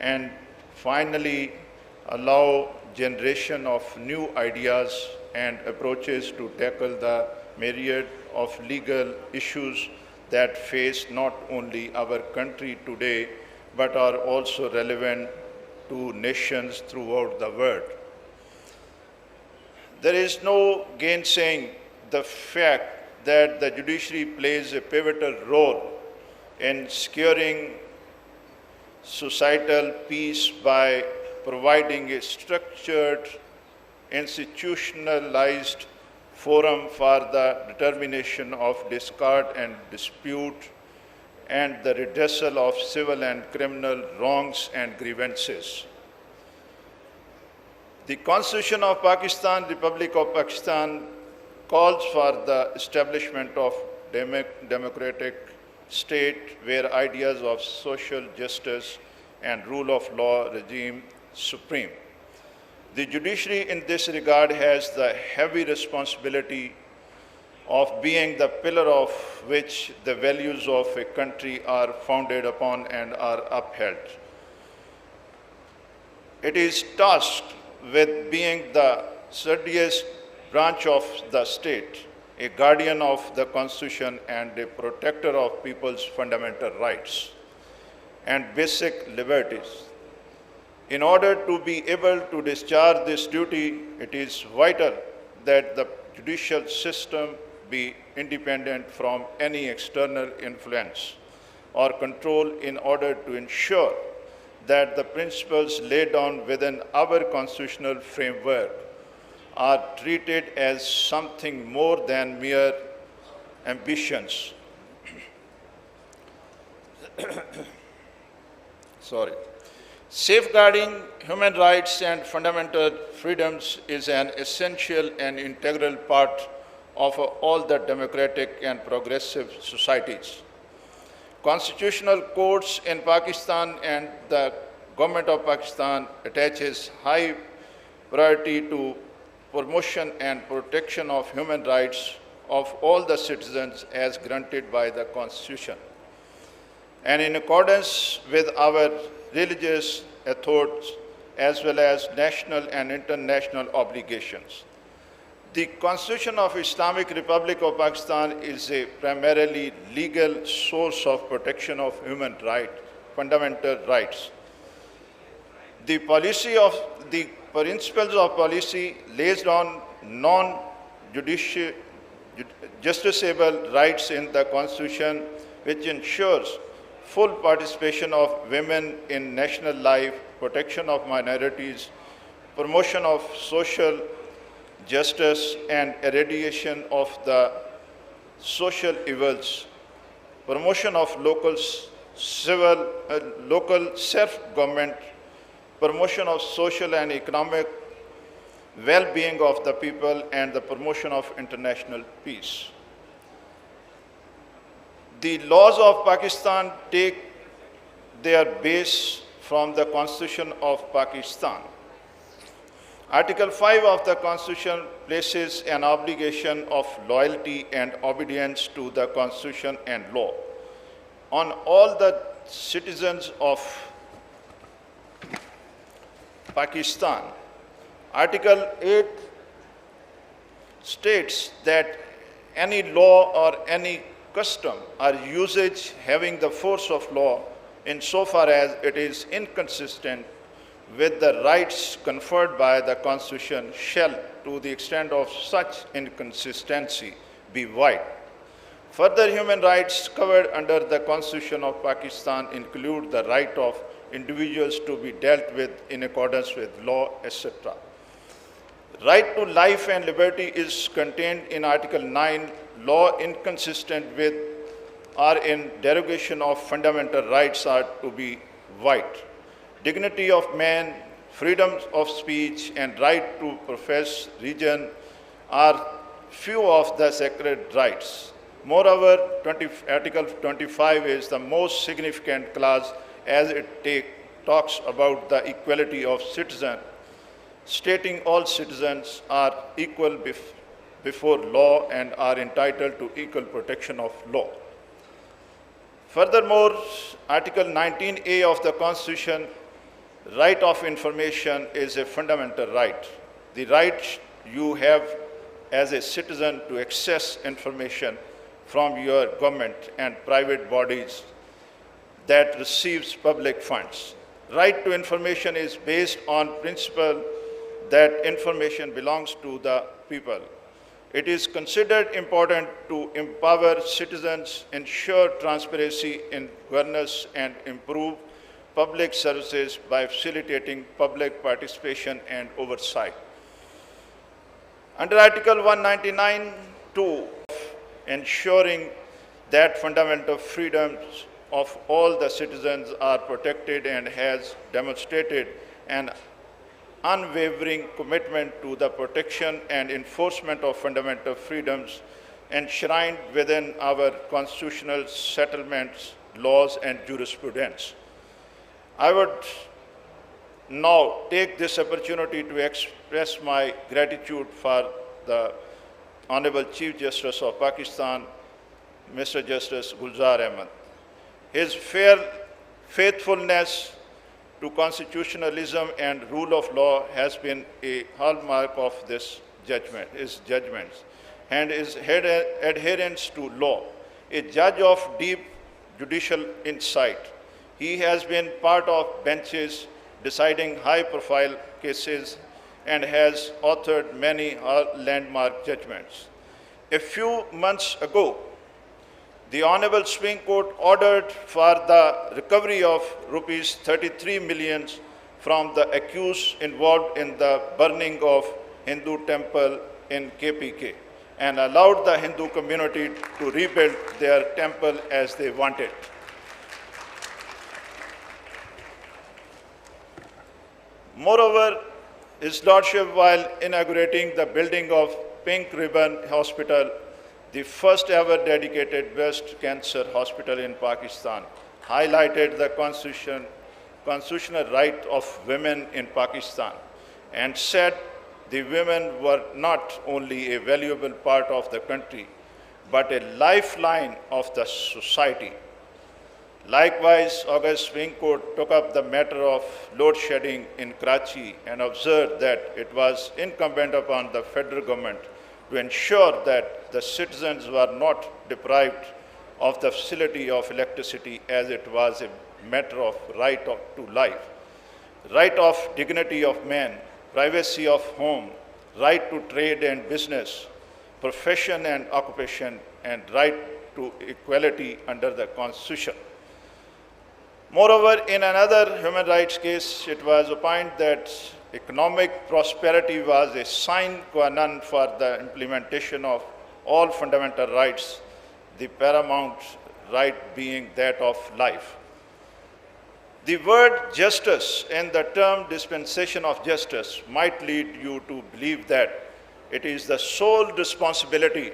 and finally allow generation of new ideas and approaches to tackle the myriad of legal issues that face not only our country today, but are also relevant to nations throughout the world. There is no gainsaying the fact that the judiciary plays a pivotal role in securing societal peace by providing a structured, institutionalized forum for the determination of discord and dispute and the redressal of civil and criminal wrongs and grievances. The Constitution of Pakistan, Republic of Pakistan, calls for the establishment of democratic state where ideas of social justice and rule of law regime supreme. The judiciary in this regard has the heavy responsibility of being the pillar of which the values of a country are founded upon and are upheld. It is tasked with being the sturdiest branch of the state, a guardian of the Constitution and a protector of people's fundamental rights and basic liberties. In order to be able to discharge this duty, it is vital that the judicial system be independent from any external influence or control in order to ensure that the principles laid down within our constitutional framework are treated as something more than mere ambitions. Safeguarding human rights and fundamental freedoms is an essential and integral part of all the democratic and progressive societies. Constitutional courts in Pakistan and the government of Pakistan attaches high priority to promotion and protection of human rights of all the citizens as granted by the Constitution, and in accordance with our religious ethos as well as national and international obligations. The Constitution of Islamic Republic of Pakistan is a primarily legal source of protection of human rights, fundamental rights. The principles of policy lays down non-justiciable rights in the Constitution, which ensures full participation of women in national life, protection of minorities, promotion of social justice and eradication of the social evils, promotion of local self-government, promotion of social and economic well-being of the people, and the promotion of international peace. The laws of Pakistan take their base from the Constitution of Pakistan. Article 5 of the Constitution places an obligation of loyalty and obedience to the Constitution and law on all the citizens of Pakistan. Article 8 states that any law or any custom or usage having the force of law insofar as it is inconsistent with the rights conferred by the Constitution shall, to the extent of such inconsistency, be void. Further human rights covered under the Constitution of Pakistan include the right of individuals to be dealt with in accordance with law, etc. Right to life and liberty is contained in Article 9. Law inconsistent with or in derogation of fundamental rights are to be void. Dignity of man, freedom of speech, and right to profess religion are few of the sacred rights. Moreover, Article 25 is the most significant clause as it talks about the equality of citizens, stating all citizens are equal before law and are entitled to equal protection of law. Furthermore, Article 19A of the Constitution Right of information is a fundamental right. The right you have as a citizen to access information from your government and private bodies that receives public funds. Right to information is based on principle that information belongs to the people. It is considered important to empower citizens, ensure transparency in governance, and improve public services by facilitating public participation and oversight. Under Article 199(2), ensuring that fundamental freedoms of all the citizens are protected and has demonstrated an unwavering commitment to the protection and enforcement of fundamental freedoms enshrined within our constitutional settlements, laws, and jurisprudence. I would now take this opportunity to express my gratitude for the Honorable Chief Justice of Pakistan, Mr. Justice Gulzar Ahmed. His faithfulness to constitutionalism and rule of law has been a hallmark of his judgments, and his adherence to law. A judge of deep judicial insight, he has been part of benches deciding high-profile cases and has authored many landmark judgments. A few months ago, the Honorable Supreme Court ordered for the recovery of rupees 33 million from the accused involved in the burning of Hindu temple in KPK and allowed the Hindu community to rebuild their temple as they wanted. Moreover, His Lordship, while inaugurating the building of Pink Ribbon Hospital, the first ever dedicated breast cancer hospital in Pakistan, highlighted the constitutional right of women in Pakistan and said the women were not only a valuable part of the country, but a lifeline of the society. Likewise, August Supreme Court took up the matter of load shedding in Karachi and observed that it was incumbent upon the federal government to ensure that the citizens were not deprived of the facility of electricity, as it was a matter of right to life, right of dignity of man, privacy of home, right to trade and business, profession and occupation, and right to equality under the Constitution. Moreover, in another human rights case, it was opined that economic prosperity was a sine qua non for the implementation of all fundamental rights, the paramount right being that of life. The word justice and the term dispensation of justice might lead you to believe that it is the sole responsibility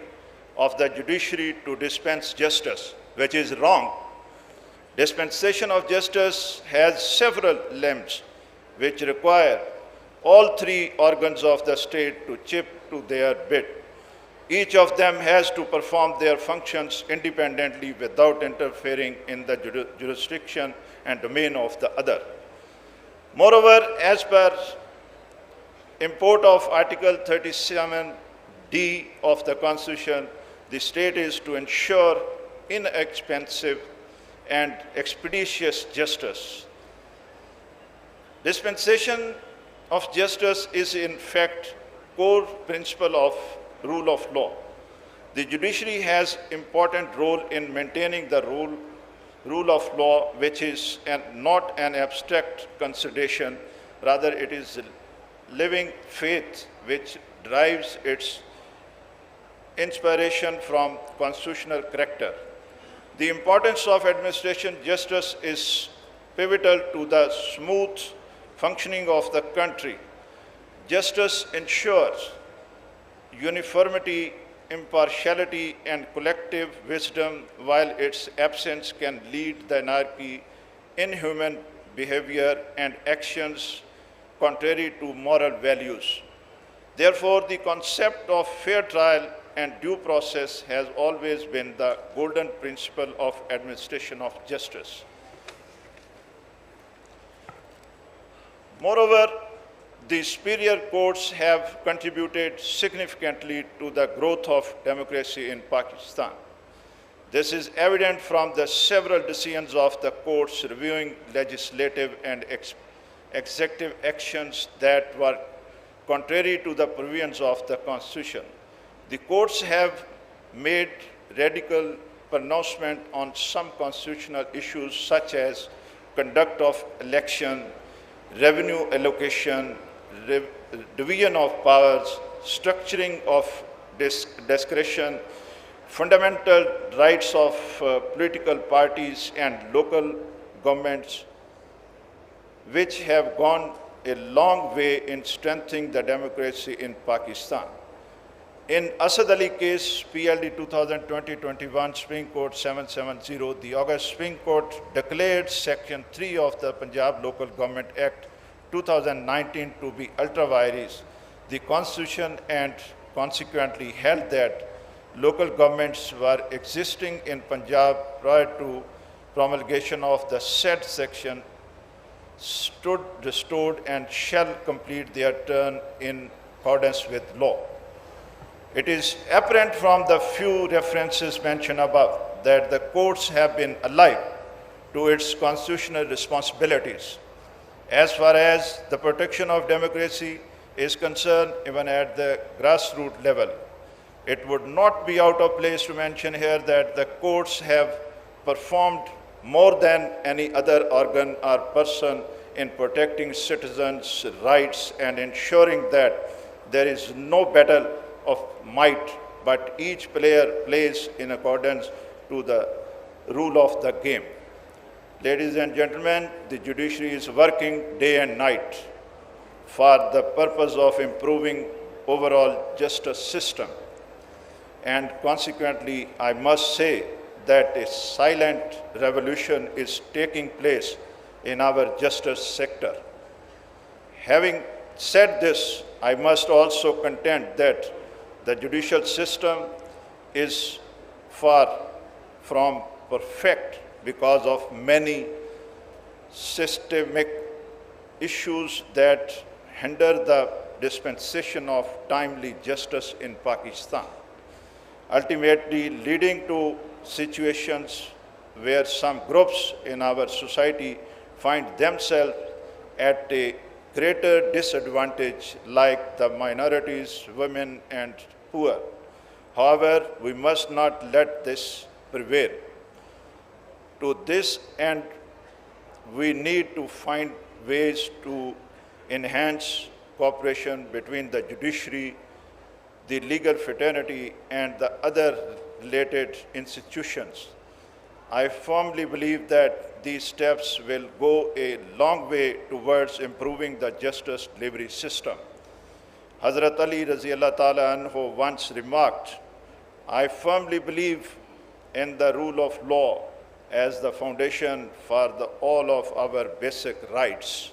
of the judiciary to dispense justice, which is wrong. Dispensation of justice has several limbs which require all three organs of the state to chip to their bit. Each of them has to perform their functions independently without interfering in the jurisdiction and domain of the other. Moreover, as per import of Article 37D of the Constitution, the state is to ensure inexpensive and expeditious justice. Dispensation of justice is in fact core principle of rule of law. The judiciary has important role in maintaining the rule of law, which is not an abstract consideration, rather it is living faith which derives its inspiration from constitutional character. The importance of administration justice is pivotal to the smooth functioning of the country. Justice ensures uniformity, impartiality, and collective wisdom, while its absence can lead to anarchy, inhuman behavior, and actions contrary to moral values. Therefore, the concept of fair trial and due process has always been the golden principle of administration of justice. Moreover, the superior courts have contributed significantly to the growth of democracy in Pakistan. This is evident from the several decisions of the courts reviewing legislative and executive actions that were contrary to the provisions of the Constitution. The courts have made radical pronouncement on some constitutional issues such as conduct of election, revenue allocation, division of powers, structuring of discretion, fundamental rights of political parties and local governments, which have gone a long way in strengthening the democracy in Pakistan. In Asad Ali case, PLD 2020-21, Supreme Court 770, the August Supreme Court declared Section 3 of the Punjab Local Government Act 2019 to be ultra vires the Constitution and consequently held that local governments were existing in Punjab prior to promulgation of the said section stood restored and shall complete their term in accordance with law. It is apparent from the few references mentioned above that the courts have been alive to its constitutional responsibilities as far as the protection of democracy is concerned, even at the grassroots level. It would not be out of place to mention here that the courts have performed more than any other organ or person in protecting citizens' rights and ensuring that there is no battle of might, but each player plays in accordance to the rule of the game. Ladies and gentlemen, the judiciary is working day and night for the purpose of improving overall justice system. And consequently, I must say that a silent revolution is taking place in our justice sector. Having said this, I must also contend that the judicial system is far from perfect because of many systemic issues that hinder the dispensation of timely justice in Pakistan, ultimately leading to situations where some groups in our society find themselves at a greater disadvantage, like the minorities, women, and poor. However, we must not let this prevail. To this end, we need to find ways to enhance cooperation between the judiciary, the legal fraternity, and the other related institutions. I firmly believe that these steps will go a long way towards improving the justice delivery system. Hazrat Ali Raziyallahu Ta'ala Anhu once remarked, I firmly believe in the rule of law as the foundation for all of our basic rights.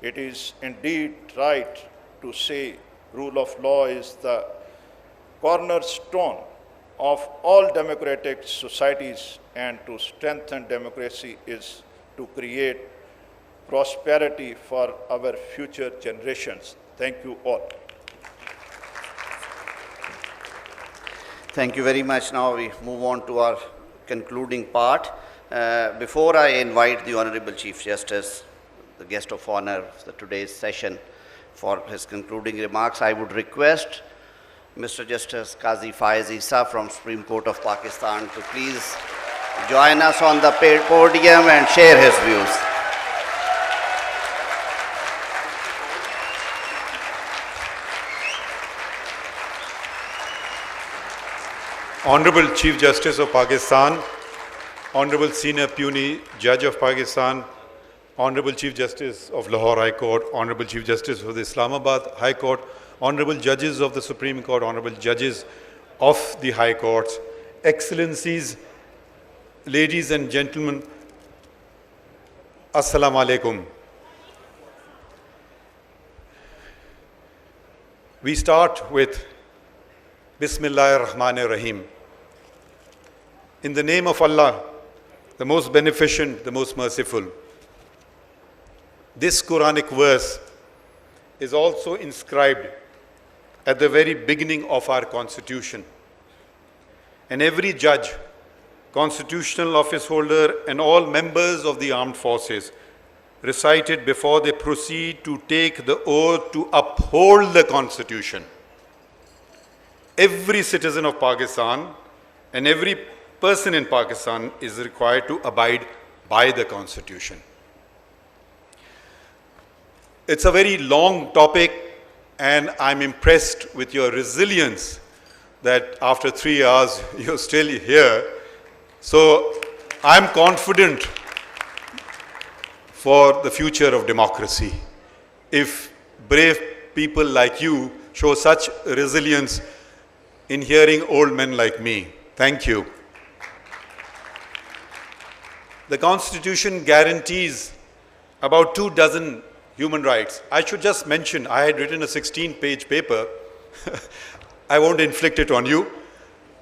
It is indeed right to say rule of law is the cornerstone of all democratic societies, and to strengthen democracy is to create prosperity for our future generations. Thank you all. Thank you very much. Now we move on to our concluding part. Before I invite the Honorable Chief Justice, the guest of honor of today's session, for his concluding remarks, I would request Mr. Justice Qazi Faiz Isa from Supreme Court of Pakistan to please join us on the podium and share his views. Honorable Chief Justice of Pakistan, Honorable Senior Puny Judge of Pakistan, Honorable Chief Justice of Lahore High Court, Honorable Chief Justice of the Islamabad High Court, Honorable Judges of the Supreme Court, Honorable Judges of the High Courts, Excellencies, ladies and gentlemen, Assalamu alaikum. We start with Bismillahir Rahmanir Rahim. In the name of Allah, the most beneficent, the most merciful. This Quranic verse is also inscribed at the very beginning of our Constitution. And every judge, constitutional office holder, and all members of the armed forces recite it before they proceed to take the oath to uphold the Constitution. Every citizen of Pakistan and every person in Pakistan is required to abide by the Constitution. It's a very long topic, and I'm impressed with your resilience that after 3 hours you're still here. So I'm confident for the future of democracy. If brave people like you show such resilience in hearing old men like me. Thank you. The Constitution guarantees about 24 human rights. I should just mention, I had written a 16-page paper. I won't inflict it on you,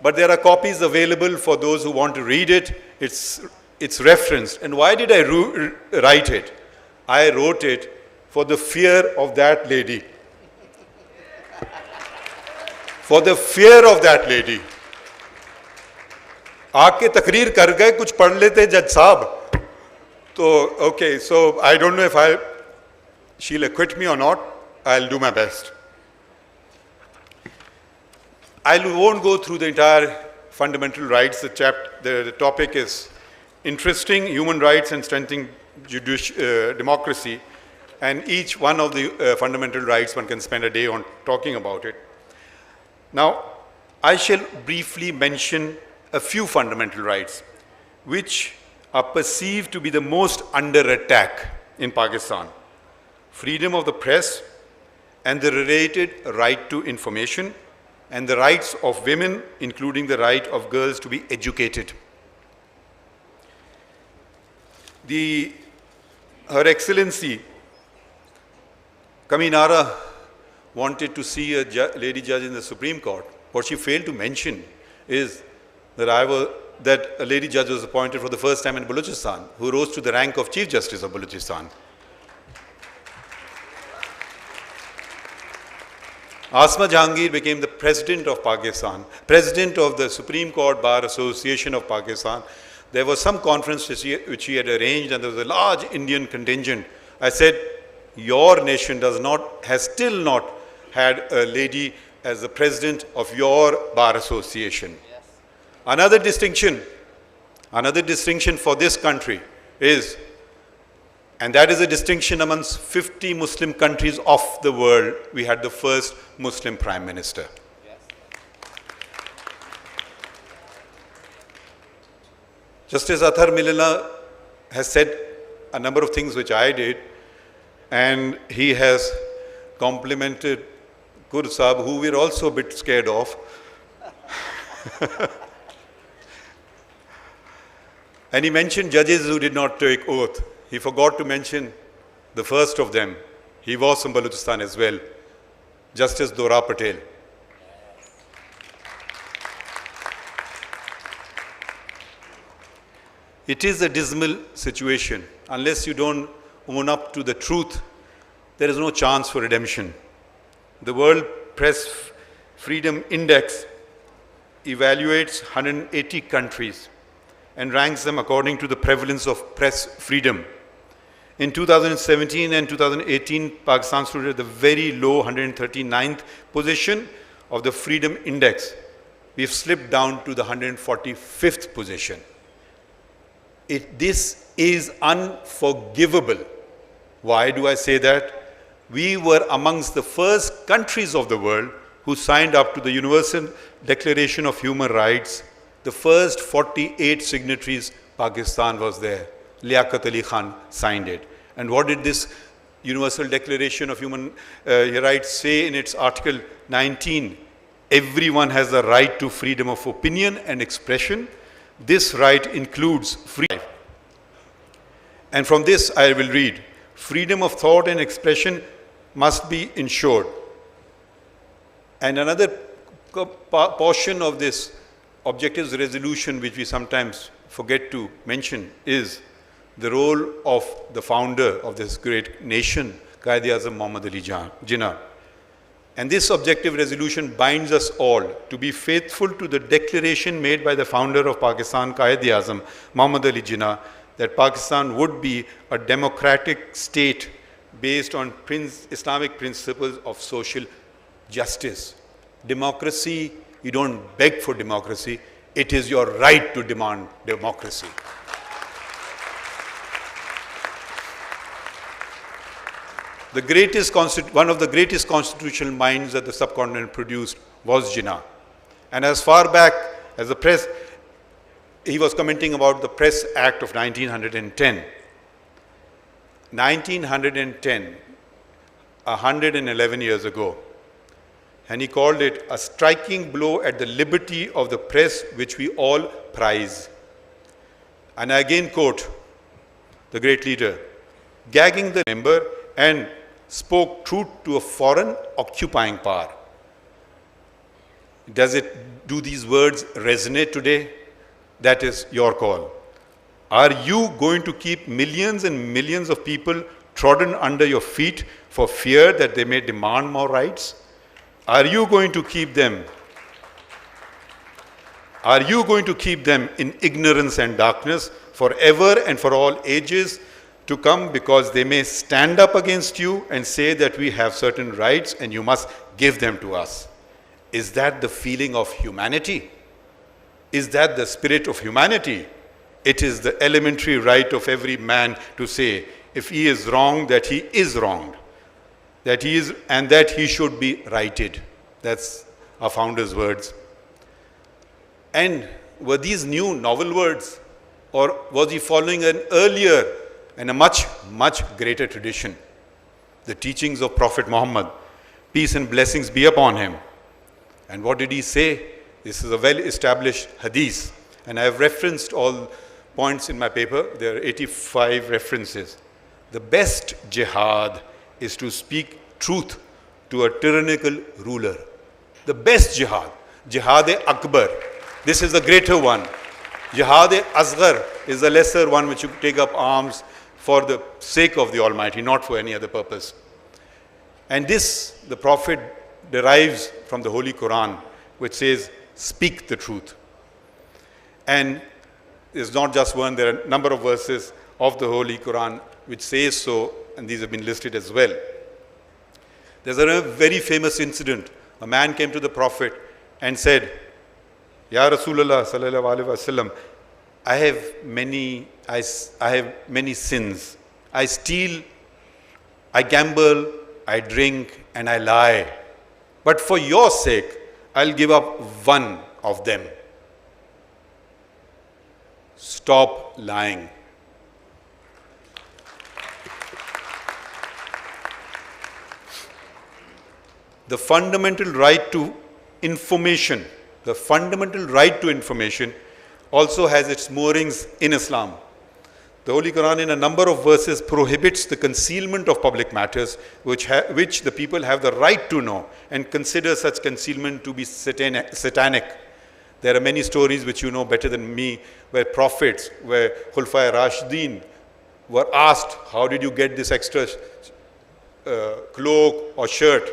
but there are copies available for those who want to read it. It's referenced. And why did I write it? I wrote it for the fear of that lady. For the fear of that lady. आके तकरीर कर गए, कुछ पढ़ लेते जज साहब. So, okay, so I don't know if she'll acquit me or not. I'll do my best. I won't go through the entire fundamental rights. The topic is interesting, human rights and strengthening democracy. And each one of the fundamental rights, one can spend a day on talking about it. Now, I shall briefly mention a few fundamental rights which are perceived to be the most under attack in Pakistan. Freedom of the press and the related right to information, and the rights of women, including the right of girls to be educated. Her Excellency Kaminara wanted to see a lady judge in the Supreme Court. What she failed to mention is that a lady judge was appointed for the first time in Balochistan, who rose to the rank of Chief Justice of Balochistan. Asma Jahangir became the President of Pakistan, President of the Supreme Court Bar Association of Pakistan. There was some conference which he had arranged, and there was a large Indian contingent. I said, your nation has still not had a lady as the President of your Bar Association. Yes. Another distinction for this country is, and that is a distinction amongst 50 Muslim countries of the world, we had the first Muslim Prime Minister. Yes. Justice Athar Milana has said a number of things which I did, and he has complimented Kur Sahab, who we're also a bit scared of. And he mentioned judges who did not take oath. He forgot to mention the first of them. He was from Balochistan as well, Justice Dora Patel. It is a dismal situation. Unless you don't own up to the truth, there is no chance for redemption. The World Press Freedom Index evaluates 180 countries and ranks them according to the prevalence of press freedom. In 2017 and 2018, Pakistan stood at the very low 139th position of the Freedom Index. We've slipped down to the 145th position. This is unforgivable. Why do I say that? We were amongst the first countries of the world who signed up to the Universal Declaration of Human Rights. The first 48 signatories, Pakistan was there. Liaquat Ali Khan signed it. And what did this Universal Declaration of Human Rights say in its Article 19? Everyone has the right to freedom of opinion and expression. This right includes freedom. And from this I will read. Freedom of thought and expression must be ensured. And another portion of this objectives resolution, which we sometimes forget to mention, is the role of the founder of this great nation, Quaid-e-Azam Muhammad Ali Jinnah. And this objective resolution binds us all to be faithful to the declaration made by the founder of Pakistan, Quaid-e-Azam Muhammad Ali Jinnah, that Pakistan would be a democratic state based on Islamic principles of social justice. Democracy, you don't beg for democracy, it is your right to demand democracy. One of the greatest constitutional minds that the subcontinent produced was Jinnah. And as far back as the press, he was commenting about the Press Act of 1910. 1910, 111 years ago. And he called it a striking blow at the liberty of the press, which we all prize. And I again quote the great leader, gagging the member and spoke truth to a foreign occupying power. Do these words resonate today? That is your call. Are you going to keep millions and millions of people trodden under your feet for fear that they may demand more rights? Are you going to keep them? Are you going to keep them in ignorance and darkness forever and for all ages to come, because they may stand up against you and say that we have certain rights and you must give them to us? Is that the feeling of humanity? Is that the spirit of humanity? It is the elementary right of every man to say, if he is wrong, that he is wronged, that he is, and that he should be righted. That's our founder's words. And were these new novel words, or was he following an earlier and a much, much greater tradition? The teachings of Prophet Muhammad, peace and blessings be upon him. And what did he say? This is a well-established hadith, and I have referenced all points in my paper. There are 85 references. The best jihad is to speak truth to a tyrannical ruler. The best jihad, Jihad-e-Akbar. This is the greater one. Jihad-e-Asghar is the lesser one, which you take up arms for the sake of the Almighty, not for any other purpose. And this, the Prophet derives from the Holy Quran, which says, speak the truth. And it's not just one, there are a number of verses of the Holy Quran which says so, and these have been listed as well. There's a very famous incident. A man came to the Prophet and said, Ya Rasulullah sallallahu alaihi wasallam, I have many sins. I steal, I gamble, I drink, and I lie. But for your sake, I'll give up one of them. Stop lying. The fundamental right to information, also has its moorings in Islam. The Holy Quran in a number of verses prohibits the concealment of public matters which the people have the right to know, and consider such concealment to be satanic. There are many stories which you know better than me, where prophets, where Khulafai Rashidin were asked, how did you get this extra cloak or shirt?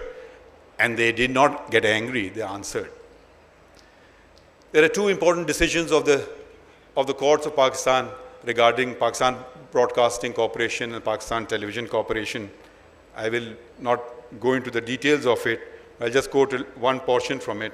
And they did not get angry, they answered. There are two important decisions of the courts of Pakistan regarding Pakistan Broadcasting Corporation and Pakistan Television Corporation. I will not go into the details of it. I'll just quote one portion from it.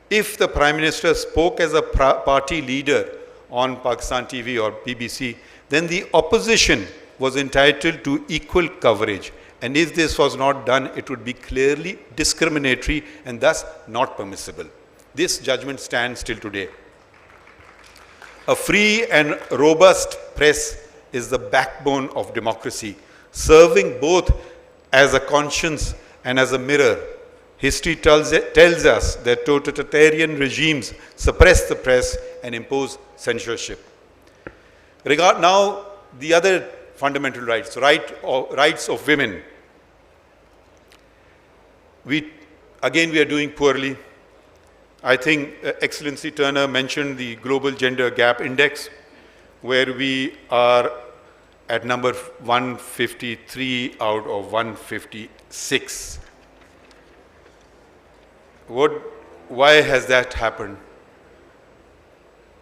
If the Prime Minister spoke as a party leader on Pakistan TV or BBC, then the opposition was entitled to equal coverage. And if this was not done, it would be clearly discriminatory and thus not permissible. This judgment stands till today. A free and robust press is the backbone of democracy, serving both as a conscience and as a mirror. History tells us that totalitarian regimes suppress the press and impose censorship. Now, the other fundamental rights, rights of women. We are doing poorly. I think Excellency Turner mentioned the Global Gender Gap Index, where we are at number 153 out of 156. Why has that happened?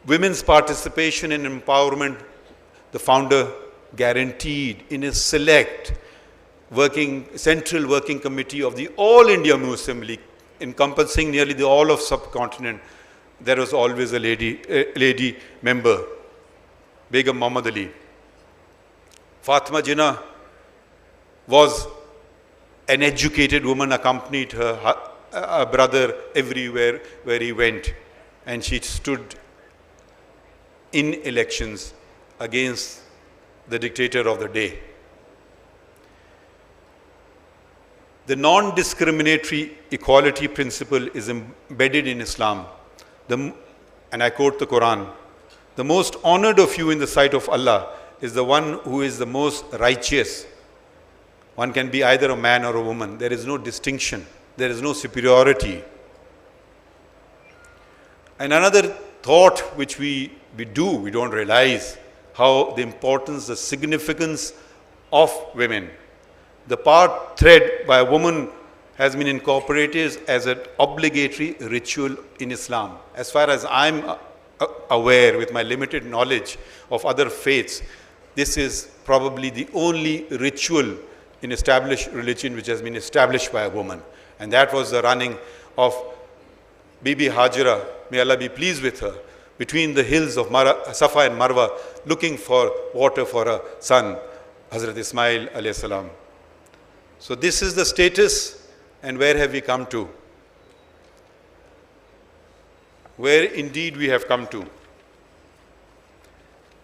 Women's participation and empowerment, the founder guaranteed in a select central working committee of the All India Muslim League, encompassing nearly the all of subcontinent. There was always a lady member, Begum Muhammad Ali. Fatima Jinnah was an educated woman, accompanied her brother everywhere where he went, and she stood in elections against the dictator of the day. The non-discriminatory equality principle is embedded in Islam. And I quote the Quran, "The most honored of you in the sight of Allah is the one who is the most righteous." One can be either a man or a woman. There is no distinction. There is no superiority. And another thought which we don't realize how the importance, the significance of women. The part thread by a woman has been incorporated as an obligatory ritual in Islam. As far as I'm aware, with my limited knowledge of other faiths, this is probably the only ritual in established religion which has been established by a woman. And that was the running of Bibi Hajra, may Allah be pleased with her, between the hills of Safa and Marwa, looking for water for her son, Hazrat Ismail alayhi salam. So this is the status, and where have we come to? Where indeed we have come to.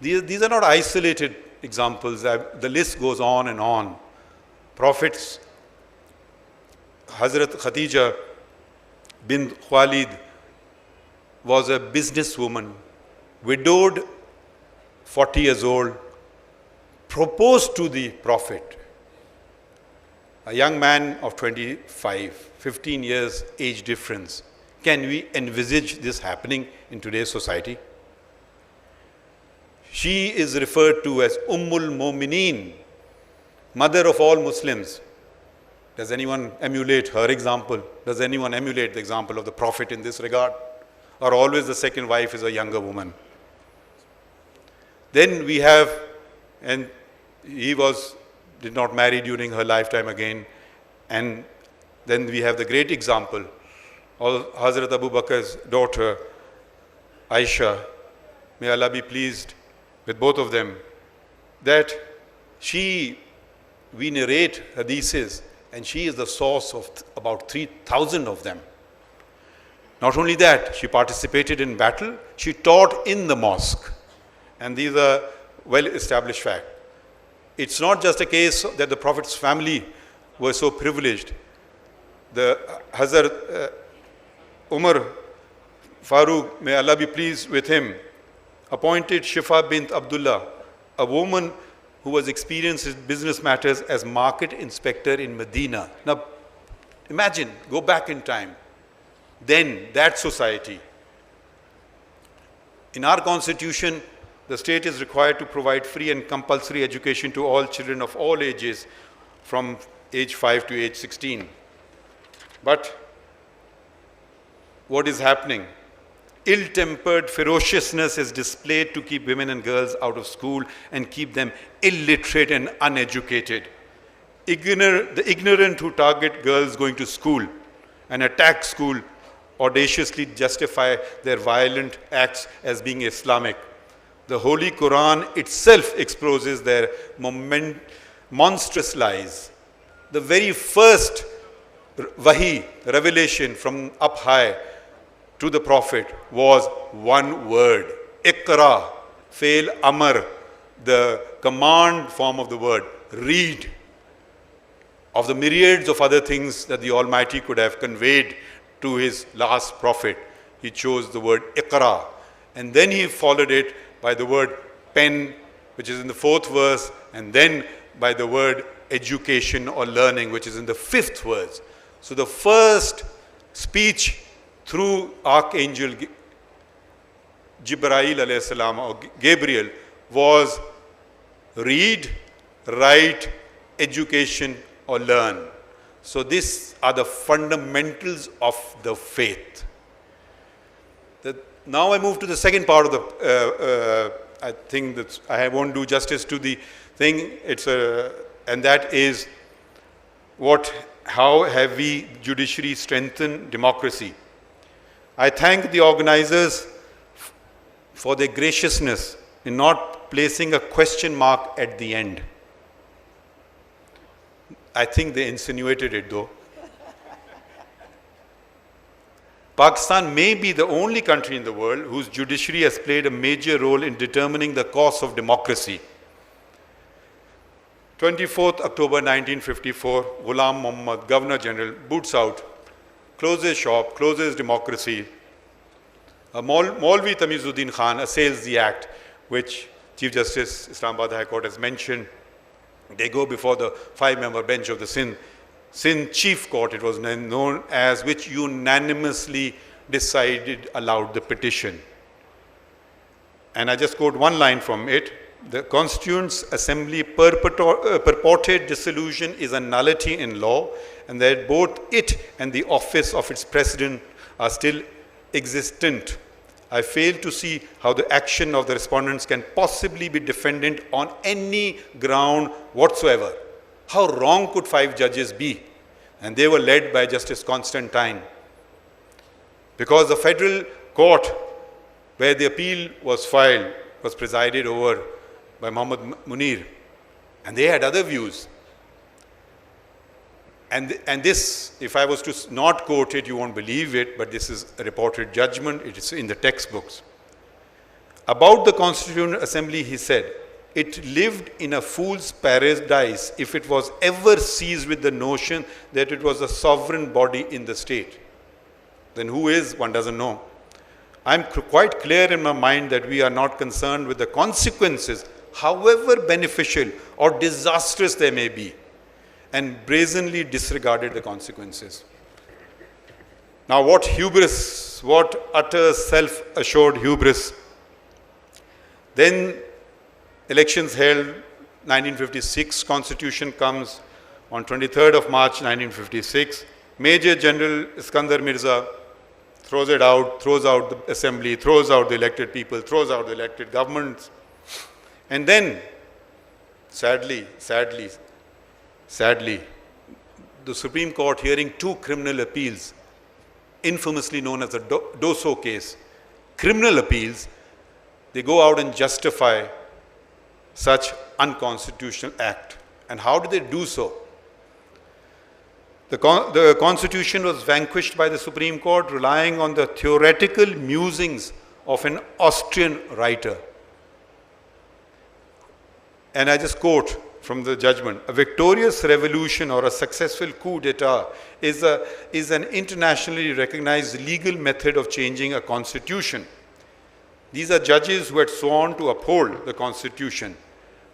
These are not isolated examples. The list goes on and on. Prophets, Hazrat Khadija bint Khalid was a businesswoman, widowed, 40 years old, proposed to the Prophet. A young man of 25, 15 years age difference. Can we envisage this happening in today's society? She is referred to as Ummul Mu'mineen, mother of all Muslims. Does anyone emulate her example? Does anyone emulate the example of the Prophet in this regard? Or always the second wife is a younger woman? Then we have, and he did not marry during her lifetime again, and then we have the great example of Hazrat Abu Bakr's daughter, Aisha, may Allah be pleased with both of them, that we narrate hadiths, and she is the source of about 3,000 of them. Not only that, she participated in battle, she taught in the mosque, and these are well-established facts. It's not just a case that the Prophet's family were so privileged. The Hazrat Umar Farooq, may Allah be pleased with him, appointed Shifa bint Abdullah, a woman who was experienced in business matters, as market inspector in Medina. Now, imagine, go back in time. Then, that society. In our constitution, the state is required to provide free and compulsory education to all children of all ages from age 5 to age 16. But what is happening? Ill-tempered ferociousness is displayed to keep women and girls out of school and keep them illiterate and uneducated. The ignorant who target girls going to school and attack school audaciously justify their violent acts as being Islamic. The Holy Quran itself exposes their monstrous lies. The very first wahi, revelation from up high to the Prophet was one word, Iqra, fail amar, the command form of the word, read. Of the myriads of other things that the Almighty could have conveyed to his last prophet, he chose the word Iqra. And then he followed it by the word pen, which is in the 4th verse, and then by the word education or learning, which is in the 5th verse. So the first speech through Archangel Jibreel alayhi salam, or Gabriel, was read, write, education, or learn. So these are the fundamentals of the faith. Now I move to the second part of the, I think that I won't do justice to the thing, and that is how have we judiciary strengthened democracy? I thank the organizers for their graciousness in not placing a question mark at the end. I think they insinuated it though. Pakistan may be the only country in the world whose judiciary has played a major role in determining the course of democracy. 24th October 1954, Ghulam Muhammad, Governor General, boots out, closes shop, closes democracy. Maulvi Tamizuddin Khan assails the act, which Chief Justice Islamabad High Court has mentioned. They go before the 5-member bench of the Sindh Chief Court, it was known as, which unanimously decided allowed the petition. And I just quote one line from it. The Constituent Assembly purported dissolution is a nullity in law, and that both it and the office of its president are still existent. I fail to see how the action of the respondents can possibly be defended on any ground whatsoever. How wrong could 5 judges be? And they were led by Justice Constantine. Because the federal court where the appeal was filed was presided over by Muhammad Munir, and they had other views. And this, if I was to not quote it, you won't believe it, but this is a reported judgment, it is in the textbooks. About the Constituent Assembly, he said, it lived in a fool's paradise if it was ever seized with the notion that it was a sovereign body in the state. Then who is? One doesn't know. I'm quite clear in my mind that we are not concerned with the consequences, however beneficial or disastrous they may be, and brazenly disregarded the consequences. Now what hubris, what utter self-assured hubris. Then elections held, 1956, Constitution comes on 23rd of March 1956. Major General Iskandar Mirza throws it out, throws out the assembly, throws out the elected people, throws out the elected governments. And then, sadly, the Supreme Court, hearing 2 criminal appeals, infamously known as the Doso case, criminal appeals, they go out and justify such unconstitutional act. And how did they do so? The Constitution was vanquished by the Supreme Court, relying on the theoretical musings of an Austrian writer. And I just quote from the judgment, a victorious revolution or a successful coup d'etat is an internationally recognized legal method of changing a constitution. These are judges who had sworn to uphold the Constitution,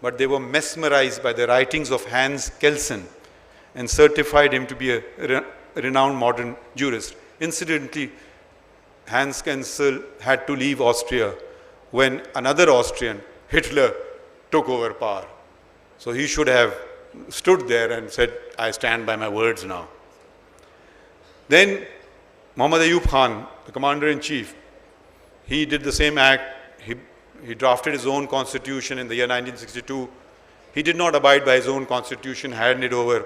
but they were mesmerized by the writings of Hans Kelsen and certified him to be a renowned modern jurist. Incidentally, Hans Kelsen had to leave Austria when another Austrian, Hitler, took over power. So he should have stood there and said, I stand by my words now. Then Muhammad Ayub Khan, the commander-in-chief, he did the same act. He drafted his own constitution in the year 1962. He did not abide by his own constitution, handed it over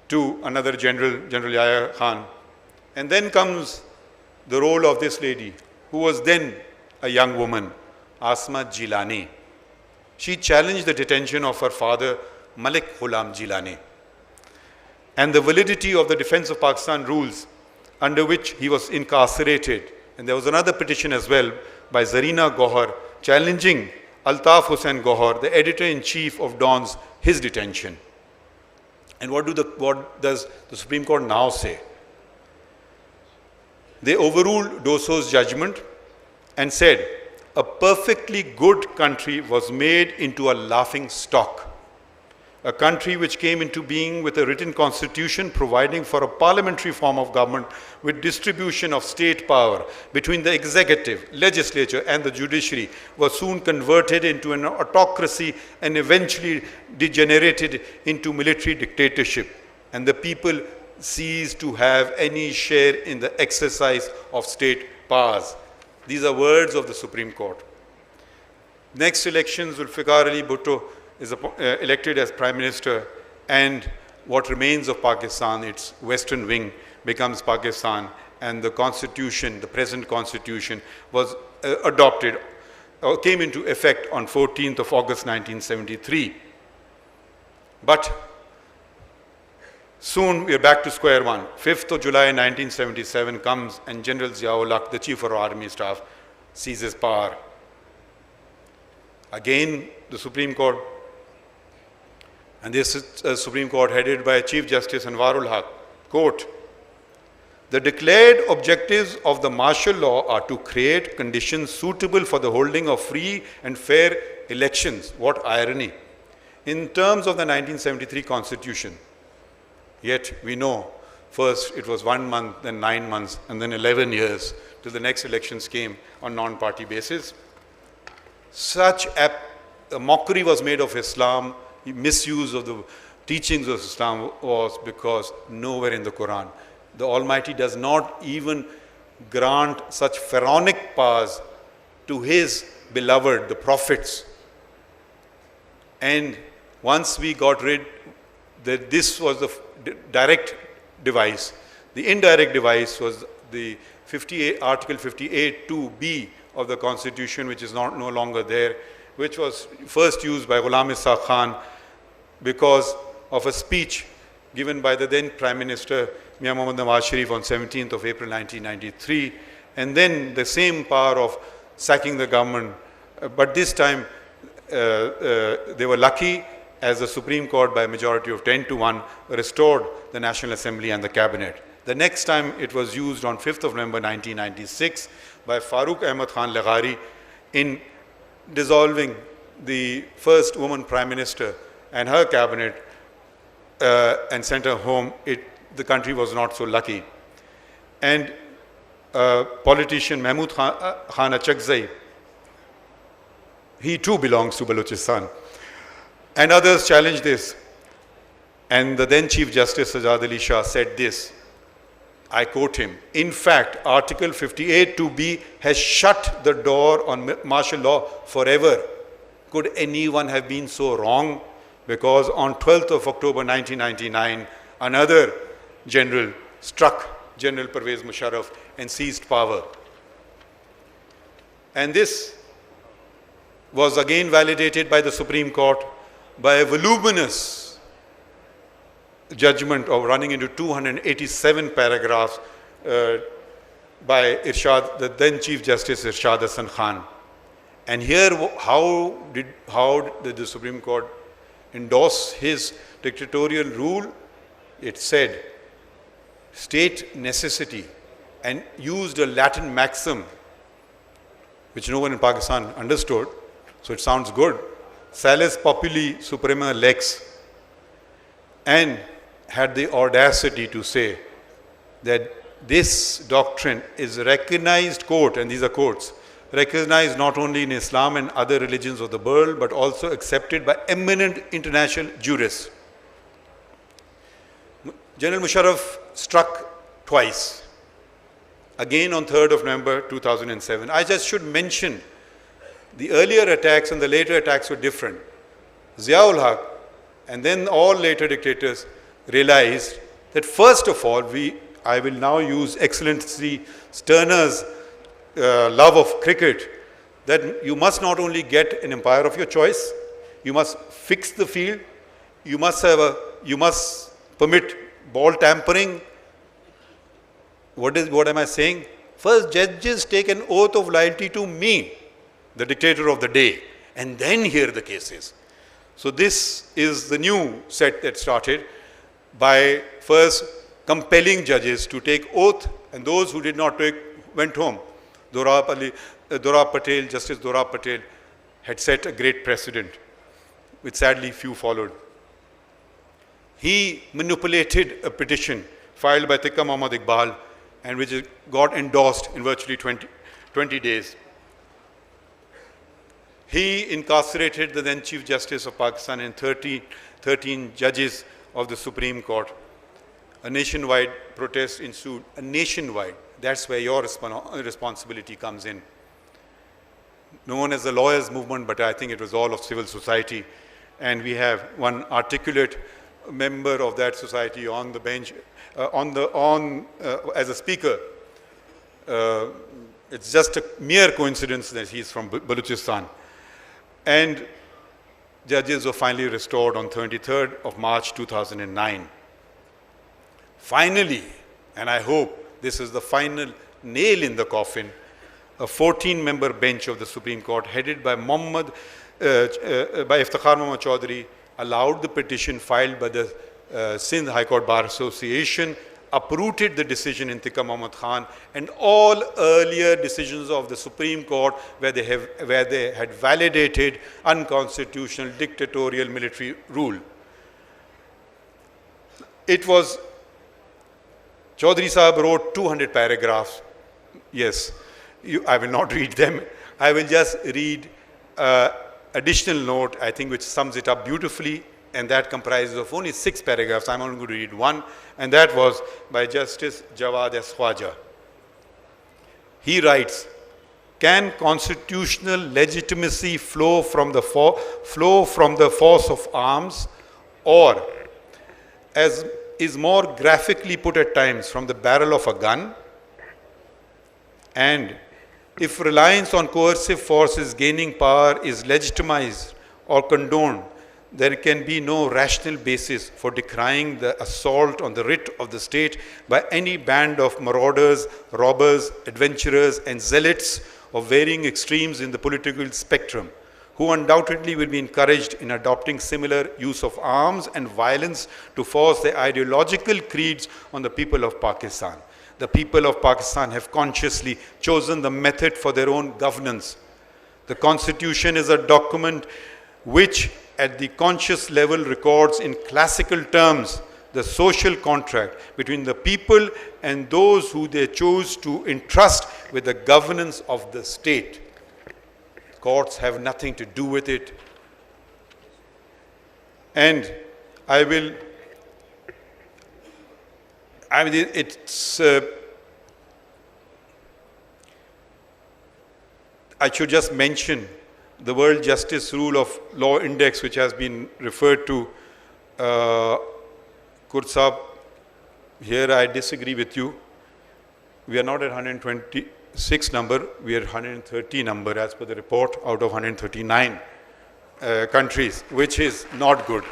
to another general, General Yahya Khan. And then comes the role of this lady, who was then a young woman, Asma Jilani. She challenged the detention of her father, Malik Ghulam Jilani, and the validity of the Defense of Pakistan rules under which he was incarcerated. And there was another petition as well by Zarina Gohar challenging Altaf Hussain Gohar, the editor-in-chief of Dawn's, his detention. And what does the Supreme Court now say? They overruled Doso's judgment and said, a perfectly good country was made into a laughing stock. a country which came into being with a written constitution providing for a parliamentary form of government with distribution of state power between the executive, legislature and the judiciary, was soon converted into an autocracy and eventually degenerated into military dictatorship, and the people ceased to have any share in the exercise of state powers. These are words of the Supreme Court. Next elections, Zulfikar Ali Bhutto is elected as Prime Minister, and what remains of Pakistan, its western wing, becomes Pakistan, and the constitution, the present constitution, was adopted, came into effect on 14th of August 1973. But soon we are back to square one. 5th of July 1977 comes, and General Zia-ul Haq, the Chief of Army Staff, seizes power. Again, the Supreme Court, and this is a Supreme Court headed by Chief Justice Anwarul Haq, quote, "The declared objectives of the martial law are to create conditions suitable for the holding of free and fair elections." What irony. In terms of the 1973 Constitution, yet we know first it was 1 month, then 9 months, and then 11 years till the next elections came on non-party basis. Such a mockery was made of Islam, misuse of the teachings of Islam was because nowhere in the Quran, the Almighty does not even grant such pharaonic powers to His beloved, the prophets. And once we got rid, that this was the direct device. The indirect device was the Article 58(2)(b) of the Constitution, which is no longer there, which was first used by Ghulam Ishaq Khan because of a speech given by the then Prime Minister Mian Muhammad Nawaz Sharif on 17th of April 1993, and then the same power of sacking the government. But this time they were lucky, as the Supreme Court by a majority of 10-1 restored the National Assembly and the Cabinet. The next time it was used on 5th of November 1996 by Farooq Ahmad Khan Laghari in dissolving the first woman Prime Minister and her Cabinet and sent her home. The country was not so lucky. And politician Mahmood Khan Achakzai, he too belongs to Balochistan. And others challenged this. And the then Chief Justice Sajjad Ali Shah said this, I quote him, "In fact, Article 58(2)(b) has shut the door on martial law forever. Could anyone have been so wrong? Because on 12th of October 1999, another general struck General Pervez Musharraf and seized power. And this was again validated by the Supreme Court by a voluminous judgment of running into 287 paragraphs by Irshad, the then Chief Justice Irshad Hasan Khan. And here, how did the Supreme Court endorse his dictatorial rule? It said, state necessity, and used a Latin maxim, which no one in Pakistan understood, so it sounds good. Salus populi suprema lex, and had the audacity to say that this doctrine is recognized, quote, and these are quotes, recognized not only in Islam and other religions of the world, but also accepted by eminent international jurists. General Musharraf struck twice, again on 3rd of November 2007. I just should mention the earlier attacks and the later attacks were different. Zia-ul Haq and then all later dictators realized that first of all, I will now use Excellency Sterner's love of cricket, that you must not only get an umpire of your choice, you must fix the field, you must permit ball tampering. What am I saying? First, judges take an oath of loyalty to me, the dictator of the day, and then hear the cases. So this is the new set that started by first compelling judges to take oath, and those who did not take went home. Justice Dorab Patel had set a great precedent, which sadly few followed. He manipulated a petition filed by Tikka Muhammad Iqbal and which got endorsed in virtually 20 days. He incarcerated the then Chief Justice of Pakistan and 13 judges of the Supreme Court. A nationwide protest ensued, a nationwide. That's where your responsibility comes in. Known as the lawyers' movement, but I think it was all of civil society. And we have one articulate member of that society on the bench, as a speaker. It's just a mere coincidence that he's from Balochistan. And judges were finally restored on 23rd of March 2009. Finally, and I hope this is the final nail in the coffin, a 14-member bench of the Supreme Court headed by Iftikhar Muhammad Chaudhary allowed the petition filed by the Sindh High Court Bar Association, uprooted the decision in Tikka Muhammad Khan and all earlier decisions of the Supreme Court where they had validated unconstitutional dictatorial military rule. It was, Chaudhary Sahab wrote 200 paragraphs. Yes, I will not read them. I will just read additional note, I think, which sums it up beautifully, and that comprises of only 6 paragraphs. I'm only going to read one, and that was by Justice Jawad S. Khwaja. He writes, can constitutional legitimacy flow from the force of arms, or, as is more graphically put at times, from the barrel of a gun? And if reliance on coercive forces gaining power is legitimized or condoned, there can be no rational basis for decrying the assault on the writ of the state by any band of marauders, robbers, adventurers, and zealots of varying extremes in the political spectrum, who undoubtedly will be encouraged in adopting similar use of arms and violence to force their ideological creeds on the people of Pakistan. The people of Pakistan have consciously chosen the method for their own governance. The Constitution is a document which at the conscious level records in classical terms the social contract between the people and those who they chose to entrust with the governance of the state. Courts have nothing to do with it. And I should just mention the World Justice Rule of Law Index, which has been referred to. Kursab, here I disagree with you. We are not at 126 number, we are 130 number as per the report out of 139 countries, which is not good.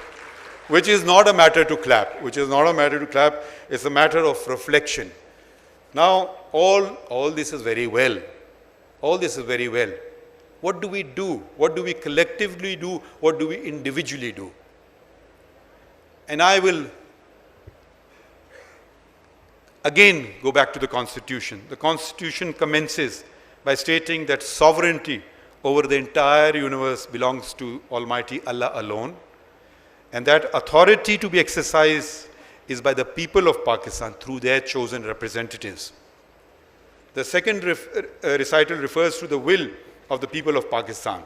Which is not a matter to clap. It's a matter of reflection. Now, all this is very well. What do we do? What do we collectively do? What do we individually do? And I will again go back to the Constitution. The Constitution commences by stating that sovereignty over the entire universe belongs to Almighty Allah alone, and that authority to be exercised is by the people of Pakistan through their chosen representatives. The second recital refers to the will of the people of Pakistan,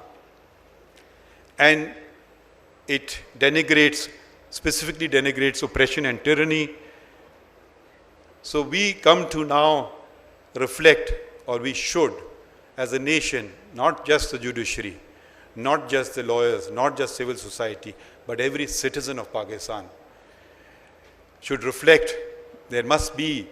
and it specifically denigrates oppression and tyranny. So we come to now reflect, or we should, as a nation, not just the judiciary, not just the lawyers, not just civil society, but every citizen of Pakistan should reflect. There must be,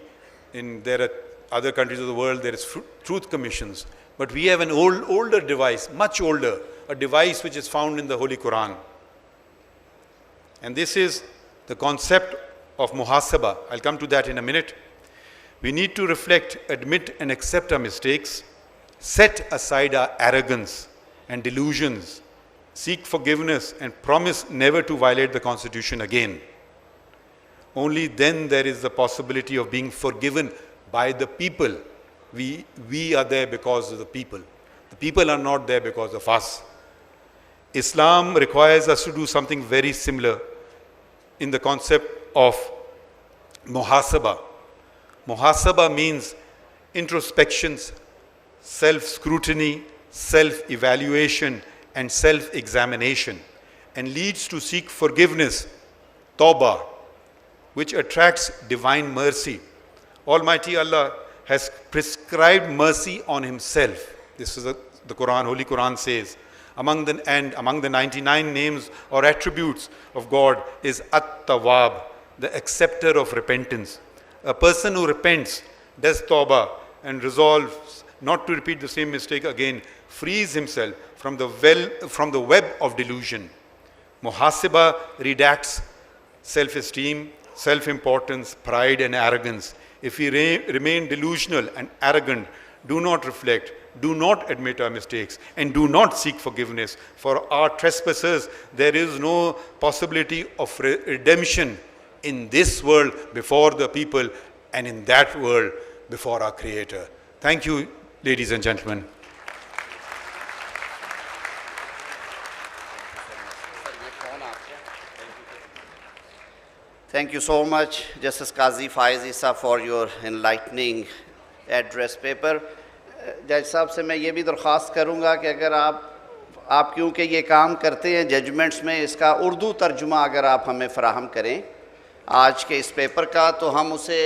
there are other countries of the world, there is truth commissions, but we have an older device, much older, a device which is found in the Holy Quran. And this is the concept of muhasaba. I'll come to that in a minute. We need to reflect, admit and accept our mistakes, set aside our arrogance and delusions, seek forgiveness and promise never to violate the Constitution again. Only then there is the possibility of being forgiven by the people. We are there because of the people. The people are not there because of us. Islam requires us to do something very similar. in the concept of muhasaba. Muhasaba means introspections, self-scrutiny, self-evaluation, and self-examination, and leads to seek forgiveness, tawbah, which attracts divine mercy. Almighty Allah has prescribed mercy on himself. This is the Quran, Holy Quran says. Among the 99 names or attributes of God is At-Tawwab, the acceptor of repentance. A person who repents, does tawbah, and resolves not to repeat the same mistake again, frees himself from the web of delusion. Muhasaba redacts self-esteem, self-importance, pride, and arrogance. If we remain delusional and arrogant, do not reflect, do not admit our mistakes, and do not seek forgiveness for our trespasses, there is no possibility of redemption in this world before the people, and in that world before our Creator. Thank you, ladies and gentlemen. Thank you so much, Justice Qazi Faiz Isa, for your enlightening address paper. जज साहब से मैं ये भी दरख्वास्त करूँगा कि अगर आप क्योंकि ये काम करते हैं जजमेंट्स में, इसका उर्दू तर्जुमा अगर आप हमें फ़राहम करें आज के इस पेपर का, तो हम उसे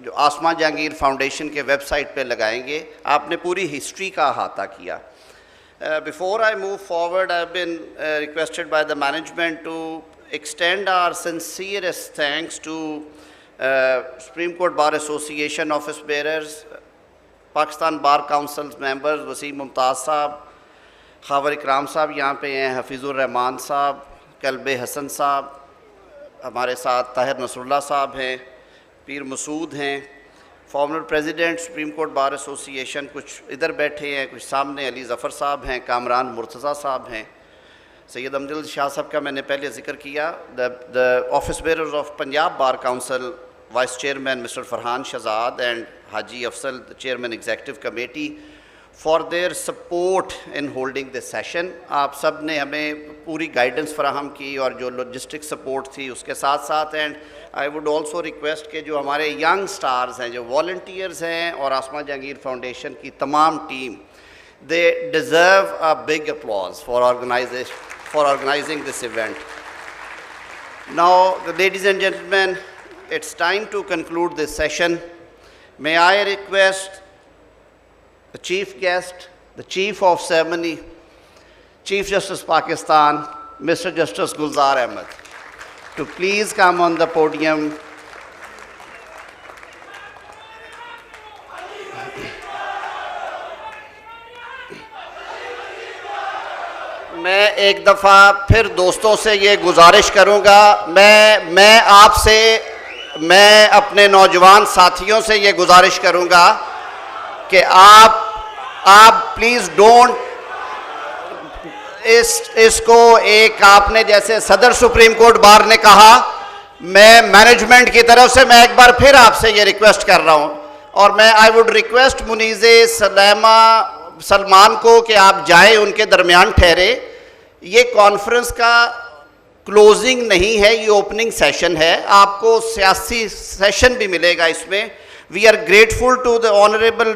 जो आसमा जहांगीर फाउंडेशन के वेबसाइट पे लगाएंगे। आपने पूरी हिस्ट्री का अहाता किया। Before I move forward, I've been requested by the management to extend our sincerest thanks to Supreme Court Bar Association office bearers, Pakistan Bar Council members, Wasim Mumtaz साहब, खावर इकराम साहब यहाँ पे हैं, हफीज़ुर रहमान साहब, कल्बे हसन साहब, हमारे साथ ताहिर नसरुल्लाह साहब हैं, पीर मसूद हैं, former president supreme court bar association कुछ इधर बैठे हैं, कुछ सामने अली ज़फ़र साहब हैं, कामरान मुर्तज़ा साहब हैं, सैयद अमजद शाह साहब का मैंने पहले ज़िक्र किया, the office bearers of Punjab bar council, vice chairman mister Farhan Shahzad and Haji Afzal, the chairman executive committee, for their support in holding this session. आप सब ने हमें पूरी गाइडेंस फराहम की और जो लॉजिस्टिक सपोर्ट थी उसके साथ साथ, and I would also request कि जो हमारे यंग स्टार्स हैं, जो वॉल्टियर्स हैं और आसमा जहांगीर फाउंडेशन की तमाम team, they deserve a big applause for organising this event. Now ladies and gentleman, it's time to conclude this session. May I request the chief guest, the chief of ceremony, Chief Justice Pakistan, Mr. Justice Gulzar Ahmed, to please come on the podium. मैं एक दफ़ा फिर दोस्तों से ये गुजारिश करूँगा, मैं अपने नौजवान साथियों से ये गुजारिश करूँगा कि आप प्लीज़ डोंट इसको एक आपने जैसे सदर सुप्रीम कोर्ट बार ने कहा, मैं मैनेजमेंट की तरफ से मैं एक बार फिर आपसे ये रिक्वेस्ट कर रहा हूँ, और मैं I would request Muneeze Salman को कि आप जाएं, उनके दरमियान ठहरे। ये कॉन्फ्रेंस का क्लोजिंग नहीं है, ये ओपनिंग सेशन है, आपको सियासी सेशन भी मिलेगा इसमें। We are grateful to the honourable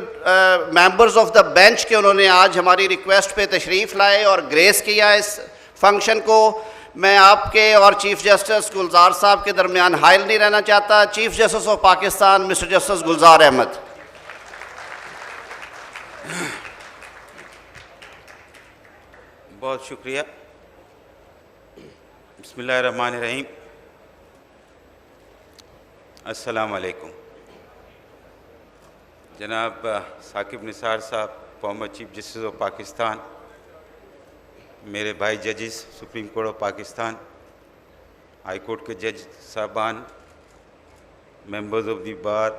members of the bench कि उन्होंने आज हमारी रिक्वेस्ट पे तशरीफ़ लाए और ग्रेस किया इस फंक्शन को। मैं आपके और चीफ जस्टिस गुलजार साहब के दरमियान हाइल नहीं रहना चाहता। Chief justice of Pakistan mister justice Gulzar Ahmed. बहुत शुक्रिया। बिस्मिल्लाहिर्रहमानिर्रहीम। अस्सलाम वालेकुम। जनाब साकिब निसार साहब, former chief justice of Pakistan, मेरे भाई जजेस supreme court of Pakistan, high court के जज साहबान, members of the bar,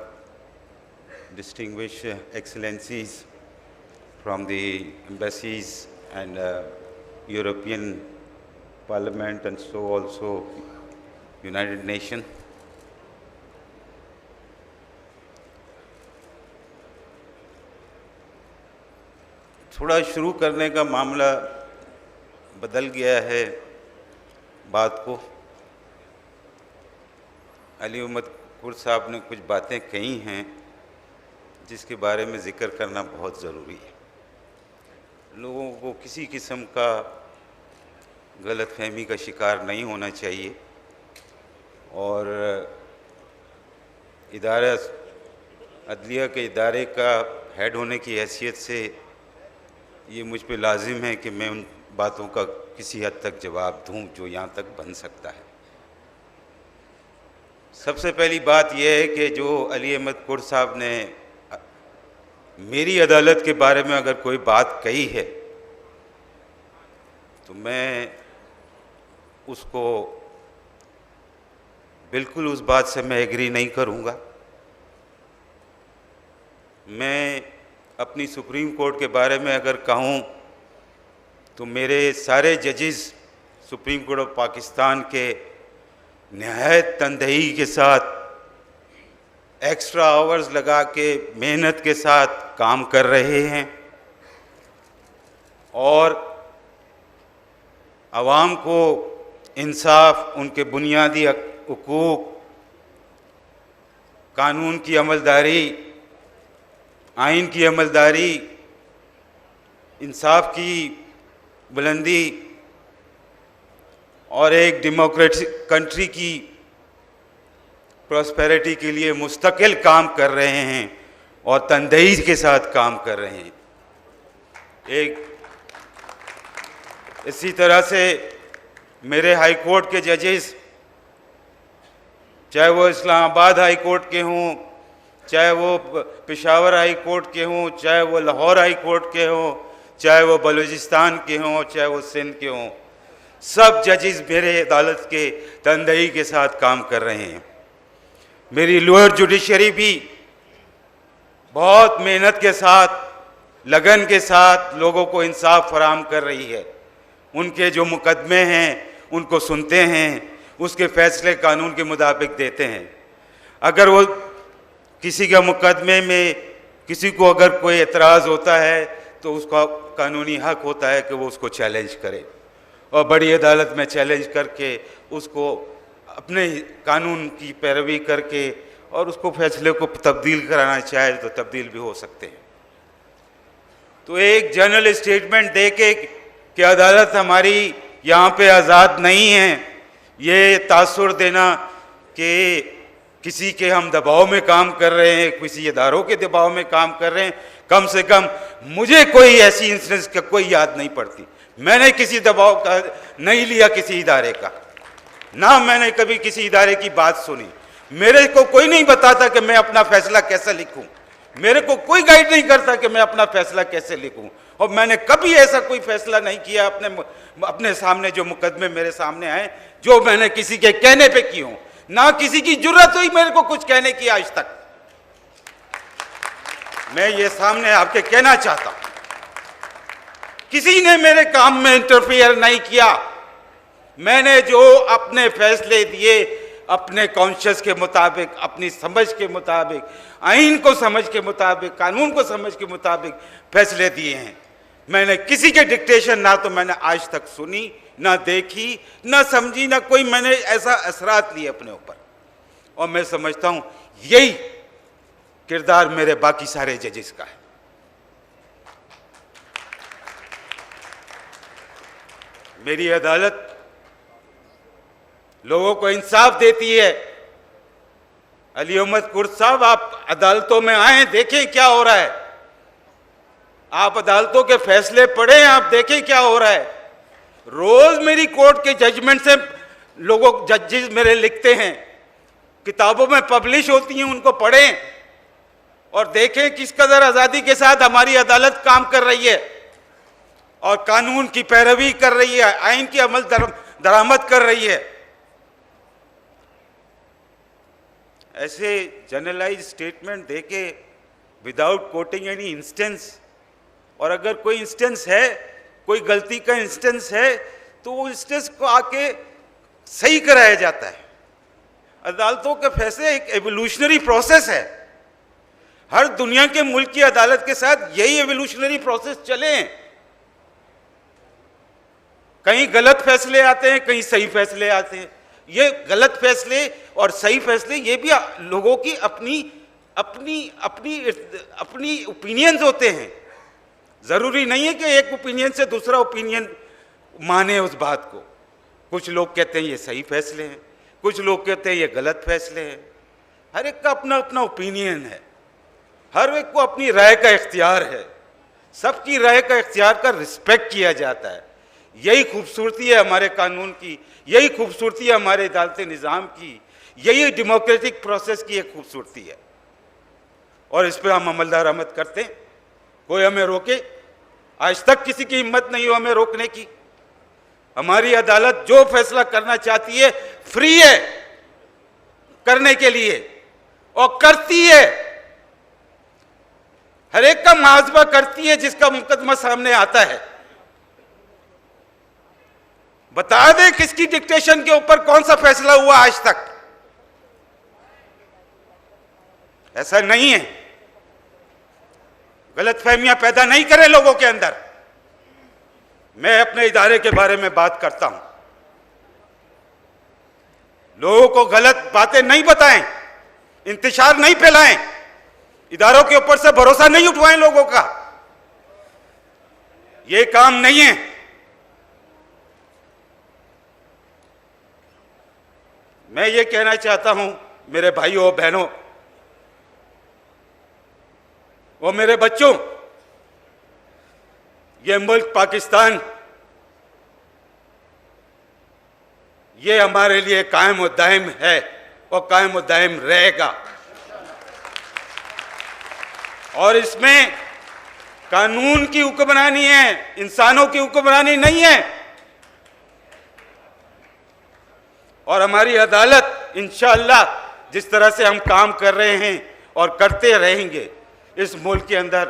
distinguished excellencies from the embassies and European Parliament and so also United Nations. थोड़ा शुरू करने का मामला बदल गया है बात को। अली उम्मतपुर साहब ने कुछ बातें कही हैं जिसके बारे में ज़िक्र करना बहुत ज़रूरी है। लोगों को किसी किस्म का गलतफहमी का शिकार नहीं होना चाहिए और इदारा अदलिया के इदारे का हेड होने की हैसियत से ये मुझ पे लाजिम है कि मैं उन बातों का किसी हद तक जवाब दूं जो यहाँ तक बन सकता है। सबसे पहली बात यह है कि जो अली अहमद कुर्द साहब ने मेरी अदालत के बारे में अगर कोई बात कही है तो मैं उसको बिल्कुल उस बात से मैं एग्री नहीं करूँगा। मैं अपनी सुप्रीम कोर्ट के बारे में अगर कहूँ तो मेरे सारे जजेस सुप्रीम कोर्ट ऑफ पाकिस्तान के नहायत तनदेही के साथ एक्स्ट्रा आवर्स लगा के मेहनत के साथ काम कर रहे हैं और आवाम को इंसाफ, उनके बुनियादी हुकूक, कानून की अमलदारी, आइन की अमलदारी, इंसाफ की बुलंदी और एक डेमोक्रेटिक कंट्री की प्रॉस्पेरिटी के लिए मुस्तकिल काम कर रहे हैं और तनदेही के साथ काम कर रहे हैं। एक इसी तरह से मेरे हाई कोर्ट के जजेस, चाहे वो इस्लामाबाद हाई कोर्ट के हों, चाहे वो पेशावर हाई कोर्ट के हों, चाहे वो लाहौर हाई कोर्ट के हों, चाहे वो बलूचिस्तान के हों, चाहे वो सिंध के हों, सब जजेस मेरे अदालत के तनदेही के साथ काम कर रहे हैं। मेरी लोअर जुडिशरी भी बहुत मेहनत के साथ, लगन के साथ लोगों को इंसाफ फराहम कर रही है। उनके जो मुकदमे हैं उनको सुनते हैं, उसके फैसले कानून के मुताबिक देते हैं। अगर वो किसी के मुकदमे में किसी को अगर कोई एतराज़ होता है तो उसका कानूनी हक होता है कि वो उसको चैलेंज करे और बड़ी अदालत में चैलेंज करके उसको अपने कानून की पैरवी करके और उसको फैसले को तब्दील कराना चाहे तो तब्दील भी हो सकते हैं। तो एक जनरल स्टेटमेंट दे के कि अदालत हमारी यहाँ पे आज़ाद नहीं है, ये तासुर देना कि किसी के हम दबाव में काम कर रहे हैं, किसी इदारों के दबाव में काम कर रहे हैं, कम से कम मुझे कोई ऐसी इंसिडेंस का कोई याद नहीं पड़ती। मैंने किसी दबाव का नहीं लिया किसी इदारे का, ना मैंने कभी किसी इदारे की बात सुनी। मेरे को कोई नहीं बताता कि मैं अपना फैसला कैसे लिखूं, मेरे को कोई गाइड नहीं करता कि मैं अपना फैसला कैसे लिखूं, और मैंने कभी ऐसा कोई फैसला नहीं किया अपने सामने जो मुकदमे मेरे सामने आए जो मैंने किसी के कहने पे की हूं। ना किसी की जरूरत हुई मेरे को कुछ कहने की आज तक। मैं ये सामने आपके कहना चाहता हूं, किसी ने मेरे काम में इंटरफियर नहीं किया। मैंने जो अपने फैसले दिए अपने कॉन्शियस के मुताबिक, अपनी समझ के मुताबिक, आइन को समझ के मुताबिक, कानून को समझ के मुताबिक फैसले दिए हैं। मैंने किसी के डिक्टेशन ना तो मैंने आज तक सुनी, ना देखी, ना समझी, ना कोई मैंने ऐसा असरात लिए अपने ऊपर। और मैं समझता हूं यही किरदार मेरे बाकी सारे जजेस का है। मेरी अदालत लोगों को इंसाफ देती है। अली अहमद कुर्द साहब, आप अदालतों में आए, देखें क्या हो रहा है। आप अदालतों के फैसले पढ़ें, आप देखें क्या हो रहा है। रोज मेरी कोर्ट के जजमेंट से लोगों जजेस मेरे लिखते हैं, किताबों में पब्लिश होती हैं, उनको पढ़ें और देखें किस कदर आज़ादी के साथ हमारी अदालत काम कर रही है और कानून की पैरवी कर रही है, आइन की अमल दरामद कर रही है। ऐसे जनरलाइज स्टेटमेंट देके विदाउट कोटिंग एनी इंस्टेंस, और अगर कोई इंस्टेंस है, कोई गलती का इंस्टेंस है तो वो इंस्टेंस को आके सही कराया जाता है। अदालतों के फैसले एक एवोल्यूशनरी प्रोसेस है। हर दुनिया के मुल्क की अदालत के साथ यही एवोल्यूशनरी प्रोसेस चले हैं। कहीं गलत फैसले आते हैं, कहीं सही फैसले आते हैं, ये गलत फैसले और सही फैसले ये भी लोगों की अपनी अपनी अपनी अपनी ओपिनियंस होते हैं। जरूरी नहीं है कि एक ओपिनियन से दूसरा ओपिनियन माने उस बात को। कुछ लोग कहते हैं ये सही फैसले हैं, कुछ लोग कहते हैं ये गलत फैसले हैं। हर एक का अपना अपना ओपिनियन है, हर एक को अपनी राय का इख्तियार है, सबकी राय का इख्तियार का रिस्पेक्ट किया जाता है। यही खूबसूरती है हमारे कानून की, यही खूबसूरती है हमारे अदालती निज़ाम की, यही डेमोक्रेटिक प्रोसेस की एक खूबसूरती है। और इस पर हम अमलदार आमद करते हैं, कोई हमें रोके? आज तक किसी की हिम्मत नहीं हो हमें रोकने की। हमारी अदालत जो फैसला करना चाहती है फ्री है करने के लिए, और करती है, हर एक का मुआवजा करती है जिसका मुकदमा सामने आता है। बता दें किसकी डिक्टेशन के ऊपर कौन सा फैसला हुआ आज तक? ऐसा नहीं है। गलतफहमियां पैदा नहीं करें लोगों के अंदर। मैं अपने इदारे के बारे में बात करता हूं, लोगों को गलत बातें नहीं बताएं, इंतशार नहीं फैलाएं, इदारों के ऊपर से भरोसा नहीं उठवाएं लोगों का। यह काम नहीं है। मैं ये कहना चाहता हूं मेरे भाइयों बहनों और मेरे बच्चों, ये मुल्क पाकिस्तान, ये हमारे लिए कायम और दायम है और कायम और दायम रहेगा। और इसमें कानून की हुक्मरानी है, इंसानों की हुक्मरानी नहीं है। और हमारी अदालत इंशाअल्लाह जिस तरह से हम काम कर रहे हैं और करते रहेंगे, इस मुल्क के अंदर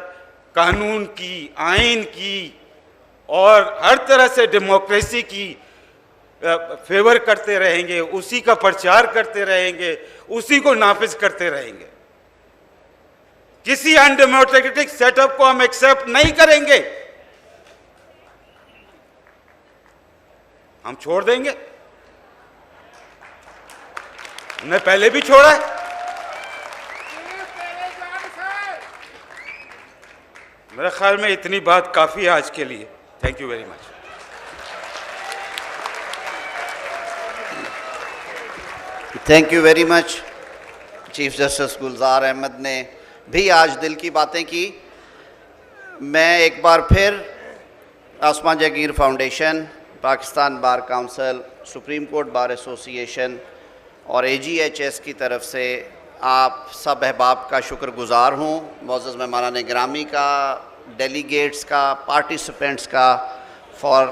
कानून की, आइन की और हर तरह से डेमोक्रेसी की फेवर करते रहेंगे, उसी का प्रचार करते रहेंगे, उसी को नाफिज करते रहेंगे। किसी अनडेमोक्रेटिक सेटअप को हम एक्सेप्ट नहीं करेंगे। हम छोड़ देंगे, हमने पहले भी छोड़ा है। मेरे ख्याल में इतनी बात काफी है आज के लिए। Thank you very much. Thank you very much. Chief justice Gulzar Ahmed ने भी आज दिल की बातें की। मैं एक बार फिर Asma Jahangir foundation, Pakistan bar council, supreme court bar association और AJHS की तरफ से आप सब अहबाब का शुक्रगुजार हूँ, मोअज़्ज़ज़ मेहमानान गिरामी का, डेलीगेट्स का, पार्टिसिपेंट्स का, for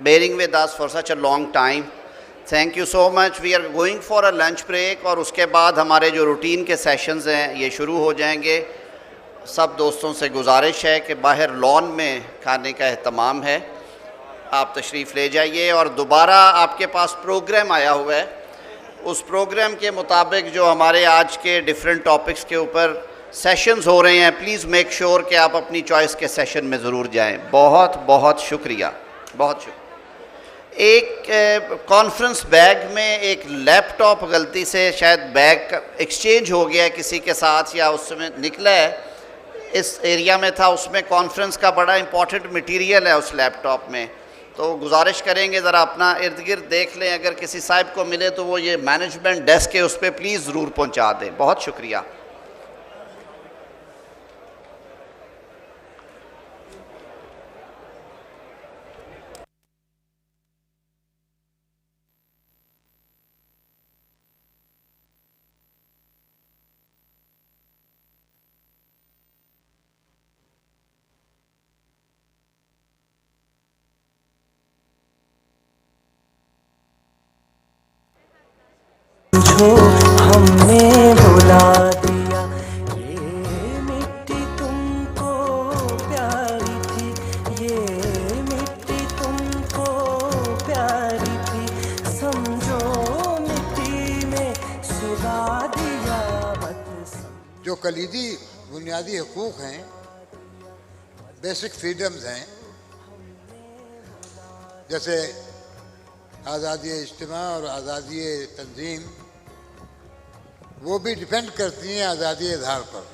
bearing with us for such a long time. Thank you so much. We are going for a lunch break और उसके बाद हमारे जो रूटीन के सेशंस हैं ये शुरू हो जाएंगे। सब दोस्तों से गुजारिश है कि बाहर लॉन में खाने का एहतमाम है, आप तशरीफ़ ले जाइए। और दोबारा आपके पास प्रोग्राम आया हुआ है, उस प्रोग्राम के मुताबिक जो हमारे आज के डिफरेंट टॉपिक्स के ऊपर सेशंस हो रहे हैं, प्लीज़ मेक श्योर कि आप अपनी चॉइस के सेशन में ज़रूर जाएं। बहुत बहुत शुक्रिया, बहुत शुक्रिया। एक कॉन्फ्रेंस बैग में एक लैपटॉप गलती से शायद बैग एक्सचेंज हो गया किसी के साथ या उसमें निकला है, इस एरिया में था, उसमें कॉन्फ्रेंस का बड़ा इंपॉर्टेंट मटेरियल है उस लैपटॉप में। तो गुजारिश करेंगे ज़रा अपना इर्द गिर्द देख लें, अगर किसी साहिब को मिले तो वो ये मैनेजमेंट डेस्क है उस पर प्लीज़ ज़रूर पहुंचा दें। बहुत शुक्रिया। जो हमने भुला दिया, ये मिट्टी तुमको प्यारी थी, ये मिट्टी तुमको प्यारी थी, समझो मिट्टी में सुला दिया मत। जो कलीदी बुनियादी हकूक़ हैं, बेसिक फ्रीडम्स हैं, जैसे आज़ादी इज्तिमा और आज़ादी तंजीम वो भी डिपेंड करती हैं आज़ादी इज़हार पर।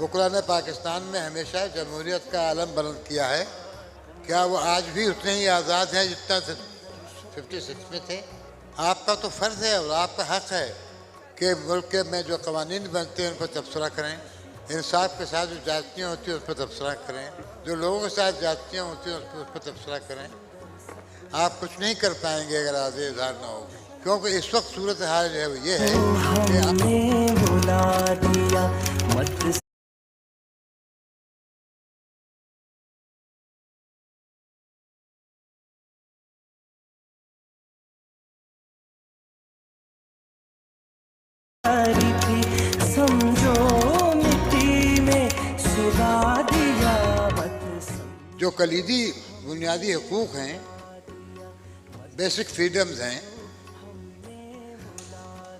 वकला ने पाकिस्तान में हमेशा जमहूरियत का आलम बुलंद किया है। क्या वो आज भी उतने ही आज़ाद हैं जितना 56 में थे? आपका तो फ़र्ज़ है और आपका हक़ है कि मुल्क में जो कवानीन बनते हैं उन पर तबसरा करें, इंसाफ के साथ जो जातियाँ होती हैं उस पर तबसरा करें, जो लोगों के साथ जातियाँ होती हैं उस पर तबसरा करें। आप कुछ नहीं कर पाएंगे अगर आज़ादी इज़हार ना होगी, क्योंकि इस वक्त सूरत हाल जो है वो ये है कि बुला दिया मत थी, समझो मिट्टी में सुला दिया मत जो कलीदी बुनियादी हकूक़ हैं, बेसिक फ्रीडम्स हैं,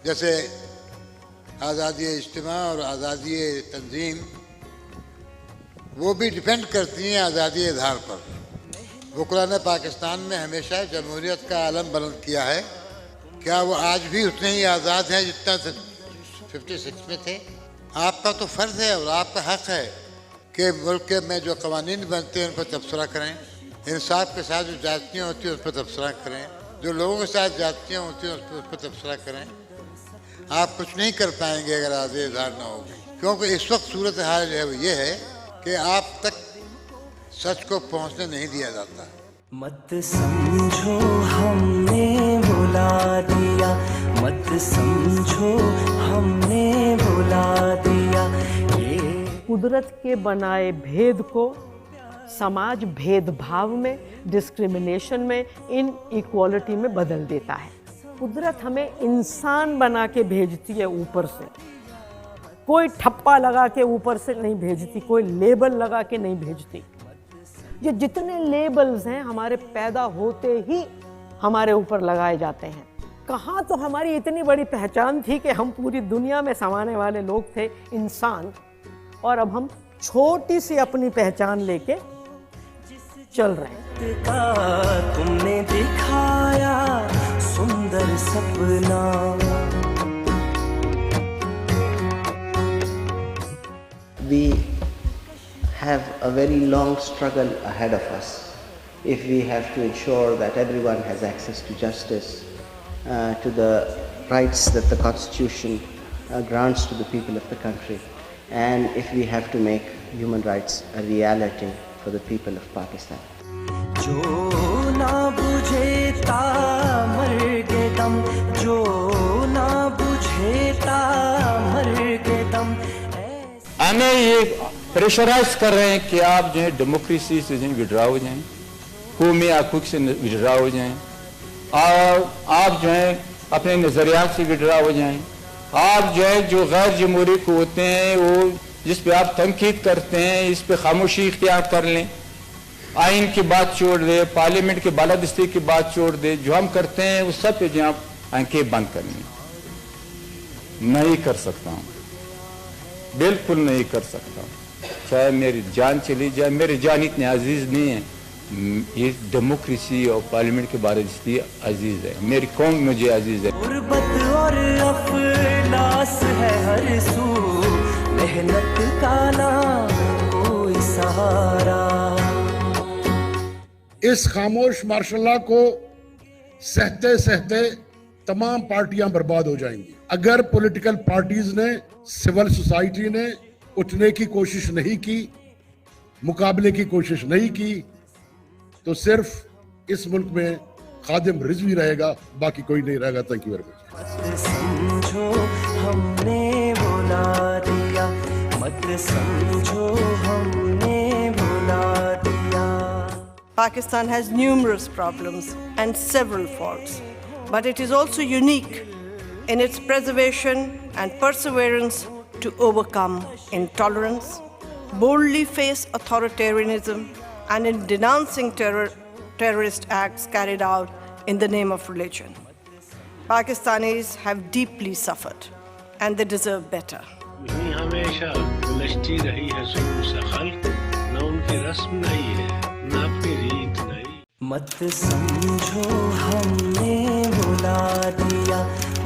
जैसे आज़ादी इज्तिमा और आज़ादी तंजीम वो भी डिपेंड करती हैं आज़ादी इज़हार पर। वकला ने पाकिस्तान में हमेशा जमहूरियत का आलम बुलंद किया है। क्या वो आज भी उतने ही आज़ाद हैं जितना 56 में थे? आपका तो फ़र्ज़ है और आपका हक़ है कि मुल्क में जो कवानीन बनते हैं उन पर तबसरा करें, इंसाफ के साथ जो जातियाँ होती हैं उस पर तबसरा करें, जो लोगों के साथ जातियाँ होती हैं उस पर तबसरा करें। आप कुछ नहीं कर पाएंगे अगर आज़ादी इज़हार ना होगी, क्योंकि इस वक्त सूरत हाल जो है वो ये है कि आप तक सच को पहुंचने नहीं दिया जाता। मत समझो हमने बुला दिया, मत समझो हमने बुला दिया। ये कुदरत के बनाए भेद को समाज भेदभाव में, डिस्क्रिमिनेशन में, इनइक्वालिटी में बदल देता है। कुदरत हमें इंसान बना के भेजती है ऊपर से, कोई ठप्पा लगा के ऊपर से नहीं भेजती, कोई लेबल लगा के नहीं भेजती। ये जितने लेबल्स हैं हमारे पैदा होते ही हमारे ऊपर लगाए जाते हैं। कहाँ तो हमारी इतनी बड़ी पहचान थी कि हम पूरी दुनिया में समाने वाले लोग थे, इंसान, और अब हम छोटी सी अपनी पहचान लेके चल रहे हैं। तुमने दिखाया सुंदर सपना। We have a very long struggle ahead of us if we have to ensure that everyone has access to justice, to the rights that the Constitution grants to the people of the country, and if we have to make human rights a reality for the people of Pakistan. जो ना बुझे ता मर के दम, जो ना बुझे ता मर के दम। हमें ये प्रेशराइज कर रहे हैं कि आप जो है डेमोक्रेसी से जो विड्रा हो जाएं, कौमी हकूक़ से विड्रा हो जाएं, और आप जो है अपने नज़रियात से विड्रा हो जाएं। आप जो है जो गैर जमहूरी होते हैं, वो जिस पे आप तनकीद करते हैं, इस पे खामोशी इख्तियार कर लें, आइन की बात छोड़ दे, पार्लियामेंट के बालादस्ती की बात छोड़ दे। जो हम करते हैं उस सब पे जो आप आंखें बंद कर लें। नहीं कर सकता हूँ, बिल्कुल नहीं कर सकता। चाहे मेरी जान चली जाए, मेरी जान इतनी अजीज नहीं है। ये डेमोक्रेसी और पार्लियामेंट के बारे में अजीज है, मेरी कौम मुझे अजीज है। गुर्बत और अफलास है हर सू, मेहनत का ना कोई सहारा। इस खामोश मार्शल लॉ को सहते सहते तमाम पार्टियां बर्बाद हो जाएंगी। अगर पॉलिटिकल पार्टीज ने, सिविल सोसाइटी ने उठने की कोशिश नहीं की, मुकाबले की कोशिश नहीं की, तो सिर्फ इस मुल्क में खादिम रिजवी रहेगा, बाकी कोई नहीं रहेगा। Thank you very much. समझो हमने बुला दिया, मत समझो हमने बुला दिया। Pakistan has numerous problems and several faults, but it is also unique in its preservation and perseverance to overcome intolerance, boldly face authoritarianism, and in denouncing terrorist acts carried out in the name of religion. Pakistanis have deeply suffered and they deserve better. हमेशा उलझती रही है सुर सा खल्क, न उनकी रस्म नहीं है, न अपनी रीत नहीं। मत समझो हमने बुला दिया,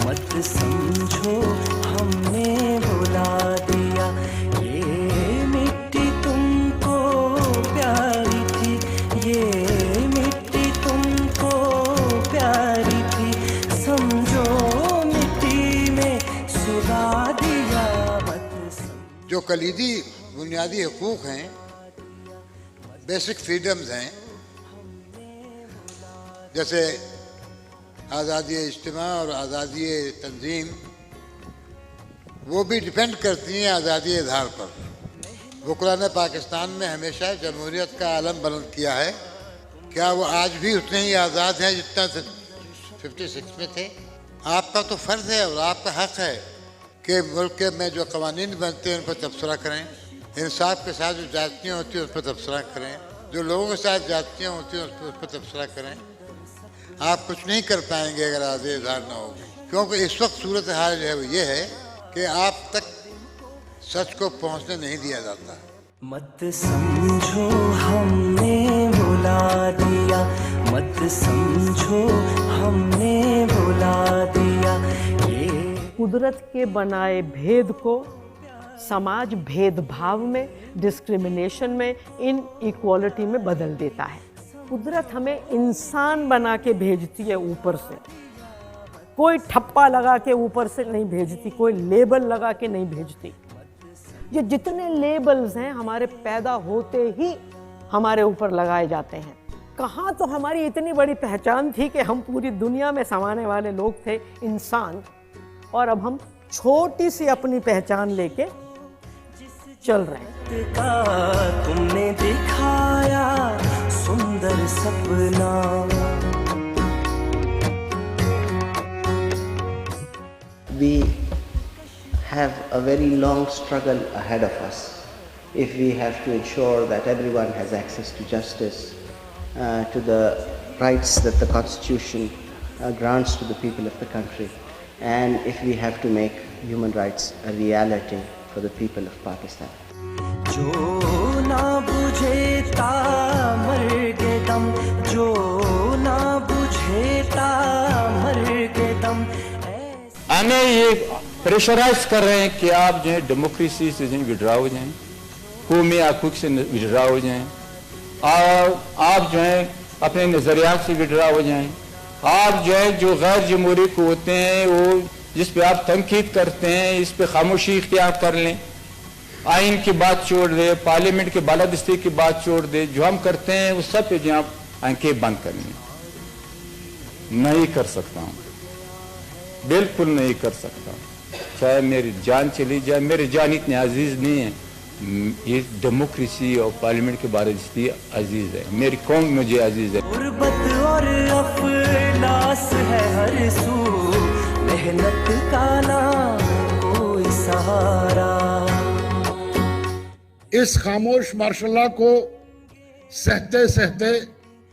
मत समझो हमने बुला दिया। ये मिट्टी तुमको प्यारी थी, ये मिट्टी तुमको प्यारी थी, समझो मिट्टी में सुला दिया। मत जो कलीदी बुनियादी हकूक़ हैं, बेसिक फ्रीडम्स हैं, जैसे आज़ादी इज्तिमा और आज़ादी तंजीम, वो भी डिपेंड करती हैं आज़ादी इज़हार पर। वकला ने पाकिस्तान में हमेशा जमहूरियत का आलम बुलंद किया है। क्या वो आज भी उतने ही आज़ाद हैं जितना 56 में थे? आपका तो फ़र्ज़ है और आपका हक़ है कि मुल्क में जो क़वानीन बनते हैं उन पर तबसरा करें, इंसाफ के साथ जो जातियाँ होती हैं उस पर तबसरा करें, जो लोगों के साथ जातियाँ होती हैं उस पर तबसरा करें। आप कुछ नहीं कर पाएंगे अगर आज़ादी इज़हार ना हो, क्योंकि इस वक्त सूरत हाल जो है वो ये है कि आप तक सच को पहुंचने नहीं दिया जाता। मत समझो हमने बुला दिया, मत समझो हमने बुला दिया। ये कुदरत के बनाए भेद को समाज भेदभाव में, डिस्क्रिमिनेशन में, इनइक्वालिटी में बदल देता है। कुदरत हमें इंसान बना के भेजती है ऊपर से, कोई ठप्पा लगा के ऊपर से नहीं भेजती, कोई लेबल लगा के नहीं भेजती। ये जितने लेबल्स हैं हमारे पैदा होते ही हमारे ऊपर लगाए जाते हैं। कहाँ तो हमारी इतनी बड़ी पहचान थी कि हम पूरी दुनिया में समाने वाले लोग थे, इंसान, और अब हम छोटी सी अपनी पहचान लेके चल रहे हैं। तुमने दिखाया सुंदर सपना, we have a very long struggle ahead of us if we have to ensure that everyone has access to justice, to the rights that the Constitution grants to the people of the country, and if we have to make human rights a reality for the people of Pakistan. जो ना बुझे ता मर के दम, जो ना बुझे ता मर के दम। हमें ये प्रेशराइज कर रहे हैं कि आप जो है डेमोक्रेसी से जो विड्रा हो जाएं, कौमी हकूक़ से विड्रा हो जाएं, और आप जो है अपने नज़रियात से विड्रा हो जाएं। आप जो है जो गैर जमहूरी को होते हैं, वो जिस पे आप तनकीद करते हैं, इस पे खामोशी इख्तियार कर लें, आइन की बात छोड़ दे, पार्लियामेंट के बालादस्ती की बात छोड़ दे, जो हम करते हैं उस सब पे जो आप आंखें बंद कर लें। नहीं कर सकता हूँ, बिल्कुल नहीं कर सकता, चाहे मेरी जान चली जाए। मेरी जान इतनी अजीज नहीं है, ये डेमोक्रेसी और पार्लियामेंट के बारे में अजीज है, मेरी कौम मुझे अजीज है। गुर्बत और अफलास है हर सू, मेहनत का ना कोई सहारा। इस खामोश मार्शल लॉ को सहते सहते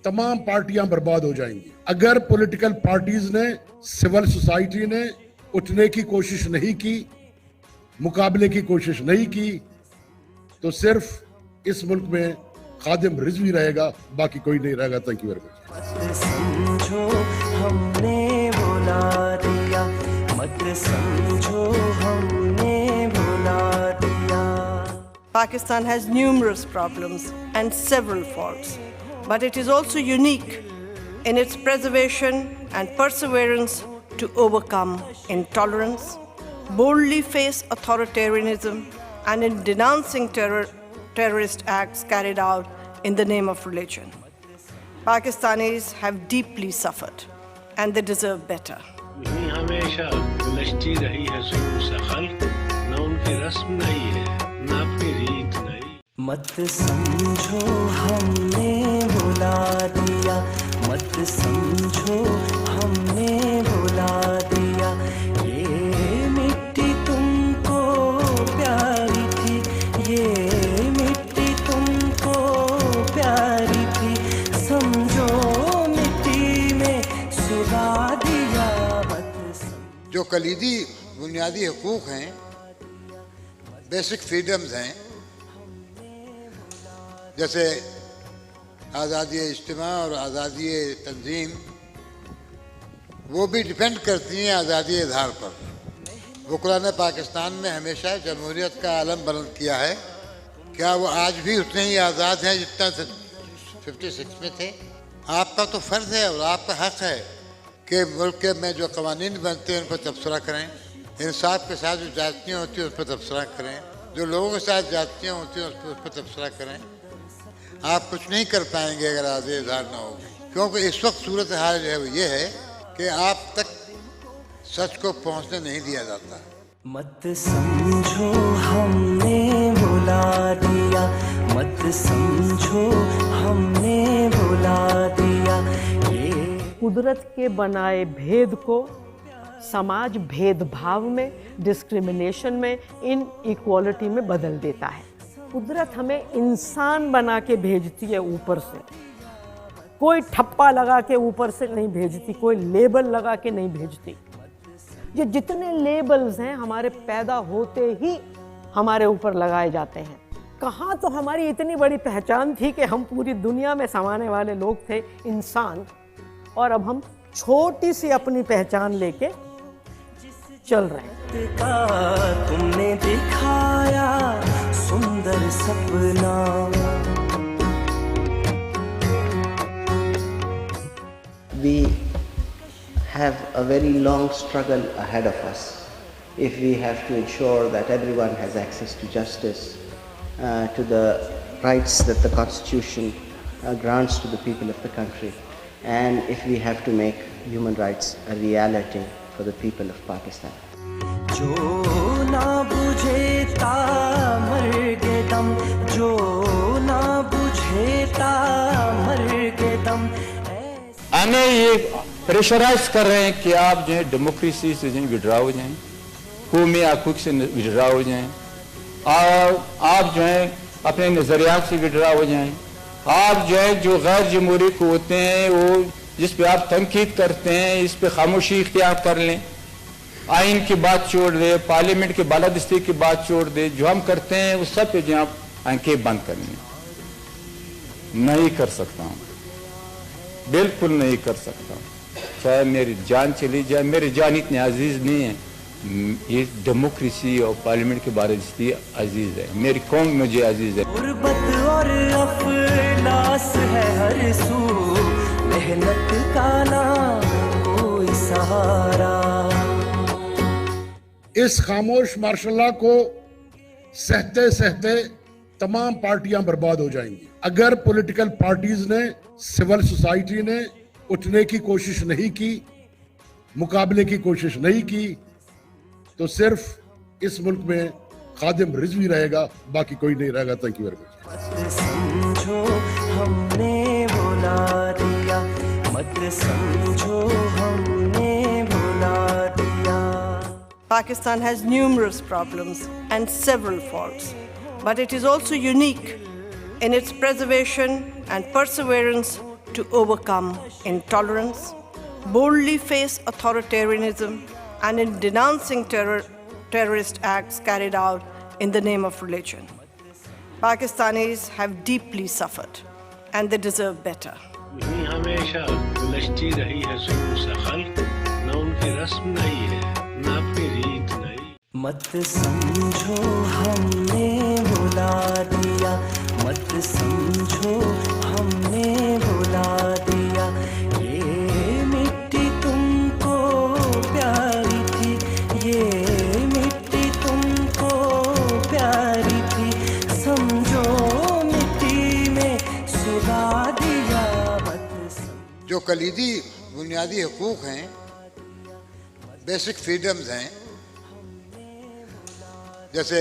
तमाम पार्टियां बर्बाद हो जाएंगी। अगर पॉलिटिकल पार्टीज ने, सिविल सोसाइटी ने उठने की कोशिश नहीं की, मुकाबले की कोशिश नहीं की, तो सिर्फ इस मुल्क में खादिम रिजवी रहेगा, बाकी कोई नहीं रहेगा। Thank you very much. समझो हमने बुला दिया, मत समझो हमने बुला दिया। Pakistan has numerous problems and several faults, but it is also unique in its preservation and perseverance to overcome intolerance, boldly face authoritarianism, and in denouncing terrorist acts carried out in the name of religion. Pakistanis have deeply suffered, and they deserve better. नहीं हमेशा उलझती रही है ज़रूर खल्क, न उनकी रस्म नहीं है, न अपनी रीत नहीं। मत समझो हमने बुला दिया, मत समझो हमने बुला दिया। ये मिट्टी तुमको प्यारी थी, ये मिट्टी तुमको प्यारी थी, समझो मिट्टी में सुला दिया। जो कलीदी बुनियादी हकूक़ हैं, बेसिक फ्रीडम्स हैं, जैसे आज़ादी इज्तिमा और आज़ादी तंजीम वो भी डिपेंड करती हैं आज़ादी इज़हार पर। वकला ने पाकिस्तान में हमेशा जमहूरियत का आलम बुलंद किया है। क्या वो आज भी उतने ही आज़ाद हैं जितना 56 में थे? आपका तो फ़र्ज़ है और आपका हक़ है कि मुल्क में जो कवानीन बनते हैं उन पर तबसरा करें, इंसाफ के साथ जो जातियाँ होती हैं उस पर तबसरा करें, जो लोगों के साथ जातियाँ होती हैं उस पर तबसरा करें। आप कुछ नहीं कर पाएंगे अगर आज़ादी इज़हार ना होगी, क्योंकि इस वक्त सूरत हाल जो है वो ये है कि आप तक सच को पहुंचने नहीं दिया जाता। मत समझो हमने बुला दिया, मत समझो हमने बुला दिया। कुदरत के बनाए भेद को समाज भेदभाव में, डिस्क्रिमिनेशन में, इनइक्वालिटी में बदल देता है। कुदरत हमें इंसान बना के भेजती है ऊपर से, कोई ठप्पा लगा के ऊपर से नहीं भेजती, कोई लेबल लगा के नहीं भेजती। ये जितने लेबल्स हैं हमारे पैदा होते ही हमारे ऊपर लगाए जाते हैं। कहाँ तो हमारी इतनी बड़ी पहचान थी कि हम पूरी दुनिया में समाने वाले लोग थे, इंसान, और अब हम छोटी सी अपनी पहचान लेके चल रहे हैं। तुमने दिखाया सुंदर सपना, we have a very long struggle ahead of us if we have to ensure that everyone has access to justice, to the rights that the Constitution grants to the people of the country, and if we have to make human rights a reality for the people of Pakistan. जो ना बुझे मर के दम, जो ना बुझे मर के दम। हमें ये प्रेशराइज कर रहे हैं कि आप जो है डेमोक्रेसी से जो विड्रा हो जाएं, कौमी हकूक़ से विड्रा हो जाएं, और आप जो है अपने नज़रियात से विड्रा हो जाएं। आप जो है जो गैर जमहूरी होते हैं, वो जिस पे आप तनकीद करते हैं, इस पे खामोशी इख्तियार कर लें, आइन की बात छोड़ दे, पार्लियामेंट की बालादस्ती की बात छोड़ दे। जो हम करते हैं उस सब पे जो आप आंखें बंद कर लें। नहीं कर सकता हूँ, बिल्कुल नहीं कर सकता, चाहे मेरी जान चली जाए। मेरी जान इतनी अजीज नहीं है, ये डेमोक्रेसी और पार्लियामेंट के बारे में अजीज है, मेरी कौम मुझे अजीज है। गुर्बत और अफलास है हर सू, मेहनत का ना कोई सहारा। इस खामोश मार्शल लॉ को सहते सहते तमाम पार्टियां बर्बाद हो जाएंगी। अगर पॉलिटिकल पार्टीज ने, सिविल सोसाइटी ने उठने की कोशिश नहीं की, मुकाबले की कोशिश नहीं की, तो सिर्फ इस मुल्क में खादिम रिजवी रहेगा, बाकी कोई नहीं रहेगा। Thank you very much. समझो हमने बुला दिया, मत समझो हमने बुला दिया। Pakistan has numerous problems and several faults, but it is also unique in its preservation and perseverance to overcome intolerance, boldly face authoritarianism, and in denouncing terrorist acts carried out in the name of religion. Pakistanis have deeply suffered and they deserve better. नहीं हमेशा उलझती रही है सुकून से खल्क, न उनकी रस्म नहीं है, न अपनी रीत नहीं। मत समझो हमने बुला दिया, मत समझो हमने बुला दिया। ये मिट्टी तुमको प्यारी थी, ये मिट्टी तुमको प्यारी थी, समझो मिट्टी में सुला दिया। जो कलीदी बुनियादी हकूक़ हैं, बेसिक फ्रीडम्स हैं, जैसे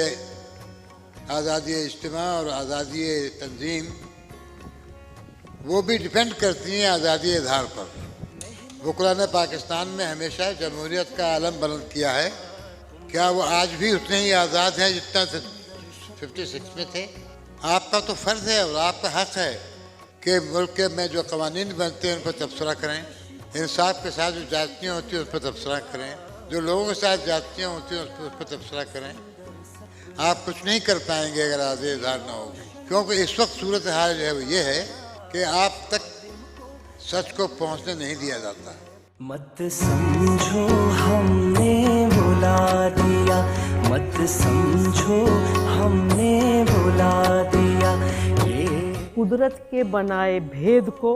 आज़ादी इज्तिमा और आज़ादी तंजीम, वो भी डिपेंड करती हैं आज़ादी इज़हार पर। वकला ने पाकिस्तान में हमेशा जमहूरियत का आलम बुलंद किया है। क्या वो आज भी उतने ही आज़ाद हैं जितना 56 में थे? आपका तो फ़र्ज़ है और आपका हक़ है कि मुल्क में जो कवानीन बनते हैं उन पर तबसरा करें, इंसाफ के साथ जो जातियाँ होती हैं उस पर तबसरा करें, जो लोगों के साथ जातियाँ होती हैं उस पर तबसरा करें। आप कुछ नहीं कर पाएंगे अगर आज़ादी इज़हार ना होगी, क्योंकि इस वक्त सूरत हाल जो है वो ये है कि आप तक सच को पहुंचने नहीं दिया जाता। मत समझो हमने बुला दिया, मत समझो हमने बुला दिया। ये कुदरत के बनाए भेद को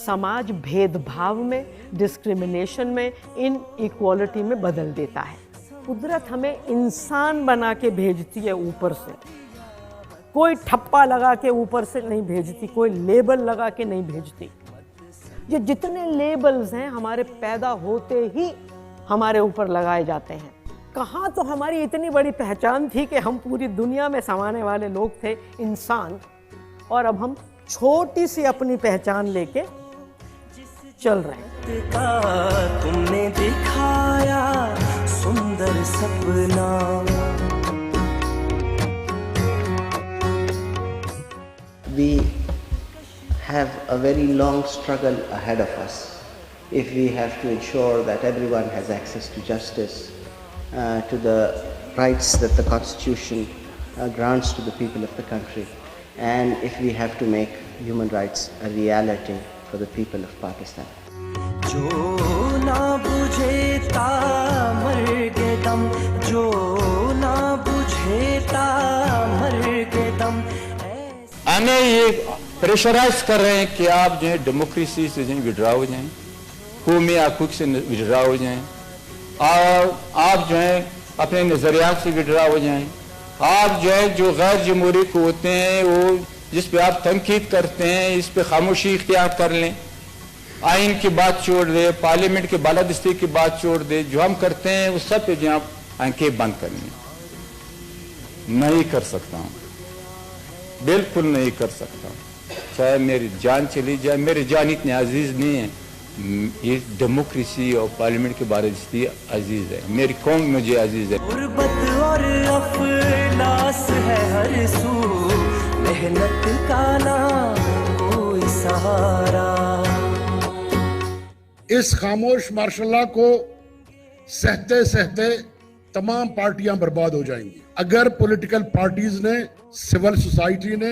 समाज भेदभाव में, डिस्क्रिमिनेशन में, इनइक्वालिटी में बदल देता है। कुदरत हमें इंसान बना के भेजती है ऊपर से, कोई ठप्पा लगा के ऊपर से नहीं भेजती, कोई लेबल लगा के नहीं भेजती। ये जितने लेबल्स हैं हमारे पैदा होते ही हमारे ऊपर लगाए जाते हैं। कहाँ तो हमारी इतनी बड़ी पहचान थी कि हम पूरी दुनिया में समाने वाले लोग थे, इंसान, और अब हम छोटी सी अपनी पहचान लेके चल रहे हैं। तुमने दिखाया सुंदर सपना, we have a very long struggle ahead of us if we have to ensure that everyone has access to justice, to the rights that the Constitution grants to the people of the country, and if we have to make human rights a reality for the people of Pakistan. जो ना बुझे ता मर के दम, जो ना बुझे ता मर के दम। हमें ये प्रेशराइज कर रहे हैं कि आप जो है डेमोक्रेसी से जो विड्रा हो जाएं, कौमी हकूक़ से विड्रा हो जाएं, और आप जो है अपने नज़रियात से विड्रा हो जाएं। आप जो है जो गैर जमहूरी होते हैं, वो जिस पे आप तनकीद करते हैं, इस पे खामोशी इख्तियार कर लें, आइन की बात छोड़ दे, पार्लियामेंट के बालादस्ती की बात छोड़ दे। जो हम करते हैं उस सब पे जो आप आंखें बंद कर लें। नहीं कर सकता हूँ, बिल्कुल नहीं कर सकता, चाहे मेरी जान चली जाए। मेरी जान इतनी अजीज नहीं है, ये डेमोक्रेसी और पार्लियामेंट के बारे में अजीज है, मेरी कौम मुझे अजीज है। गुर्बत और अफलास है हर सू, मेहनत का ना कोई सहारा। इस खामोश मार्शल को सहते सहते तमाम पार्टियां बर्बाद हो जाएंगी। अगर पॉलिटिकल पार्टीज ने, सिविल सोसाइटी ने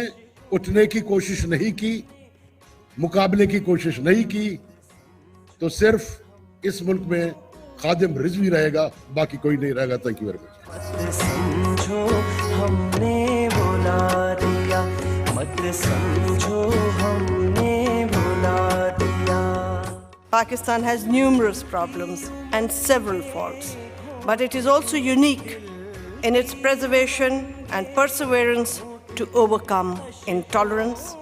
उठने की कोशिश नहीं की, मुकाबले की कोशिश नहीं की, तो सिर्फ इस मुल्क में खादिम रिजवी रहेगा, बाकी कोई नहीं रहेगा। Thank you very much. समझो हमने बुला दिया, मत समझो हमने बुला दिया। Pakistan has numerous problems and several faults, but it is also unique in its preservation and perseverance to overcome intolerance,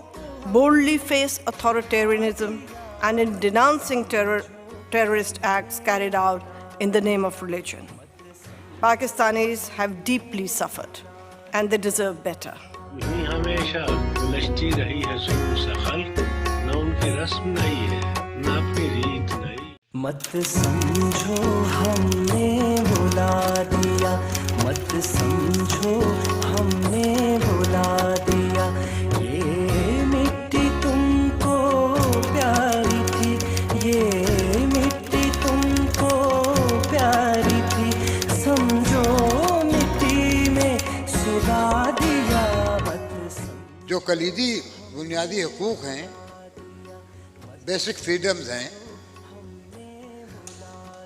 boldly face authoritarianism, and in denouncing terrorist acts carried out in the name of religion. Pakistanis have deeply suffered and they deserve better. नहीं हमेशा उलझती रही है सुकून सा खल्क, न उनकी रस्म नहीं है, न अपनी रीत नहीं। मत समझो हमने बुला दिया, मत समझो हमने बुला दिया। ये मिट्टी तुमको प्यारी थी, ये मिट्टी तुमको प्यारी थी, समझो मिट्टी में सुला दिया। जो कलीदी बुनियादी हकूक़ हैं, बेसिक फ्रीडम्स हैं,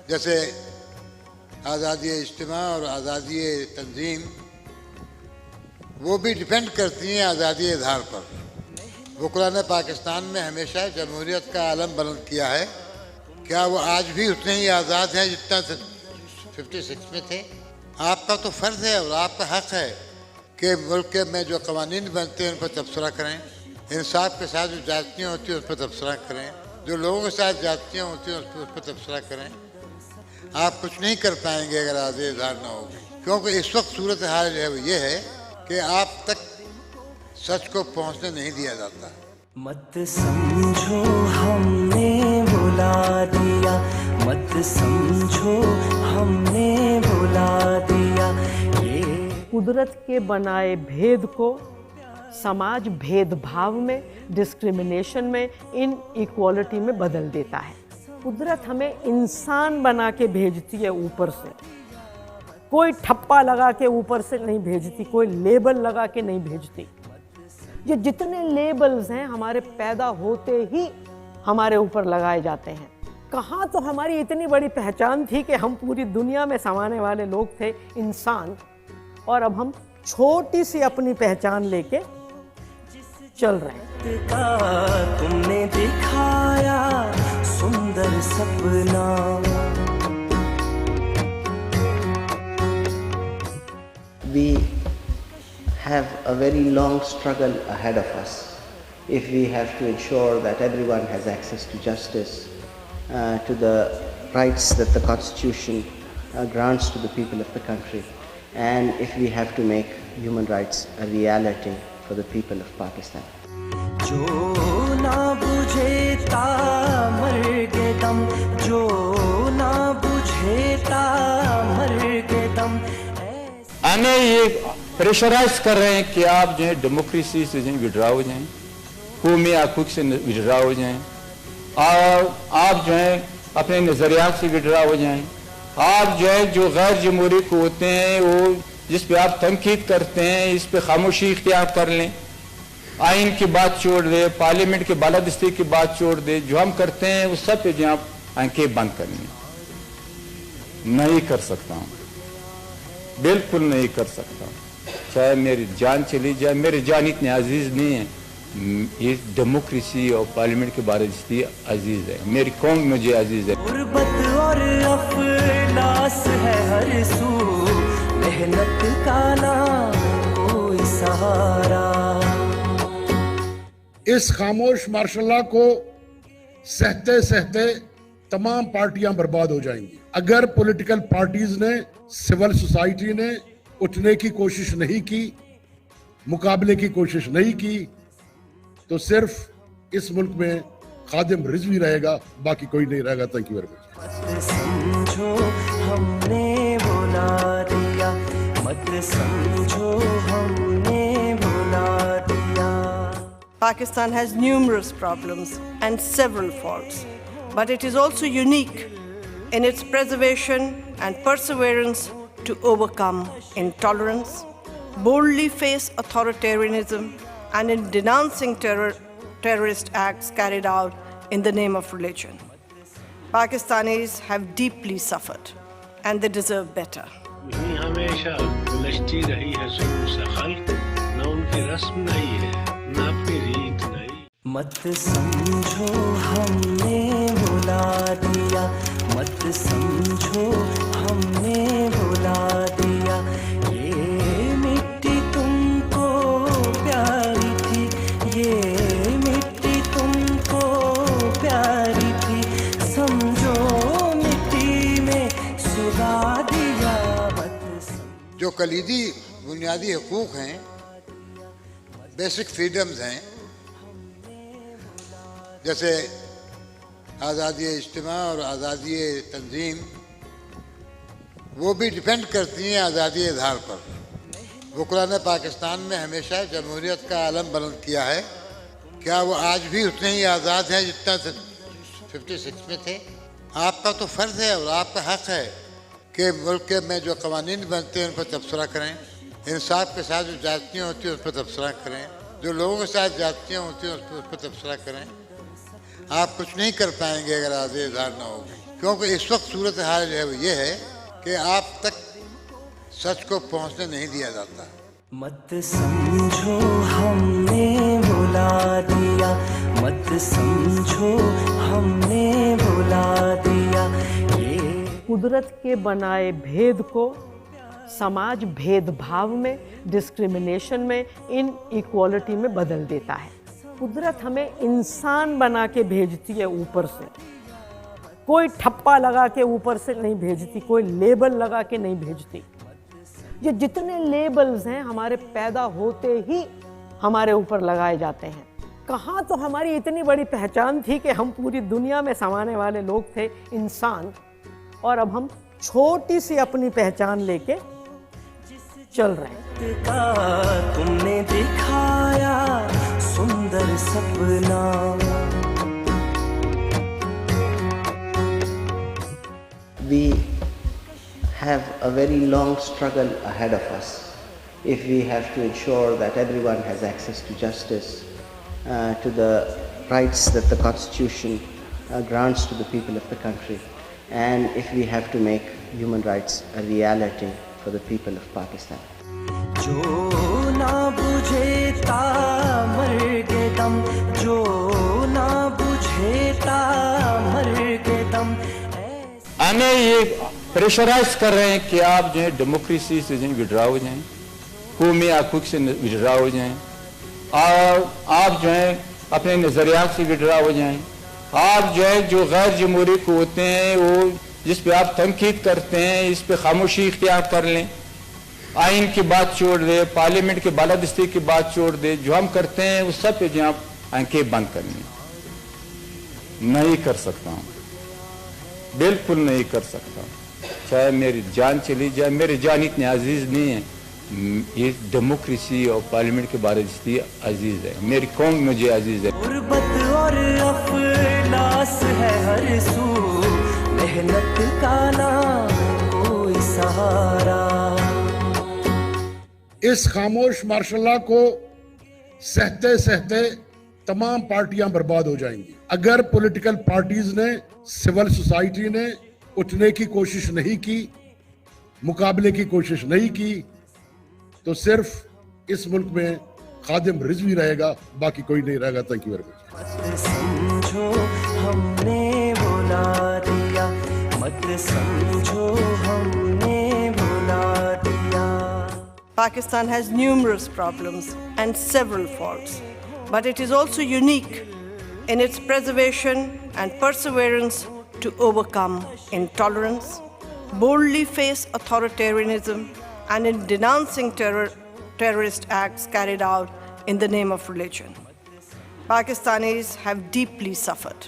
जैसे आज़ादी इज्तिमा और आज़ादी तंजीम, वो भी डिपेंड करती हैं आज़ादी इज़हार पर। वकला ने पाकिस्तान में हमेशा जमहूरियत का आलम बुलंद किया है। क्या वो आज भी उतने ही आज़ाद हैं जितना 56 में थे? आपका तो फ़र्ज़ है और आपका हक़ है कि मुल्क में जो कवानीन बनते हैं उन पर तबसरा करें, इंसाफ के साथ जो जातियाँ होती हैं उस पर तबसरा करें, जो लोगों के साथ जातियाँ होती हैं उस पर तबसरा करें। आप कुछ नहीं कर पाएंगे अगर आज़ादी इज़हार ना होगी, क्योंकि इस वक्त सूरत हाल जो है वो ये है कि आप तक सच को पहुंचने नहीं दिया जाता। मत समझो हमने बुला दिया, मत समझो हमने बुला दिया। ये कुदरत के बनाए भेद को समाज भेदभाव में, डिस्क्रिमिनेशन में, इनइक्वालिटी में बदल देता है। कुदरत हमें इंसान बना के भेजती है ऊपर से, कोई ठप्पा लगा के ऊपर से नहीं भेजती, कोई लेबल लगा के नहीं भेजती। ये जितने लेबल्स हैं हमारे पैदा होते ही हमारे ऊपर लगाए जाते हैं। कहाँ तो हमारी इतनी बड़ी पहचान थी कि हम पूरी दुनिया में समाने वाले लोग थे, इंसान, और अब हम छोटी सी अपनी पहचान लेके चल रहे हैं। तुमने दिखाया सुंदर सपना, we have a very long struggle ahead of us if we have to ensure that everyone has access to justice, to the rights that the Constitution grants to the people of the country, and if we have to make human rights a reality for the people of Pakistan. जो ना बुझे ता मर के दम, जो ना बुझे ता मर के दम। हमें ये प्रेशराइज कर रहे हैं कि आप जो है डेमोक्रेसी से जो विड्रा हो जाएं, कौमी हकूक़ से विड्रा हो जाएं, और आप जो है अपने नज़रियात से विड्रा हो जाएं। आप जो है जो गैर जमहूरी को होते हैं, वो जिस पे आप तनकीद करते हैं, इस पे खामोशी इख्तियार कर लें, आइन की बात छोड़ दे, पार्लियामेंट के बालादस्ती की बात छोड़ दे, जो हम करते हैं उस सब पे जो आप आंखें बंद कर लें। नहीं कर सकता हूँ, बिल्कुल नहीं कर सकता, चाहे मेरी जान चली जाए। मेरी जान इतनी अजीज नहीं है, ये डेमोक्रेसी और पार्लियामेंट के बारे में अजीज है, मेरी कौम मुझे अजीज है। गुर्बत और अफलास है हर सू, मेहनत का ना कोई सहारा। इस खामोश मार्शल लॉ को सहते सहते तमाम पार्टियां बर्बाद हो जाएंगी। अगर पॉलिटिकल पार्टीज ने, सिविल सोसाइटी ने उठने की कोशिश नहीं की, मुकाबले की कोशिश नहीं की, तो सिर्फ इस मुल्क में खादिम रिजवी रहेगा, बाकी कोई नहीं रहेगा। Thank you very much. समझो हमने बुला दिया, मत समझो हमने बुला दिया। Pakistan has numerous problems and several faults, but it is also unique in its preservation and perseverance to overcome intolerance, boldly face authoritarianism, and in denouncing terrorist acts carried out in the name of religion. Pakistanis have deeply suffered, and they deserve better. यही हमेशा उलझती रही है शुरू से खल्क, न उनकी रस्म नहीं है, न अपनी रीत नहीं। मत समझो हमने बुला दिया, मत समझो हमने बुला दिया। ये मिट्टी तुमको प्यारी थी, ये मिट्टी तुमको प्यारी थी, समझो मिट्टी में सुला दिया। जो कलीदी बुनियादी हकूक़ हैं, बेसिक फ्रीडम्स हैं, जैसे आज़ादी इज्तिमा और आज़ादी तंजीम, वो भी डिपेंड करती हैं आज़ादी इज़हार पर। वकला ने पाकिस्तान में हमेशा जमहूरियत का आलम बुलंद किया है। क्या वो आज भी उतने ही आज़ाद हैं जितना 56 में थे? आपका तो फ़र्ज़ है और आपका हक़ है कि मुल्क में जो क़वानीन बनते हैं उन पर तबसरा करें, इंसाफ के साथ जो जातियाँ होती हैं उस पर तबसरा करें, जो लोगों के साथ जातियाँ होती हैं उस पर तबसरा करें। आप कुछ नहीं कर पाएंगे अगर आज़ादी इज़हार ना होगी, क्योंकि इस वक्त सूरत हाल जो है वो ये है कि आप तक सच को पहुंचने नहीं दिया जाता। मत समझो हमने बुला दिया, मत समझो हमने बुला दिया। ये कुदरत के बनाए भेद को समाज भेदभाव में, डिस्क्रिमिनेशन में, इनइक्वालिटी में बदल देता है। कुदरत हमें इंसान बना के भेजती है ऊपर से, कोई ठप्पा लगा के ऊपर से नहीं भेजती, कोई लेबल लगा के नहीं भेजती। ये जितने लेबल्स हैं हमारे पैदा होते ही हमारे ऊपर लगाए जाते हैं। कहाँ तो हमारी इतनी बड़ी पहचान थी कि हम पूरी दुनिया में समाने वाले लोग थे, इंसान, और अब हम छोटी सी अपनी पहचान लेके चल रहे हैं। तुमने दिखाया सुंदर सपना, we have a very long struggle ahead of us if we have to ensure that everyone has access to justice, to the rights that the Constitution grants to the people of the country, and if we have to make human rights a reality for the people of Pakistan. हमें ये pressurise कर रहे हैं कि आप जो है democracy से जो विड्रा हो जाएं, कौमी हकूक़ से विड्रा हो जाएं, और आप जो है अपने नज़रियात से विड्रा हो जाएं, आप जो है जो गैर जमहूरी होते हैं वो जिस पे आप तनकीद करते हैं इस पे खामोशी इख्तियार कर लें, आइन की बात छोड़ दे, पार्लियामेंट के बालादस्ती की बात छोड़ दे, जो हम करते हैं उस सब पे जो आप आंखें बंद कर लें। नहीं कर सकता हूँ, बिल्कुल नहीं कर सकता, चाहे मेरी जान चली जाए, मेरी जान इतनी अजीज नहीं है, ये डेमोक्रेसी और पार्लियामेंट के बारे में अजीज है, मेरी कौम मुझे अजीज है। गुर्बत और अफलास है हर सू, मेहनत का ना कोई सहारा। इस खामोश मार्शल को सहते सहते तमाम पार्टियां बर्बाद हो जाएंगी। अगर पॉलिटिकल पार्टीज ने, सिविल सोसाइटी ने उठने की कोशिश नहीं की, मुकाबले की कोशिश नहीं की, तो सिर्फ इस मुल्क में खादिम रिजवी रहेगा, बाकी कोई नहीं रहेगा। Thank you very much. समझो हमने बुला दिया, मत समझो हमने बुला दिया। Pakistan has numerous problems and several faults, but it is also unique in its preservation and perseverance to overcome intolerance, boldly face authoritarianism, and in denouncing terrorist acts carried out in the name of religion. Pakistanis have deeply suffered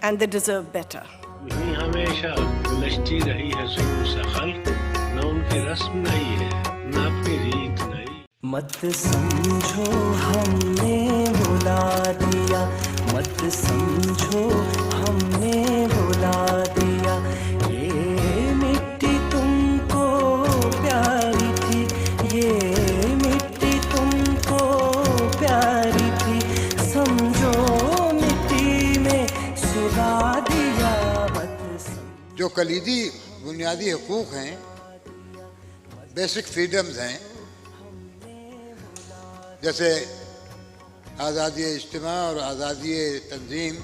and they deserve better. नहीं हमेशा उलझती रही है सुरूर से खल्क, न उनकी रस्म नहीं है, न अपनी रीत नहीं। मत समझो हमने बुला दिया, मत समझो हमने बुला दिया, ये मिट्टी तुमको प्यारी थी, ये मिट्टी तुमको प्यारी थी, समझो मिट्टी में सुला दिया। जो कलीदी बुनियादी हकूक़ हैं, बेसिक फ्रीडम्स हैं, जैसे आज़ादी इज्तिमा और आज़ादी तंजीम,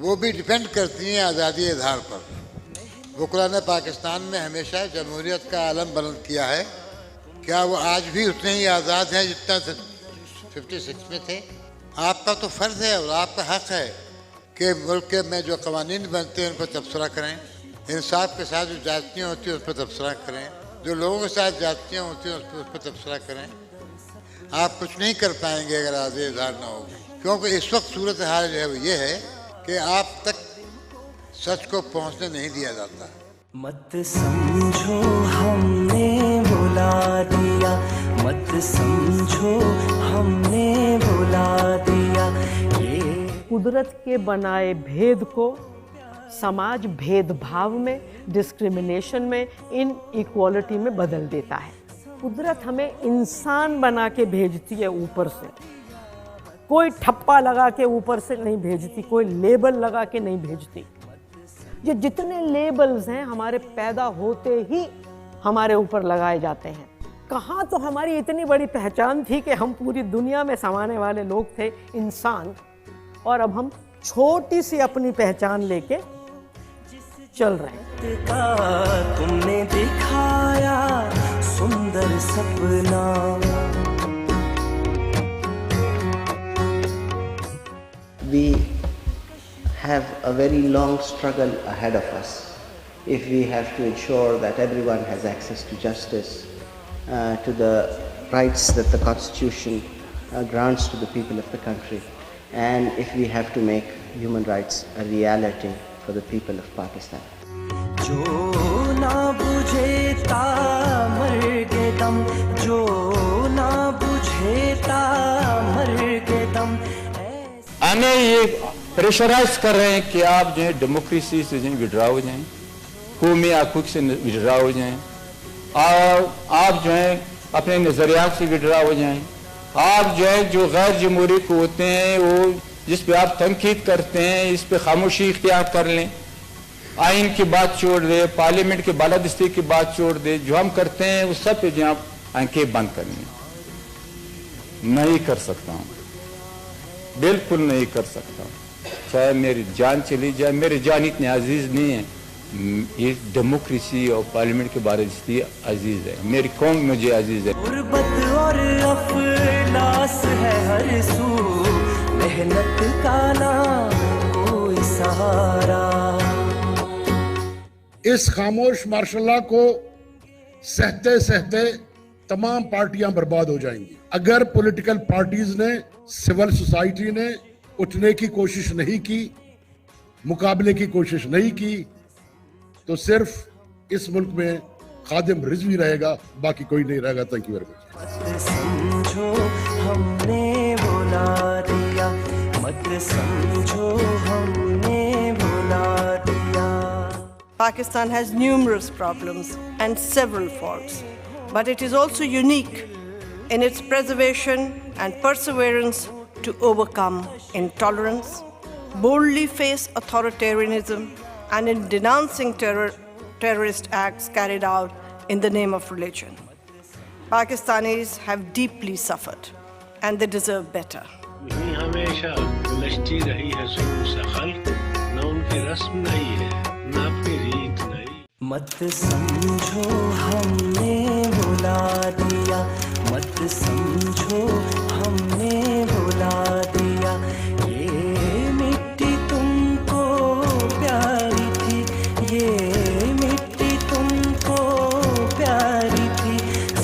वो भी डिपेंड करती हैं आज़ादी इज़हार पर। वकला ने पाकिस्तान में हमेशा जमहूरियत का आलम बुलंद किया है। क्या वो आज भी उतने ही आज़ाद हैं जितना 56 में थे? आपका तो फ़र्ज़ है और आपका हक़ है कि मुल्क में जो क़वानीन बनते हैं उन पर तबसरा करें, इंसाफ के साथ जो जातियाँ होती हैं उस पर तबसरा करें, जो लोगों के साथ जातियाँ होती हैं उस पर तबसरा करें। आप कुछ नहीं कर पाएंगे अगर आज़ादी इज़हार ना हो, क्योंकि इस वक्त सूरत हाल जो है वो ये है कि आप तक सच को पहुंचने नहीं दिया जाता। मत समझो हमने बुला दिया, मत समझो हमने बुला दिया, ये कुदरत के बनाए भेद को समाज भेदभाव में, डिस्क्रिमिनेशन में, इनइक्वालिटी में बदल देता है। कुदरत हमें इंसान बना के भेजती है ऊपर से, कोई ठप्पा लगा के ऊपर से नहीं भेजती, कोई लेबल लगा के नहीं भेजती। ये जितने लेबल्स हैं हमारे पैदा होते ही हमारे ऊपर लगाए जाते हैं। कहाँ तो हमारी इतनी बड़ी पहचान थी कि हम पूरी दुनिया में समाने वाले लोग थे, इंसान, और अब हम छोटी सी अपनी पहचान लेके चल रहे हैं। तुमने दिखाया सुंदर सपना, we have a very long struggle ahead of us if we have to ensure that everyone has access to justice, to the rights that the Constitution grants to the people of the country, and if we have to make human rights a reality for the people of Pakistan. जो ना बुझे मर के दम, जो ना बुझे मर के दम। हमें ये प्रेशराइज कर रहे हैं कि आप जो है डेमोक्रेसी से जो विड्रा हो जाएं, कौमी हकूक़ से विड्रा हो जाएं, और आप जो है अपने नज़रियात से विड्रा हो जाएं। आप जो है जो गैर जमहूरी क़ुव्वतें हैं वो जिस पे आप तनकीद करते हैं इस पे खामोशी इख्तियार कर लें, आइन की बात छोड़ दे, पार्लियामेंट की बालादस्ती की बात छोड़ दे, जो हम करते हैं उस सब पे जो आप आंखें बंद कर लें। नहीं कर सकता हूँ, बिल्कुल नहीं कर सकता हूँ, चाहे मेरी जान चली जाए। मेरी जान इतनी अजीज नहीं है, ये डेमोक्रेसी और पार्लियामेंट के बारे में अजीज है, मेरी कौम मुझे अजीज है। गुर्बत और अफलास है हर सू, मेहनत का ना कोई सहारा। इस खामोश मार्शल लॉ को सहते सहते तमाम पार्टियां बर्बाद हो जाएंगी। अगर पॉलिटिकल पार्टीज ने, सिविल सोसाइटी ने उठने की कोशिश नहीं की, मुकाबले की कोशिश नहीं की, तो सिर्फ इस मुल्क में खादिम रिजवी रहेगा, बाकी कोई नहीं रहेगा। Thank you very much. समझो हमने बुला दिया, मत समझो हमने बुला दिया। Pakistan has numerous problems and several faults, but it is also unique in its preservation and perseverance to overcome intolerance, boldly face authoritarianism, and in denouncing terrorist acts carried out in the name of religion. Pakistanis have deeply suffered, and they deserve better. नहीं हमेशा उलझती रही है शुरू से खल्क, न उनकी रस्म नहीं है, न अपनी रीत नहीं। मत समझो हमने बुला दिया, मत समझो हमने बुला दिया। ये मिट्टी तुमको प्यारी थी, ये मिट्टी तुमको प्यारी थी,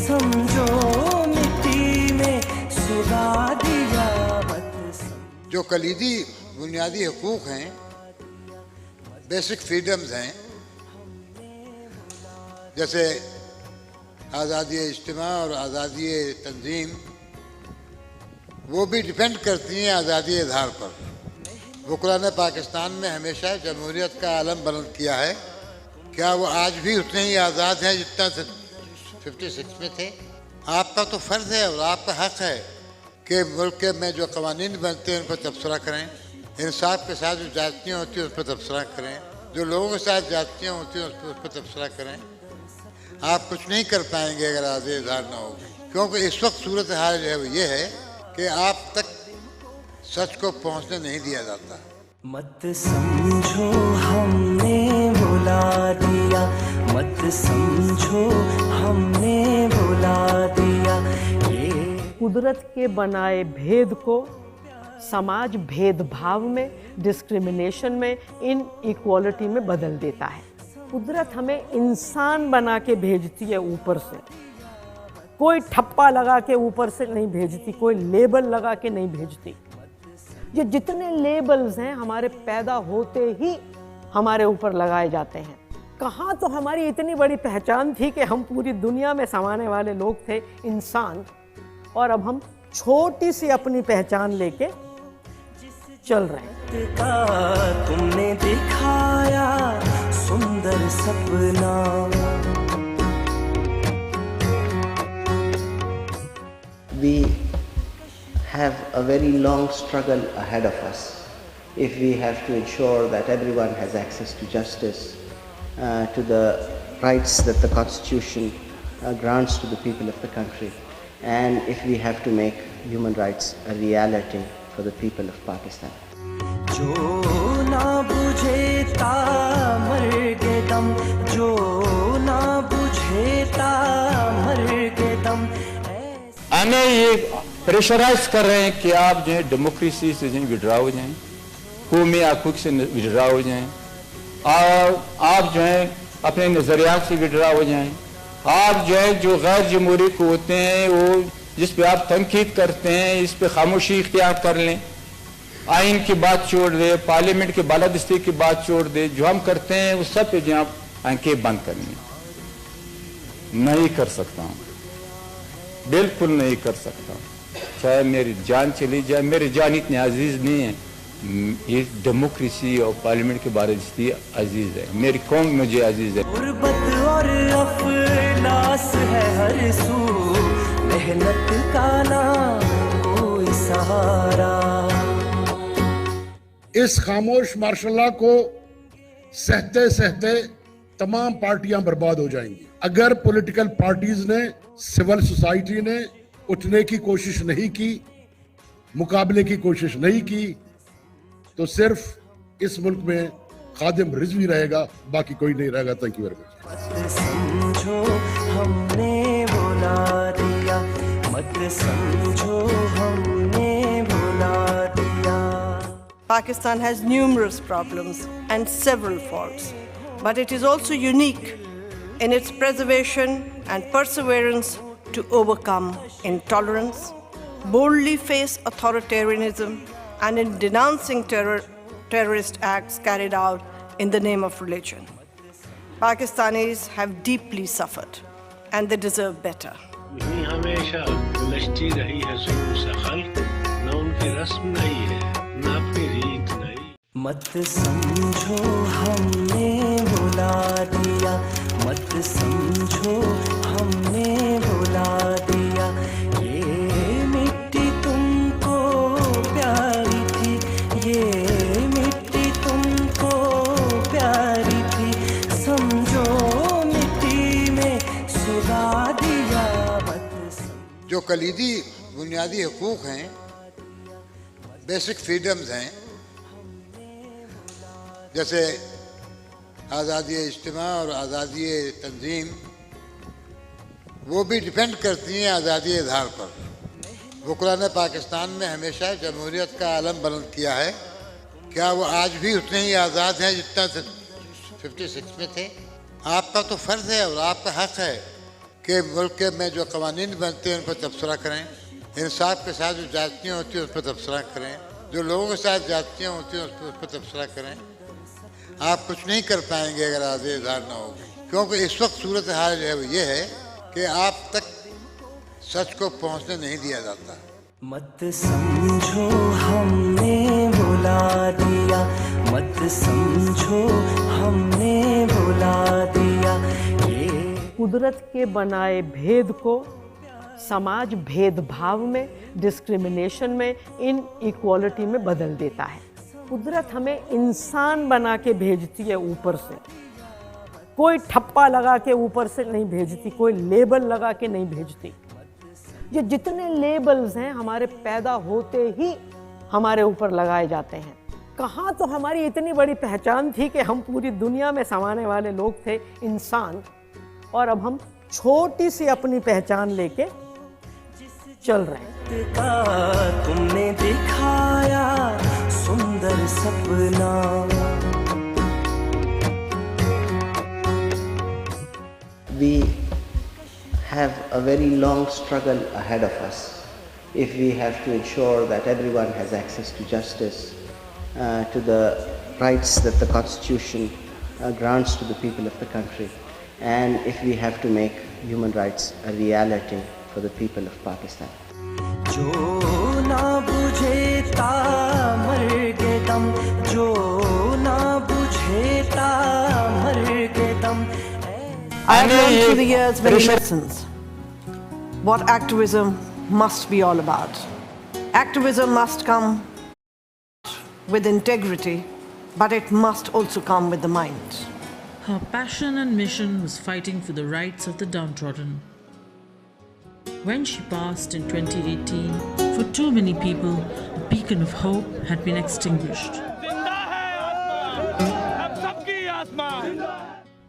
समझो मिट्टी में सुला दिया। जो कलीदी बुनियादी हकूक़ हैं, बेसिक फ्रीडम्स हैं, जैसे आज़ादी इज्तिमा और आज़ादी तंजीम, वो भी डिपेंड करती हैं आज़ादी इज़हार पर। वकला ने पाकिस्तान में हमेशा जमहूरियत का आलम बुलंद किया है। क्या वो आज भी उतने ही आज़ाद हैं जितना 56 में थे? आपका तो फ़र्ज़ है और आपका हक़ है कि मुल्क में जो क़वानीन बनते हैं उन पर तबसरा करें, इंसाफ के साथ जो जातियाँ होती हैं उस पर तबसरा करें, जो लोगों के साथ जातियाँ होती हैं उस पर तबसरा करें। आप कुछ नहीं कर पाएंगे अगर आज़ादी इज़हार ना होगी, क्योंकि इस वक्त सूरत हाल जो है वो ये है कि आप तक सच को पहुंचने नहीं दिया जाता। मत समझो हमने बुला दिया, मत समझो हमने बुला दिया। ये कुदरत के बनाए भेद को समाज भेदभाव में, डिस्क्रिमिनेशन में, इनइक्वालिटी में बदल देता है। कुदरत हमें इंसान बना के भेजती है ऊपर से, कोई ठप्पा लगा के ऊपर से नहीं भेजती, कोई लेबल लगा के नहीं भेजती। ये जितने लेबल्स हैं हमारे पैदा होते ही हमारे ऊपर लगाए जाते हैं। कहाँ तो हमारी इतनी बड़ी पहचान थी कि हम पूरी दुनिया में समाने वाले लोग थे, इंसान, और अब हम छोटी सी अपनी पहचान लेके चल रहे हैं। तुमने दिखाया सुंदर सपना, we have a very long struggle ahead of us if we have to ensure that everyone has access to justice, to the rights that the Constitution grants to the people of the country, and if we have to make human rights a reality for the people of Pakistan. जो ना बुझे मर के दम, जो ना बुझे मर के दम। हमें ये प्रेशराइज कर रहे हैं कि आप जो है डेमोक्रेसी से जो विड्रा हो जाएं, कौमी हकूक़ से विड्रा हो जाएं, और आप जो है अपने नज़रियात से विड्रा हो जाएं। आप जो है जो गैर जमहूरी क़ुव्वतें हैं वो जिस पे आप तनकीद करते हैं इस पे खामोशी इख्तियार कर लें, आइन की बात छोड़ दे, पार्लियामेंट की बालादस्ती की बात छोड़ दे, जो हम करते हैं उस सब पे जो आप आंखें बंद कर लें। नहीं कर सकता हूँ, बिल्कुल नहीं कर सकता, चाहे मेरी जान चली जाए। मेरी जान इतनी अजीज नहीं है, ये डेमोक्रेसी और पार्लियामेंट के बारे में अजीज है, मेरी कौम मुझे अजीज है। गुर्बत और अफलास है हर सू, मेहनत का ना कोई सहारा। इस खामोश मार्शल लॉ को सहते सहते तमाम पार्टियां बर्बाद हो जाएंगी। अगर पॉलिटिकल पार्टीज ने, सिविल सोसाइटी ने उठने की कोशिश नहीं की, मुकाबले की कोशिश नहीं की, तो सिर्फ इस मुल्क में खादिम रिजवी रहेगा, बाकी कोई नहीं रहेगा। Thank you very much. मत समझो हमने बुला दिया, मत समझो हमने बुला दिया। Pakistan has numerous problems and several faults, but it is also unique in its preservation and perseverance to overcome intolerance, boldly face authoritarianism, and in denouncing terrorist acts carried out in the name of religion. Pakistanis have deeply suffered and they deserve better. नहीं हमेशा उलझती रही है सुरूर से खल्क, न उनकी रस्म नहीं है न अपनी रीत नहीं। मत समझो हमने बुला दिया, मत समझो हमने बुला दिया। ये मिट्टी तुमको प्यारी थी, ये मिट्टी तुमको प्यारी थी, समझो मिट्टी में सुला दिया। जो कलीदी बुनियादी हकूक़ हैं, बेसिक फ्रीडम्स हैं, जैसे आज़ादी इज्तिमा और आज़ादी तंजीम, वो भी डिपेंड करती हैं आज़ादी इज़हार पर। वकला ने पाकिस्तान में हमेशा जमहूरियत का आलम बुलंद किया है। क्या वो आज भी उतने ही आज़ाद हैं जितना 56 में थे? आपका तो फ़र्ज़ है और आपका हक़ है कि मुल्क में जो कवानीन बनते हैं उन पर तबसरा करें, इंसाफ के साथ जो जातियाँ होती हैं उस पर तबसरा करें, जो लोगों के साथ जातियाँ होती हैं उस पर तबसरा करें। आप कुछ नहीं कर पाएंगे अगर आज़ादी इज़हार ना हो, क्योंकि इस वक्त सूरत हाल जो है वो ये है कि आप तक सच को पहुंचने नहीं दिया जाता। मत समझो हमने बुला दिया, मत समझो हमने बुला दिया। ये कुदरत के बनाए भेद को समाज भेदभाव में, डिस्क्रिमिनेशन में, इनइक्वालिटी में बदल देता है। कुदरत हमें इंसान बना के भेजती है ऊपर से, कोई ठप्पा लगा के ऊपर से नहीं भेजती, कोई लेबल लगा के नहीं भेजती। ये जितने लेबल्स हैं हमारे पैदा होते ही हमारे ऊपर लगाए जाते हैं। कहाँ तो हमारी इतनी बड़ी पहचान थी कि हम पूरी दुनिया में समाने वाले लोग थे, इंसान, और अब हम छोटी सी अपनी पहचान लेके चल रहे हैं। तुमने दिखाया सुंदर सपना, we have a very long struggle ahead of us if we have to ensure that everyone has access to justice, to the rights that the Constitution grants to the people of the country, and if we have to make human rights a reality for the people of Pakistan. जो ना बुझे ता मर के दम, जो ना बुझे ता मर के दम। I have learned through the years many lessons what activism must be all about. Activism must come with integrity, but it must also come with the mind. Her passion and mission was fighting for the rights of the downtrodden. When she passed in 2018, for too many people, a beacon of hope had been extinguished.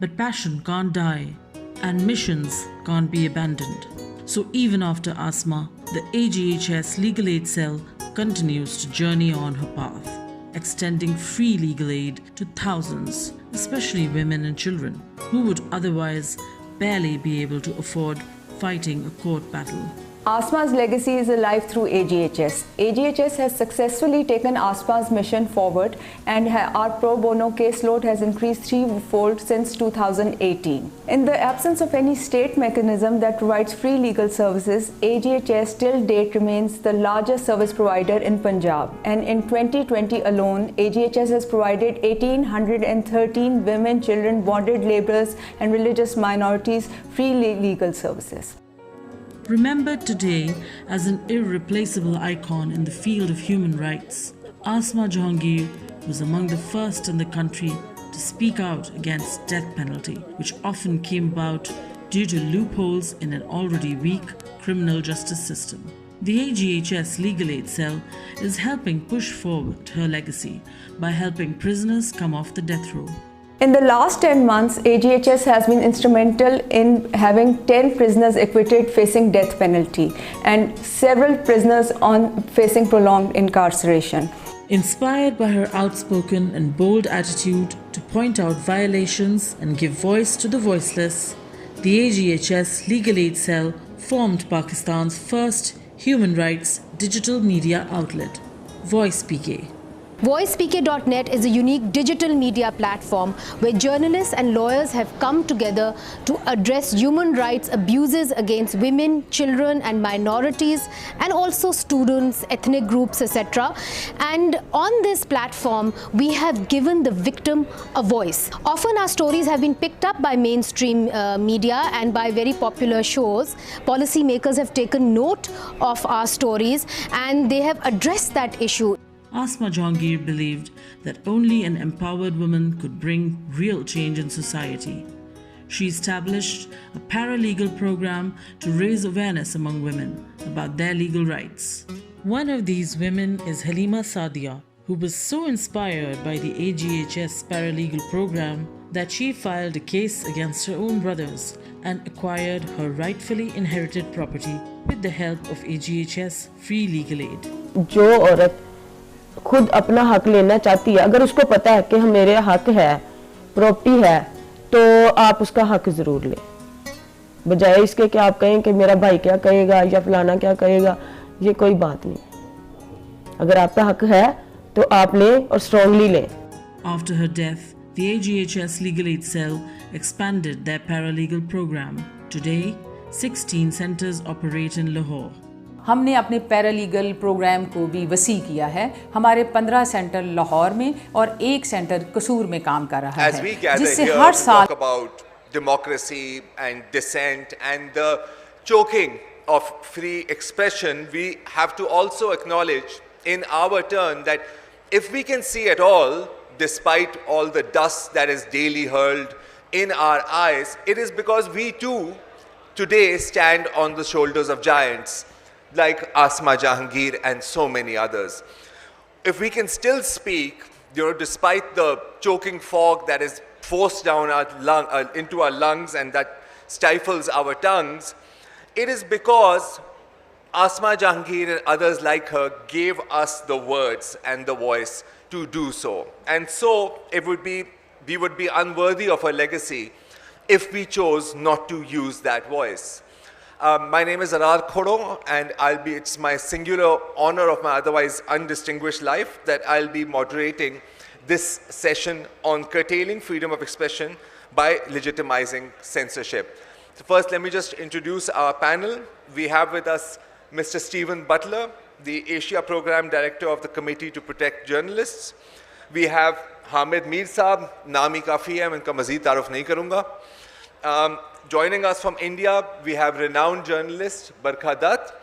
But passion can't die, and missions can't be abandoned. So even after Asma, the AJHS Legal Aid Cell continues to journey on her path, extending free legal aid to thousands, especially women and children, who would otherwise barely be able to afford fighting a court battle. Asma's legacy is alive through AJHS. AJHS has successfully taken Asma's mission forward, and our pro bono caseload has increased threefold since 2018. In the absence of any state mechanism that provides free legal services, AJHS till date remains the largest service provider in Punjab. And in 2020 alone, AJHS has provided 1,813 women, children, bonded laborers and religious minorities free legal services. Remembered today as an irreplaceable icon in the field of human rights, Asma Jahangir was among the first in the country to speak out against death penalty, which often came about due to loopholes in an already weak criminal justice system. The AJCONF Legal Aid Cell is helping push forward her legacy by helping prisoners come off the death row. In the last 10 months, AJCONF has been instrumental in having 10 prisoners acquitted facing death penalty and several prisoners facing prolonged incarceration. Inspired by her outspoken and bold attitude to point out violations and give voice to the voiceless, the AJCONF Legal Aid Cell formed Pakistan's first human rights digital media outlet, Voicepk. Voicepkdotnet is a unique digital media platform where journalists and lawyers have come together to address human rights abuses against women, children and minorities, and also students, ethnic groups, etc. And on this platform, we have given the victim a voice. Often our stories have been picked up by mainstream media and by very popular shows. Policymakers have taken note of our stories and they have addressed that issue. Asma Jahangir believed that only an empowered woman could bring real change in society. She established a paralegal program to raise awareness among women about their legal rights. One of these women is Halima Sadia, who was so inspired by the AJCONF's paralegal program that she filed a case against her own brothers and acquired her rightfully inherited property with the help of AJCONF's free legal aid. जो औरत खुद अपना हक लेना चाहती है, अगर उसको पता है कि मेरे हक है, प्रॉपर्टी है, तो आप उसका हक जरूर लें, बजाय इसके कि आप कहें कि मेरा भाई क्या कहेगा या फलाना क्या कहेगा. ये कोई बात नहीं. अगर आपका हक है तो आप लें और स्ट्रांगली लें. After her death, the AJCONF Legal Aid Cell expanded their paralegal program. Today, 16 centers operate in Lahore. हमने अपने पैरालीगल प्रोग्राम को भी वसी किया है. हमारे 15 सेंटर लाहौर में और एक सेंटर कसूर में काम कर रहा है, जिससे हर साल about democracy and dissent and the choking of free expression, we have to also acknowledge in our turn that if we can see at all, despite all the dust that is daily hurled in our eyes, it is because we too today stand on the shoulders of giants like Asma Jahangir and so many others. If we can still speak, despite the choking fog that is forced down into our lungs and that stifles our tongues, it is because Asma Jahangir and others like her gave us the words and the voice to do so. And so we would be unworthy of her legacy if we chose not to use that voice. My name is Arar Khodo, and it's my singular honor of my otherwise undistinguished life that I'll be moderating this session on curtailing freedom of expression by legitimizing censorship. So first, let me just introduce our panel. We have with us Mr. Stephen Butler, the Asia Program Director of the Committee to Protect Journalists. We have Hamid Mir Saab, Naami Kafi hai, inka mazid taaruf nahi karunga. Joining us from India, we have renowned journalist Barkha Dutt.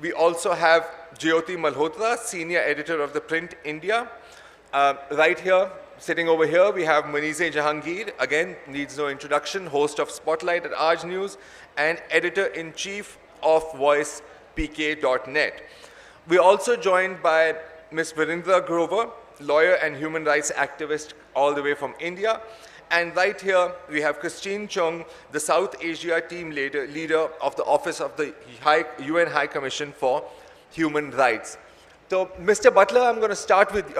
We also have Jyoti Malhotra, Senior Editor of The Print India. Right here, sitting over here, we have Munize Jahangir, again, needs no introduction, host of Spotlight at Aaj News and Editor-in-Chief of Voicepkdotnet. We're also joined by Ms. Virendra Grover, lawyer and human rights activist all the way from India. And right here, we have Christine Chung, the South Asia team leader of the Office of the UN High Commission for Human Rights. So, Mr. Butler, I'm going to start with,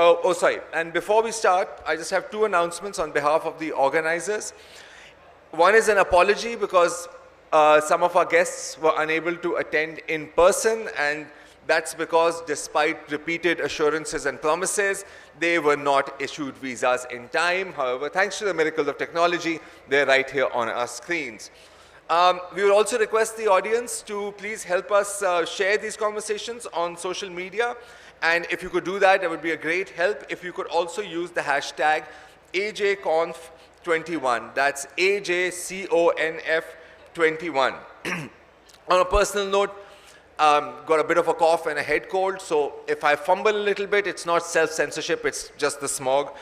and before we start, I just have two announcements on behalf of the organizers. One is an apology because some of our guests were unable to attend in person, and that's because despite repeated assurances and promises, they were not issued visas in time. However, thanks to the miracles of technology, they're right here on our screens. We would also request the audience to please help us share these conversations on social media. And if you could do that, that would be a great help. If you could also use the hashtag AJCONF21. That's AJCONF21. On a personal note, got a bit of a cough and a head cold, so if I fumble a little bit, it's not self-censorship, it's just the smog.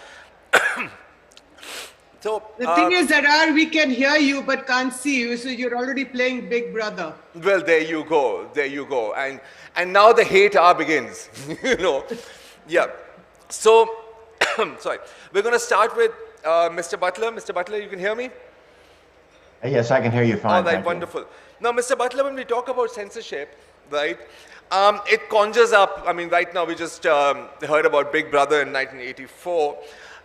So, the thing is that we can hear you but can't see you, so you're already playing Big Brother. Well, there you go, and now the hate begins, you know. Yeah. So, sorry, we're going to start with Mr. Butler. Mr. Butler, you can hear me? Yes, I can hear you fine. All right, wonderful. Now, Mr. Butler, when we talk about censorship, right, it conjures up, I mean, right now we just heard about Big Brother in 1984.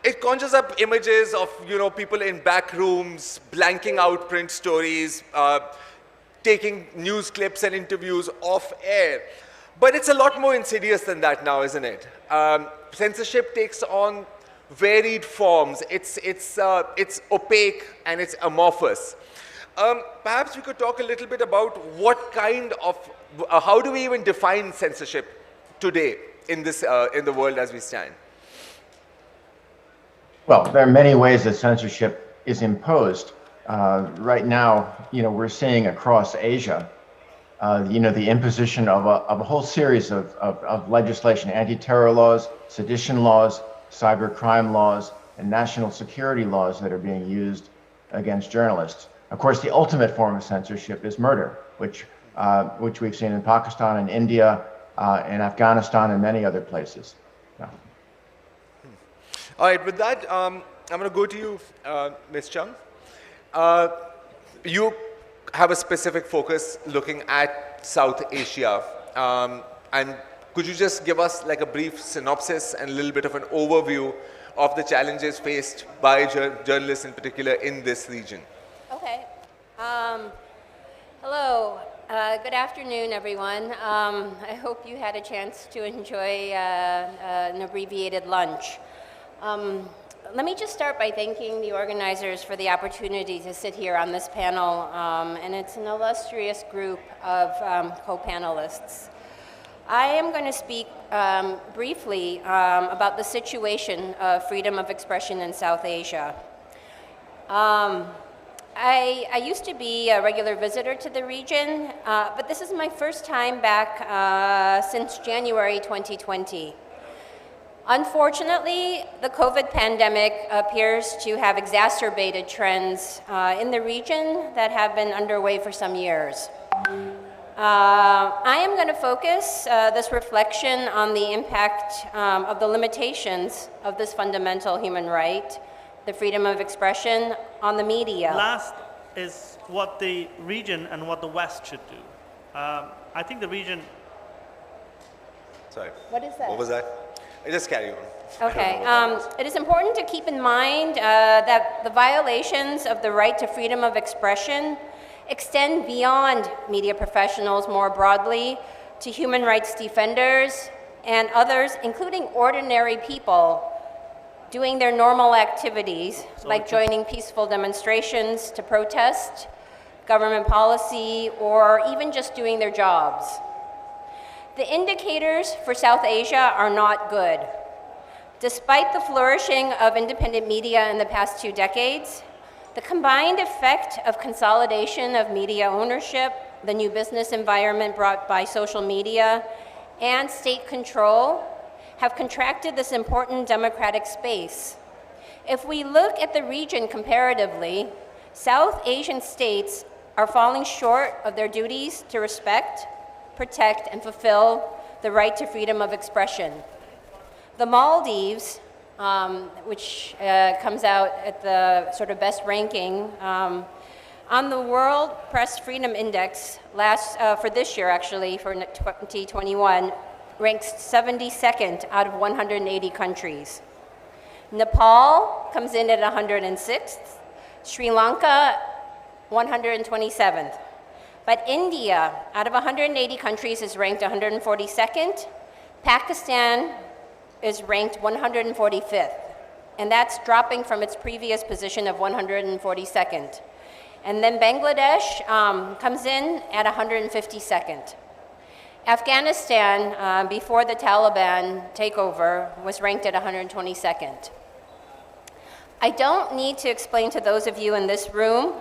It conjures up images of, you know, people in back rooms, blanking out print stories, taking news clips and interviews off air. But it's a lot more insidious than that now, isn't it? Censorship takes on varied forms. It's opaque and it's amorphous. Perhaps we could talk a little bit about what kind of, how do we even define censorship today in this, in the world as we stand? Well, there are many ways that censorship is imposed. Right now, you know, we're seeing across Asia, you know, the imposition of a whole series of legislation, anti-terror laws, sedition laws, cybercrime laws, and national security laws that are being used against journalists. Of course, the ultimate form of censorship is murder, which we've seen in Pakistan and India, in Afghanistan, and many other places. Yeah. All right, with that, I'm going to go to you, Ms. Chung. You have a specific focus looking at South Asia. And could you just give us like a brief synopsis and a little bit of an overview of the challenges faced by journalists in particular in this region? Okay. Hello. Good afternoon, everyone. I hope you had a chance to enjoy an abbreviated lunch. Let me just start by thanking the organizers for the opportunity to sit here on this panel, and it's an illustrious group of co-panelists. I am going to speak briefly about the situation of freedom of expression in South Asia. I used to be a regular visitor to the region, but this is my first time back since January 2020. Unfortunately, the COVID pandemic appears to have exacerbated trends in the region that have been underway for some years. I am going to focus this reflection on the impact of the limitations of this fundamental human right, the freedom of expression, on the media. Last is what the region and what the West should do. I think the region... Sorry. What is that? What was that? Just carry on. Okay. It is important to keep in mind that the violations of the right to freedom of expression extend beyond media professionals more broadly to human rights defenders and others, including ordinary people, doing their normal activities, like joining peaceful demonstrations to protest government policy, or even just doing their jobs. The indicators for South Asia are not good. Despite the flourishing of independent media in the past 2 decades, the combined effect of consolidation of media ownership, the new business environment brought by social media, and state control have contracted this important democratic space. If we look at the region comparatively, South Asian states are falling short of their duties to respect, protect, and fulfill the right to freedom of expression. The Maldives, which comes out at the sort of best ranking, on the World Press Freedom Index for this year, actually, for 2021, ranks 72nd out of 180 countries. Nepal comes in at 106th, Sri Lanka 127th. But India, out of 180 countries, is ranked 142nd. Pakistan is ranked 145th, and that's dropping from its previous position of 142nd. And then Bangladesh comes in at 152nd. Afghanistan, before the Taliban takeover, was ranked at 122nd. I don't need to explain to those of you in this room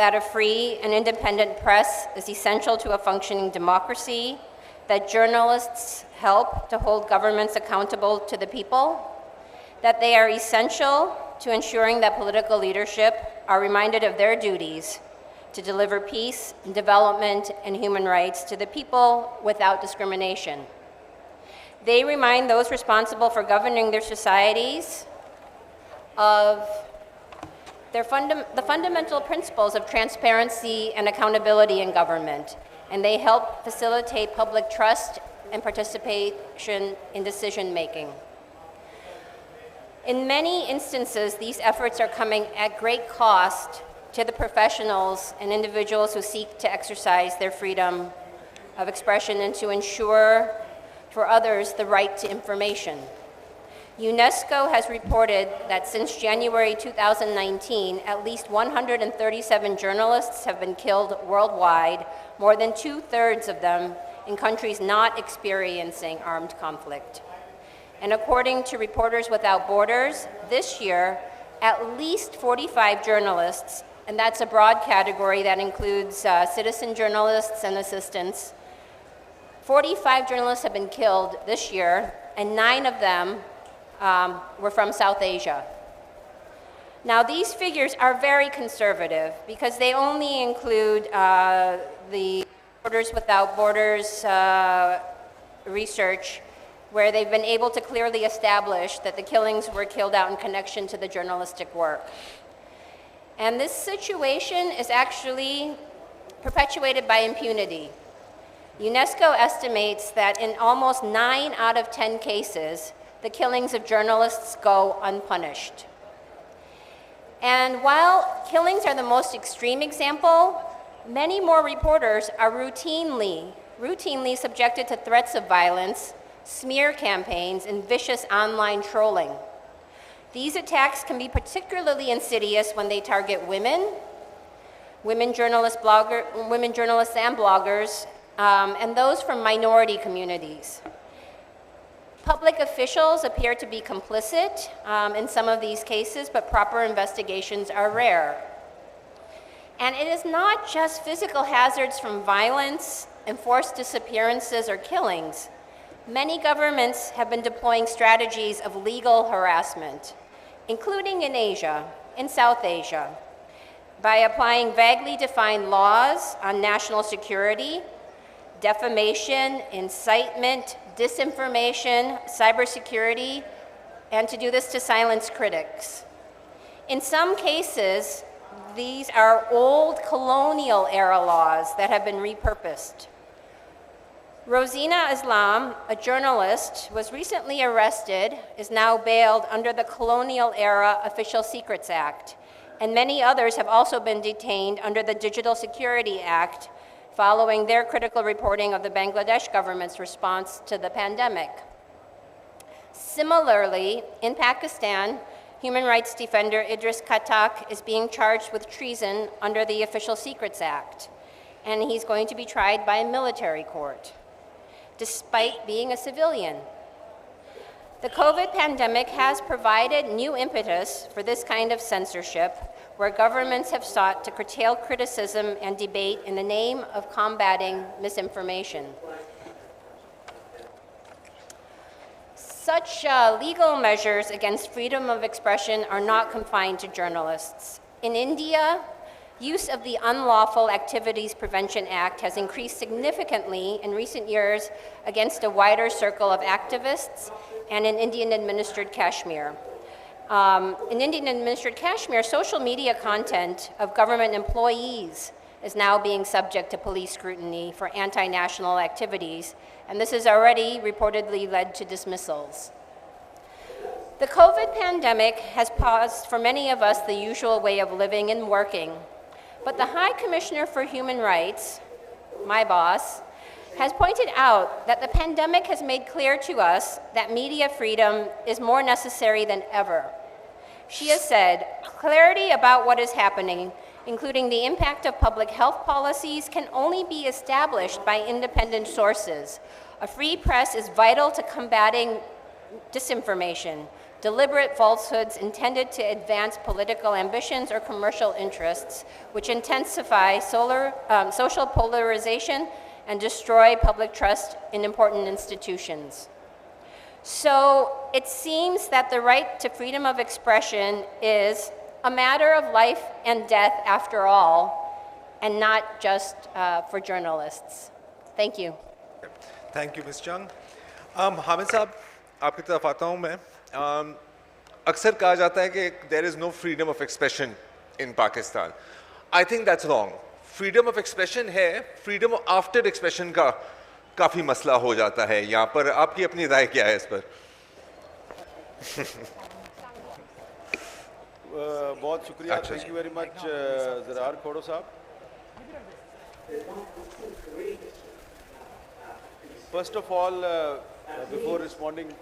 that a free and independent press is essential to a functioning democracy, that journalists help to hold governments accountable to the people, that they are essential to ensuring that political leadership are reminded of their duties to deliver peace, development, and human rights to the people without discrimination. They remind those responsible for governing their societies of the fundamental principles of transparency and accountability in government, and they help facilitate public trust and participation in decision-making. In many instances, these efforts are coming at great cost to the professionals and individuals who seek to exercise their freedom of expression and to ensure for others the right to information. UNESCO has reported that since January 2019, at least 137 journalists have been killed worldwide, more than 2/3 of them in countries not experiencing armed conflict. And according to Reporters Without Borders, this year, at least 45 journalists, and that's a broad category that includes citizen journalists and assistants, 45 journalists have been killed this year, and 9 of them were from South Asia. Now, these figures are very conservative because they only include the Reporters Without Borders research, where they've been able to clearly establish that the killings were killed out in connection to the journalistic work. And this situation is actually perpetuated by impunity. UNESCO estimates that in almost 9 out of 10 cases, the killings of journalists go unpunished. And while killings are the most extreme example, many more reporters are routinely subjected to threats of violence, smear campaigns, and vicious online trolling. These attacks can be particularly insidious when they target women journalists and bloggers, and those from minority communities. Public officials appear to be complicit in some of these cases, but proper investigations are rare. And it is not just physical hazards from violence, enforced disappearances, or killings. Many governments have been deploying strategies of legal harassment, including in Asia, in South Asia, by applying vaguely defined laws on national security, defamation, incitement, disinformation, cybersecurity, and to do this to silence critics. In some cases, these are old colonial era laws that have been repurposed. Rosina Islam, a journalist, was recently arrested, is now bailed under the Colonial Era Official Secrets Act, and many others have also been detained under the Digital Security Act following their critical reporting of the Bangladesh government's response to the pandemic. Similarly, in Pakistan, human rights defender Idris Khattak is being charged with treason under the Official Secrets Act, and he's going to be tried by a military court, despite being a civilian. The COVID pandemic has provided new impetus for this kind of censorship, where governments have sought to curtail criticism and debate in the name of combating misinformation. Such legal measures against freedom of expression are not confined to journalists. In India, use of the Unlawful Activities Prevention Act has increased significantly in recent years against a wider circle of activists and in Indian-administered Kashmir. In Indian-administered Kashmir, social media content of government employees is now being subject to police scrutiny for anti-national activities, and this has already reportedly led to dismissals. The COVID pandemic has paused for many of us the usual way of living and working, but the High Commissioner for Human Rights, my boss, has pointed out that the pandemic has made clear to us that media freedom is more necessary than ever. She has said, clarity about what is happening, including the impact of public health policies, can only be established by independent sources. A free press is vital to combating disinformation, deliberate falsehoods intended to advance political ambitions or commercial interests, which intensify social polarization and destroy public trust in important institutions. So it seems that the right to freedom of expression is a matter of life and death after all, and not just for journalists. Thank you. Thank you, Ms. Chung. Hamid साहब, आपकी तरफ आता हूँ मैं. अक्सर कहा जाता है कि there is no freedom of expression in Pakistan. I think that's wrong. Freedom of expression है, freedom of after expression का काफ़ी मसला हो जाता है. यहाँ पर आपकी अपनी राय क्या है इस पर? बहुत शुक्रिया. Thank you very much, Zarar खोड़ो साहब. First of all, before responding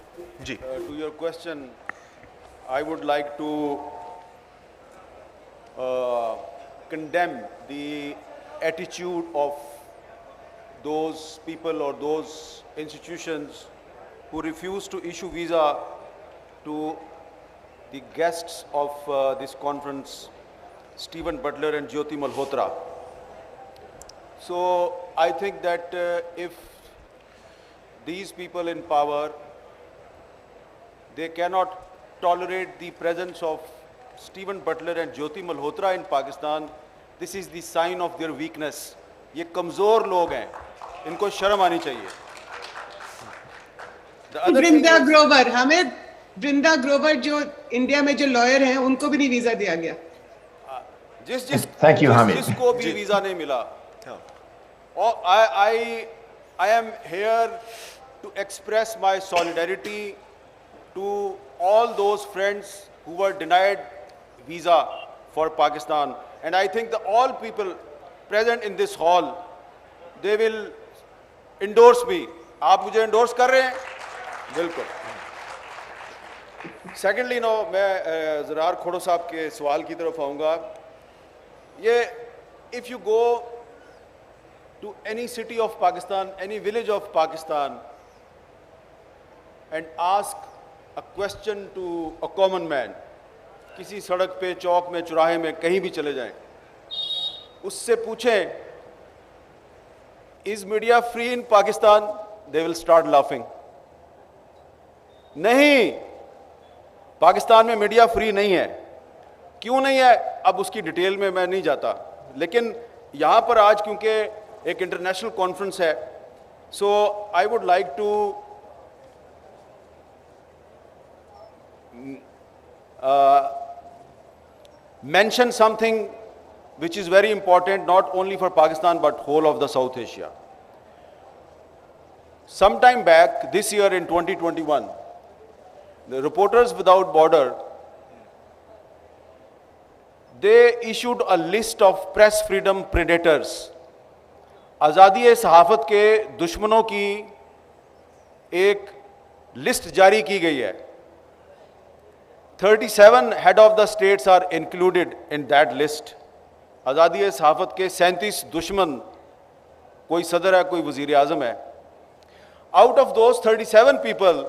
to your question, I would like to condemn the attitude of those people or those institutions who refuse to issue visa to the guests of this conference, Stephen Butler and Jyoti Malhotra. So I think that if these people in power, they cannot tolerate the presence of Stephen Butler and Jyoti Malhotra in Pakistan, this is the sign of their weakness. ये कमज़ोर लोग हैं, इनको शर्म आनी चाहिए. वृंदा ग्रोवर, हमें वृंदा ग्रोवर जो इंडिया में जो लॉयर हैं, उनको भी नहीं वीजा दिया गया. जिसको भी वीजा नहीं मिला. और I am here to express my solidarity to all those friends who were denied visa for Pakistan, and I think that all people present in this hall, they will endorse me. आप मुझे endorse कर रहे हैं? बिल्कुल. Secondly, मैं ज़रार खोड़ो साहब के सवाल की तरफ आऊँगा. ये if you go to any city of Pakistan, any village of Pakistan, and ask a question to a common man, किसी सड़क पे, चौक में, चौराहे में, कहीं भी चले जाएं, उससे पूछें, is media free in Pakistan? They will start laughing. नहीं, पाकिस्तान में मीडिया फ्री नहीं है. क्यों नहीं है? अब उसकी डिटेल में मैं नहीं जाता, लेकिन यहाँ पर आज क्योंकि एक इंटरनेशनल कॉन्फ्रेंस है, so I would like to mention something which is very important not only for Pakistan but whole of the South Asia. Sometime back, this year in 2021, the Reporters Without Border, they issued a list of press freedom predators. आज़ादी सहाफ़त के दुश्मनों की एक list जारी की गई है. 37 head of the states are included in that list. आज़ादी सहाफ़त के 37 दुश्मन, कोई सदर है, कोई वज़ीर आज़म है. Out of those 37 people,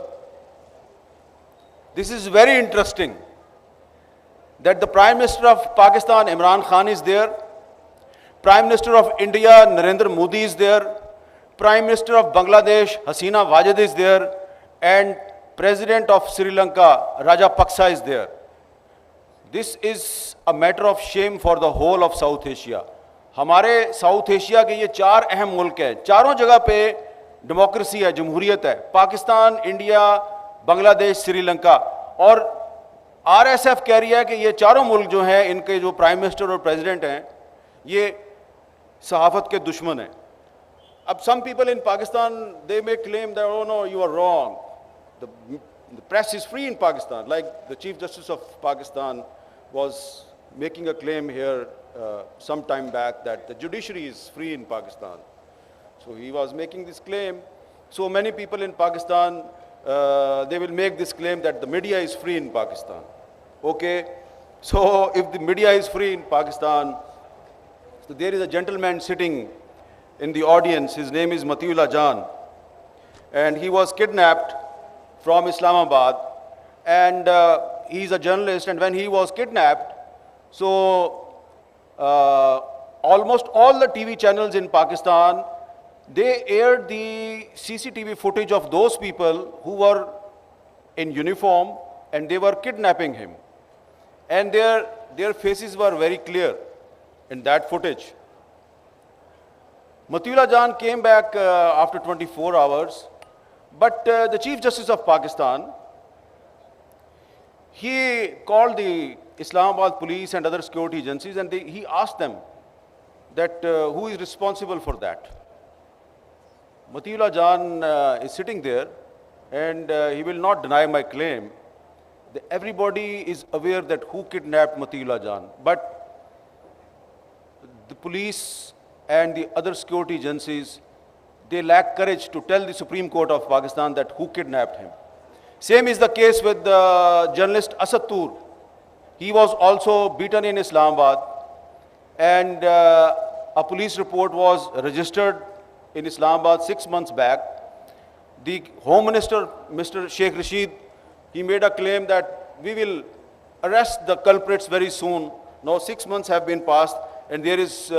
this is very interesting that the Prime Minister of Pakistan, Imran Khan, is there. Prime Minister of India, Narendra Modi, is there. Prime Minister of Bangladesh, Hasina Wajid, is there. And President of Sri Lanka, Rajapaksa, is there. This is a matter of shame for the whole of South Asia. हमारे south Asia के ये 4 अहम मुल्क हैं. चारों जगह पे democracy है, जमहूरियत है. पाकिस्तान, इंडिया, बांग्लादेश, श्रीलंका. और RSF कह रही है कि ये चारों मुल्क जो हैं, इनके जो प्राइम मिनिस्टर और प्रेसिडेंट हैं, ये सहाफ़त के दुश्मन हैं. अब some people in Pakistan, they may claim that, oh no, you are wrong. The press is free in Pakistan. Like the Chief Justice of Pakistan was making a claim here some time back that the judiciary is free in Pakistan. So he was making this claim. So many people in Pakistan, they will make this claim that the media is free in Pakistan. Okay, so if the media is free in Pakistan, so there is a gentleman sitting in the audience. His name is Matiullah Jan, and he was kidnapped from Islamabad, and he's a journalist, and when he was kidnapped, so almost all the TV channels in Pakistan, they aired the CCTV footage of those people who were in uniform and they were kidnapping him. And their faces were very clear in that footage. Matiullah Jan came back after 24 hours, but the Chief Justice of Pakistan, he called the Islamabad police and other security agencies, and he asked them that who is responsible for that. Matiullah Jan is sitting there, and he will not deny my claim. Everybody is aware that who kidnapped Matiullah Jan, but the police and the other security agencies, they lack courage to tell the Supreme Court of Pakistan that who kidnapped him. Same is the case with the journalist Asad Tur. He was also beaten in Islamabad, and a police report was registered in Islamabad 6 months back. The Home Minister, Mr. Sheikh Rashid, he made a claim that we will arrest the culprits very soon. Now 6 months have been passed, and there is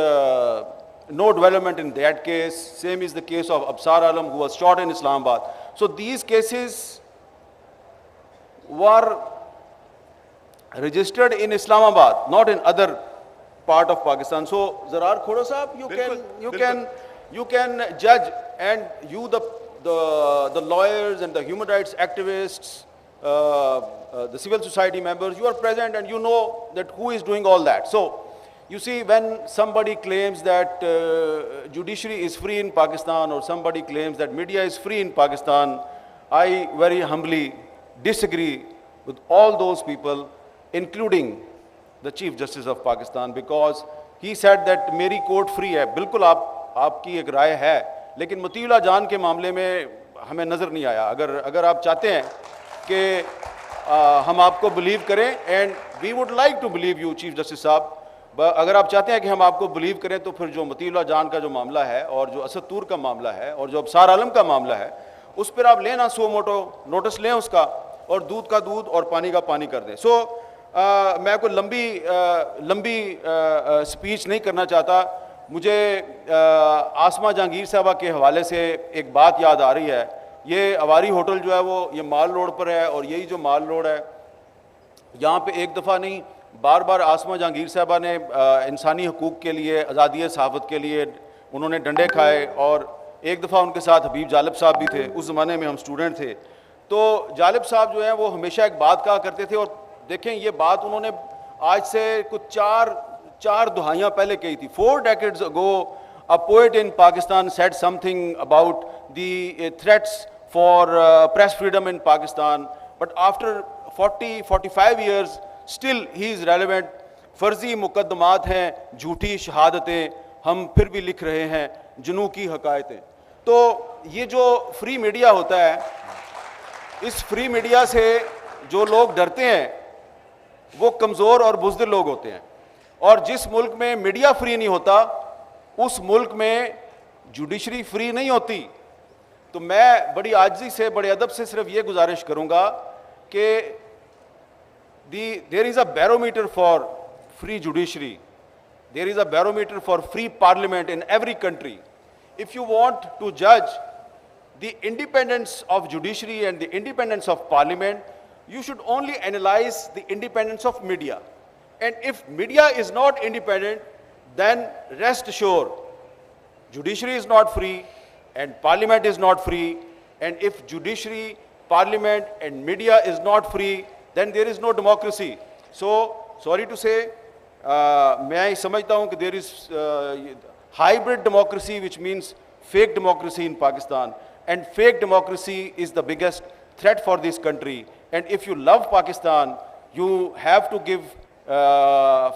no development in that case. Same is the case of Absar Alam, who was shot in Islamabad. So these cases were registered in Islamabad, not in other part of Pakistan. So Zarar Khoda Sahab, you can judge, and you the lawyers and the human rights activists, the civil society members, you are present and you know that who is doing all that. So you see, when somebody claims that judiciary is free in Pakistan, or somebody claims that media is free in Pakistan, I very humbly disagree with all those people, including the Chief Justice of Pakistan, because he said that मेरी court free है. बिल्कुल आपकी एक राय है, लेकिन मतीउल्लाह जान के मामले में हमें नज़र नहीं आया. अगर आप चाहते हैं कि हम आपको बिलीव करें, and we would like to believe you chief justice साहब, अगर आप चाहते हैं कि हम आपको बिलीव करें, तो फिर जो मतीउल्लाह जान का जो मामला है, और जो असद तूर का मामला है, और जो अबसार आलम का मामला है, उस पर आप लेना सो मोटो नोटिस लें उसका, और दूध का दूध और पानी का पानी कर दें. मैं कोई लंबी स्पीच नहीं करना चाहता. मुझे आसमा जहांगीर साहबा के हवाले से एक बात याद आ रही है. ये अवारी होटल जो है वो ये माल रोड पर है, और यही जो माल रोड है, यहाँ पे एक दफ़ा नहीं बार बार आसमा जहांगीर साहबा ने इंसानी हकूक़ के लिए, आज़ादी सहाफ़त के लिए उन्होंने डंडे खाए, और एक दफ़ा उनके साथ हबीब जालिब साहब भी थे. उस ज़माने में हम स्टूडेंट थे. तो जालिब साहब जो हैं वो हमेशा एक बात कहा करते थे, और देखें ये बात उन्होंने आज से कुछ चार दुहाइयाँ पहले कही थी. 4 decades ago, a poet in Pakistan said something about the threats for press freedom in Pakistan, but after 40-45 years, still he is relevant. फर्जी मुकदमात हैं, झूठी शहादतें, हम फिर भी लिख रहे हैं जुनू की हकायतें. तो ये जो फ्री मीडिया होता है, इस फ्री मीडिया से जो लोग डरते हैं वो कमज़ोर और बुज़दिल लोग होते हैं. और जिस मुल्क में मीडिया फ्री नहीं होता, उस मुल्क में जुडिशरी फ्री नहीं होती. तो मैं बड़ी आजिज़ी से, बड़े अदब से सिर्फ ये गुजारिश करूँगा कि there is a barometer for free judiciary. There is a barometer for free parliament in every country. If you want to judge the independence of judiciary and the independence of parliament, you should only analyze the independence of media. And if media is not independent, then rest assured, judiciary is not free and parliament is not free. And if judiciary, parliament and media is not free, then there is no democracy. So, sorry to say, मैं समझता हूँ कि there is hybrid democracy, which means fake democracy in Pakistan. And fake democracy is the biggest threat for this country. And if you love Pakistan, you have to give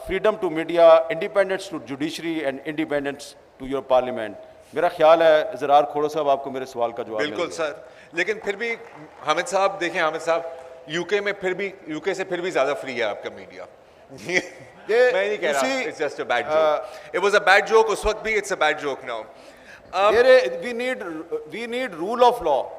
freedom to media, independence to judiciary and independence to your parliament. मेरा ख्याल है ज़रार खोड़ा साहब आपको मेरे सवाल का जवाब बिल्कुल सर. लेकिन फिर भी हामिद साहब देखें, हामिद साहब यूके में फिर भी, यूके से फिर भी ज़्यादा फ्री है आपका मीडिया. मैं नहीं कह रहा, it's just a bad joke. It was a bad joke उस वक्त भी, it's a bad joke now. We need rule of law,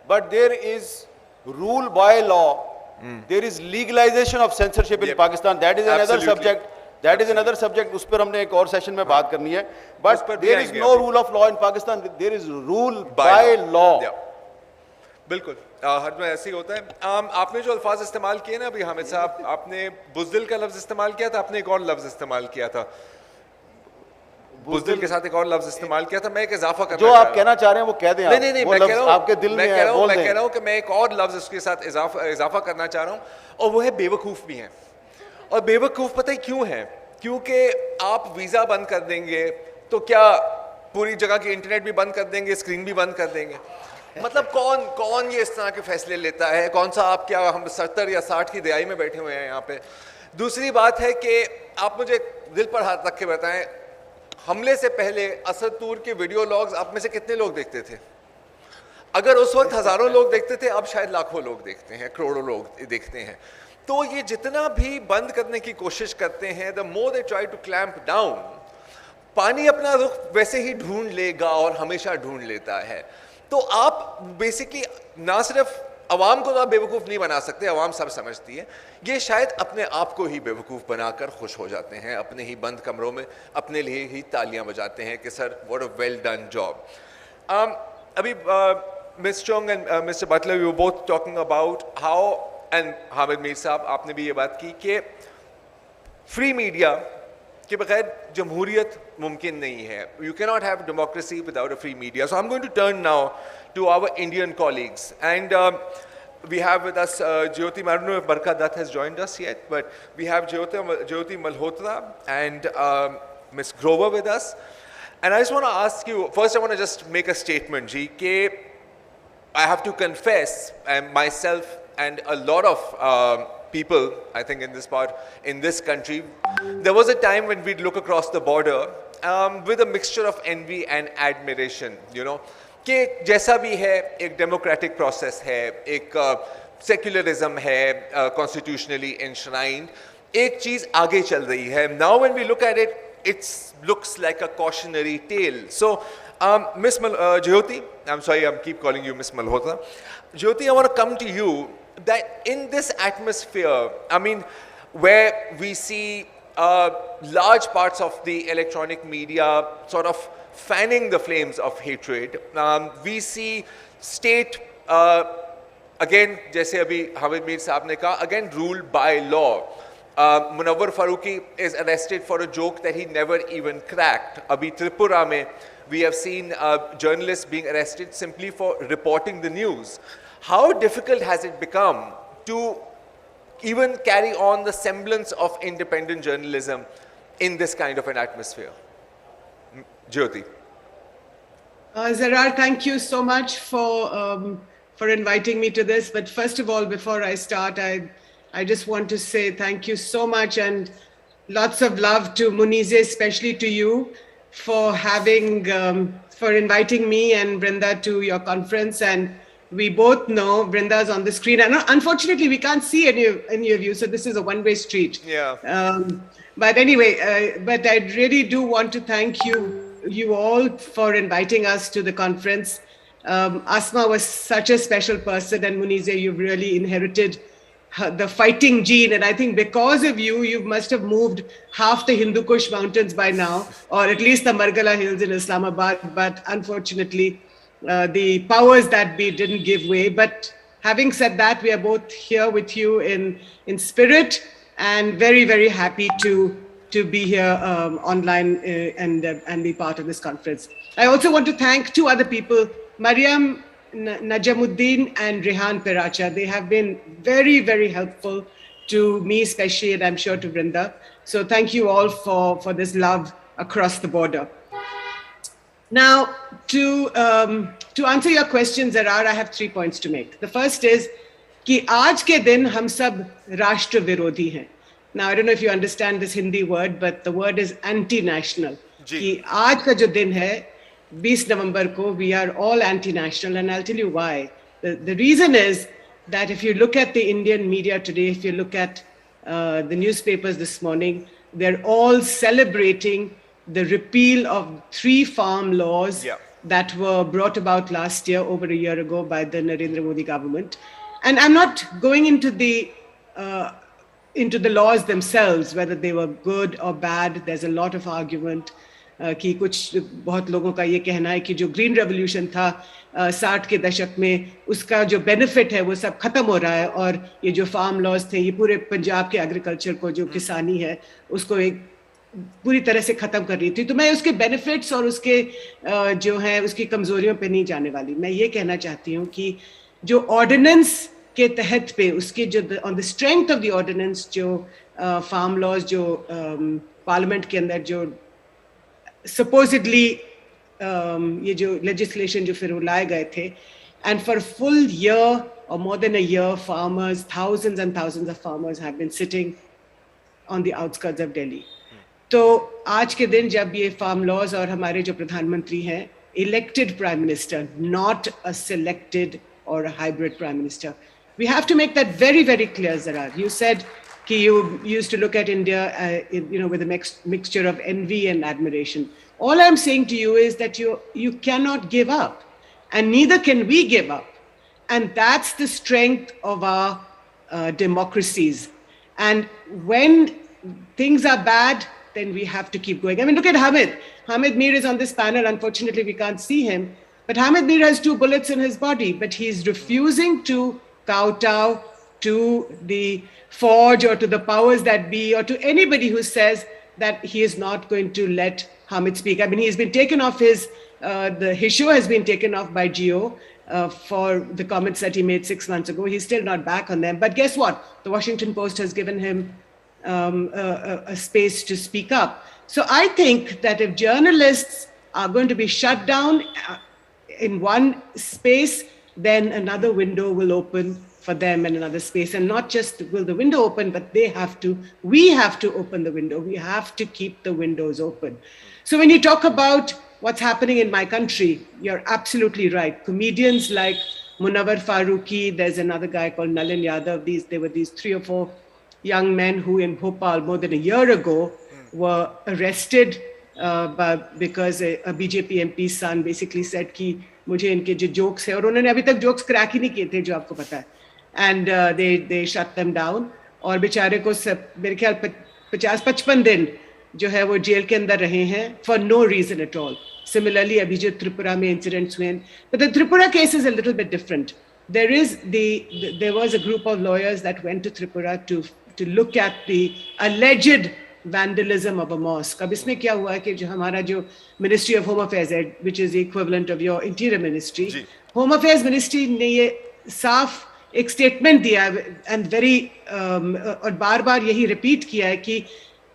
but there is rule by law There is legalization of censorship in Pakistan. That is another subject. That is another subject. उस पर हमने एक और session में बात करनी है. But there is no rule of law in Pakistan. There is rule by law. बिल्कुल हर में ऐसे ही होता है. आपने जो अल्फाज इस्तेमाल किए ना अभी हामिद साहब, आपने बुज़दिल का लफ्ज़ इस्तेमाल किया था, आपने एक और लफ्ज़ इस्तेमाल किया था, बुज़दिल के साथ एक और लफ्ज़ इस्तेमाल किया था. मैं एक इजाफा करना जो आप कहना चाह रहे हैं वो कह दें. नहीं मैं कह रहा हूँ आपके दिल में है, बोल दें. मैं कह रहा हूँ कि मैं एक और लफ्ज़ उसके साथ इजाफा करना चाह रहा हूँ, और वो है बेवकूफ़ भी हैं. और बेवकूफ़ पता है क्यों है? क्योंकि आप वीज़ा बंद कर देंगे तो क्या पूरी जगह की इंटरनेट भी बंद कर देंगे, स्क्रीन भी बंद कर देंगे? मतलब कौन ये इस तरह के फैसले लेता है? कौन सा आप, क्या हम 70 या 60 की दिहाई में बैठे हुए हैं यहाँ पे? दूसरी बात है कि आप मुझे दिल पर हाथ रख के बताएं, हमले से पहले असद तूर के वीडियो लॉग्स आप में से कितने लोग देखते थे? अगर उस वक्त हज़ारों लोग देखते थे, अब शायद लाखों लोग देखते हैं, करोड़ों लोग देखते हैं. तो ये जितना भी बंद करने की कोशिश करते हैं, the more they try to clamp down, पानी अपना रुख वैसे ही ढूंढ लेगा और हमेशा ढूंढ लेता है. तो आप बेसिकली ना सिर्फ अवाम को तो आप बेवकूफ़ नहीं बना सकते, अवाम सब समझती है, ये शायद अपने आप को ही बेवकूफ़ बनाकर खुश हो जाते हैं, अपने ही बंद कमरों में अपने लिए ही तालियां बजाते हैं कि sir what a well done job. अभी miss Chong and mister Butler, we were both talking about how, and Hamid Mir साहब आपने भी ये बात की कि फ्री मीडिया के बगैर जमहूरियत मुमकिन नहीं है. You can not have democracy without a free media. So I am going to turn now to our Indian colleagues, and we have with us Jyoti. I don't know if Barka Dutt has joined us yet, but we have Jyoti Malhotra and Ms. Grover with us. And I just want to ask you, first I want to just make a statement, Ji, ke I have to confess, myself and a lot of people, I think in this country, there was a time when we'd look across the border with a mixture of envy and admiration, you know, कि जैसा भी है एक democratic process है, एक secularism है, constitutionally enshrined, एक चीज़ आगे चल रही है. Now when we look at it, it's looks like a cautionary tale. So Miss Jyoti, I'm sorry, I keep calling you Miss Malhotra. Jyoti, I want to come to you that in this atmosphere, I mean, where we see large parts of the electronic media sort of fanning the flames of hatred, we see state, again, जैसे अभी हामिद मीर साहब ने कहा, again ruled by law. Munawwar Farooqi is arrested for a joke that he never even cracked. Abhi Tripura mein, we have seen journalists being arrested simply for reporting the news. How difficult has it become to even carry on the semblance of independent journalism in this kind of an atmosphere? Jyoti. Zarar, thank you so much for inviting me to this. But first of all, before I start, I just want to say thank you so much and lots of love to Munize, especially to you, for having, for inviting me and Brinda to your conference. And we both know Brinda's on the screen. And unfortunately, we can't see any of you, so this is a one-way street. Yeah. But anyway, but I really do want to thank you all for inviting us to the conference. Asma was such a special person, and Munize, you've really inherited the fighting gene, and I think because of you, you must have moved half the Hindu Kush mountains by now, or at least the Margala Hills in Islamabad. But unfortunately, the powers that be didn't give way. But having said that, we are both here with you in spirit, and very, very happy to be here online and be part of this conference. I also want to thank two other people, Mariam Najamuddin and Rehan Peracha. They have been very, very helpful to me especially, and I'm sure to Brinda. So thank you all for this love across the border. Now, to answer your questions, Zarar, I have 3 points to make. The first is कि आज के दिन हम सब राष्ट्र विरोधी हैं. Now, I don't know if you understand this Hindi word, but the word is anti-national. कि आज का जो दिन है 20 November ko, we are all anti-national, and I'll tell you why. The reason is that if you look at the Indian media today, if you look at the newspapers this morning, they're all celebrating the repeal of 3 farm laws that were brought about last year, over a year ago, by the Narendra Modi government. And I'm not going into the laws themselves, whether they were good or bad. There's a lot of argument. कि कुछ बहुत लोगों का ये कहना है कि जो ग्रीन रेवोल्यूशन था 60 के दशक में, उसका जो बेनिफिट है वो सब खत्म हो रहा है, और ये जो फार्म लॉज थे ये पूरे पंजाब के एग्रीकल्चर को, जो किसानी है उसको एक पूरी तरह से खत्म कर रही थी. तो मैं उसके बेनिफिट्स और उसके जो है उसकी कमजोरियों पे नहीं जाने वाली. मैं ये कहना चाहती हूँ कि जो ऑर्डिनेंस के तहत पे उसके जो on the strength of the ordinance जो फार्म लॉज जो पार्लियामेंट के अंदर जो supposedly ये जो legislation जो फिर लाए गए थे, and for a full year or more than a year, farmers, thousands and thousands of farmers have been sitting on the outskirts of Delhi. तो आज के दिन जब ये farm laws और हमारे जो प्रधानमंत्री हैं, elected prime minister, not a selected or a hybrid prime minister, we have to make that very, very clear, Zarar. You said you used to look at India, with a mixture of envy and admiration. All I'm saying to you is that you cannot give up, and neither can we give up. And that's the strength of our democracies. And when things are bad, then we have to keep going. I mean, look at Hamid. Hamid Mir is on this panel. Unfortunately, we can't see him. But Hamid Mir has 2 bullets in his body, but he's refusing to kowtow to the Forge or to the powers that be, or to anybody who says that he is not going to let Hamid speak. I mean, he's been taken off his show has been taken off by Geo for the comments that he made 6 months ago. He's still not back on them. But guess what? The Washington Post has given him a space to speak up. So I think that if journalists are going to be shut down in one space, then another window will open for them in another space. And not just will the window open, but we have to open the window. We have to keep the windows open. So when you talk about what's happening in my country, you're absolutely right. Comedians like Munawar Farooqi, there's another guy called Nalin Yadav. There were these 3 or 4 young men who in Bhopal more than a year ago were arrested because a BJP MP's son basically said कि मुझे इनके जो jokes है, और उन्होंने अभी तक jokes crack ही नहीं किए थे, जो आपको पता है. And they shut them down. और बेचारे को मेरे ख्याल 50-55 दिन जो है वो जेल के अंदर रहे हैं for no reason at all. Similarly, अभी जो त्रिपुरा में incidents हुए हैं, but the Tripura case is a little bit different. There was a group of lawyers that went to Tripura to look at the alleged vandalism of a mosque. अब इसमें क्या हुआ है कि जो हमारा जो Ministry of Home Affairs है, which is the equivalent of your Interior Ministry, Home Affairs Ministry ने ये साफ एक स्टेटमेंट दिया एंड और बार-बार यही रिपीट किया है कि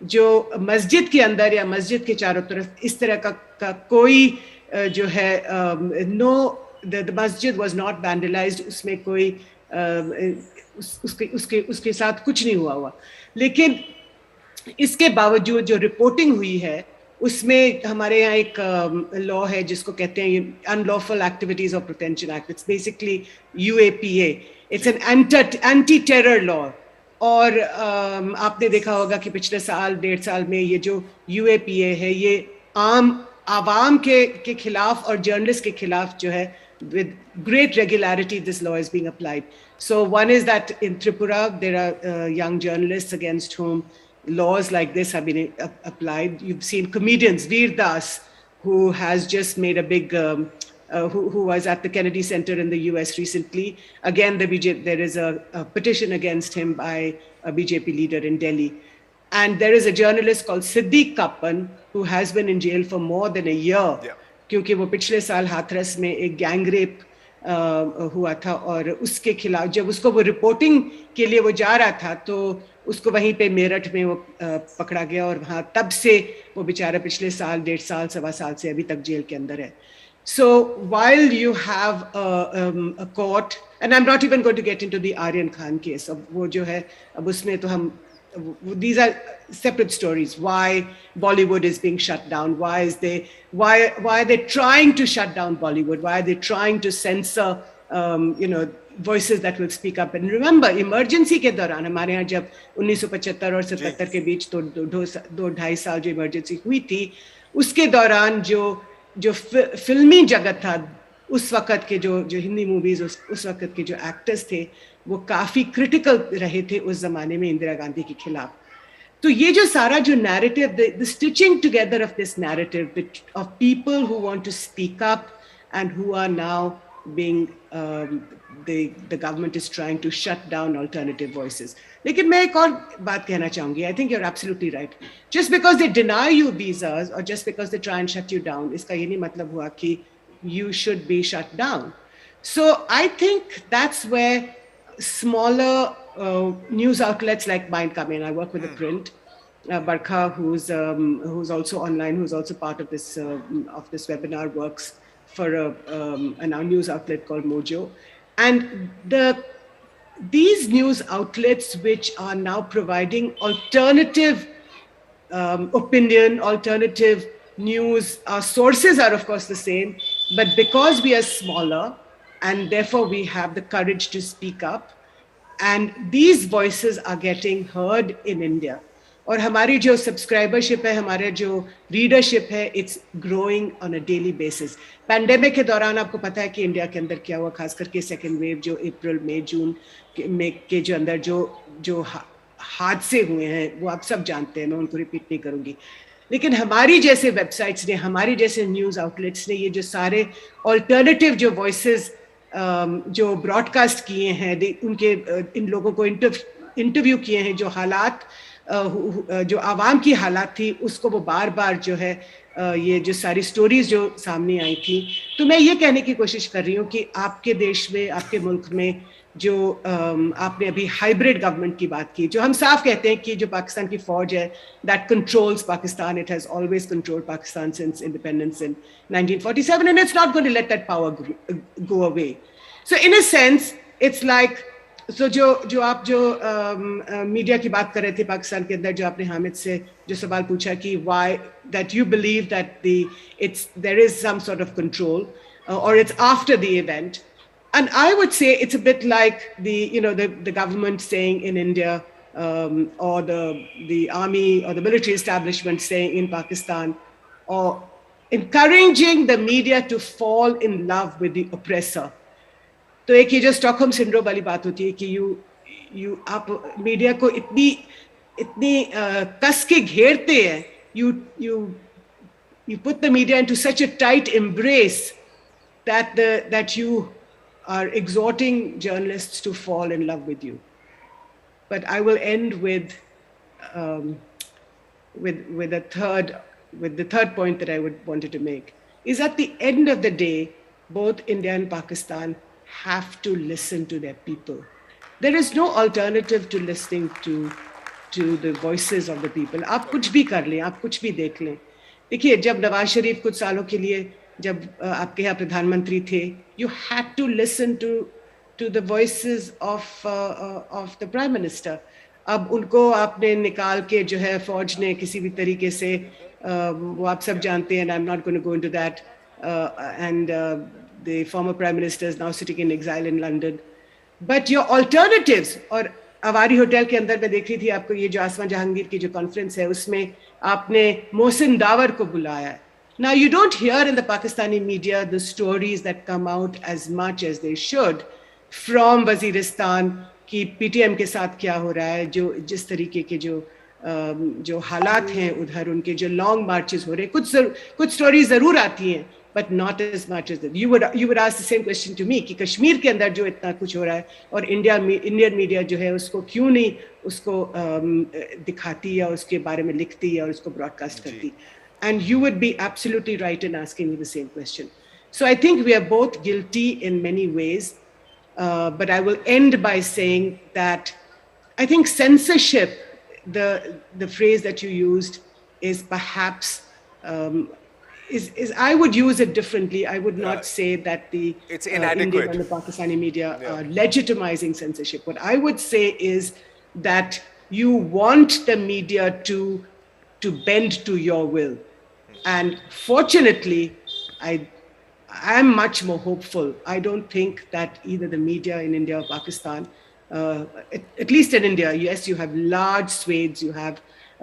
जो मस्जिद के अंदर या मस्जिद के चारों तरफ इस तरह का कोई जो है the masjid was not vandalized, उसमें कोई उसके साथ कुछ नहीं हुआ. लेकिन इसके बावजूद जो रिपोर्टिंग हुई है उसमें हमारे यहाँ एक लॉ है जिसको कहते हैं unlawful activities of prevention act. It's basically UAPA. It's an anti terror law. और आपने देखा होगा कि पिछले 1.5 साल में ये जो UAPA है ये आवाम के खिलाफ और जर्नलिस्ट के खिलाफ जो है with great regularity this law is being applied. So one is that in Tripura there are young journalists against whom laws like this have been applied. You've seen comedians, Veer Das, who has just made a big, who was at the Kennedy Center in the US recently. Again, there is a petition against him by a BJP leader in Delhi. And there is a journalist called Siddiq Kappan who has been in jail for more than a year. क्योंकि वो पिछले साल हाथरस में एक gang rape हुआ था और उसके खिलाफ जब उसको वो रिपोर्टिंग के लिए वो जा रहा था तो उसको वहीं पे मेरठ में वो पकड़ा गया और वहाँ तब से वो बेचारा पिछले साल 1.5 साल 1.25 साल से अभी तक जेल के अंदर है. So while you have a court, and I'm not even going to get into the Aryan Khan case, अब वो जो है अब उसमें तो हम these are separate stories. Why Bollywood is being shut down? Why are they trying to shut down Bollywood? Why are they trying to censor voices that will speak up? And remember, emergency के दौरान हमारे यहाँ जब 1975 और 77 के बीच तो 2-2.5 साल जो emergency हुई थी, उसके दौरान जो फिल्मी जगत था, उस वक़्त के जो हिंदी मूवीज़ उस वक़्त के जो एक्टर्स थे वो काफ़ी क्रिटिकल रहे थे उस ज़माने में इंदिरा गांधी के खिलाफ. तो ये जो सारा जो narrative, the stitching together of this narrative of people who want to speak up and who are now being the government is trying to shut down alternative voices. लेकिन मैं एक और बात कहना चाहूँगी. I think you're absolutely right. Just because they deny you visas or just because they try and shut you down, इसका ये नहीं मतलब हुआ कि you should be shut down. So I think that's where smaller news outlets like mine come in. I work with a print. Barkha, who's also online, who's also part of this webinar, works for a news outlet called Mojo. And these news outlets which are now providing alternative opinion, alternative news, our sources are of course the same, but because we are smaller and therefore we have the courage to speak up, and these voices are getting heard in India. और हमारी जो सब्सक्राइबरशिप है, हमारे जो readership है, it's growing on a daily basis. Pandemic के दौरान आपको पता है कि इंडिया के अंदर क्या हुआ, खास करके सेकेंड वेव जो अप्रैल मई जून के जो अंदर जो हादसे हुए हैं वो आप सब जानते हैं, मैं उनको रिपीट नहीं करूँगी. लेकिन हमारी जैसे वेबसाइट्स ने, हमारी जैसे न्यूज़ आउटलेट्स ने ये जो सारे ऑल्टरनेटिव जो वॉइसेस जो ब्रॉडकास्ट किए हैं, उनके इन लोगों को इंटरव्यू किए हैं, जो हालात जो आवाम की हालात थी उसको वो बार बार जो है ये जो सारी स्टोरीज जो सामने आई थी. तो मैं ये कहने की कोशिश कर रही हूँ कि आपके देश में, आपके मुल्क में जो आपने अभी हाइब्रिड गवर्नमेंट की बात की, जो हम साफ कहते हैं कि जो पाकिस्तान की फौज है that controls Pakistan, it has always controlled Pakistan since independence in 1947 and it's not going to let that power go away. So in a sense it's like So जो आप मीडिया की बात कर रहे थे पाकिस्तान के अंदर, जो आपने हामिद से जो सवाल पूछा कि why that you believe that there is some sort of control or it's after the event, and I would say it's a bit like the government saying in India or the army or the military establishment saying in Pakistan, or encouraging the media to fall in love with the oppressor. तो एक ये जो Stockholm syndrome वाली बात होती है कि आप मीडिया को इतनी कस के घेरते हैं, you put the media into such a tight embrace that you are exhorting journalists to fall in love with you. But I will end with the third point that I wanted to make is at the end of the day, both India and Pakistan have to listen to their people. There is no alternative to listening to the voices of the people. आप कुछ भी कर लें, आप कुछ भी देख लें. देखिए, जब नवाज शरीफ कुछ सालों के लिए जब आपके यहाँ प्रधानमंत्री थे, you had to listen to the voices of the prime minister. अब उनको आपने निकाल के जो है फौज ने किसी भी तरीके से वो आप सब जानते हैं, and I'm not going to go into that, and the former prime minister is now sitting in exile in London. But your alternatives, और अवारी होटल के अंदर मैं देख रही थी आपको ये जो आसमा जहांगीर की जो कॉन्फ्रेंस है उसमें आपने मोहसिन दावर को बुलाया है. Now you don't hear in the Pakistani media the stories that come out as much as they should from Waziristan कि PTM के साथ क्या हो रहा है, जो जिस तरीके के जो हालात हैं उधर, उनके जो लॉन्ग मार्चेस हो रहे हैं, कुछ स्टोरीज जरूर आती हैं, but not as much as that. You would ask the same question to me कि कश्मीर के अंदर जो इतना कुछ हो रहा है और इंडियन मीडिया जो है उसको क्यों नहीं उसको दिखाती या उसके बारे में लिखती या उसको ब्रॉडकास्ट करती. And you would be absolutely right in asking me the same question. So I think we are both guilty in many ways, but I will end by saying that I think censorship, the phrase that you used, is perhaps I would use it differently. I would not say that the Indian and the Pakistani media are legitimizing censorship. What I would say is that you want the media to bend to your will. And fortunately, I am much more hopeful. I don't think that either the media in India or Pakistan, at least in India, yes, you have large swathes, you have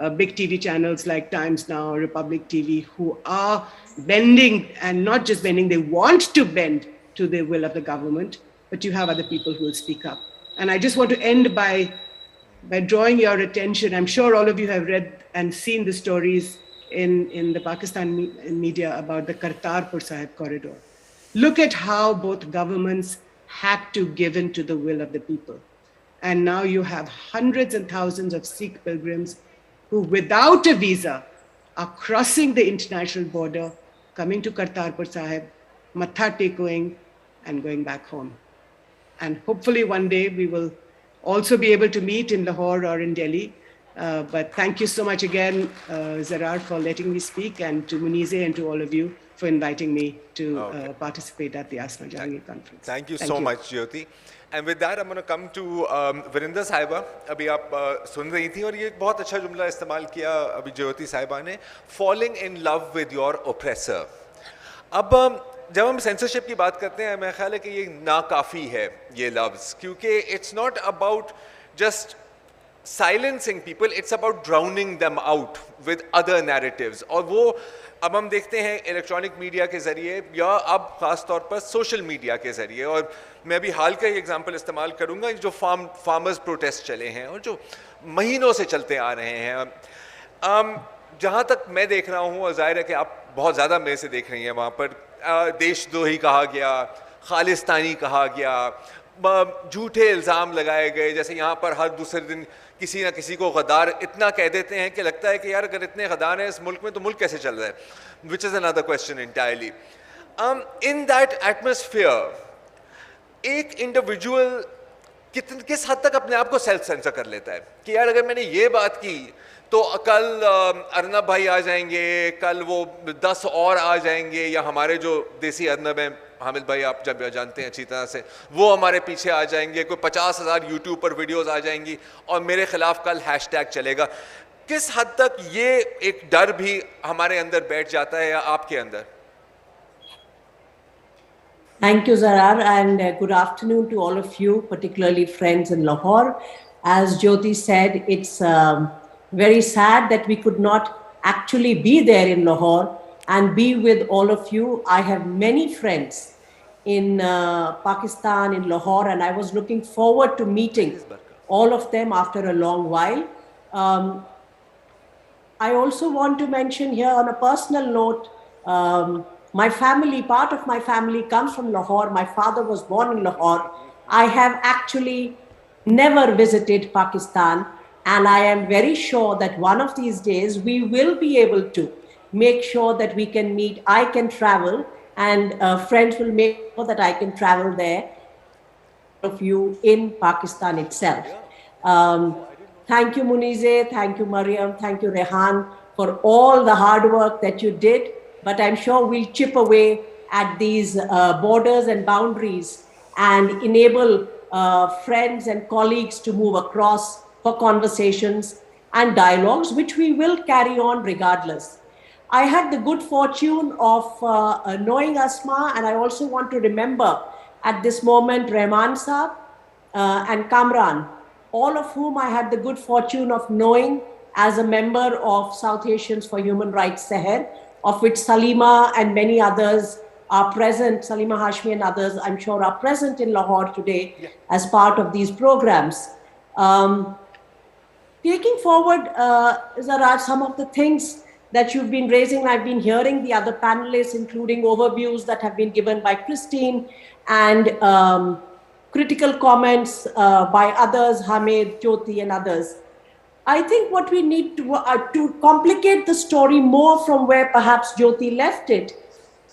big TV channels like Times Now, Republic TV, who are bending, and not just bending, they want to bend to the will of the government, but you have other people who will speak up. And I just want to end by drawing your attention. I'm sure all of you have read and seen the stories in the Pakistan media about the Kartarpur Sahib corridor. Look at how both governments had to give in to the will of the people. And now you have hundreds and thousands of Sikh pilgrims who, without a visa, are crossing the international border, coming to Kartarpur Sahib, matha tekoing, and going back home. And hopefully one day we will also be able to meet in Lahore or in Delhi. But thank you so much again, Zarar, for letting me speak, and to Munize and to all of you for inviting me to participate at the Asma Jahangir conference. Thank you so much, Jyoti. And with that, I'm going to come to Virinder Sahiba. अभी आप सुन रही थी और ये बहुत अच्छा जुमला इस्तेमाल किया अभी ज्योति साहिबा ने, falling in love with your oppressor. अब जब हम सेंसरशिप की बात करते हैं, मेरा ख्याल है कि ये नाकाफ़ी है ये लफ्ज़, क्योंकि it's not about just silencing people, it's about drowning them out with other narratives. और वो अब हम देखते हैं इलेक्ट्रॉनिक मीडिया के ज़रिए, या अब ख़ास तौर पर सोशल मीडिया के ज़रिए. और मैं अभी हाल का एग्जांपल इस्तेमाल करूँगा, जो फार्मर्स प्रोटेस्ट चले हैं और जो महीनों से चलते आ रहे हैं. जहाँ तक मैं देख रहा हूँ, और जाहिर है कि आप बहुत ज़्यादा मेरे से देख रही हैं, वहाँ पर देशद्रोही कहा गया, खालिस्तानी कहा गया, झूठे इल्ज़ाम लगाए गए. जैसे यहाँ पर हर दूसरे दिन किसी ना किसी को गद्दार इतना कह देते हैं कि लगता है कि यार अगर इतने गद्दार हैं इस मुल्क में तो मुल्क कैसे चल रहा है, which is another question entirely. In that atmosphere एक इंडिविजुअल किस हद तक अपने आप को सेल्फ सेंसर कर लेता है कि यार अगर मैंने ये बात की तो कल अर्नब भाई आ जाएंगे, कल वो 10 और आ जाएंगे, या हमारे जो देसी अर्नब हैं, हामिद भाई आप जब जानते हैं अच्छी तरह से, वो हमारे पीछे आ जाएंगे, कोई 50,000 यूट्यूब पर वीडियोस आ जाएंगी और मेरे खिलाफ कल हैशटैग चलेगा. किस हद तक ये एक डर भी हमारे अंदर बैठ जाता है या आपके अंदर? Thank you, Zarar, and good afternoon to all of you, particularly friends in Lahore. As Jyoti said, it's very sad that we could not actually be there in Lahore and be with all of you. I have many friends in Pakistan, in Lahore, and I was looking forward to meeting all of them after a long while. I also want to mention here on a personal note, my family, part of my family comes from Lahore. My father was born in Lahore. I have actually never visited Pakistan, and I am very sure that one of these days we will be able to make sure that we can meet. I can travel, and friends will make sure that I can travel there of you in Pakistan itself. Thank you, Munize. Thank you, Mariam. Thank you, Rehan, for all the hard work that you did. But I'm sure we'll chip away at these borders and boundaries and enable friends and colleagues to move across for conversations and dialogues, which we will carry on regardless. I had the good fortune of knowing Asma, and I also want to remember at this moment Rahman Saab and Kamran, all of whom I had the good fortune of knowing as a member of South Asians for Human Rights Seher, of which Salima and many others are present. Salima Hashmi and others, I'm sure, are present in Lahore today as part of these programs. Taking forward, Zaraj, some of the things that you've been raising, I've been hearing the other panelists, including overviews that have been given by Christine and critical comments by others, Hamid, Jyoti and others. I think what we need to complicate the story more from where perhaps Jyoti left it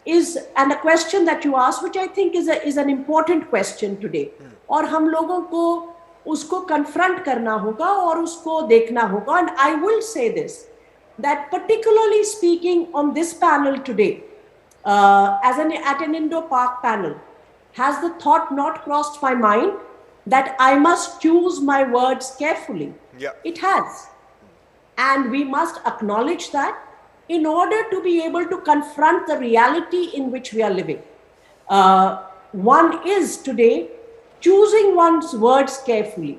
is, and a question that you asked, which I think is an important question today. और हम लोगों को उसको confront करना होगा और उसको देखना होगा. And I will say this, that particularly speaking on this panel today, at an Indo-Pak panel, has the thought not crossed my mind that I must choose my words carefully? Yeah. It has. And we must acknowledge that in order to be able to confront the reality in which we are living. One is today choosing one's words carefully.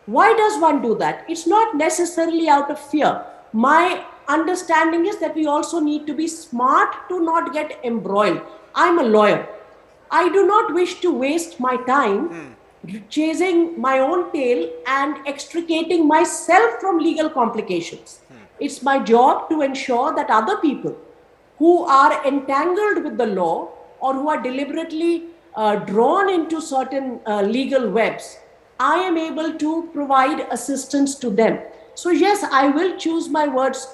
Why does one do that? It's not necessarily out of fear. My understanding is that we also need to be smart to not get embroiled. I'm a lawyer. I do not wish to waste my time chasing my own tail and extricating myself from legal complications. It's my job to ensure that other people who are entangled with the law or who are deliberately drawn into certain legal webs, I am able to provide assistance to them. So yes, I will choose my words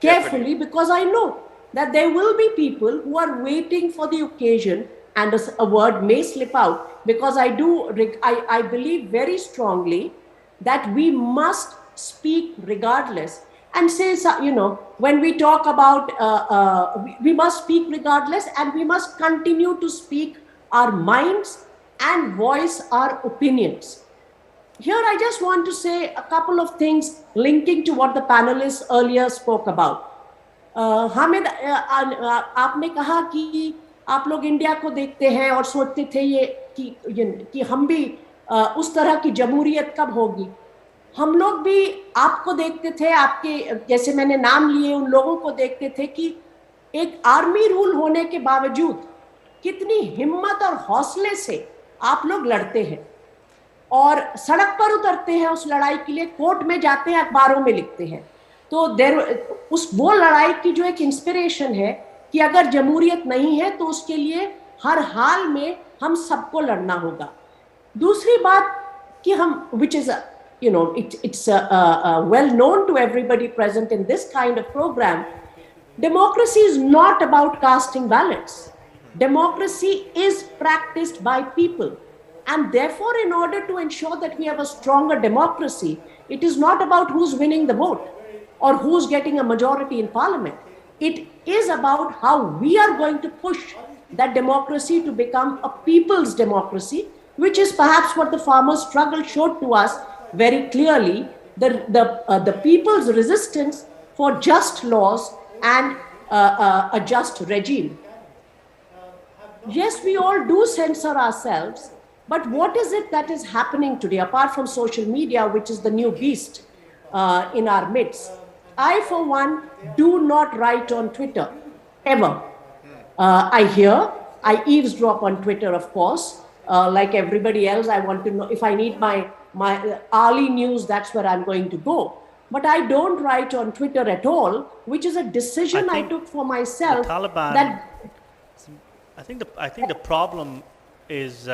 carefully, because I know that there will be people who are waiting for the occasion and a word may slip out, because I believe very strongly that we must speak regardless. And say, you know, when we talk about, we must speak regardless, and we must continue to speak our minds and voice our opinions. Here, I just want to say a couple of things linking to what the panelists earlier spoke about. Hamid, आपने कहा कि आप लोग India को देखते हैं और सोचते थे कि हम भी उस तरह की जमहूरियत कब होगी। हम लोग भी आपको देखते थे, आपके जैसे मैंने नाम लिए उन लोगों को देखते थे कि एक आर्मी रूल होने के बावजूद कितनी हिम्मत और हौसले से आप लोग लड़ते हैं और सड़क पर उतरते हैं उस लड़ाई के लिए, कोर्ट में जाते हैं, अखबारों में लिखते हैं। तो वो लड़ाई की जो एक इंस्पिरेशन है कि अगर जमहूरियत नहीं है तो उसके लिए हर हाल में हम सबको लड़ना होगा। दूसरी बात कि हम, which is you know, it's well known to everybody present in this kind of program, democracy is not about casting ballots. Democracy is practiced by people. And therefore, in order to ensure that we have a stronger democracy, it is not about who's winning the vote or who's getting a majority in parliament. It is about how we are going to push that democracy to become a people's democracy, which is perhaps what the farmers' struggle showed to us very clearly, the people's resistance for just laws and a just regime. Yes, we all do censor ourselves, but what is it that is happening today, apart from social media, which is the new beast in our midst? I, for one, do not write on Twitter, ever. I eavesdrop on Twitter, of course. Like everybody else, I want to know if I need my hourly news, that's where I'm going to go. But I don't write on Twitter at all, which is a decision I took for myself. The Taliban, that I think the problem is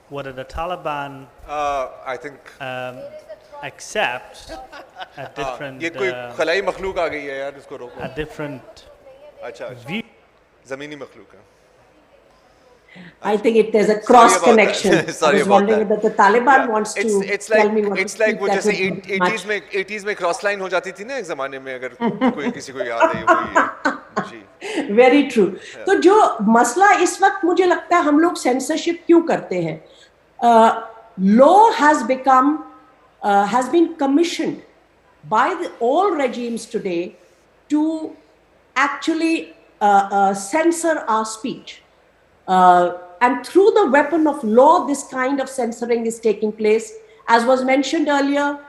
whether the Taliban I think accepts a different ये कोई खलाई मखलूक आ गई है यार, इसको रोको। a different view, ज़मीनी मखलूक है। I think there's a cross connection. I was wondering that the Taliban wants to tell me what it's like वो जैसे 80s में क्रॉस लाइन हो जाती थी ना एक ज़माने में, अगर कोई किसी को याद है वही है जी। Very true. तो जो मसला इस वक्त मुझे लगता है हम लोग censorship क्यों करते हैं? Law has been commissioned by all regimes today to actually censor our speech. And through the weapon of law, this kind of censoring is taking place. As was mentioned earlier,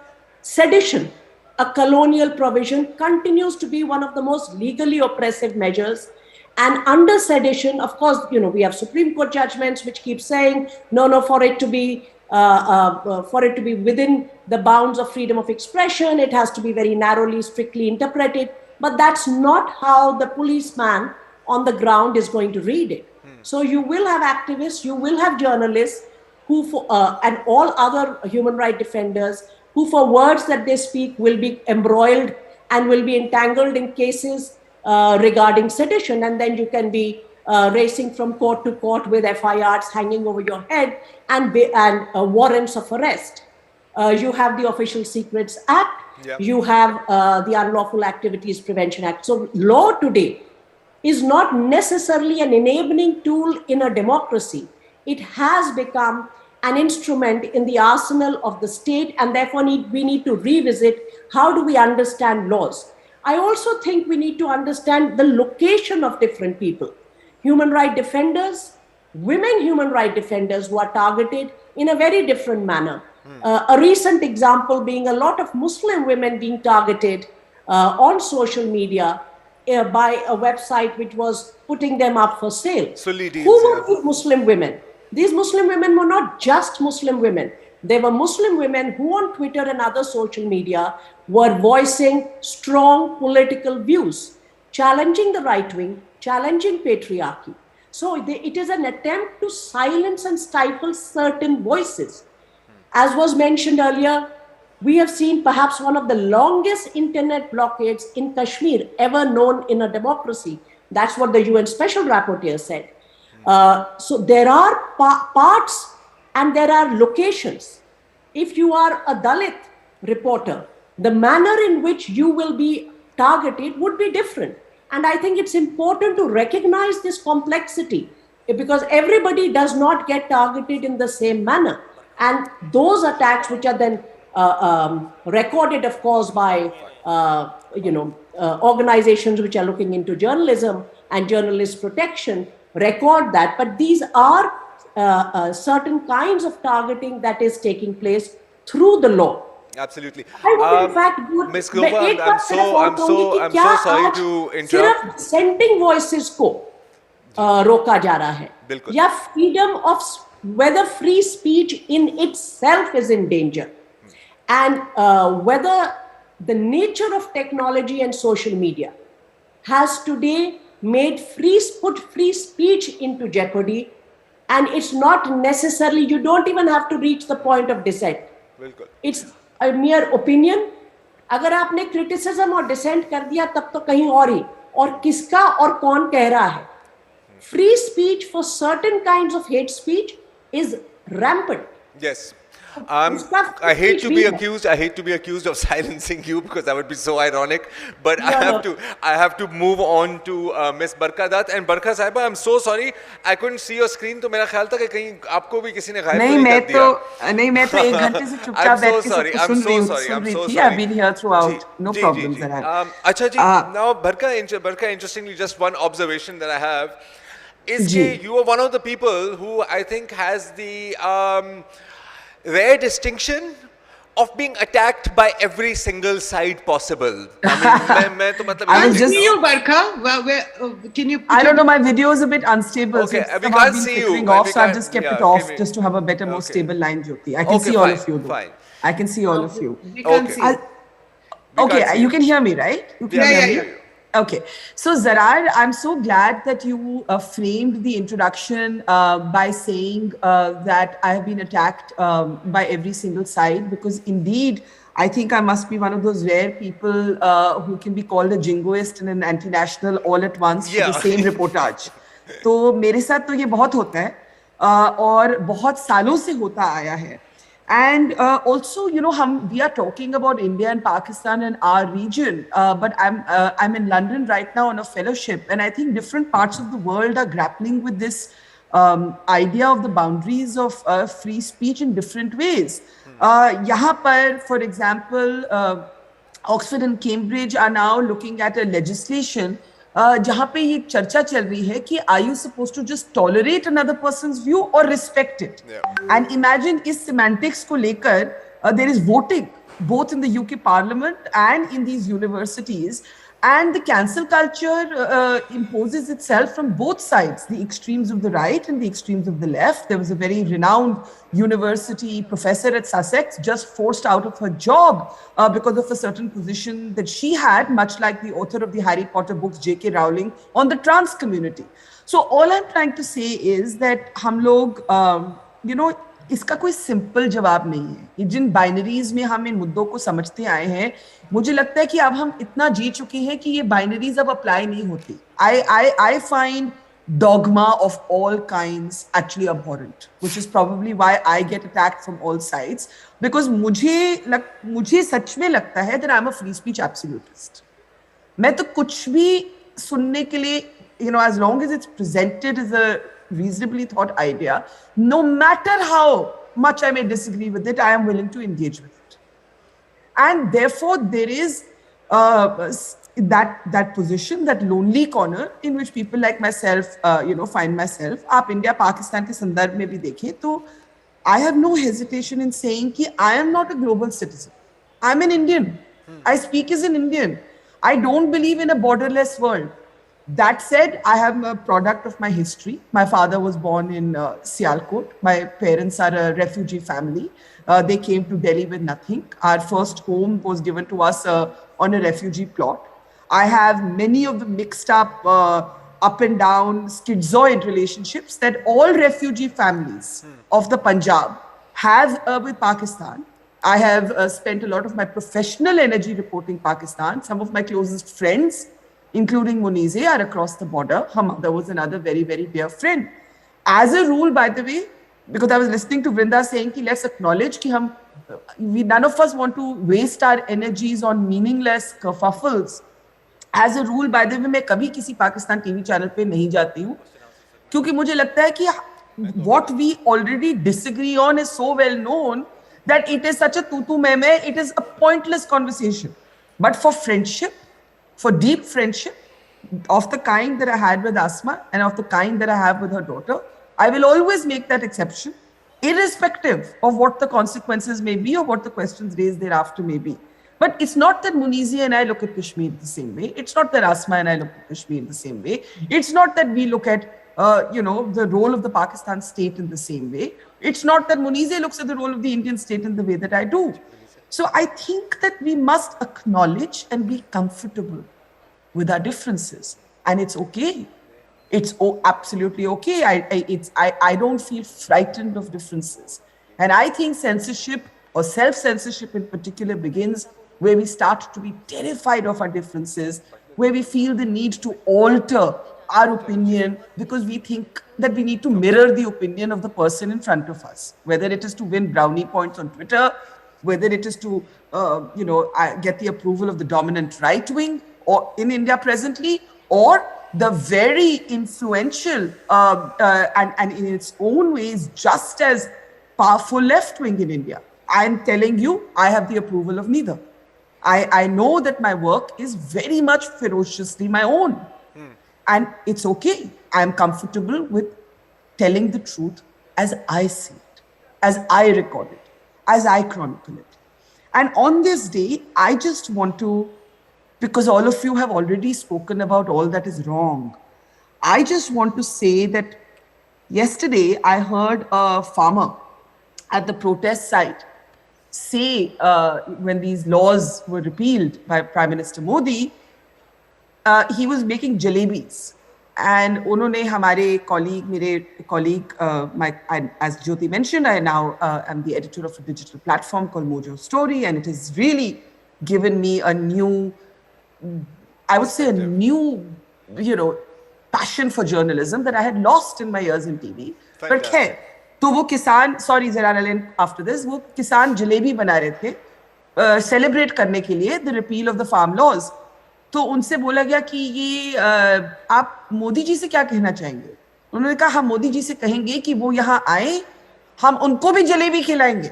sedition, a colonial provision, continues to be one of the most legally oppressive measures. And under sedition, of course, you know, we have Supreme Court judgments which keep saying, no, for it to be within the bounds of freedom of expression, it has to be very narrowly, strictly interpreted. But that's not how the policeman on the ground is going to read it. So you will have activists, you will have journalists who, and all other human rights defenders who for words that they speak will be embroiled and will be entangled in cases regarding sedition. And then you can be racing from court to court with FIRs hanging over your head and warrants of arrest. You have the Official Secrets Act, you have the Unlawful Activities Prevention Act. So law today is not necessarily an enabling tool in a democracy. It has become an instrument in the arsenal of the state, and therefore we need to revisit how do we understand laws. I also think we need to understand the location of different people. Human rights defenders, women human rights defenders who are targeted in a very different manner. A recent example being a lot of Muslim women being targeted on social media by a website which was putting them up for sale. Who were these Muslim women? These Muslim women were not just Muslim women. They were Muslim women who on Twitter and other social media were voicing strong political views, challenging the right wing, challenging patriarchy. So it is an attempt to silence and stifle certain voices. As was mentioned earlier, we have seen perhaps one of the longest internet blockades in Kashmir ever known in a democracy. That's what the UN Special Rapporteur said. So there are parts and there are locations. If you are a Dalit reporter, the manner in which you will be targeted would be different. And I think it's important to recognize this complexity because everybody does not get targeted in the same manner. And those attacks, which are then recorded, of course, by organizations which are looking into journalism and journalist protection, record that. But these are certain kinds of targeting that is taking place through the law. Absolutely. Miss Glover, I'm so sorry to interrupt. सिर्फ dissenting voices को रोका जा रहा है या freedom of whether free speech in itself is in danger and whether the nature of technology and social media has today made put free speech into jeopardy, and it's not necessarily, you don't even have to reach the point of dissent. It's a mere opinion. अगर आपने criticism और dissent कर दिया तब तो कहीं और ही, और किसका और कौन कह रहा है. Free speech for certain kinds of hate speech is rampant. Yes. I hate to be accused of silencing you because that would be so ironic. But I have to move on to Miss Barka Dutt. And Barka Sahiba, I'm so sorry, I couldn't see your screen. तो मेरा ख्याल था कि कहीं आपको भी किसी ने गायब कर दिया. नहीं मैं तो एक घंटे से चुपचाप बैठ के सब सुन रही थी. I've been here throughout. No problems. अच्छा जी. Now Barka, interestingly, just one observation that I have is that you are one of the people who I think has the rare distinction of being attacked by every single side possible. I mean, see you, Barka. Well, can you? I don't know. My video is a bit unstable. Okay, we can't see you. So I've just kept it off just to have a better, more stable line, Jyoti. I can see all of you. Fine. I can see all of you. We can't see. Okay, you can hear me, right? Yeah. Okay, so Zarar, I'm so glad that you framed the introduction by saying that I have been attacked by every single side, because indeed, I think I must be one of those rare people who can be called a jingoist and an anti-national all at once for the same reportage. तो मेरे साथ तो ये बहुत होता है और बहुत सालों से होता आया है. And also, you know, we are talking about India and Pakistan and our region, but I'm in London right now on a fellowship, and I think different parts of the world are grappling with this idea of the boundaries of free speech in different ways. Yahan par, for example, Oxford and Cambridge are now looking at a legislation जहाँ पे ये चर्चा चल रही है कि are you supposed to just tolerate another person's view or respect it? And imagine इस semantics को लेकर there is voting both in the UK Parliament and in these universities, and the cancel culture imposes itself from both sides, the extremes of the right and the extremes of the left. There was a very renowned university professor at Sussex just forced out of her job because of a certain position that she had, much like the author of the Harry Potter books, J.K. Rowling, on the trans community. So all I'm trying to say is that हम लोग, you know, इसका कोई simple जवाब नहीं है. ये जिन binaries में हम इन मुद्दों को समझते आए हैं, मुझे लगता है कि अब हम इतना जी चुके हैं कि ये बाइनरीज अब अप्लाई नहीं होती. I find dogma of all kinds actually abhorrent, which is probably why I get attacked from all sides, because मुझे सच में लगता है that I'm a free speech absolutist. मैं तो कुछ भी सुनने के लिए, you know, as long as it's presented as a reasonably thought idea, no matter how much I may disagree with it, I am willing to engage with it. And therefore, there is that position, that lonely corner in which people like myself, you know, find myself. आप India, Pakistan के संदर्भ में भी देखें तो I have no hesitation in saying that I am not a global citizen. I'm an Indian. I speak as an Indian. I don't believe in a borderless world. That said, I am a product of my history. My father was born in Sialkot. My parents are a refugee family. They came to Delhi with nothing. Our first home was given to us on a refugee plot. I have many of the mixed up and down, schizoid relationships that all refugee families of the Punjab have with Pakistan. I have spent a lot of my professional energy reporting Pakistan. Some of my closest friends, including Munize, are across the border. Her mother was another very, very dear friend. As a rule, by the way, because I was listening to Vrinda saying, ki, let's acknowledge that none of us want to waste our energies on meaningless kerfuffles. As a rule, by the way, मैं कभी किसी Pakistan TV channel पे नहीं जाती हूँ, क्योंकि मुझे लगता है कि what we already disagree on is so well known that it is such a tutu meme, it is a pointless conversation. But for friendship, for deep friendship, of the kind that I had with Asma and of the kind that I have with her daughter, I will always make that exception, irrespective of what the consequences may be or what the questions raised thereafter may be. But it's not that Munizi and I look at Kashmir the same way. It's not that Asma and I look at Kashmir the same way. It's not that we look at, the role of the Pakistan state in the same way. It's not that Munizi looks at the role of the Indian state in the way that I do. So I think that we must acknowledge and be comfortable with our differences. And it's okay. It's absolutely okay. I don't feel frightened of differences. And I think censorship or self-censorship in particular begins where we start to be terrified of our differences, where we feel the need to alter our opinion because we think that we need to mirror the opinion of the person in front of us, whether it is to win brownie points on Twitter, whether it is to, get the approval of the dominant right wing or in India presently, or the very influential and in its own ways just as powerful left wing in India. I'm telling you, I have the approval of neither. I know that my work is very much ferociously my own. And it's okay. I'm comfortable with telling the truth as I see it, as I record it, as I chronicle it. And on this day, I just want to, because all of you have already spoken about all that is wrong, I just want to say that yesterday I heard a farmer at the protest site say, when these laws were repealed by Prime Minister Modi, he was making jalebis. And unhone hamare colleague, as Jyoti mentioned, I now am the editor of a digital platform called Mojo Story, and it has really given me a new, I would say a new, passion for journalism that I had lost in my years in TV. But khair, तो वो किसान, sorry Zarar Alain after this, वो किसान जलेबी बना रहे थे celebrate करने के लिए the repeal of the farm laws. तो उनसे बोला गया कि ये आप मोदी जी से क्या कहना चाहेंगे? उन्होंने कहा हम मोदी जी से कहेंगे कि वो यहाँ आए, हम उनको भी जलेबी खिलाएंगे.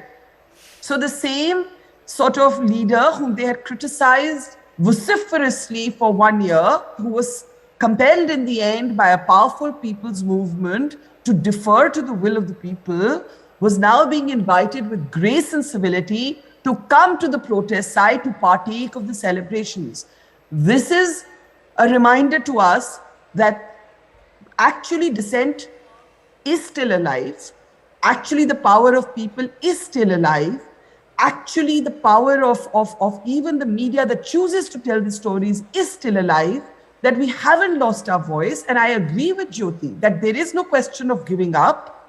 So the same sort of leader whom they had criticized vociferously for 1 year, who was compelled in the end by a powerful people's movement to defer to the will of the people, was now being invited with grace and civility to come to the protest site to partake of the celebrations. This is a reminder to us that actually dissent is still alive. Actually, the power of people is still alive. Actually, the power of even the media that chooses to tell the stories is still alive. That we haven't lost our voice. And I agree with Jyoti that there is no question of giving up.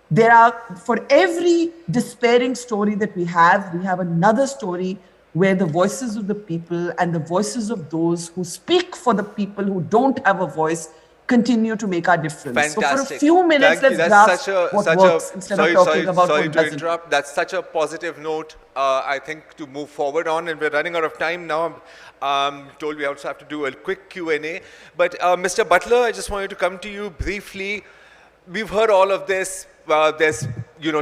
There are, for every despairing story that we have another story where the voices of the people and the voices of those who speak for the people who don't have a voice continue to make our difference. Fantastic. So for a few minutes, let's grasp what works instead of talking about what doesn't. Sorry to interrupt. That's such a positive note, I think, to move forward on. And we're running out of time now. I'm told we also have to do a quick Q&A. But Mr. Butler, I just wanted to come to you briefly. We've heard all of this. There's,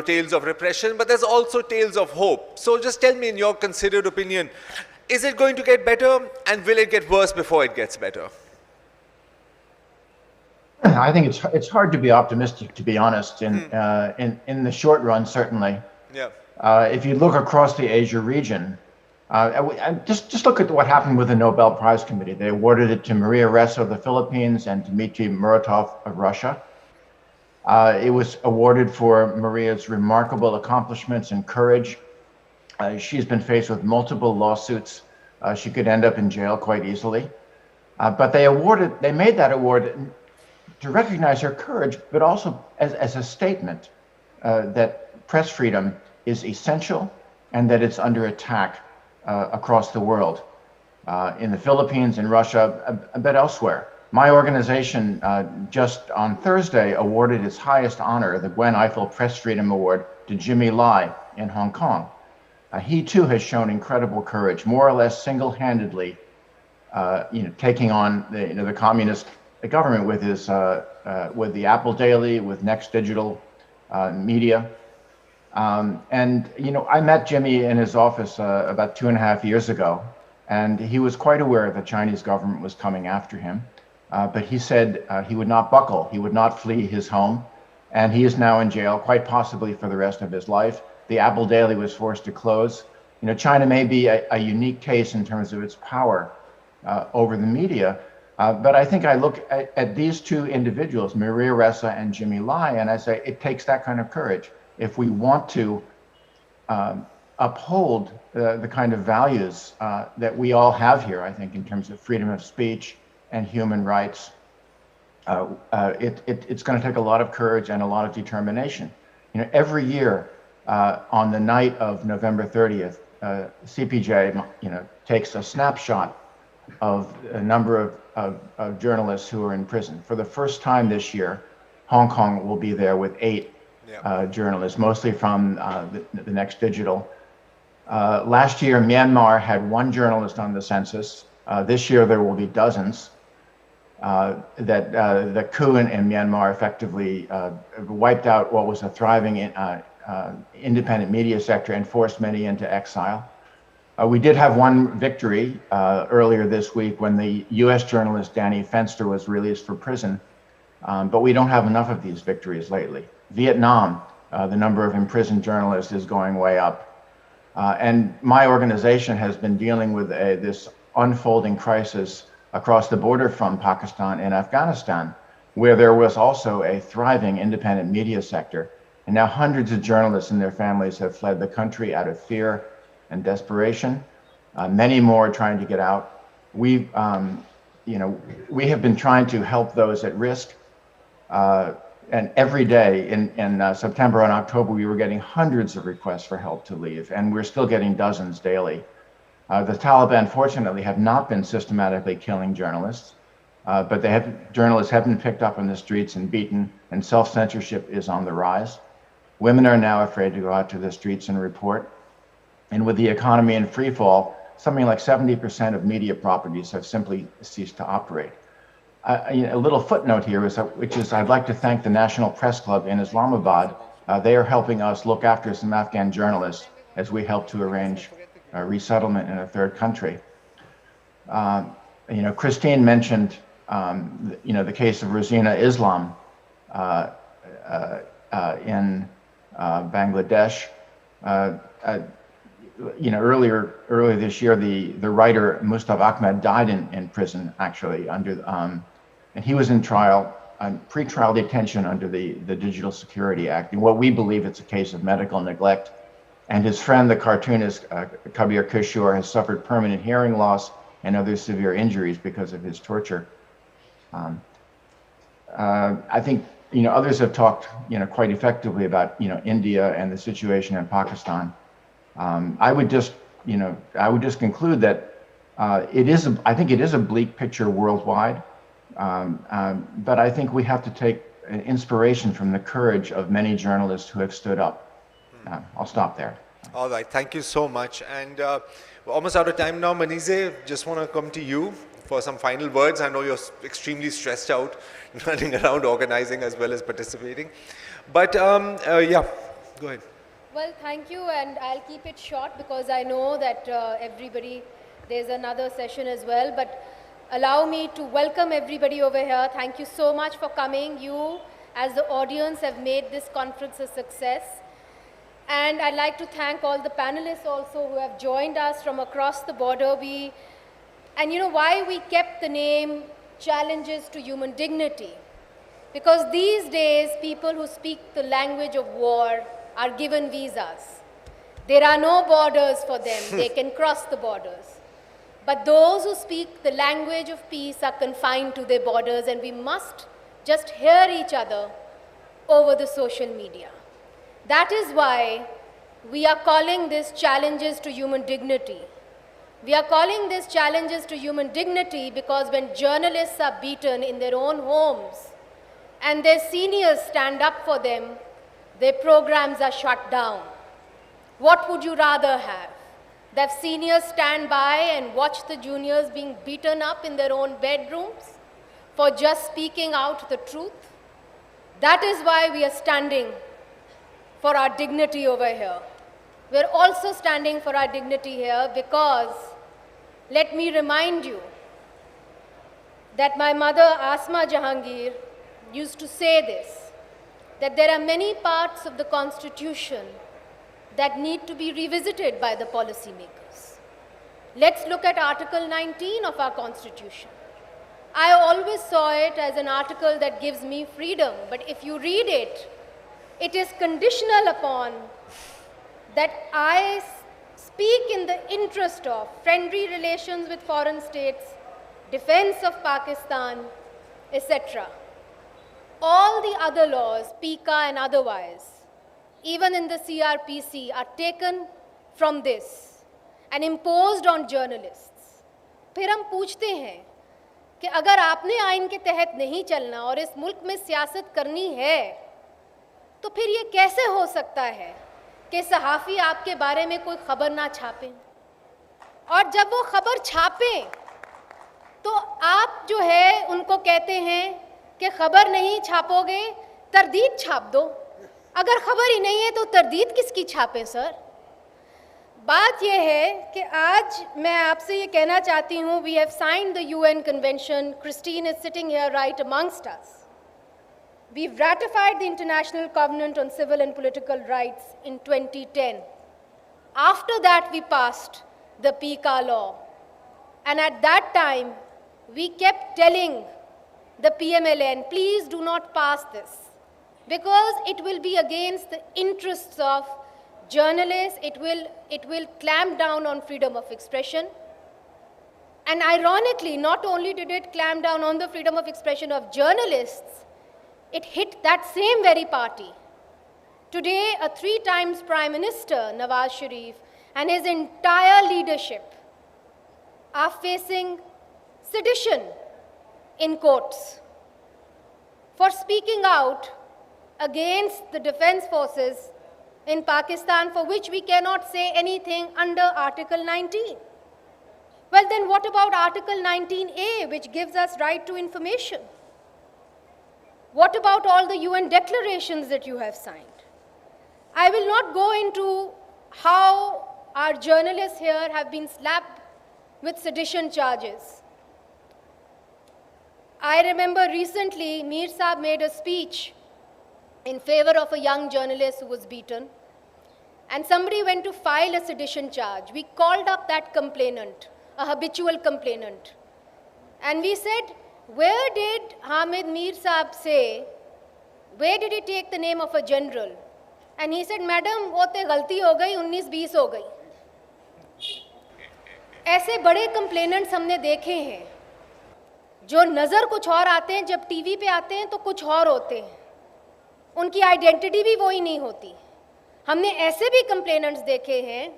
tales of repression, but there's also tales of hope. So just tell me, in your considered opinion, is it going to get better, and will it get worse before it gets better? I think it's hard to be optimistic, to be honest. In the short run, certainly. Yeah. If you look across the Asia region, just look at what happened with the Nobel Prize Committee. They awarded it to Maria Ressa of the Philippines and Dmitry Muratov of Russia. It was awarded for Maria's remarkable accomplishments and courage. She's been faced with multiple lawsuits. She could end up in jail quite easily. But they made that award to recognize her courage, but also as a statement that press freedom is essential and that it's under attack across the world, in the Philippines, in Russia, but elsewhere. My organization just on Thursday awarded its highest honor, the Gwen Ifill Press Freedom Award, to Jimmy Lai in Hong Kong. He too has shown incredible courage, more or less single-handedly, taking on the communist government with his with the Apple Daily, with Next Digital Media. I met Jimmy in his office about 2.5 years ago, and he was quite aware the Chinese government was coming after him. But he said he would not buckle, he would not flee his home, and he is now in jail, quite possibly for the rest of his life. The Apple Daily was forced to close. China may be a unique case in terms of its power over the media, but I think I look at these two individuals, Maria Ressa and Jimmy Lai, and I say it takes that kind of courage. If we want to uphold the kind of values that we all have here, I think, in terms of freedom of speech and human rights, it's going to take a lot of courage and a lot of determination. Every year on the night of November 30th, CPJ, takes a snapshot of a number of journalists who are in prison. For the first time this year, Hong Kong will be there with 8 journalists, mostly from the Next Digital. Last year, Myanmar had 1 journalist on the census. This year, there will be dozens. The coup in Myanmar effectively wiped out what was a thriving independent media sector and forced many into exile. We did have one victory earlier this week when the US journalist Danny Fenster was released from prison, but we don't have enough of these victories lately. Vietnam, the number of imprisoned journalists is going way up. And my organization has been dealing with this unfolding crisis across the border from Pakistan and Afghanistan, where there was also a thriving independent media sector. And now hundreds of journalists and their families have fled the country out of fear and desperation. Many more are trying to get out. We have been trying to help those at risk. And every day in September and October, we were getting hundreds of requests for help to leave, and we're still getting dozens daily. The Taliban, fortunately, have not been systematically killing journalists, but journalists have been picked up on the streets and beaten, and self-censorship is on the rise. Women are now afraid to go out to the streets and report. And with the economy in free fall, something like 70% of media properties have simply ceased to operate. A little footnote here which is I'd like to thank the National Press Club in Islamabad. They are helping us look after some Afghan journalists as we help to arrange resettlement in a third country. Christine mentioned, the case of Rosina Islam in Bangladesh. Earlier this year, the writer Mustafa Ahmed died in prison, actually, and he was in trial, pre-trial detention under the Digital Security Act. And what we believe it's a case of medical neglect. And his friend, the cartoonist Kabir Kishore, has suffered permanent hearing loss and other severe injuries because of his torture. I think others have talked quite effectively about India and the situation in Pakistan. I would just conclude that I think it is a bleak picture worldwide, but I think we have to take inspiration from the courage of many journalists who have stood up. I'll stop there. All right, thank you so much. And we're almost out of time now. Manize, just want to come to you for some final words. I know you're extremely stressed out, running around organizing as well as participating. But yeah, go ahead. Well, thank you, and I'll keep it short because I know that there's another session as well. But allow me to welcome everybody over here. Thank you so much for coming. You, as the audience, have made this conference a success. And I'd like to thank all the panelists also who have joined us from across the border. And you know why we kept the name Challenges to Human Dignity? Because these days, people who speak the language of war are given visas. There are no borders for them. They can cross the borders. But those who speak the language of peace are confined to their borders, and we must just hear each other over the social media. That is why we are calling this Challenges to Human Dignity. We are calling this Challenges to Human Dignity because when journalists are beaten in their own homes and their seniors stand up for them, their programs are shut down. What would you rather have? That seniors stand by and watch the juniors being beaten up in their own bedrooms for just speaking out the truth? That is why we are standing for our dignity over here. We're also standing for our dignity here because, let me remind you, that my mother, Asma Jahangir, used to say this, that there are many parts of the Constitution that need to be revisited by the policymakers. Let's look at Article 19 of our Constitution. I always saw it as an article that gives me freedom, but if you read it, it is conditional upon that I speak in the interest of friendly relations with foreign states, defense of Pakistan, etc. All the other laws, PICA and otherwise, even in the CRPC, are taken from this and imposed on journalists. फिर हम पूछते हैं कि अगर आपने आइन के तहत नहीं चलना और इस मुल्क में सियासत करनी है, तो फिर ये कैसे हो सकता है कि सहाफ़ी आपके बारे में कोई खबर ना छापें? और जब वो खबर छापें, तो आप जो है उनको कहते हैं कि खबर नहीं छापोगे, तरदीद छाप दो। अगर खबर ही नहीं है तो तरदीद किसकी छापें सर? बात यह है कि आज मैं आपसे ये कहना चाहती हूँ, we have signed the UN Convention. Christine is sitting here right amongst us. We've ratified the International Covenant on Civil and Political Rights in 2010. After that, we passed the PICA law. And at that time, we kept telling the PMLN, please do not pass this, because it will be against the interests of journalists, it will clamp down on freedom of expression. And ironically, not only did it clamp down on the freedom of expression of journalists, it hit that same very party. Today, a 3 times Prime Minister, Nawaz Sharif, and his entire leadership are facing sedition in courts for speaking out against the defense forces in Pakistan, for which we cannot say anything under Article 19. Well, then what about Article 19A, which gives us right to information? What about all the UN declarations that you have signed? I will not go into how our journalists here have been slapped with sedition charges. I remember recently Mir Saab made a speech in favor of a young journalist who was beaten, and somebody went to file a sedition charge. We called up that complainant, a habitual complainant, and we said, where did Hamid Mir Saab say, where did he take the name of a general? And he said, madam, वो तो गलती हो गई, 19-20 हो गई. ऐसे बड़े complainants हमने देखे हैं, जो नज़र कुछ और आते हैं, जब टीवी पे आते हैं तो कुछ और होते हैं. उनकी आइडेंटिटी भी वही नहीं होती. हमने ऐसे भी कंप्लेनेंट्स देखे हैं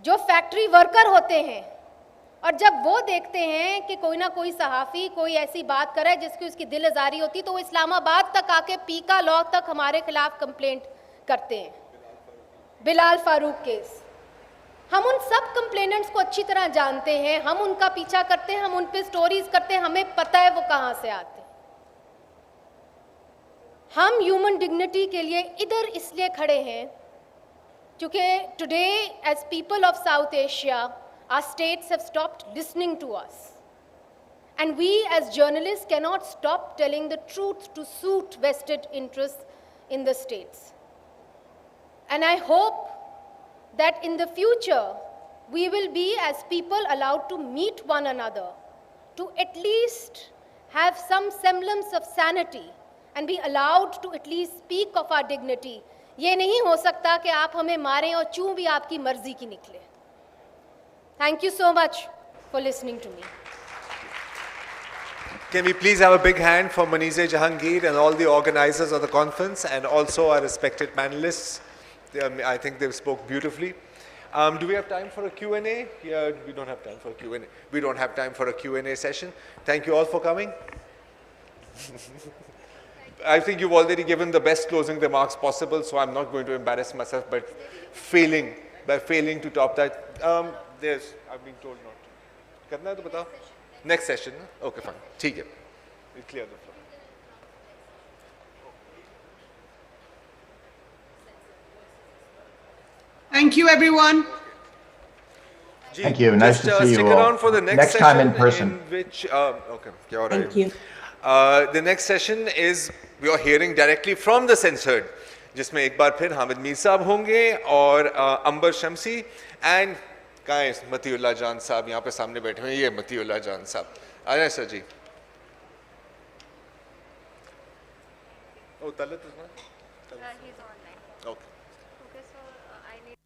जो फैक्ट्री वर्कर होते हैं, और जब वो देखते हैं कि कोई ना कोई सहाफ़ी कोई ऐसी बात करे जिसकी उसकी दिल आज़ारी होती, तो वो इस्लामाबाद तक आके पीका लॉ तक हमारे खिलाफ कंप्लेंट करते हैं. बिलाल फारूक केस, हम उन सब कंप्लेनेंट्स को अच्छी तरह जानते हैं, हम उनका पीछा करते हैं, हम उन पे स्टोरीज करते हैं, हमें पता है वो कहाँ से आते हैं. हम ह्यूमन डिग्निटी के लिए इधर इसलिए खड़े हैं क्योंकि today as people of South Asia, our states have stopped listening to us. And we as journalists cannot stop telling the truth to suit vested interests in the states. And I hope that in the future, we will be, as people, allowed to meet one another, to at least have some semblance of sanity and be allowed to at least speak of our dignity. ये नहीं हो सकता कि आप हमें मारें और चूं भी आपकी मर्जी की निकले. Thank you so much for listening to me. Can we please have a big hand for Munize Jahangir and all the organizers of the conference and also our respected panelists. I think they spoke beautifully. Do we have time for a Q&A? Yeah, we don't have time for a Q&A. We don't have time for a Q&A session. Thank you all for coming. I think you've already given the best closing remarks possible, so I'm not going to embarrass myself by failing to top that. I've been told not to. Karna hai to batao. Next session. Okay, fine. ठीक है. We clear the floor. Thank you, everyone. Thank you. Nice to see you Stick all. around for the next time session in person. which, okay. Thank you. The next session is we are hearing directly from the censored, जिसमें एक बार फिर हामिद मीर साहब होंगे और अंबर शमसी and कहाँ है मतीउल्लाह जान साहब यहाँ पे सामने बैठे हुए हैं. ये मतीउल्लाह जान साहब आ जाए sir ji. Oh, Talat is not? He's online. Okay. Okay, so I need.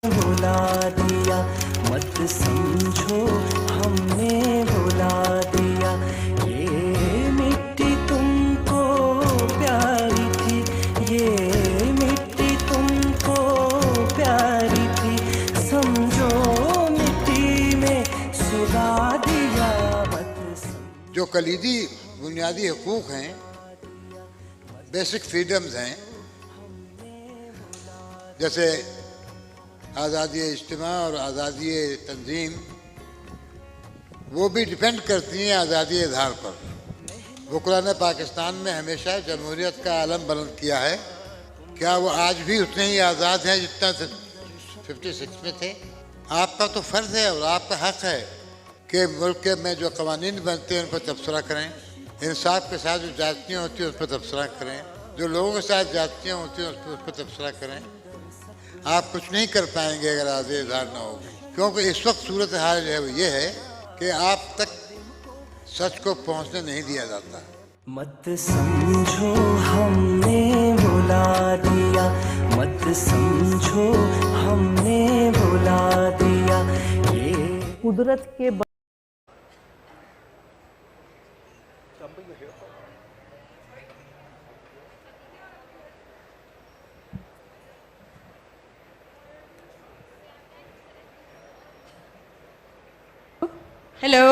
भुला दिया मत समझो हमने भुला दिया ये मिट्टी तुमको प्यारी थी ये मिट्टी तुमको प्यारी थी समझो मिट्टी में सुला दिया मत जो कलीदी बुनियादी हकूक़ हैं, बेसिक फ्रीडम्स हैं, जैसे आज़ादी इज्तिमा और आज़ादी तंजीम, वो भी डिपेंड करती हैं आज़ादी इज़हार पर. वकला ने पाकिस्तान में हमेशा जमहूरियत का आलम बुलंद किया है. क्या वो आज भी उतने ही आज़ाद हैं जितना 56 में थे? आपका तो फ़र्ज़ है और आपका हक़ है कि मुल्क में जो क़वानीन बनते हैं उन पर तबसरा करें, इंसाफ के साथ जो ज़्यादतियाँ होती हैं उस पर तबसरा करें, जो लोगों के साथ ज़्यादतियाँ होती हैं उस पर तबसरा करें. आप कुछ नहीं कर पाएंगे अगर आज़ादी इज़हार ना होगी, क्योंकि इस वक्त सूरत हाल जो है वो ये है कि आप तक सच को पहुंचने नहीं दिया जाता. मत समझो हमने भुला दिया मत समझो हमने भुला दिया ये कुदरत के हेलो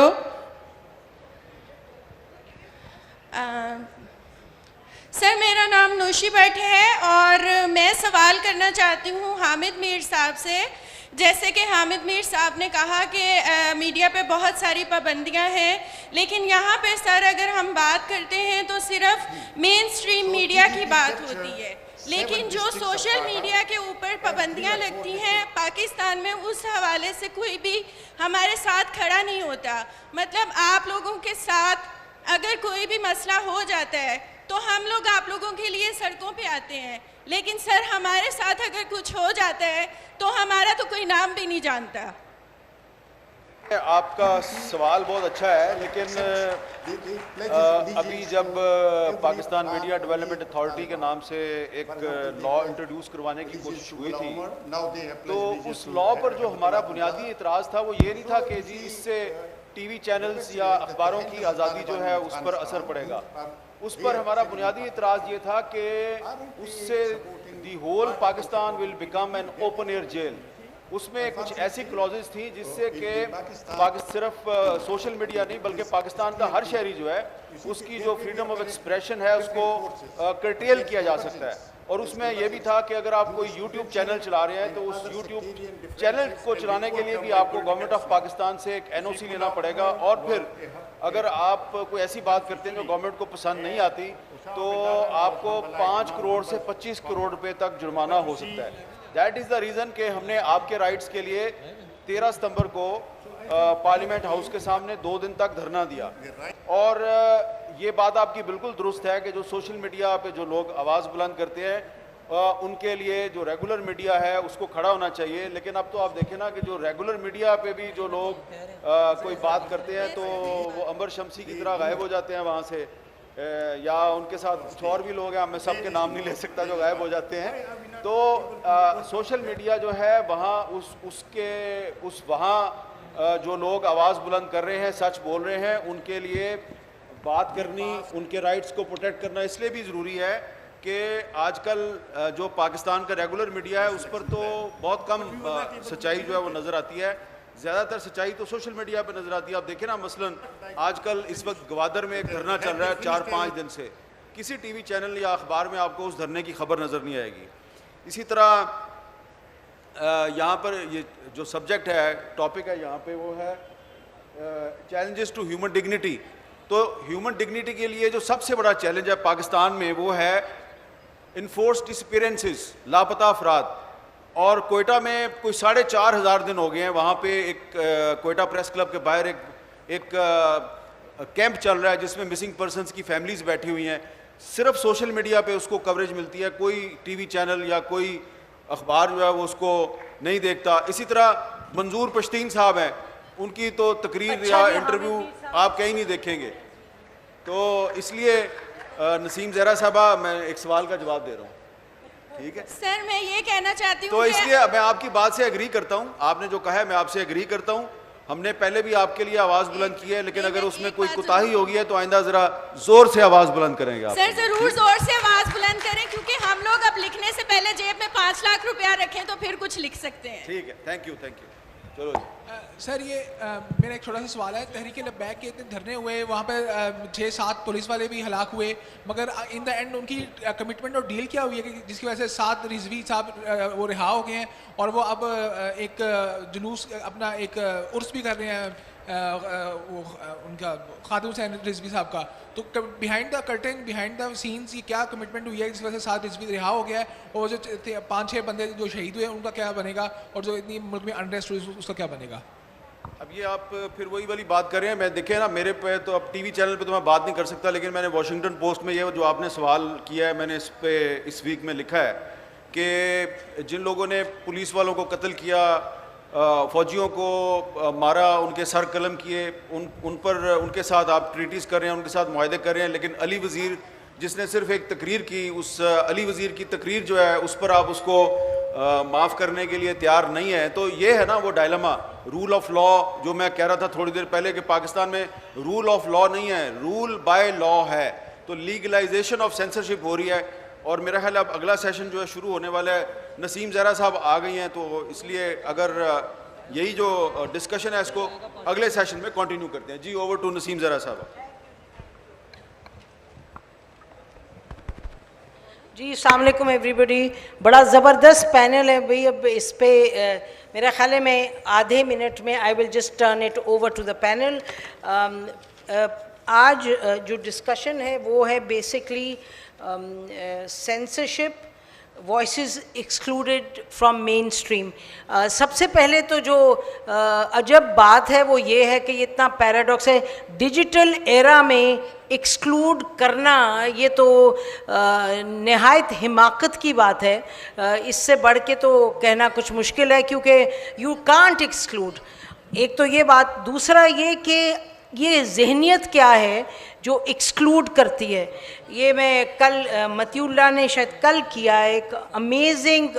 सर, मेरा नाम नौशी भट्ट है और मैं सवाल करना चाहती हूँ हामिद मीर साहब से. जैसे कि हामिद मीर साहब ने कहा कि मीडिया पे बहुत सारी पाबंदियां हैं, लेकिन यहाँ पे सर अगर हम बात करते हैं तो सिर्फ मेन स्ट्रीम मीडिया की बात होती है, लेकिन जो सोशल मीडिया के ऊपर पाबंदियां लगती हैं पाकिस्तान में, उस हवाले से कोई भी हमारे साथ खड़ा नहीं होता. मतलब आप लोगों के साथ अगर कोई भी मसला हो जाता है तो हम लोग आप लोगों के लिए सड़कों पे आते हैं, लेकिन सर हमारे साथ अगर कुछ हो जाता है तो हमारा तो कोई नाम भी नहीं जानता. आपका सवाल बहुत अच्छा है, लेकिन अभी जब पाकिस्तान मीडिया डेवलपमेंट अथॉरिटी के नाम से एक लॉ इंट्रोड्यूस करवाने की कोशिश हुई थी, तो उस लॉ पर जो हमारा बुनियादी इतराज़ था वो ये नहीं था कि जी इससे टीवी चैनल्स या अखबारों की आज़ादी जो है उस पर असर पड़ेगा. उस पर हमारा बुनियादी इतराज़ ये था कि उससे the whole Pakistan will become an open air jail. उसमें कुछ ऐसी क्लॉजेस थी जिससे कि सिर्फ सोशल मीडिया नहीं बल्कि पाकिस्तान का हर शहरी जो है उसकी जो फ्रीडम ऑफ एक्सप्रेशन है उसको कर्टेल किया जा सकता है। और उसमें यह भी था कि अगर आप कोई यूट्यूब चैनल चला रहे हैं तो उस यूट्यूब चैनल को चलाने के लिए भी आपको गवर्नमेंट ऑफ पाकिस्तान से एक NOC लेना पड़ेगा। और फिर अगर आप कोई ऐसी बात करते हैं जो गवर्नमेंट को पसंद नहीं आती तो आपको 5 करोड़ से 25 करोड़ रुपए तक जुर्माना हो सकता है। दैट इज़ द रीज़न कि हमने आपके राइट्स के लिए 13 सितंबर को पार्लियामेंट हाउस के सामने 2 दिन तक धरना दिया। और ये बात आपकी बिल्कुल दुरुस्त है कि जो सोशल मीडिया पे जो लोग आवाज़ बुलंद करते हैं उनके लिए जो रेगुलर मीडिया है उसको खड़ा होना चाहिए। लेकिन अब तो आप देखें ना कि जो रेगुलर मीडिया पे भी जो लोग कोई बात करते हैं तो वो अंबर शमसी की तरह गायब हो जाते हैं वहाँ से, या उनके साथ कुछ और भी लोग हैं, मैं सबके नाम नहीं ले सकता, जो गायब हो जाते हैं। तो सोशल मीडिया जो है वहाँ वहाँ जो लोग आवाज़ बुलंद कर रहे हैं, सच बोल रहे हैं, उनके लिए बात करनी, उनके राइट्स को प्रोटेक्ट करना इसलिए भी ज़रूरी है कि आजकल जो पाकिस्तान का रेगुलर मीडिया है उस पर तो बहुत कम सच्चाई जो है वो नज़र आती है। ज़्यादातर सच्चाई तो सोशल मीडिया पे नज़र आती है। आप देखें ना, मसलन आजकल इस वक्त गवादर में एक धरना चल रहा है 4-5 दिन से, किसी टीवी चैनल या अखबार में आपको उस धरने की खबर नज़र नहीं आएगी। इसी तरह यहाँ पर ये जो सब्जेक्ट है, टॉपिक है यहाँ पे, वो है चैलेंजेस टू ह्यूमन डिग्निटी। तो ह्यूमन डिग्निटी के लिए जो सबसे बड़ा चैलेंज है पाकिस्तान में वो है इन्फोर्स डिसअपीयरेंसेस, लापता अफराद। और कोयटा में कोई 4,500 दिन हो गए हैं, वहाँ पे एक कोयटा प्रेस क्लब के बाहर एक कैंप चल रहा है जिसमें मिसिंग पर्सनस की फैमिलीज़ बैठी हुई हैं। सिर्फ सोशल मीडिया पे उसको कवरेज मिलती है, कोई टीवी चैनल या कोई अखबार जो है वो उसको नहीं देखता। इसी तरह मंजूर पश्तीन साहब हैं, उनकी तो तकरीर या इंटरव्यू आप कहीं नहीं देखेंगे। तो इसलिए नसीम ज़हरा साहबा, मैं एक सवाल का जवाब दे रहा हूँ, ठीक है सर? मैं ये कहना चाहती हूँ तो इसलिए मैं आपकी बात से एग्री करता हूँ, आपने जो कहा है मैं आपसे एग्री करता हूँ। हमने पहले भी आपके लिए आवाज़ बुलंद की है, लेकिन अगर उसमें कोई कोताही होगी है तो आइंदा ज़रा ज़ोर से आवाज़ बुलंद करेंगे आप। सर ज़रूर ज़ोर से आवाज़ बुलंद करें, क्योंकि हम लोग अब लिखने से पहले जेब में 5 लाख रुपया रखें तो फिर कुछ लिख सकते हैं। ठीक है, थैंक यू। चलो सर, ये मेरा एक छोटा सा सवाल है। तहरीक लब्बैक के इतने धरने हुए, वहाँ पे 6-7 पुलिस वाले भी हलाक हुए, मगर इन द एंड उनकी कमिटमेंट और डील क्या हुई है कि जिसकी वजह से 7 रिजवी साहब वो रिहा हो गए हैं और वो अब एक जुलूस अपना एक उर्स भी कर रहे हैं उनका खातून हुसैन रिजवी साहब का। तो behind the curtain, behind the scenes ये क्या कमिटमेंट हुई है जिस वजह से 7 रिजवी रिहा हो गया है, और जो 5-6 बंदे जो शहीद हुए उनका क्या बनेगा, और जो इतनी मुल्क में अनरेस्ट हुई उसका क्या बनेगा? अब ये आप फिर वही वाली बात कर रहे हैं। मैं देखे ना, मेरे पे तो अब टीवी चैनल पे तो मैं बात नहीं कर सकता, लेकिन मैंने वॉशिंगटन पोस्ट में ये जो आपने सवाल किया है, मैंने इस पे इस वीक में लिखा है कि जिन लोगों ने पुलिस वालों को कत्ल किया, फ़ौजियों को मारा, उनके सर कलम किए, उन पर उनके साथ आप ट्रीटीज़ कर रहे हैं, उनके साथ मुआहदे कर रहे हैं, लेकिन अली वज़ीर जिसने सिर्फ एक तकरीर की, उस अली वज़ीर की तकरीर जो है उस पर आप उसको माफ़ करने के लिए तैयार नहीं है। तो ये है ना वो डायलमा, रूल ऑफ लॉ, जो मैं कह रहा था थोड़ी देर पहले कि पाकिस्तान में रूल ऑफ लॉ नहीं है, रूल बाय लॉ है। तो लीगलाइजेशन ऑफ सेंसरशिप हो रही है, और मेरा ख्याल अब अगला सेशन जो है शुरू होने वाला है। नसीम ज़हरा साहब आ गई हैं, तो इसलिए अगर यही जो डिस्कशन है इसको अगले सेशन में कंटिन्यू करते हैं। जी, ओवर टू नसीम ज़हरा साहब। जी, अस्सलाम वालेकुम एवरीबॉडी। बड़ा ज़बरदस्त पैनल है भाई। अब इस पे मेरा ख्याल है मैं आधे मिनट में I will just turn it over to the panel. आज जो डिस्कशन है वो है basically censorship, voices excluded from main stream. सबसे पहले तो जो अजब बात है वो ये है कि ये इतना पैराडॉक्स है, डिजिटल एरा में एक्सक्लूड करना, ये तो नहायत हिमाकत की बात है। इससे बढ़ के तो कहना कुछ मुश्किल है, क्योंकि यू कांट एक्सक्लूड। एक तो ये बात, दूसरा ये कि ये जहनियत क्या है जो एक्सक्लूड करती है। ये मैं कल मतियुल्लाह ने शायद कल किया, एक अमेजिंग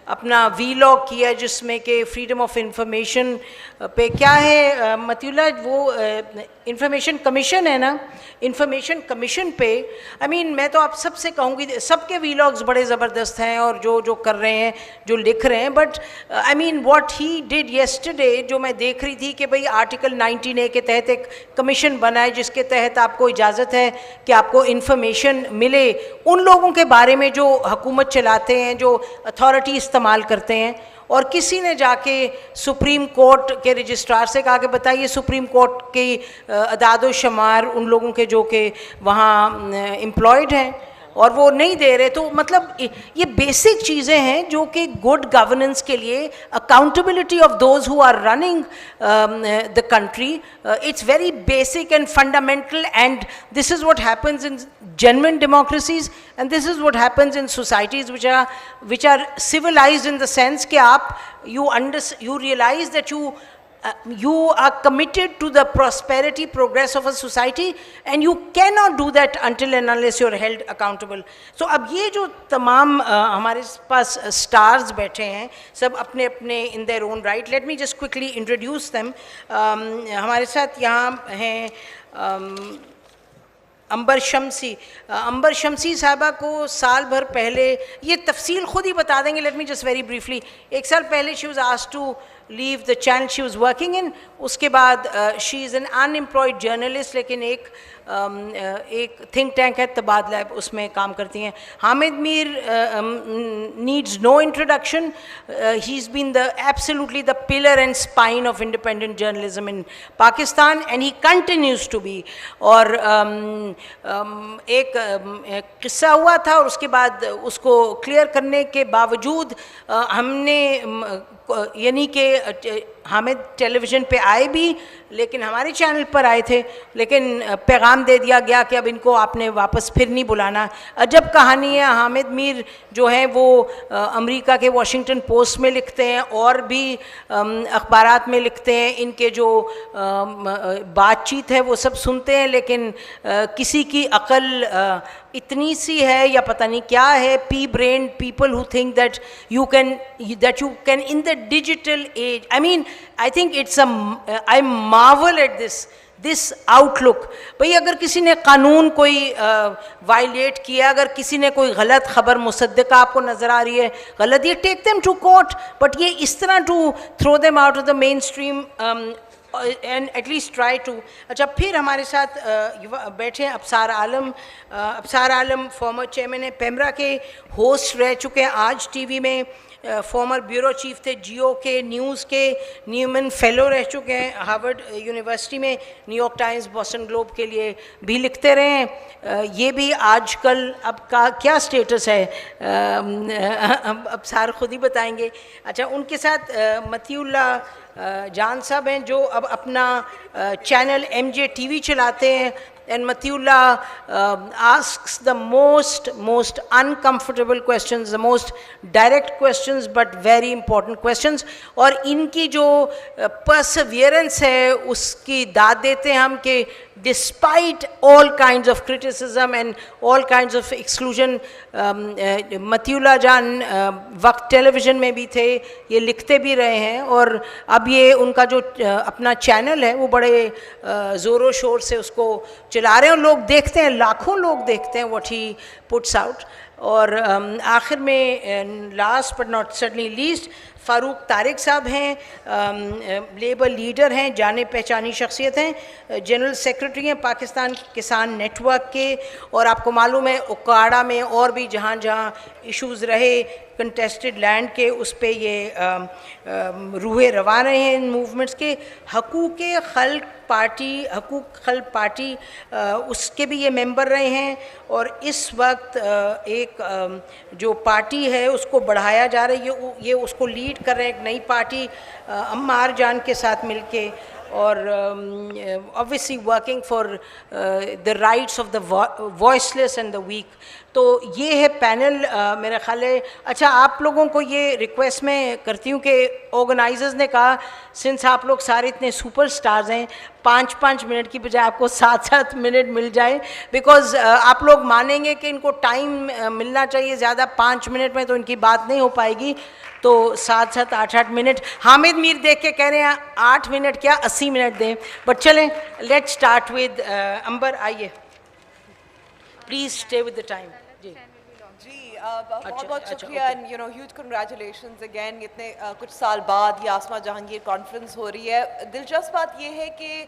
अपना वीलॉग किया जिसमें कि फ्रीडम ऑफ इंफॉर्मेशन पे क्या है मतियुल्लाह, वो इंफॉर्मेशन कमीशन है ना, इंफॉर्मेशन कमीशन पे मैं तो आप सबसे कहूँगी सबके वीलॉग्स बड़े ज़बरदस्त हैं और जो कर रहे हैं, जो लिख रहे हैं, but what he did yesterday जो मैं देख रही थी कि भाई आर्टिकल 19A के तहत एक कमीशन बना है जिसके तहत आपको इजाज़त है कि आपको इंफॉर्मेशन मिले उन लोगों के बारे में जो हुकूमत चलाते हैं, जो अथॉरिटी इस्तेमाल करते हैं। और किसी ने जाके सुप्रीम कोर्ट के रजिस्ट्रार से कहा कि बताइए सुप्रीम कोर्ट की अदाद व शुमार उन लोगों के जो कि वहाँ एम्प्लॉयड हैं, और वो नहीं दे रहे। तो मतलब ये बेसिक चीज़ें हैं जो कि गुड गवर्नेंस के लिए, accountability of those who are running the country, it's very basic and fundamental, and this is what happens in genuine democracies, and this is what happens in societies which are civilized in the sense कि आप you realize that you are committed to the prosperity progress of a society, and you cannot do that until and unless you are held accountable. So अब ये जो तमाम हमारे पास stars बैठे हैं सब अपने अपने in their own right, let me just quickly introduce them. हमारे साथ यहाँ हैं अंबर शमसी साहबा को साल भर पहले, ये तफसील खुद ही बता देंगे, let me just very briefly, एक साल पहले she was asked to leave the channel she was working in, उसके बाद she is an unemployed journalist, लेकिन एक थिंक टैंक है तबादला, उसमें काम करती हैं। Hamid Mir needs no introduction, he is been the absolutely the pillar and spine of independent journalism in Pakistan, and he continues to be. और एक किस्सा हुआ था और उसके बाद उसको क्लियर करने के बावजूद हमने यानी कि हामिद टेलीविज़न पे आए भी, लेकिन हमारे चैनल पर आए थे, लेकिन पैगाम दे दिया गया कि अब इनको आपने वापस फिर नहीं बुलाना। अजब कहानी है। हामिद मीर जो हैं वो अमेरिका के वॉशिंगटन पोस्ट में लिखते हैं और भी अखबारात में लिखते हैं, इनके जो बातचीत है वो सब सुनते हैं, लेकिन किसी की अक्ल इतनी सी है या पता नहीं क्या है, P brain people who think that you can in the digital age, I think it's I marvel at this outlook. भाई अगर किसी ने कानून कोई वायलेट किया, अगर किसी ने कोई गलत खबर मुसद्दका आपको नज़र आ रही है गलत, ये take them to court, but ये इस तरह to throw them out of the main stream and at least try to. अच्छा, फिर हमारे साथ बैठे हैं अबसार आलम फॉर्मर चेयरमैन है, पेमरा के होस्ट रह चुके हैं आज टीवी में, फॉर्मर ब्यूरो चीफ थे जियो के, न्यूज़ के न्यूमैन फेलो रह चुके हैं हार्वर्ड यूनिवर्सिटी में, न्यूयॉर्क टाइम्स बॉस्टन ग्लोब के लिए भी लिखते रहे हैं। ये भी आजकल अब का क्या स्टेटस है अब सार खुद ही बताएंगे। अच्छा, उनके साथ मतियुल्लाह जान साहब हैं जो अब अपना चैनल MJ TV चलाते हैं, and Matiullah asks the most uncomfortable questions, the most direct questions but very important questions, और इनकी जो perseverance है उसकी दाद देते हैं हम कि despite all kinds of criticism and all kinds of exclusion, Matiullah जान वक्त टेलीविज़न में भी थे, ये लिखते भी रहे हैं, और अब ये उनका जो अपना चैनल है वो बड़े ज़ोरों शोर से उसको चला रहे हैं, लोग देखते हैं, लाखों लोग देखते हैं what he puts out। और आखिर में last but not certainly least Farooq Tariq साहब हैं, लेबर लीडर हैं, जाने पहचानी शख्सियत हैं, जनरल सेक्रेटरी हैं पाकिस्तान किसान नेटवर्क के, और आपको मालूम है उकाड़ा में और भी जहाँ जहाँ इश्यूज़ रहे कंटेस्टेड लैंड के, उस पे ये रूहे रवा रहे हैं इन मूवमेंट्स के। हकूक़ खल्क़ पार्टी उसके भी ये मेंबर रहे हैं, और इस वक्त एक जो पार्टी है उसको बढ़ाया जा रही है, ये उसको लीड कर रहे हैं एक नई पार्टी अम्मार जान के साथ मिलके। और obviously working for the rights of the voiceless and the weak. तो ये है पैनल मेरा ख्याल है. अच्छा, आप लोगों को ये रिक्वेस्ट मैं करती हूँ कि ऑर्गेनाइजर्स ने कहा सिंस आप लोग सारे इतने सुपरस्टार्स हैं 5-5 मिनट की बजाय आपको 7-7 मिनट मिल जाए, बिकॉज आप लोग मानेंगे कि इनको टाइम मिलना चाहिए ज़्यादा. 5 मिनट में तो इनकी बात नहीं हो पाएगी, तो 7-7 8-8 मिनट. हामिद मीर देख के कह रहे हैं 8 मिनट क्या 80 मिनट दें, बट चलें लेट्स स्टार्ट विद अंबर. आइए please stay with the time. जी बहुत बहुत शुक्रिया and you know huge congratulations again. इतने कुछ साल बाद ये आसमा जहांगीर कॉन्फ्रेंस हो रही है. दिलचस्प बात ये है कि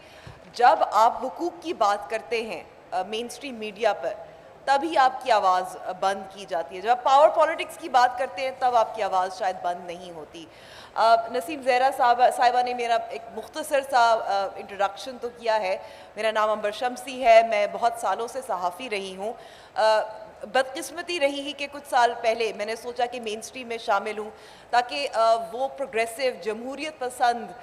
जब आप हुकूक की बात करते हैं मेन स्ट्रीम मीडिया पर, तभी आपकी आवाज़ बंद की जाती है. जब आप पावर पॉलिटिक्स की बात करते हैं तब आपकी आवाज़ शायद बंद नहीं होती. नसीम ज़हरा साहिबा ने मेरा एक मुख्तसर सा इंट्रोडक्शन तो किया है. मेरा नाम अंबर शम्सी है, मैं बहुत सालों से सहाफ़ी रही हूँ. बदकिस्मती रही ही कि कुछ साल पहले मैंने सोचा कि मेन स्ट्रीम में शामिल हूँ ताकि वो प्रोग्रेसिव जमहूरियत पसंद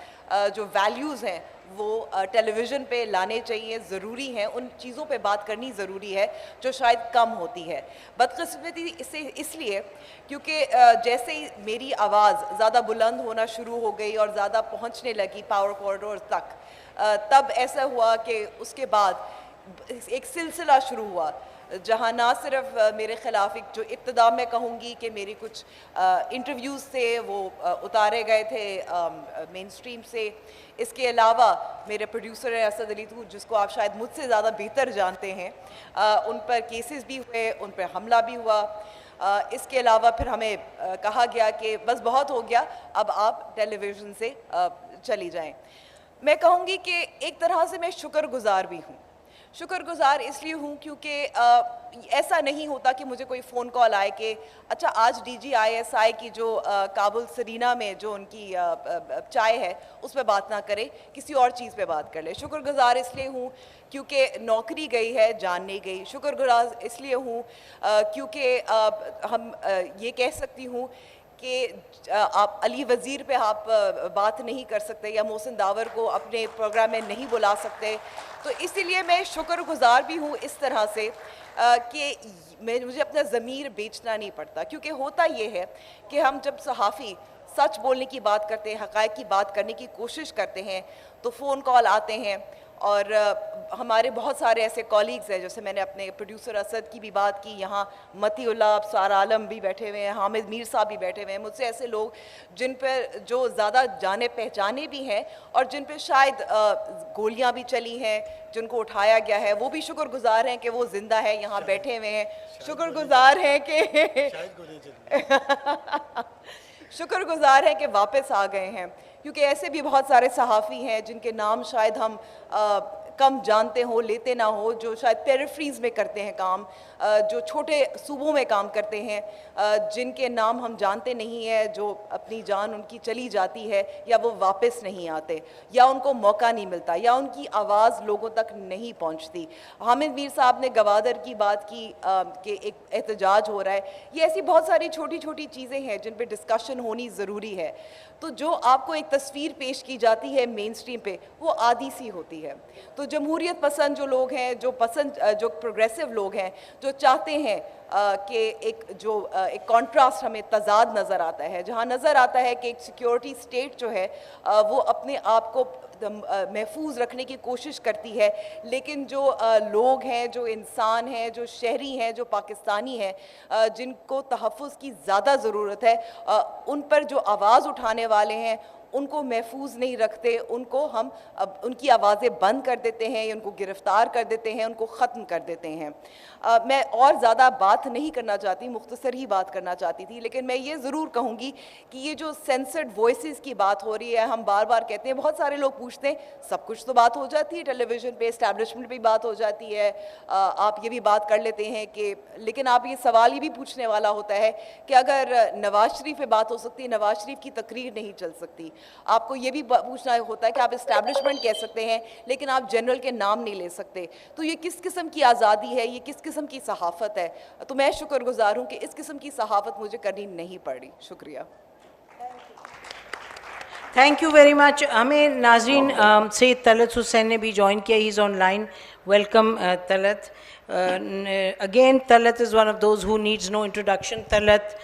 जो वैल्यूज़ हैं वो टेलीविज़न पे लाने चाहिए, ज़रूरी हैं. उन चीज़ों पे बात करनी ज़रूरी है जो शायद कम होती है. बदकिस्मती इसलिए क्योंकि जैसे ही मेरी आवाज़ ज़्यादा बुलंद होना शुरू हो गई और ज़्यादा पहुँचने लगी पावर कॉरिडोर तक, तब ऐसा हुआ कि उसके बाद एक सिलसिला शुरू हुआ जहाँ ना सिर्फ मेरे ख़िलाफ़ एक जो इब्तिदा में कहूँगी कि मेरी कुछ इंटरव्यूज़ थे वो उतारे गए थे मेन स्ट्रीम से. इसके अलावा मेरे प्रोड्यूसर असद अली तू, जिसको आप शायद मुझसे ज़्यादा बेहतर जानते हैं, उन पर केसेस भी हुए, उन पर हमला भी हुआ. इसके अलावा फिर हमें कहा गया कि बस बहुत हो गया, अब आप टेलीविज़न से चली जाएं. मैं कहूँगी कि एक तरह से मैं शुक्रगुज़ार भी हूँ. शुक्रगुज़ार इसलिए हूँ क्योंकि ऐसा नहीं होता कि मुझे कोई फ़ोन कॉल आए कि अच्छा आज DGISI की जो काबुल सरीना में जो उनकी चाय है उस पर बात ना करें, किसी और चीज़ पे बात कर ले. शुक्रगुज़ार इसलिए हूँ क्योंकि नौकरी गई है, जान नहीं गई. शुक्रगुज़ार इसलिए हूँ क्योंकि हम ये कह सकती हूँ कि आप अली वज़ीर पे आप बात नहीं कर सकते या मोहसिन दावर को अपने प्रोग्राम में नहीं बुला सकते. तो इसीलिए मैं शुक्रगुज़ार भी हूँ इस तरह से कि मुझे अपना ज़मीर बेचना नहीं पड़ता. क्योंकि होता ये है कि हम जब सहाफ़ी सच बोलने की बात करते हैं, हक़ाइक़ की बात करने की कोशिश करते हैं, तो फ़ोन कॉल आते हैं. और हमारे बहुत सारे ऐसे कॉलीग्स हैं, जैसे मैंने अपने प्रोड्यूसर असद की भी बात की, यहाँ मतीउल्लाह सारा आलम भी बैठे हुए हैं, हामिद मीर साहब भी बैठे हुए हैं. मुझसे ऐसे लोग जिन पर जो ज़्यादा जाने पहचाने भी हैं और जिन पर शायद गोलियाँ भी चली हैं, जिनको उठाया गया है, वो भी शुक्रगुज़ार हैं कि वो ज़िंदा है, यहाँ बैठे हुए हैं. शुक्रगुज़ार हैं कि शुक्रगुज़ार हैं कि वापस आ गए हैं. क्योंकि ऐसे भी बहुत सारे सहाफ़ी हैं जिनके नाम शायद हम कम जानते हो, लेते ना हो, जो शायद पेरिफ्रीज में करते हैं काम, जो छोटे सूबों में काम करते हैं, जिनके नाम हम जानते नहीं हैं, जो अपनी जान उनकी चली जाती है या वो वापस नहीं आते या उनको मौका नहीं मिलता या उनकी आवाज़ लोगों तक नहीं पहुंचती. हामिद मीर साहब ने गवादर की बात की कि एक एहतजाज हो रहा है. ये ऐसी बहुत सारी छोटी छोटी चीज़ें हैं जिन पे डिस्कशन होनी ज़रूरी है. तो जो आपको एक तस्वीर पेश की जाती है मेन स्ट्रीम पे, वो आधी सी होती है. तो जमहूरियत पसंद जो लोग हैं, जो प्रोग्रेसिव लोग हैं, जो चाहते हैं कि एक कॉन्ट्रास्ट हमें तजाद नज़र आता है, जहाँ नज़र आता है कि एक सिक्योरिटी स्टेट जो है वो अपने आप को महफूज रखने की कोशिश करती है, लेकिन जो लोग हैं, जो इंसान हैं, जो शहरी हैं, जो पाकिस्तानी हैं, जिनको तहफ़्फ़ुज़ की ज़्यादा ज़रूरत है, उन पर जो आवाज़ उठाने वाले हैं उनको महफूज नहीं रखते. उनको हम उनकी आवाज़ें बंद कर देते हैं, उनको गिरफ़्तार कर देते हैं, उनको ख़त्म कर देते हैं. मैं और ज़्यादा बात नहीं करना चाहती, मुख्तसर ही बात करना चाहती थी, लेकिन मैं ये ज़रूर कहूँगी कि ये जो सेंसर्ड वॉइसेस की बात हो रही है, हम बार बार कहते हैं, बहुत सारे लोग पूछते हैं सब कुछ तो बात हो जाती है टेलीविज़न पे, एस्टैब्लिशमेंट पे बात हो जाती है, आप ये भी बात कर लेते हैं कि, लेकिन आप ये सवाल ये भी पूछने वाला होता है कि अगर नवाज शरीफ पे बात हो सकती है, नवाज शरीफ की तकरीर नहीं चल सकती. आपको ये भी पूछना होता है कि आप एस्टैब्लिशमेंट कह सकते हैं लेकिन आप जनरल के नाम नहीं ले सकते. तो ये किस किस्म की आज़ादी है, ये किस किस्म की सहाफ़त है. तो मैं शुक्रगुज़ार हूँ कि इस किस्म की सहाफ़त मुझे करनी नहीं पड़ी. शुक्रिया. Thank you very much. हमें नाज़रीन से तलत हुसैन ने भी ज्वाइन किया. He is online. Welcome Talat. Again Talat is one of those who needs no introduction. Talat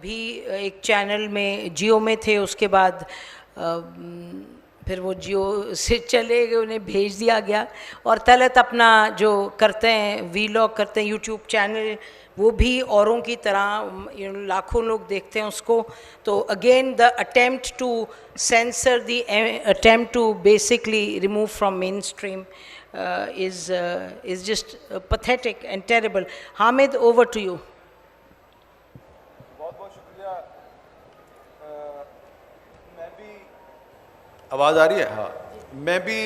भी एक चैनल में जियो में थे, उसके बाद फिर वो जियो से चले गए, उन्हें भेज दिया गया. और तलत अपना जो करते हैं, वीलॉग करते हैं, यूट्यूब चैनल, वो भी औरों की तरह लाखों लोग देखते हैं उसको. तो again the attempt to censor, the attempt to basically remove from main stream is just pathetic and terrible. Hamid, over to you. बहुत बहुत शुक्रिया. मैं भी, आवाज़ आ रही है? हाँ, मैं भी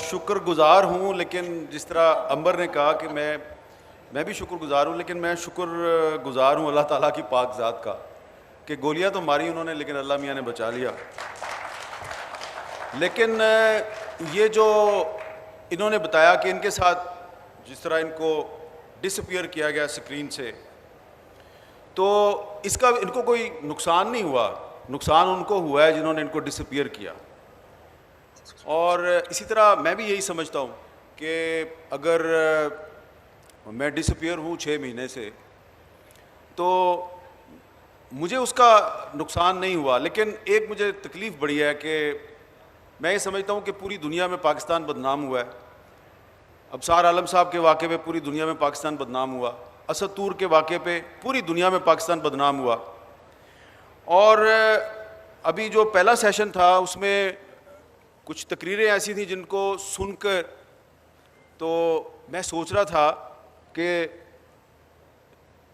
शुक्रगुजार हूँ, लेकिन जिस तरह अंबर ने कहा कि मैं भी शुक्रगुजार हूँ, लेकिन मैं शुक्रगुजार हूँ अल्लाह ताला की पाक ज़ात का कि गोलियाँ तो मारी उन्होंने, लेकिन अल्लाह मियाँ ने बचा लिया. लेकिन ये जो इन्होंने बताया कि इनके साथ जिस तरह इनको डिसअपीयर किया गया स्क्रीन से, तो इसका इनको कोई नुकसान नहीं हुआ. नुकसान उनको हुआ है जिन्होंने इनको डिसअपीयर किया. और इसी तरह मैं भी यही समझता हूँ कि अगर मैं डिसअपीयर हूँ 6 महीने से, तो मुझे उसका नुकसान नहीं हुआ. लेकिन एक मुझे तकलीफ़ बड़ी है कि मैं ये समझता हूँ कि पूरी दुनिया में पाकिस्तान बदनाम हुआ है. अबसार आलम साहब के वाक़े पे पूरी दुनिया में पाकिस्तान बदनाम हुआ. असद तूर के वाक़े पे पूरी दुनिया में पाकिस्तान बदनाम हुआ. और अभी जो पहला सेशन था उसमें कुछ तकरीरें ऐसी थी जिनको सुनकर तो मैं सोच रहा था कि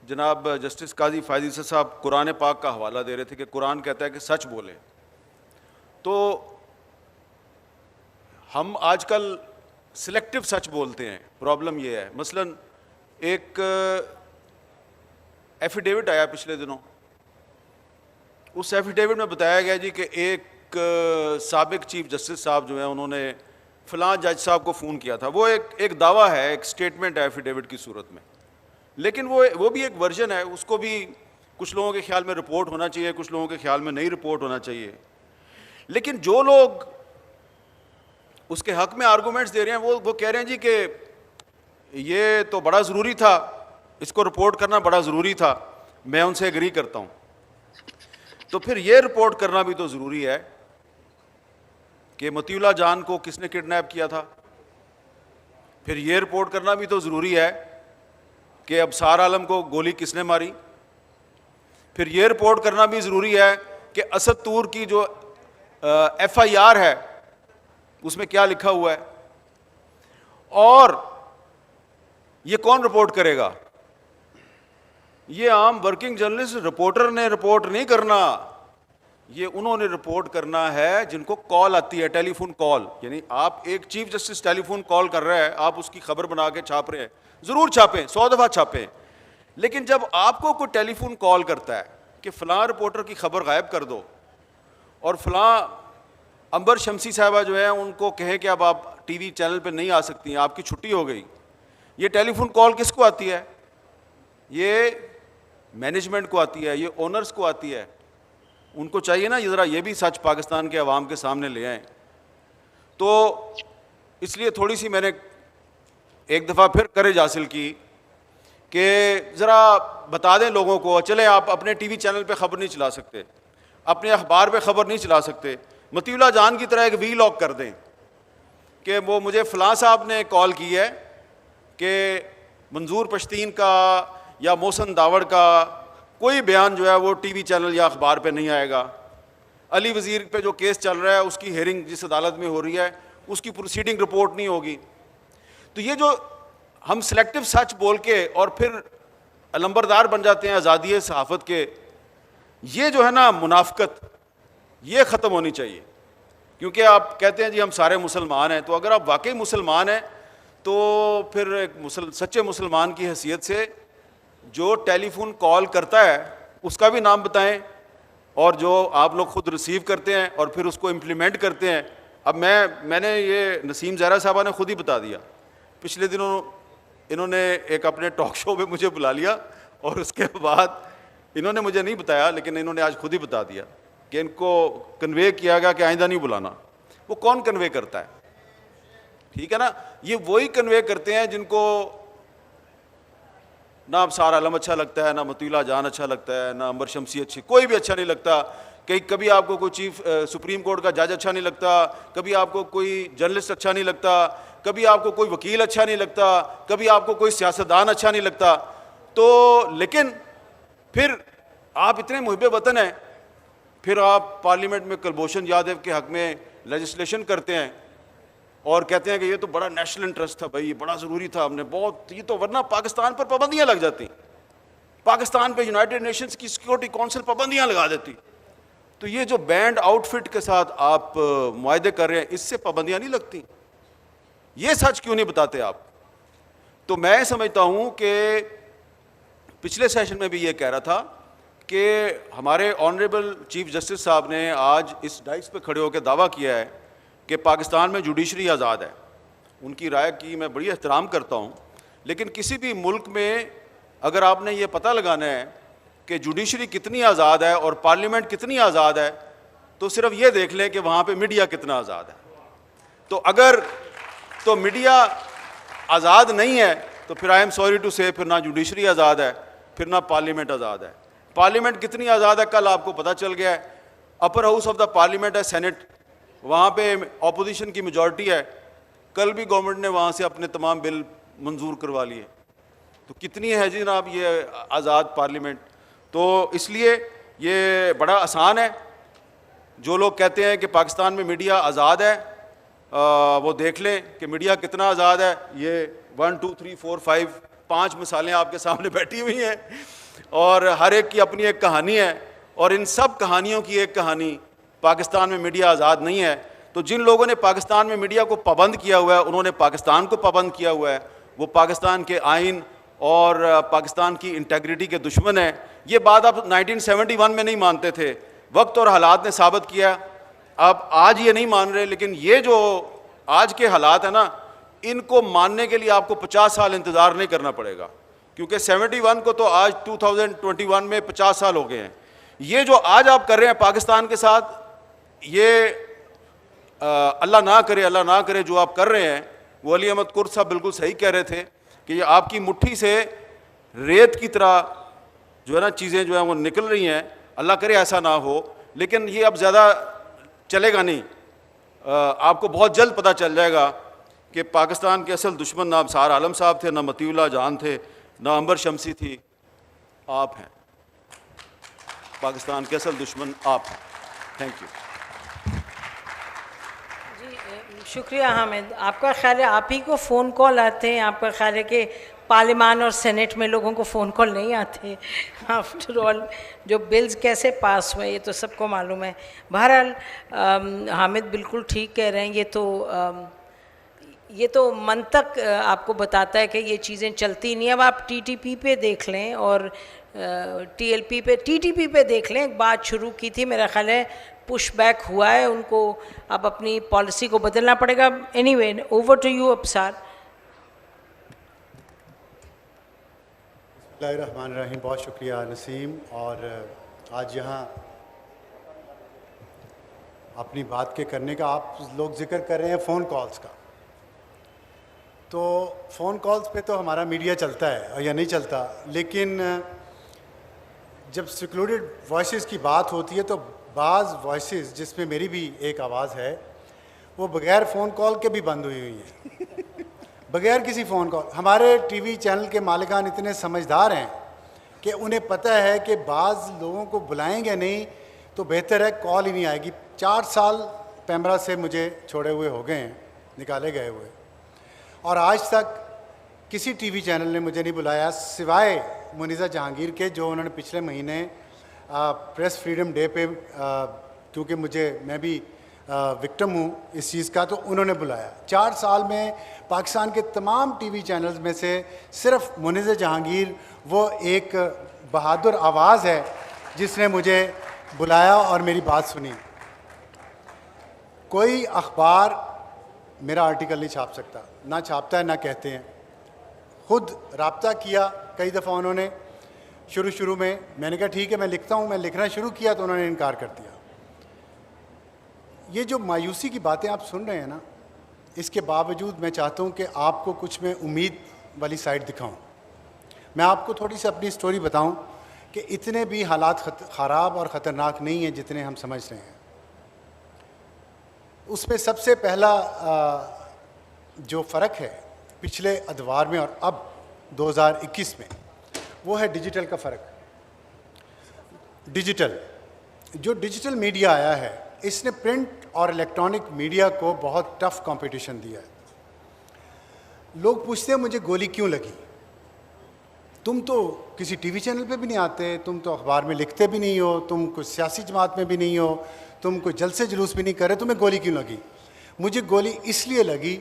जनाब जस्टिस काजी फ़ायज़ साहब कुरान पाक का हवाला दे रहे थे कि कुरान कहता है कि सच बोले. तो हम आजकल सिलेक्टिव सच बोलते हैं. प्रॉब्लम ये है, मसलन एक एफिडेविट आया पिछले दिनों. उस एफिडेविट में बताया गया जी कि एक साबिक चीफ जस्टिस साहब जो हैं उन्होंने फ़लाँ जज साहब को फ़ोन किया था. वो एक दावा है, एक स्टेटमेंट है एफिडेविट की सूरत में, लेकिन वो भी एक वर्जन है. उसको भी कुछ लोगों के ख्याल में रिपोर्ट होना चाहिए, कुछ लोगों के ख्याल में नहीं रिपोर्ट होना चाहिए. लेकिन जो लोग उसके हक़ में आर्गूमेंट्स दे रहे हैं वो कह रहे हैं जी कि ये तो बड़ा ज़रूरी था, इसको रिपोर्ट करना बड़ा ज़रूरी था. मैं उनसे एग्री करता हूँ. तो फिर ये रिपोर्ट करना भी तो ज़रूरी है कि मतीउल्लाह जान को किसने किडनैप किया था. फिर ये रिपोर्ट करना भी तो ज़रूरी है कि अबसार आलम को गोली किसने मारी. फिर ये रिपोर्ट करना भी ज़रूरी है कि असद तूर की जो FIR है उसमें क्या लिखा हुआ है. और ये कौन रिपोर्ट करेगा? ये आम वर्किंग जर्नलिस्ट रिपोर्टर ने रिपोर्ट नहीं करना. ये उन्होंने रिपोर्ट करना है जिनको कॉल आती है, टेलीफोन कॉल. यानी आप एक चीफ जस्टिस टेलीफोन कॉल कर रहा है, आप उसकी खबर बना के छाप रहे हैं. ज़रूर छापें, 100 दफ़ा छापें. लेकिन जब आपको कोई टेलीफोन कॉल करता है कि फ़लाँ रिपोर्टर की खबर गायब कर दो और फ़लाँ अंबर शमसी साहबा जो है उनको कहें कि अब आप TV चैनल पे नहीं आ सकती हैं, आपकी छुट्टी हो गई. ये टेलीफोन कॉल किसको आती है? ये मैनेजमेंट को आती है, ये ओनर्स को आती है. उनको चाहिए ना ज़रा ये भी सच पाकिस्तान के अवाम के सामने ले आएँ. तो इसलिए थोड़ी सी मैंने एक दफ़ा फिर करेज हासिल की कि ज़रा बता दें लोगों को, चले आप अपने TV चैनल पे ख़बर नहीं चला सकते, अपने अखबार पे ख़बर नहीं चला सकते, मतीउल्लाह जान की तरह एक वीलॉग कर दें कि वो मुझे फ़लाँ साहब ने कॉल की है कि मंजूर पश्तीन का या मोहसन दावड़ का कोई बयान जो है वो TV चैनल या अखबार पे नहीं आएगा. अली वज़ीर पे जो केस चल रहा है उसकी हेयरिंग जिस अदालत में हो रही है उसकी प्रोसीडिंग रिपोर्ट नहीं होगी. तो ये जो हम सिलेक्टिव सच बोल के और फिर अलंबरदार बन जाते हैं आज़ादी सहाफ़त के, ये जो है ना मुनाफ़िकत, ये ख़त्म होनी चाहिए. क्योंकि आप कहते हैं जी हम सारे मुसलमान हैं, तो अगर आप वाकई मुसलमान हैं तो फिर एक सच्चे मुसलमान की हैसियत से जो टेलीफोन कॉल करता है उसका भी नाम बताएं, और जो आप लोग ख़ुद रिसीव करते हैं और फिर उसको इम्प्लीमेंट करते हैं. अब मैंने ये नसीम ज़हरा साहबा ने ख़ुद ही बता दिया. पिछले दिनों इन्होंने एक अपने टॉक शो में मुझे बुला लिया और उसके बाद इन्होंने मुझे नहीं बताया, लेकिन इन्होंने आज खुद ही बता दिया कि इनको कन्वे किया गया कि आइंदा नहीं बुलाना। वो कौन कन्वे करता है? ठीक है ना, ये वही कन्वे करते हैं जिनको ना अबसार आलम अच्छा लगता है, ना मतुला जान अच्छा लगता है, ना अंबर शमसी अच्छी, कोई भी अच्छा नहीं लगता। कभी आपको कोई चीफ सुप्रीम कोर्ट का जज अच्छा नहीं लगता, कभी आपको कोई जर्नलिस्ट अच्छा नहीं लगता, कभी आपको कोई वकील अच्छा नहीं लगता, कभी आपको कोई सियासतदान अच्छा नहीं लगता। तो लेकिन फिर आप इतने मुहिब वतन हैं, फिर आप पार्लियामेंट में कुलभूषण यादव के हक में लेजिस्लेशन करते हैं और कहते हैं कि ये तो बड़ा नेशनल इंटरेस्ट था भाई, ये बड़ा ज़रूरी था, हमने बहुत, ये तो वरना पाकिस्तान पर पाबंदियाँ लग जाती, पाकिस्तान पे यूनाइटेड नेशंस की सिक्योरिटी काउंसिल पाबंदियाँ लगा देती। तो ये जो बैंड आउटफिट के साथ आप मुआहदे कर रहे हैं, इससे पाबंदियाँ नहीं लगती। ये सच क्यों नहीं बताते आप? तो मैं समझता हूँ कि पिछले सेशन में भी ये कह रहा था कि हमारे ऑनरेबल चीफ जस्टिस साहब ने आज इस डाइस पे खड़े होकर दावा किया है कि पाकिस्तान में जुडिशरी आज़ाद है। उनकी राय की मैं बड़ी एहतराम करता हूँ, लेकिन किसी भी मुल्क में अगर आपने ये पता लगाना है कि जुडिशरी कितनी आज़ाद है और पार्लियामेंट कितनी आज़ाद है, तो सिर्फ ये देख लें कि वहाँ पे मीडिया कितना आज़ाद है। तो अगर तो मीडिया आज़ाद नहीं है तो फिर आई एम सॉरी टू से, फिर ना जुडिशरी आज़ाद है, फिर ना पार्लियामेंट आज़ाद है। पार्लियामेंट कितनी आज़ाद है कल आपको पता चल गया है। Upper house of the parliament है सेनेट, वहाँ पे ऑपोजिशन की मेजॉरिटी है। कल भी गवर्नमेंट ने वहाँ से अपने तमाम बिल मंजूर करवा लिए। तो कितनी है जी जनाब ये आज़ाद पार्लियामेंट? तो इसलिए ये बड़ा आसान है। जो लोग कहते हैं कि पाकिस्तान में मीडिया आज़ाद है, वो देख लें कि मीडिया कितना आज़ाद है। ये 1 2 3 4 5 5 मिसालें आपके सामने बैठी हुई हैं और हर एक की अपनी एक कहानी है, और इन सब कहानियों की एक कहानी, पाकिस्तान में मीडिया आज़ाद नहीं है। तो जिन लोगों ने पाकिस्तान में मीडिया को पाबंद किया हुआ है, उन्होंने पाकिस्तान को पाबंद किया हुआ है। वो पाकिस्तान के आइन और पाकिस्तान की इंटेग्रिटी के दुश्मन है। ये बात आप 1971 में नहीं मानते थे, वक्त और हालात ने साबित किया। आप आज ये नहीं मान रहे, लेकिन ये जो आज के हालात है ना, इनको मानने के लिए आपको 50 साल इंतज़ार नहीं करना पड़ेगा, क्योंकि 71 को तो आज 2021 में 50 साल हो गए हैं। ये जो आज आप कर रहे हैं पाकिस्तान के साथ, ये अल्लाह ना करे जो आप कर रहे हैं, वो अली अहमद कुर्द साहब बिल्कुल सही कह रहे थे कि ये आपकी मुट्ठी से रेत की तरह जो है ना चीज़ें जो हैं वो निकल रही हैं। अल्लाह करे ऐसा ना हो, लेकिन ये अब ज़्यादा चलेगा नहीं। आपको बहुत जल्द पता चल जाएगा कि पाकिस्तान के असल दुश्मन ना अबसार आलम साहब थे, ना मतुला जान थे, ना अंबर शमसी थी, आप हैं। पाकिस्तान के असल दुश्मन आप हैं। थैंक यू जी, शुक्रिया हामिद। आपका ख्याल है आप ही को फ़ोन कॉल आते हैं? आपका ख्याल है कि पार्लियामान और सेनेट में लोगों को फ़ोन कॉल नहीं आते? आफ्टर ऑल जो बिल्स कैसे पास हुए ये तो सबको मालूम है। बहरहाल हामिद बिल्कुल ठीक कह रहे हैं। ये तो मंतक आपको बताता है कि ये चीज़ें चलती नहीं। अब आप टीटीपी पे देख लें और टीटीपी पे देख लें। एक बात शुरू की थी, मेरा ख्याल है पुश बैक हुआ है, उनको अब अपनी पॉलिसी को बदलना पड़ेगा। Anyway, over to you अबसार। बिस्मिल्लाहिर्रहमानिर्रहीम। बहुत शुक्रिया नसीम। और आज यहाँ अपनी बात के करने का आप लोग जिक्र कर रहे हैं फ़ोन कॉल्स का। तो फ़ोन कॉल्स पे तो हमारा मीडिया चलता है या नहीं चलता, लेकिन जब सिक्योरिटेड वॉइसेस की बात होती है तो बाज़ वॉइसेस, जिसमें मेरी भी एक आवाज़ है, वो बग़ैर फ़ोन कॉल के भी बंद हुई हैं बग़ैर किसी फ़ोन कॉल। हमारे टीवी चैनल के मालिकान इतने समझदार हैं कि उन्हें पता है कि बाज़ लोगों को बुलाएंगे नहीं तो बेहतर है कॉल ही नहीं आएगी। 4 साल पैमरा से मुझे छोड़े हुए हो गए हैं, निकाले गए हुए, और आज तक किसी टीवी चैनल ने मुझे नहीं बुलाया सिवाय मुनीज़ा जहांगीर के, जो उन्होंने पिछले महीने प्रेस फ्रीडम डे पे, क्योंकि मैं भी विक्टिम हूँ इस चीज़ का, तो उन्होंने बुलाया। 4 साल में पाकिस्तान के तमाम टीवी चैनल्स में से सिर्फ मुनीज़ा जहांगीर वो एक बहादुर आवाज़ है जिसने मुझे बुलाया और मेरी बात सुनी। कोई अखबार मेरा आर्टिकल नहीं छाप सकता, ना छापता है ना कहते हैं। खुद रब्ता किया कई दफ़ा उन्होंने, शुरू में मैंने कहा ठीक है मैं लिखता हूँ, मैं लिखना शुरू किया तो उन्होंने इनकार कर दिया। ये जो मायूसी की बातें आप सुन रहे हैं ना, इसके बावजूद मैं चाहता हूँ कि आपको कुछ मैं उम्मीद वाली साइड दिखाऊं। मैं आपको थोड़ी सी अपनी स्टोरी बताऊं कि इतने भी हालात ख़राब और ख़तरनाक नहीं हैं जितने हम समझ रहे हैं। उसमें सबसे पहला जो फ़र्क है पिछले अदवार में और अब 2021 में, वो है डिजिटल का फ़र्क। जो डिजिटल मीडिया आया है, इसने प्रिंट और इलेक्ट्रॉनिक मीडिया को बहुत टफ कंपटीशन दिया है। लोग पूछते हैं मुझे गोली क्यों लगी, तुम तो किसी टीवी चैनल पे भी नहीं आते, तुम तो अखबार में लिखते भी नहीं हो, तुम कोई सियासी जमात में भी नहीं हो, तुम कोई जलसे जुलूस भी नहीं कर रहे, तुम्हें गोली क्यों लगी? मुझे गोली इसलिए लगी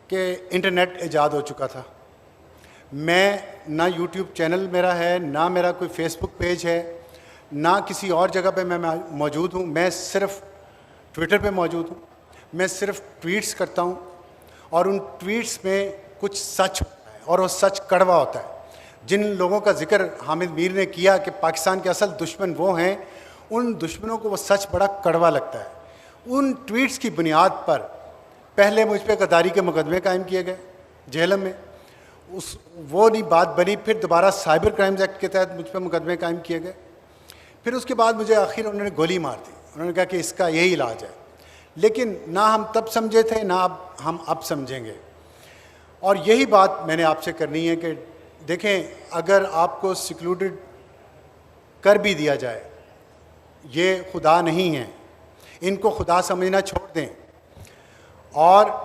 कि इंटरनेट ईजाद हो चुका था। मैं ना यूट्यूब चैनल मेरा है, ना मेरा कोई फेसबुक पेज है, ना किसी और जगह पे मैं मौजूद हूँ। मैं सिर्फ ट्विटर पे मौजूद हूँ। मैं सिर्फ ट्वीट्स करता हूँ और उन ट्वीट्स में कुछ सच होता है और वो सच कड़वा होता है। जिन लोगों का जिक्र हामिद मीर ने किया कि पाकिस्तान के असल दुश्मन वो हैं, उन दुश्मनों को वो सच बड़ा कड़वा लगता है। उन ट्वीट्स की बुनियाद पर पहले मुझ पर गद्दारी के मुकदमे कायम किए गए जेहलम में, वो नहीं बात बनी। फिर दोबारा साइबर क्राइम्स एक्ट के तहत मुझ पर मुकदमे कायम किए गए। फिर उसके बाद मुझे आखिर उन्होंने गोली मार दी। उन्होंने कहा कि इसका यही इलाज है। लेकिन ना हम तब समझे थे, ना हम अब समझेंगे। और यही बात मैंने आपसे करनी है कि देखें, अगर आपको सिक्लूडेड कर भी दिया जाए, ये खुदा नहीं है, इनको खुदा समझना छोड़ दें और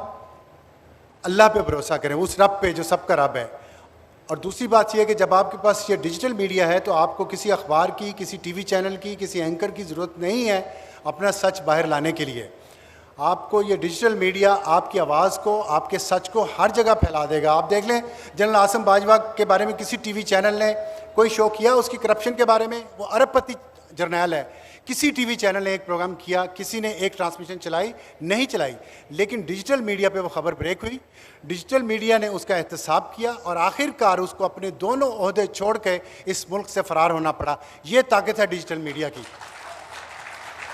अल्लाह पे भरोसा करें, उस रब पे जो सबका रब है। और दूसरी बात यह है कि जब आपके पास ये डिजिटल मीडिया है तो आपको किसी अखबार की, किसी टीवी चैनल की, किसी एंकर की ज़रूरत नहीं है अपना सच बाहर लाने के लिए। आपको ये डिजिटल मीडिया आपकी आवाज़ को, आपके सच को हर जगह फैला देगा। आप देख लें, जनरल आसम बाजवा के बारे में किसी टीवी चैनल ने कोई शो किया उसकी करप्शन के बारे में? वो अरबपति जर्नैल है। किसी टीवी चैनल ने एक प्रोग्राम किया, किसी ने एक ट्रांसमिशन चलाई? नहीं चलाई। लेकिन डिजिटल मीडिया पे वो खबर ब्रेक हुई, डिजिटल मीडिया ने उसका एहतसाब किया और आखिरकार उसको अपने दोनों ओहदे छोड़ के इस मुल्क से फ़रार होना पड़ा। ये ताकत है डिजिटल मीडिया की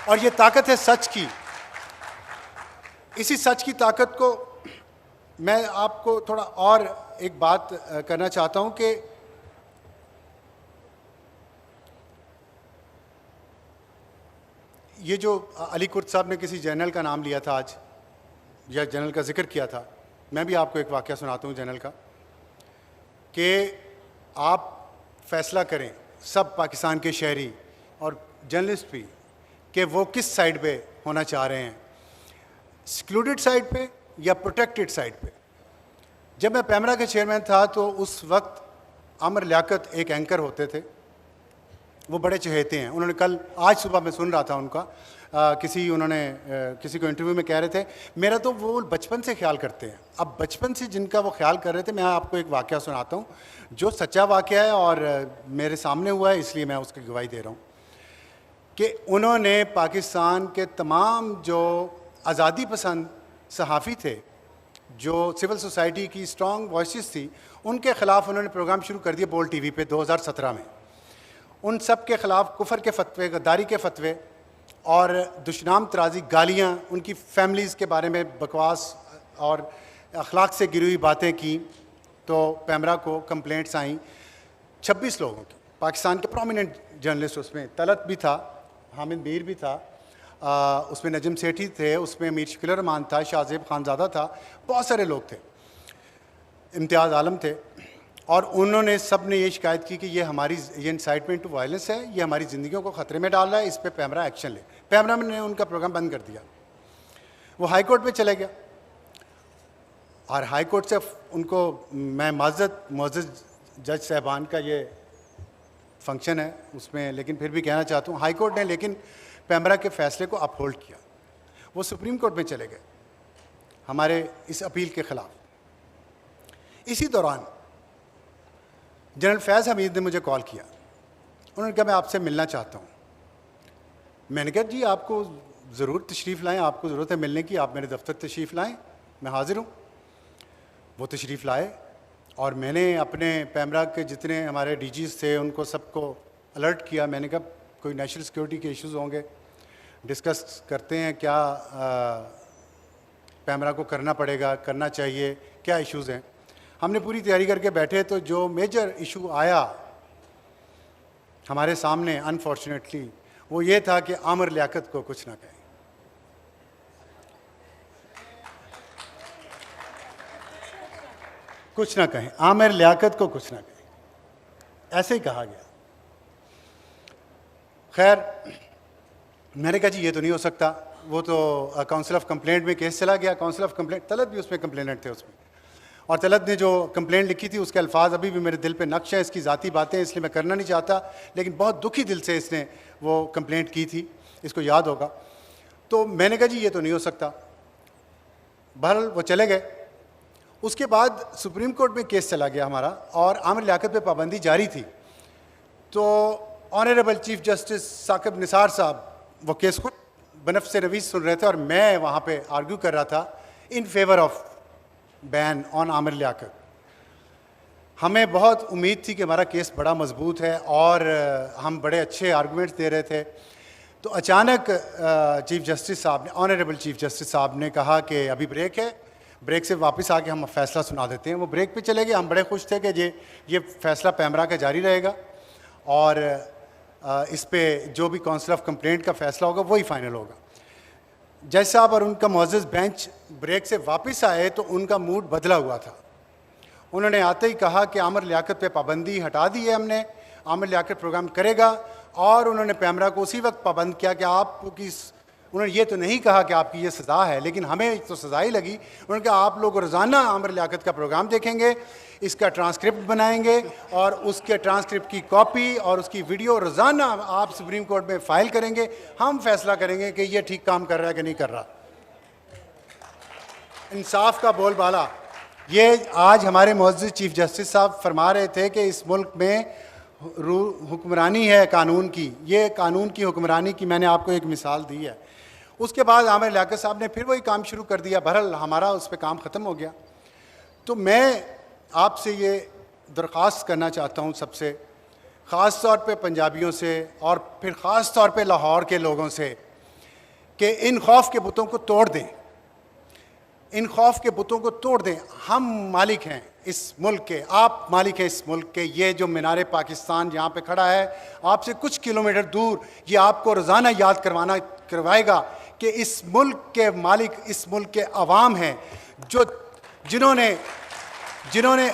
और ये ताकत है सच की। इसी सच की ताकत को मैं आपको थोड़ा और एक बात करना चाहता हूं कि ये जो अली कुर्द साहब ने किसी जनरल का नाम लिया था आज, या जनरल का जिक्र किया था, मैं भी आपको एक वाक़या सुनाता हूँ जनरल का, कि आप फैसला करें, सब पाकिस्तान के शहरी और जर्नलिस्ट भी, कि वो किस साइड पे होना चाह रहे हैं, सिक्लूडेड साइड पे या प्रोटेक्टेड साइड पे। जब मैं पैमरा के चेयरमैन था तो उस वक्त आमिर लियाकत एक एंकर होते थे, वो बड़े चहेते हैं। उन्होंने कल, आज सुबह मैं सुन रहा था उनका, किसी को इंटरव्यू में कह रहे थे मेरा तो वो बचपन से ख्याल करते हैं। अब बचपन से जिनका वो ख्याल कर रहे थे, मैं आपको एक वाक़या सुनाता हूँ जो सच्चा वाक़या है और मेरे सामने हुआ है, इसलिए मैं उसकी गवाही दे रहा हूँ कि उन्होंने पाकिस्तान के तमाम जो आज़ादी पसंद सहाफ़ी थे, जो सिविल सोसाइटी की स्ट्रॉन्ग वॉइसेस थी, उनके ख़िलाफ़ उन्होंने प्रोग्राम शुरू कर दिए बोल टीवी पे 2017 में। उन सब के ख़िलाफ़ कुफर के फतवे, गद्दारी के फतवे और दुश्मनाम तराजी गालियाँ, उनकी फैमिलीज़ के बारे में बकवास और अखलाक से गिरी हुई बातें की। तो पैमरा को कंप्लेंट्स आईं 26 लोगों की। पाकिस्तान के प्रोमिनेंट जर्नलिस्ट, उसमें तलत भी था, हामिद मीर भी था, उसमें नजम सेठी थे, उसमें मीर शकील रहमान था, शाहजेब खानज़ादा था, बहुत सारे लोग थे, इम्तियाज़ आलम थे। और उन्होंने सब ने ये शिकायत की कि ये इंसाइटमेंट टू वायलेंस है, ये हमारी ज़िंदगियों को ख़तरे में डाल रहा है, इस पर पैमरा एक्शन ले। पैमरा ने उनका प्रोग्राम बंद कर दिया। वो हाई कोर्ट में चले गया और हाई कोर्ट से उनको, मैं मुअज़्ज़ज़ जज साहबान का ये फंक्शन है उसमें, लेकिन फिर भी कहना चाहता हूँ, हाई कोर्ट ने लेकिन पैमरा के फ़ैसले को अपहोल्ड किया। वो सुप्रीम कोर्ट में चले गए हमारे इस अपील के ख़िलाफ़। इसी दौरान जनरल फैज़ हमीद ने मुझे कॉल किया। उन्होंने कहा मैं आपसे मिलना चाहता हूँ। मैंने कहा जी आपको ज़रूर तशरीफ़ लाएँ, आपको ज़रूरत है मिलने की, आप मेरे दफ्तर तशरीफ़ लाएँ, मैं हाज़िर हूँ। वो तशरीफ़ लाए और मैंने अपने पैमरा के जितने हमारे डीजीज़ थे उनको सबको अलर्ट किया। मैंने कहा कोई नेशनल सिक्योरिटी के इश्यूज़ होंगे, डिस्कस करते हैं क्या पैमरा को करना पड़ेगा, करना चाहिए, क्या इश्यूज़ हैं। हमने पूरी तैयारी करके बैठे तो जो मेजर इशू आया हमारे सामने अनफॉर्चुनेटली वो ये था कि आमिर लियाकत को कुछ ना कहें। कुछ ना कहें, आमिर लियाकत को कुछ ना कहें, ऐसे ही कहा गया। खैर मैंने कहा जी ये तो नहीं हो सकता, वो तो काउंसिल ऑफ कंप्लेंट में केस चला गया। काउंसिल ऑफ कंप्लेंट, तलत भी उसमें कंप्लेनेंट थे उसमें, और तलत ने जो कंप्लेंट लिखी थी उसके अल्फाज अभी भी मेरे दिल पे नक्श हैं। इसकी ज़ाती बातें इसलिए मैं करना नहीं चाहता, लेकिन बहुत दुखी दिल से इसने वो कंप्लेंट की थी, इसको याद होगा। तो मैंने कहा जी ये तो नहीं हो सकता। बहरहाल वो चले गए। उसके बाद सुप्रीम कोर्ट में केस चला गया हमारा, और आमिर लियाकत पे पाबंदी जारी थी। तो honourable chief justice Saqib Nisar साहब वो केस को बनफ से रवीज सुन रहे थे, और मैं वहाँ पे आर्ग्यू कर रहा था in favour of ban on Aamir Liaquat. हमें बहुत उम्मीद थी कि हमारा केस बड़ा मजबूत है और हम बड़े अच्छे आर्गूमेंट्स दे रहे थे। तो अचानक चीफ जस्टिस साहब ने, ऑनरेबल चीफ जस्टिस साहब ने कहा कि अभी ब्रेक है, ब्रेक से वापस आके हम फैसला सुना देते हैं। वो ब्रेक पे चले गए। हम बड़े खुश थे कि ये फैसला पैमरा का जारी रहेगा, और इस पे जो भी काउंसिल ऑफ कंप्लेंट का फैसला होगा वही फाइनल होगा। जज साहब और उनका मुअज़्ज़ज़ बेंच ब्रेक से वापस आए तो उनका मूड बदला हुआ था। उन्होंने आते ही कहा कि आमिर लियाकत पे पाबंदी हटा दी है हमने, आमिर लियाकत प्रोग्राम करेगा, और उन्होंने पैमरा को उसी वक्त पाबंद किया कि आपकी, उन्होंने ये तो नहीं कहा कि आपकी ये सज़ा है, लेकिन हमें तो सज़ा ही लगी। उन्होंने कहा आप लोग रोज़ाना आमिर लियाकत का प्रोग्राम देखेंगे, इसका ट्रांसक्रिप्ट बनाएंगे, और उसके ट्रांसक्रिप्ट की कॉपी और उसकी वीडियो रोज़ाना आप सुप्रीम कोर्ट में फ़ाइल करेंगे। हम फैसला करेंगे कि ये ठीक काम कर रहा है कि नहीं कर रहा। इंसाफ का बोलबाला। ये आज हमारे मुअज़्ज़ज़ चीफ जस्टिस साहब फरमा रहे थे कि इस मुल्क में हुक्मरानी है कानून की, ये कानून की हुक्मरानी की मैंने आपको एक मिसाल दी है। उसके बाद आमिर लियाकत साहब ने फिर वही काम शुरू कर दिया। बहरहाल हमारा उस पर काम ख़त्म हो गया। तो मैं आपसे ये दरख्वास्त करना चाहता हूँ सबसे, ख़ास तौर पे पंजाबियों से और फिर ख़ास तौर पे लाहौर के लोगों से, कि इन खौफ के बुतों को तोड़ दें, इन खौफ के बुतों को तोड़ दें। हम मालिक हैं इस मुल्क के, आप मालिक हैं इस मुल्क के। ये जो मीनार पाकिस्तान यहाँ पे खड़ा है, आपसे कुछ किलोमीटर दूर, ये आपको रोज़ाना याद करवाएगा कि इस मुल्क के मालिक इस मुल्क के अवाम हैं, जिन्होंने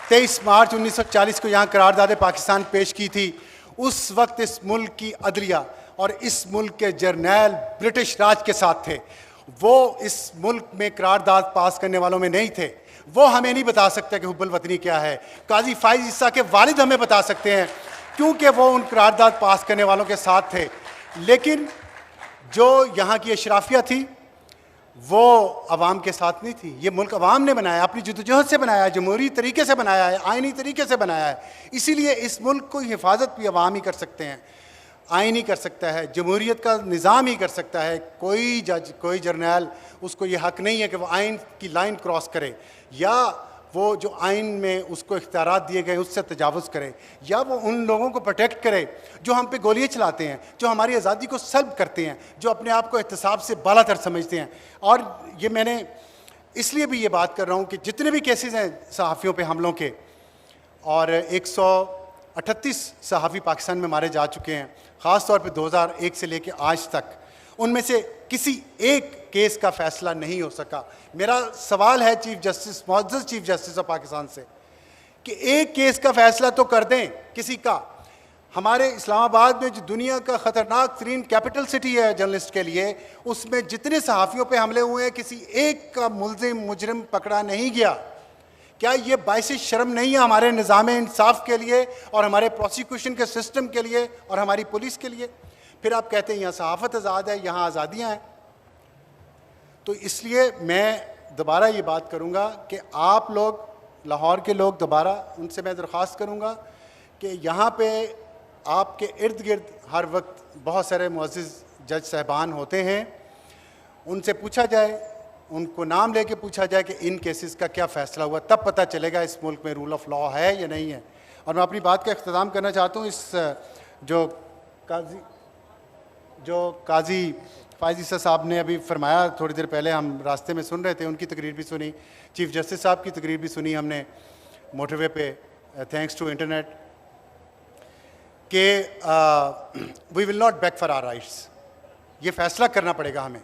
23 मार्च 1940 को यहाँ करारदाद पाकिस्तान पेश की थी। उस वक्त इस मुल्क की अदलिया और इस मुल्क के जर्नैल ब्रिटिश राज के साथ थे। वो इस मुल्क में करारदाद पास करने वालों में नहीं थे। वो हमें नहीं बता सकते कि हुब्बुल वतनी क्या है। काजी फाइज ईसा के वालिद हमें बता सकते हैं, क्योंकि वो उन करारदाद पास करने वालों के साथ थे। लेकिन जो यहाँ की अशराफिया थी वो अवाम के साथ नहीं थी। ये मुल्क अवाम ने बनाया, अपनी जद्दोजहद से बनाया है, जमहूरी तरीके से बनाया है, आइनी तरीके से बनाया है। इसीलिए इस मुल्क को हिफाजत भी अवाम ही कर सकते हैं, आइन ही कर सकता है, जमहूरियत का निज़ाम ही कर सकता है। कोई जज, कोई जर्नैल, उसको ये हक़ नहीं है कि वो आइन की लाइन क्रॉस करे, या वो जो आइन में उसको इख्तियारात दिए गए उससे तजावुज़ करे, या वो उन लोगों को प्रोटेक्ट करे जो हम पे गोलियाँ चलाते हैं, जो हमारी आज़ादी को सल्ब करते हैं, जो अपने आप को एहतसाब से बालातर समझते हैं। और ये मैंने इसलिए भी ये बात कर रहा हूँ कि जितने भी केसेस हैं सहाफ़ियों पे हमलों के, और 138 सहाफ़ी पाकिस्तान में मारे जा चुके हैं, ख़ास तौर पे 2001 से लेके आज तक, उनमें से किसी एक केस का फ़ैसला नहीं हो सका। मेरा सवाल है चीफ जस्टिस, मुअज़्ज़ज़ चीफ जस्टिस ऑफ पाकिस्तान से, कि एक केस का फ़ैसला तो कर दें किसी का। हमारे इस्लामाबाद में जो दुनिया का ख़तरनाक तरीन कैपिटल सिटी है जर्नलिस्ट के लिए, उसमें जितने सहाफ़ियों पे हमले हुए हैं, किसी एक का मुजरिम पकड़ा नहीं गया। क्या ये बाइस शर्म नहीं है हमारे निज़ाम इंसाफ के लिए और हमारे प्रोसिक्यूशन के सिस्टम के लिए और हमारी पुलिस के लिए? फिर आप कहते हैं यहाँ सहाफ़त आज़ाद है, यहाँ आज़ादियाँ हैं। तो इसलिए मैं दोबारा ये बात करूँगा कि आप लोग, लाहौर के लोग, दोबारा उनसे मैं दरख्वास्त करूँगा कि यहाँ पे आपके इर्द गिर्द हर वक्त बहुत सारे मुअज़्ज़ज़ जज साहबान होते हैं, उनसे पूछा जाए, उनको नाम लेके पूछा जाए कि इन केसेस का क्या फ़ैसला हुआ, तब पता चलेगा इस मुल्क में रूल ऑफ लॉ है या नहीं है। और मैं अपनी बात का इख्तिताम करना चाहता हूँ। इस जो काजी जो काजी फायजी साहब ने अभी फरमाया, थोड़ी देर पहले हम रास्ते में सुन रहे थे, उनकी तकरीर भी सुनी, चीफ जस्टिस साहब की तकरीर भी सुनी हमने मोटरवे पे, थैंक्स टू इंटरनेट, कि we will not back for our rights. ये फैसला करना पड़ेगा हमें,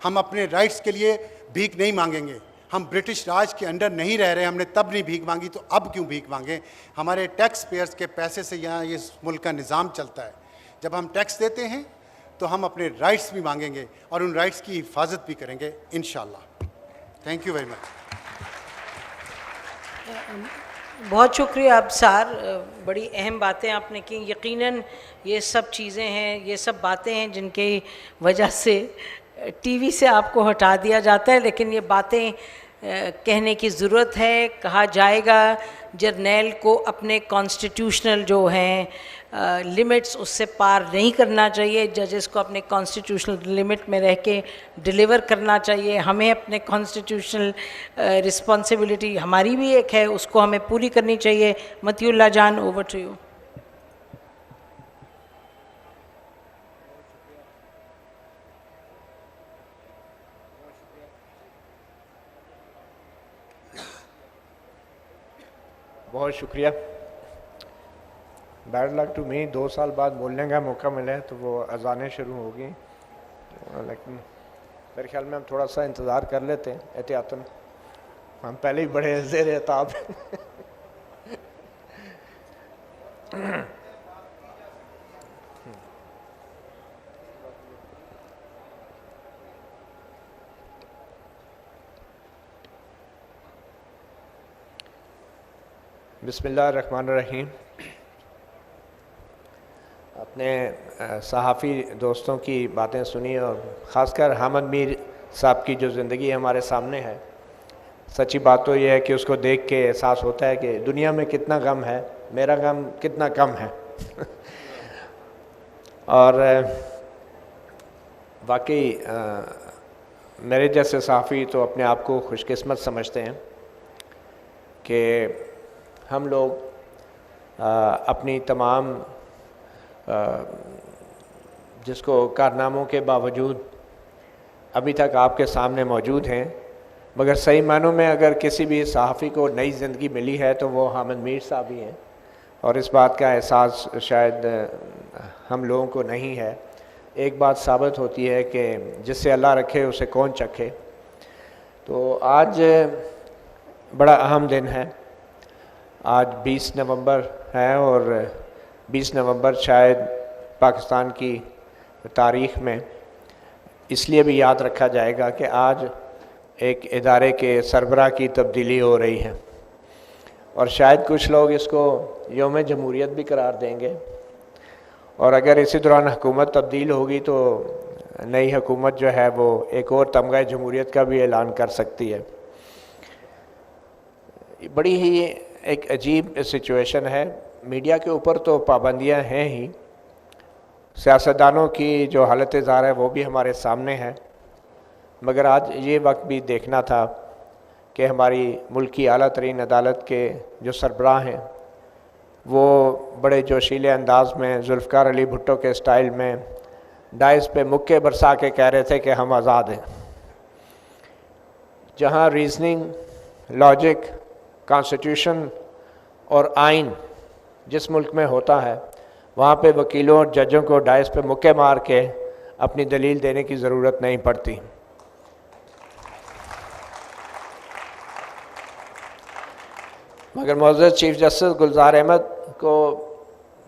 हम अपने राइट्स के लिए भीख नहीं मांगेंगे। हम ब्रिटिश राज के अंडर नहीं रह रहे, हमने तब नहीं भीख मांगी तो अब क्यों भीख मांगे? हमारे टैक्स पेयर्स के पैसे से यहाँ ये मुल्क का निज़ाम चलता है। जब हम टैक्स देते हैं तो हम अपने राइट्स भी मांगेंगे और उन राइट्स की हिफाजत भी करेंगे इंशाल्लाह। Thank you very much. बहुत शुक्रिया आप सार, बड़ी अहम बातें आपने की। यकीनन ये सब चीज़ें हैं, ये सब बातें हैं जिनकी वजह से टीवी से आपको हटा दिया जाता है, लेकिन ये बातें कहने की ज़रूरत है। कहा जाएगा जर्नैल को अपने कॉन्स्टिट्यूशनल जो हैं लिमिट्स उससे पार नहीं करना चाहिए, जजेस को अपने कॉन्स्टिट्यूशनल लिमिट में रह के डिलीवर करना चाहिए। हमें अपने कॉन्स्टिट्यूशनल रिस्पॉन्सिबिलिटी हमारी भी एक है, उसको हमें पूरी करनी चाहिए। मतियुल्लाह जान, ओवर टू यू। बहुत शुक्रिया। बैड लक टू मी, 2 साल बाद बोलने का मौका मिले तो वो अजानें शुरू होगी, लेकिन मेरे ख्याल में हम थोड़ा सा इंतज़ार कर लेते हैं एहतियातन। हम पहले ही बड़े ज़ेर एताब बिस्मिल्लाहिर्रहमानिर्रहीम। अपने सहाफ़ी दोस्तों की बातें सुनी और ख़ासकर हामिद मीर साहब की जो ज़िंदगी हमारे सामने है, सच्ची बात तो ये है कि उसको देख के एहसास होता है कि दुनिया में कितना गम है, मेरा गम कितना कम है। और वाकई मेरे जैसे सहाफ़ी तो अपने आप को खुशकिस्मत समझते हैं कि हम लोग अपनी तमाम जिसको कारनामों के बावजूद अभी तक आपके सामने मौजूद हैं, मगर सही मानों में अगर किसी भी सहाफ़ी को नई ज़िंदगी मिली है तो वो हामिद मीर साहब ही हैं, और इस बात का एहसास शायद हम लोगों को नहीं है। एक बात साबित होती है कि जिससे अल्लाह रखे उसे कौन चखे। तो आज बड़ा अहम दिन है, आज 20 नवंबर है और 20 नवंबर शायद पाकिस्तान की तारीख़ में इसलिए भी याद रखा जाएगा कि आज एक इदारे के सरबराह की तब्दीली हो रही है, और शायद कुछ लोग इसको यौम जमहूरियत भी करार देंगे। और अगर इसी दौरान हुकूमत तब्दील होगी तो नई हुकूमत जो है वो एक और तमगा जमहूरियत का भी ऐलान कर सकती है। बड़ी ही एक अजीब सिचुएशन है। मीडिया के ऊपर तो पाबंदियां हैं ही, सियासतदानों की जो हालत ज़ार है वो भी हमारे सामने है, मगर आज ये वक्त भी देखना था कि हमारी मुल्क की आला तरीन अदालत के जो सरबराह हैं वो बड़े जोशीले अंदाज में जुल्फ़िकार अली भुट्टो के स्टाइल में डाइस पे मुक्के बरसा के कह रहे थे कि हम आज़ाद हैं। जहाँ रीजनिंग, लॉजिक, कॉन्स्टिट्यूशन और आइन जिस मुल्क में होता है, वहाँ पे वकीलों और जजों को डाइस पे मुक्के मार के अपनी दलील देने की ज़रूरत नहीं पड़ती। मगर मौजूद चीफ जस्टिस गुलजार अहमद को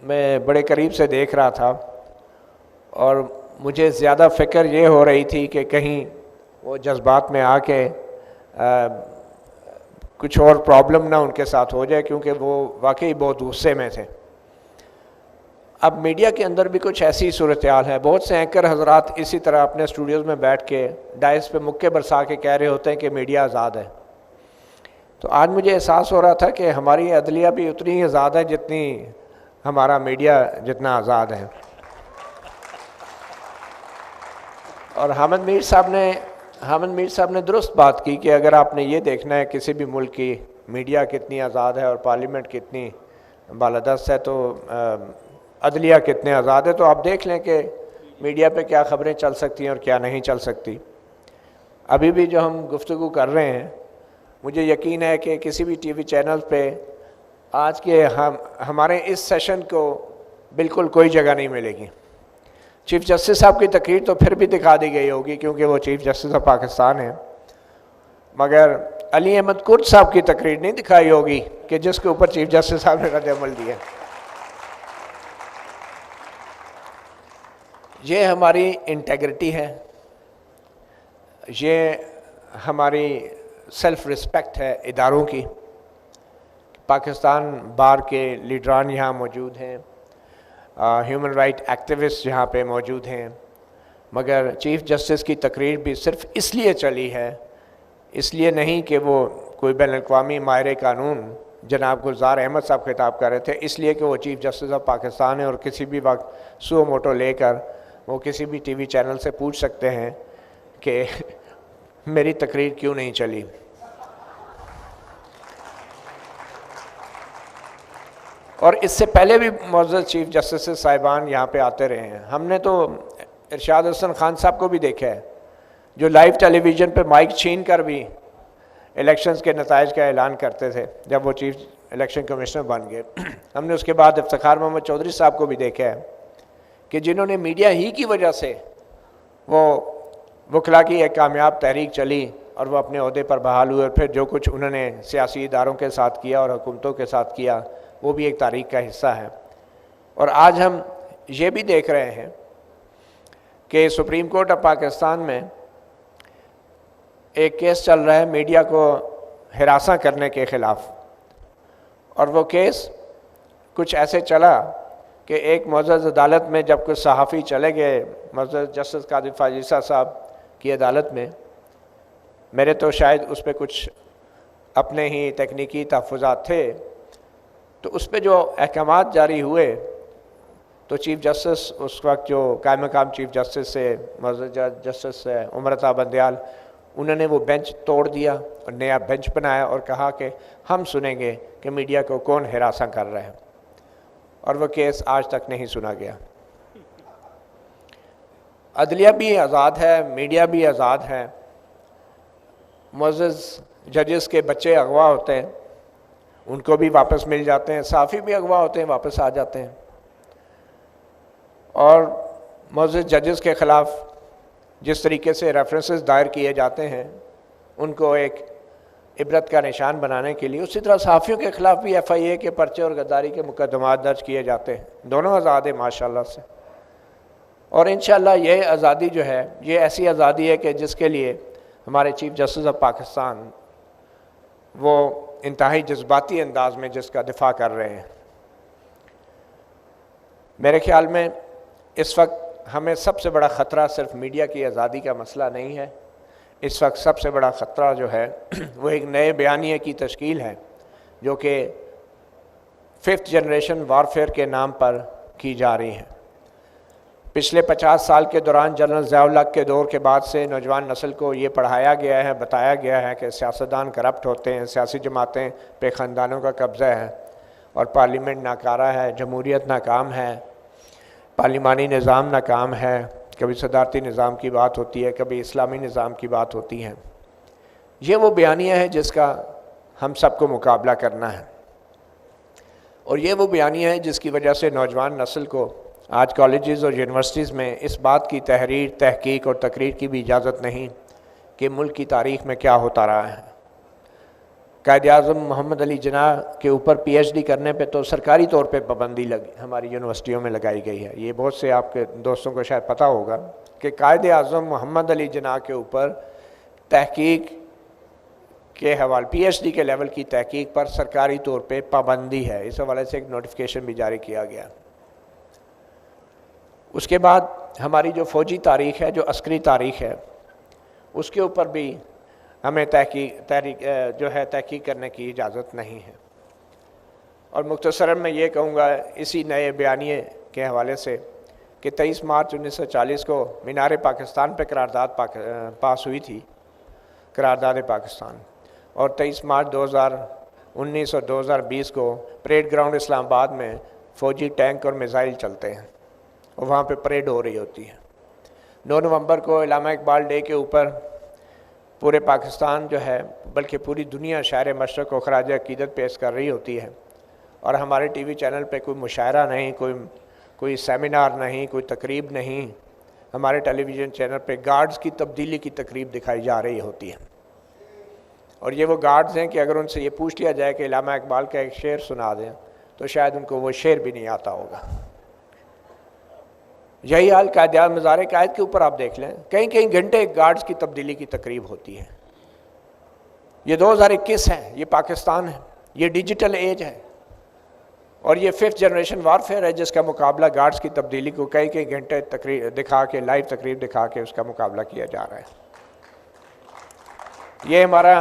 मैं बड़े करीब से देख रहा था और मुझे ज़्यादा फ़िक्र ये हो रही थी कि कहीं वो जज्बात में आके कुछ और प्रॉब्लम ना उनके साथ हो जाए, क्योंकि वो वाकई बहुत गुस्से में थे। अब मीडिया के अंदर भी कुछ ऐसी सूरत हाल है। बहुत से एंकर हजरात इसी तरह अपने स्टूडियोज़ में बैठ के डाइस पे मुक्के बरसा के कह रहे होते हैं कि मीडिया आज़ाद है। तो आज मुझे एहसास हो रहा था कि हमारी अदलिया भी उतनी ही आज़ाद है जितनी हमारा मीडिया जितना आज़ाद है। और हामिद मीर साहब ने दुरुस्त बात की कि अगर आपने ये देखना है किसी भी मुल्क की मीडिया कितनी आज़ाद है और पार्लियामेंट कितनी बालादस्त है तो अदलिया कितने आज़ाद है, तो आप देख लें कि मीडिया पे क्या खबरें चल सकती हैं और क्या नहीं चल सकती। अभी भी जो हम गुफ्तगू कर रहे हैं, मुझे यकीन है कि किसी भी टीवी चैनल पे आज के हमारे इस सेशन को बिल्कुल कोई जगह नहीं मिलेगी। चीफ जस्टिस साहब की तकरीर तो फिर भी दिखा दी गई होगी क्योंकि वो चीफ जस्टिस ऑफ पाकिस्तान हैं, मगर अली अहमद कुर्द साहब की तकरीर नहीं दिखाई होगी कि जिसके ऊपर चीफ जस्टिस साहब ने रद्द-ए-अमल दिया। ये हमारी इंटेग्रिटी है, ये हमारी सेल्फ रिस्पेक्ट है इदारों की। पाकिस्तान बार के लीडरान यहाँ मौजूद हैं, ह्यूमन राइट एक्टिविस्ट यहाँ पे मौजूद हैं, मगर चीफ जस्टिस की तकरीर भी सिर्फ इसलिए चली है, इसलिए नहीं कि वो कोई बैनुल-अक़वामी माहिर कानून जनाब गुलजार अहमद साहब खिताब कर रहे थे, इसलिए कि वो चीफ जस्टिस ऑफ पाकिस्तान है और किसी भी वक्त सुओ मोटो लेकर वो किसी भी टीवी चैनल से पूछ सकते हैं कि मेरी तकरीर क्यों नहीं चली। और इससे पहले भी मौजूद चीफ जस्टिस साहिबान यहाँ पे आते रहे हैं। हमने तो इरशाद हसन खान साहब को भी देखा है जो लाइव टेलीविज़न पे माइक छीन कर भी इलेक्शंस के नताइज का ऐलान करते थे जब वो चीफ इलेक्शन कमिश्नर बन गए। हमने उसके बाद इफ्तिखार मोहम्मद चौधरी साहब को भी देखा है कि जिन्होंने मीडिया ही की वजह से वो वकला की एक कामयाब तहरीक चली और वो अपने ओहदे पर बहाल हुए और फिर जो कुछ उन्होंने सियासी इदारों के साथ किया और हुकूमतों के साथ किया वो भी एक तारीख का हिस्सा है। और आज हम ये भी देख रहे हैं कि सुप्रीम कोर्ट ऑफ पाकिस्तान में एक केस चल रहा है मीडिया को हिरासा करने के ख़िलाफ़, और वो केस कुछ ऐसे चला कि एक मुअज़्ज़ज़ अदालत में जब कुछ सहाफ़ी चले गए मुअज़्ज़ज़ जस्टिस कादिर फाजीसा साहब की अदालत में, मेरे तो शायद उस पर कुछ अपने ही तकनीकी तहफ़्फ़ुज़ात थे, तो उस पर जो अहकामात जारी हुए तो चीफ जस्टिस उस वक्त जो कायम मकाम चीफ जस्टिस से मुअज़्ज़ज़ जस्टिस उमरता बंदयाल, उन्होंने वो बेंच तोड़ दिया और नया बेंच बनाया और कहा कि हम सुनेंगे कि मीडिया को कौन हिरासा कर रहा है, और वो केस आज तक नहीं सुना गया। अदलिया भी आज़ाद है, मीडिया भी आज़ाद है। मुअज़्ज़ज़ जजेस के बच्चे अगवा होते हैं, उनको भी वापस मिल जाते हैं, साफ़ी भी अगवा होते हैं, वापस आ जाते हैं। और मुअज़्ज़ज़ जजेस के ख़िलाफ़ जिस तरीके से रेफरेंसेस दायर किए जाते हैं उनको एक इबरत का निशान बनाने के लिए, उसी तरह सहाफ़ियों के ख़िलाफ़ भी FIA के पर्चे और गद्दारी के मुकदमात दर्ज किए जाते हैं। दोनों आज़ाद हैं माशाल्लाह से, और इंशाअल्लाह ये आज़ादी जो है ये ऐसी आज़ादी है कि जिसके लिए हमारे चीफ जस्टिस ऑफ पाकिस्तान वो इंतहाई जज्बाती अंदाज में जिसका दिफा कर रहे हैं। मेरे ख़्याल में इस वक्त हमें सबसे बड़ा ख़तरा सिर्फ मीडिया की आज़ादी का मसला नहीं है, इस वक्त सबसे बड़ा ख़तरा जो है वो एक नए बयानिए की तश्कील है जो कि 5th जनरेशन वारफेयर के नाम पर की जा रही है। पिछले 50 साल के दौरान जनरल ज़ियाउल हक़ के दौर के बाद से नौजवान नस्ल को ये पढ़ाया गया है, बताया गया है कि सियासतदान करप्ट होते हैं, सियासी जमातें पे ख़ानदानों का कब्ज़ा है और पार्लियामेंट नाकारा है, जमहूरियत नाकाम है, पार्लिमानी निज़ाम नाकाम है, कभी सदारती निज़ाम की बात होती है, कभी इस्लामी निज़ाम की बात होती है। ये वो बयानिया है जिसका हम सबको मुकाबला करना है, और ये वो बयानिया है जिसकी वजह से नौजवान नस्ल को आज कॉलेजेस और यूनिवर्सिटीज़ में इस बात की तहरीर, तहकीक और तकरीर की भी इजाज़त नहीं कि मुल्क की तारीख़ में क्या होता रहा है। कायद-ए-आज़म मोहम्मद अली जिन्ना के ऊपर PhD करने पे तो सरकारी तौर पे पाबंदी हमारी यूनिवर्सिटियों में लगाई गई है। ये बहुत से आपके दोस्तों को शायद पता होगा कि कायद-ए-आज़म मोहम्मद अली जिन्ना के ऊपर तहकीक के हवाले PhD के लेवल की तहकीक पर सरकारी तौर पे पाबंदी है। इस हवाले से एक नोटिफिकेशन भी जारी किया गया। उसके बाद हमारी जो फ़ौजी तारीख़ है, जो अस्करी तारीख़ है, उसके ऊपर भी हमें तहकीक करने की इजाज़त नहीं है। और मुख्तसरन मैं ये कहूँगा इसी नए बयानिए के हवाले से कि 23 मार्च 1940 को मीनार पाकिस्तान पर करारदाद पास हुई थी, करारदाद पाकिस्तान, और 23 मार्च 2019 और 2020 को परेड ग्राउंड इस्लामाबाद में फ़ौजी टैंक और मिसाइल चलते हैं और वहाँ पे परेड हो रही होती है। 9 नवंबर को इलामा इकबाल डे के ऊपर पूरे पाकिस्तान जो है, बल्कि पूरी दुनिया शायर मशरक़ को खराज अक़ीदत पेश कर रही होती है, और हमारे टीवी चैनल पे कोई मुशायरा नहीं, कोई सेमिनार नहीं, कोई तकरीब नहीं, हमारे टेलीविज़न चैनल पे गार्ड्स की तब्दीली की तकरीब दिखाई जा रही होती है। और ये वो गार्ड्स हैं कि अगर उनसे ये पूछ लिया जाए कि इलामा इकबाल का एक शेर सुना दें तो शायद उनको वो शेर भी नहीं आता होगा। यही हाल कायद मज़ार कायद के ऊपर आप देख लें, कहीं कहीं घंटे गार्ड्स की तब्दीली की तकरीब होती है। ये 2021 है, ये पाकिस्तान है, ये डिजिटल एज है, और ये 5th जनरेशन वारफेयर है जिसका मुकाबला गार्ड्स की तब्दीली को कई कई घंटे तकरीर दिखा के, लाइव तकरीर दिखा के उसका मुकाबला किया जा रहा है। ये हमारा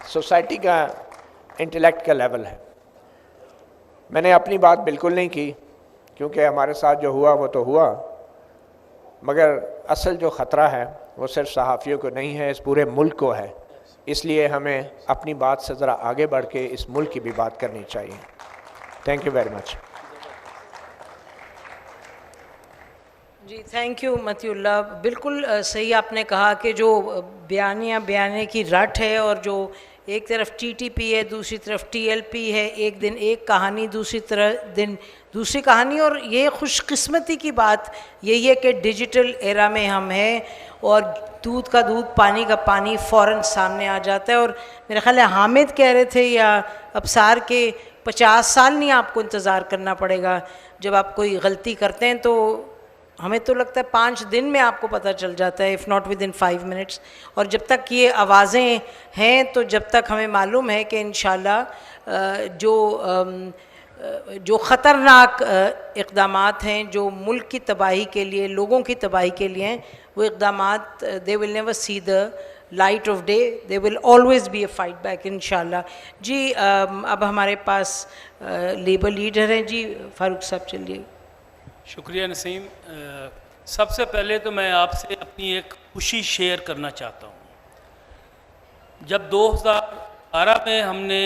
सोसाइटी का इंटेलेक्ट का लेवल है। मैंने अपनी बात बिल्कुल नहीं की क्योंकि हमारे साथ जो हुआ वो तो हुआ, मगर असल जो ख़तरा है वो सिर्फ सहाफ़ियों को नहीं है, इस पूरे मुल्क को है। इसलिए हमें अपनी बात से ज़रा आगे बढ़ के इस मुल्क की भी बात करनी चाहिए। Thank you very much. जी थैंक यू मतिउल्लाह, बिल्कुल सही आपने कहा कि जो बयाने की रट है, और जो एक तरफ टीटीपी है, दूसरी तरफ टीएलपी है, एक दिन एक कहानी, दूसरी दिन दूसरी कहानी। और ये खुशकिस्मती की बात यही है कि डिजिटल एरा में हम हैं और दूध का दूध, पानी का पानी फ़ौरन सामने आ जाता है। और मेरा ख्याल है हामिद कह रहे थे या अबसार के 50 साल नहीं आपको इंतज़ार करना पड़ेगा। जब आप कोई गलती करते हैं तो हमें तो लगता है 5 दिन में आपको पता चल जाता है, if not with in 5 minutes. और जब तक ये आवाज़ें हैं तो जब तक हमें मालूम है कि इंशाल्लाह जो ख़तरनाक इक़दामात हैं जो मुल्क की तबाही के लिए, लोगों की तबाही के लिए हैं, वो इक़दामात they will never see the light of day, they will always be a fight back इंशाल्लाह। जी अब हमारे पास लेबर लीडर हैं। जी फ़ारूक साहब चलिए। शुक्रिया नसीम। सबसे पहले तो मैं आपसे अपनी एक खुशी शेयर करना चाहता हूँ। जब 2012 में हमने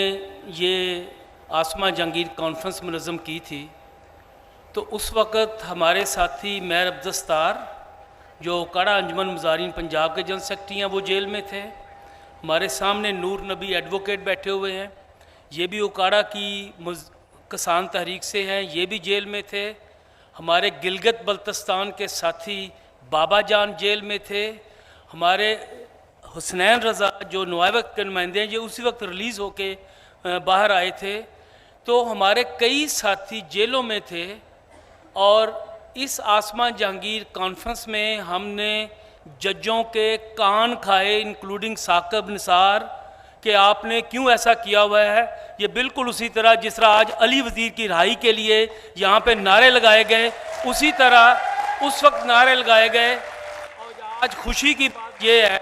ये आसमा जहांगीर कॉन्फ्रेंस मुनज़्ज़म की थी तो उस वक़्त हमारे साथी मैर अब्दस्तार जो काड़ा अंजुमन मुजारिन पंजाब के जनरल सेक्रेटरी हैं वो जेल में थे। हमारे सामने नूर नबी एडवोकेट बैठे हुए हैं, ये भी उकाड़ा की किसान तहरीक से हैं, ये भी जेल में थे। हमारे गिलगित बल्तिस्तान के साथी बाबा जान जेल में थे। हमारे हुसनैन रज़ा जो नुआइब के नुमाइंदे हैं ये उसी वक्त रिलीज़ होके बाहर आए थे। तो हमारे कई साथी जेलों में थे और इस आसमा जहांगीर कॉन्फ्रेंस में हमने जजों के कान खाए, इंक्लूडिंग साकिब निसार, कि आपने क्यों ऐसा किया हुआ है। ये बिल्कुल उसी तरह जिस तरह आज अली वज़ीर की रिहाई के लिए यहाँ पे नारे लगाए गए, उसी तरह उस वक्त नारे लगाए गए। और आज खुशी की बात ये है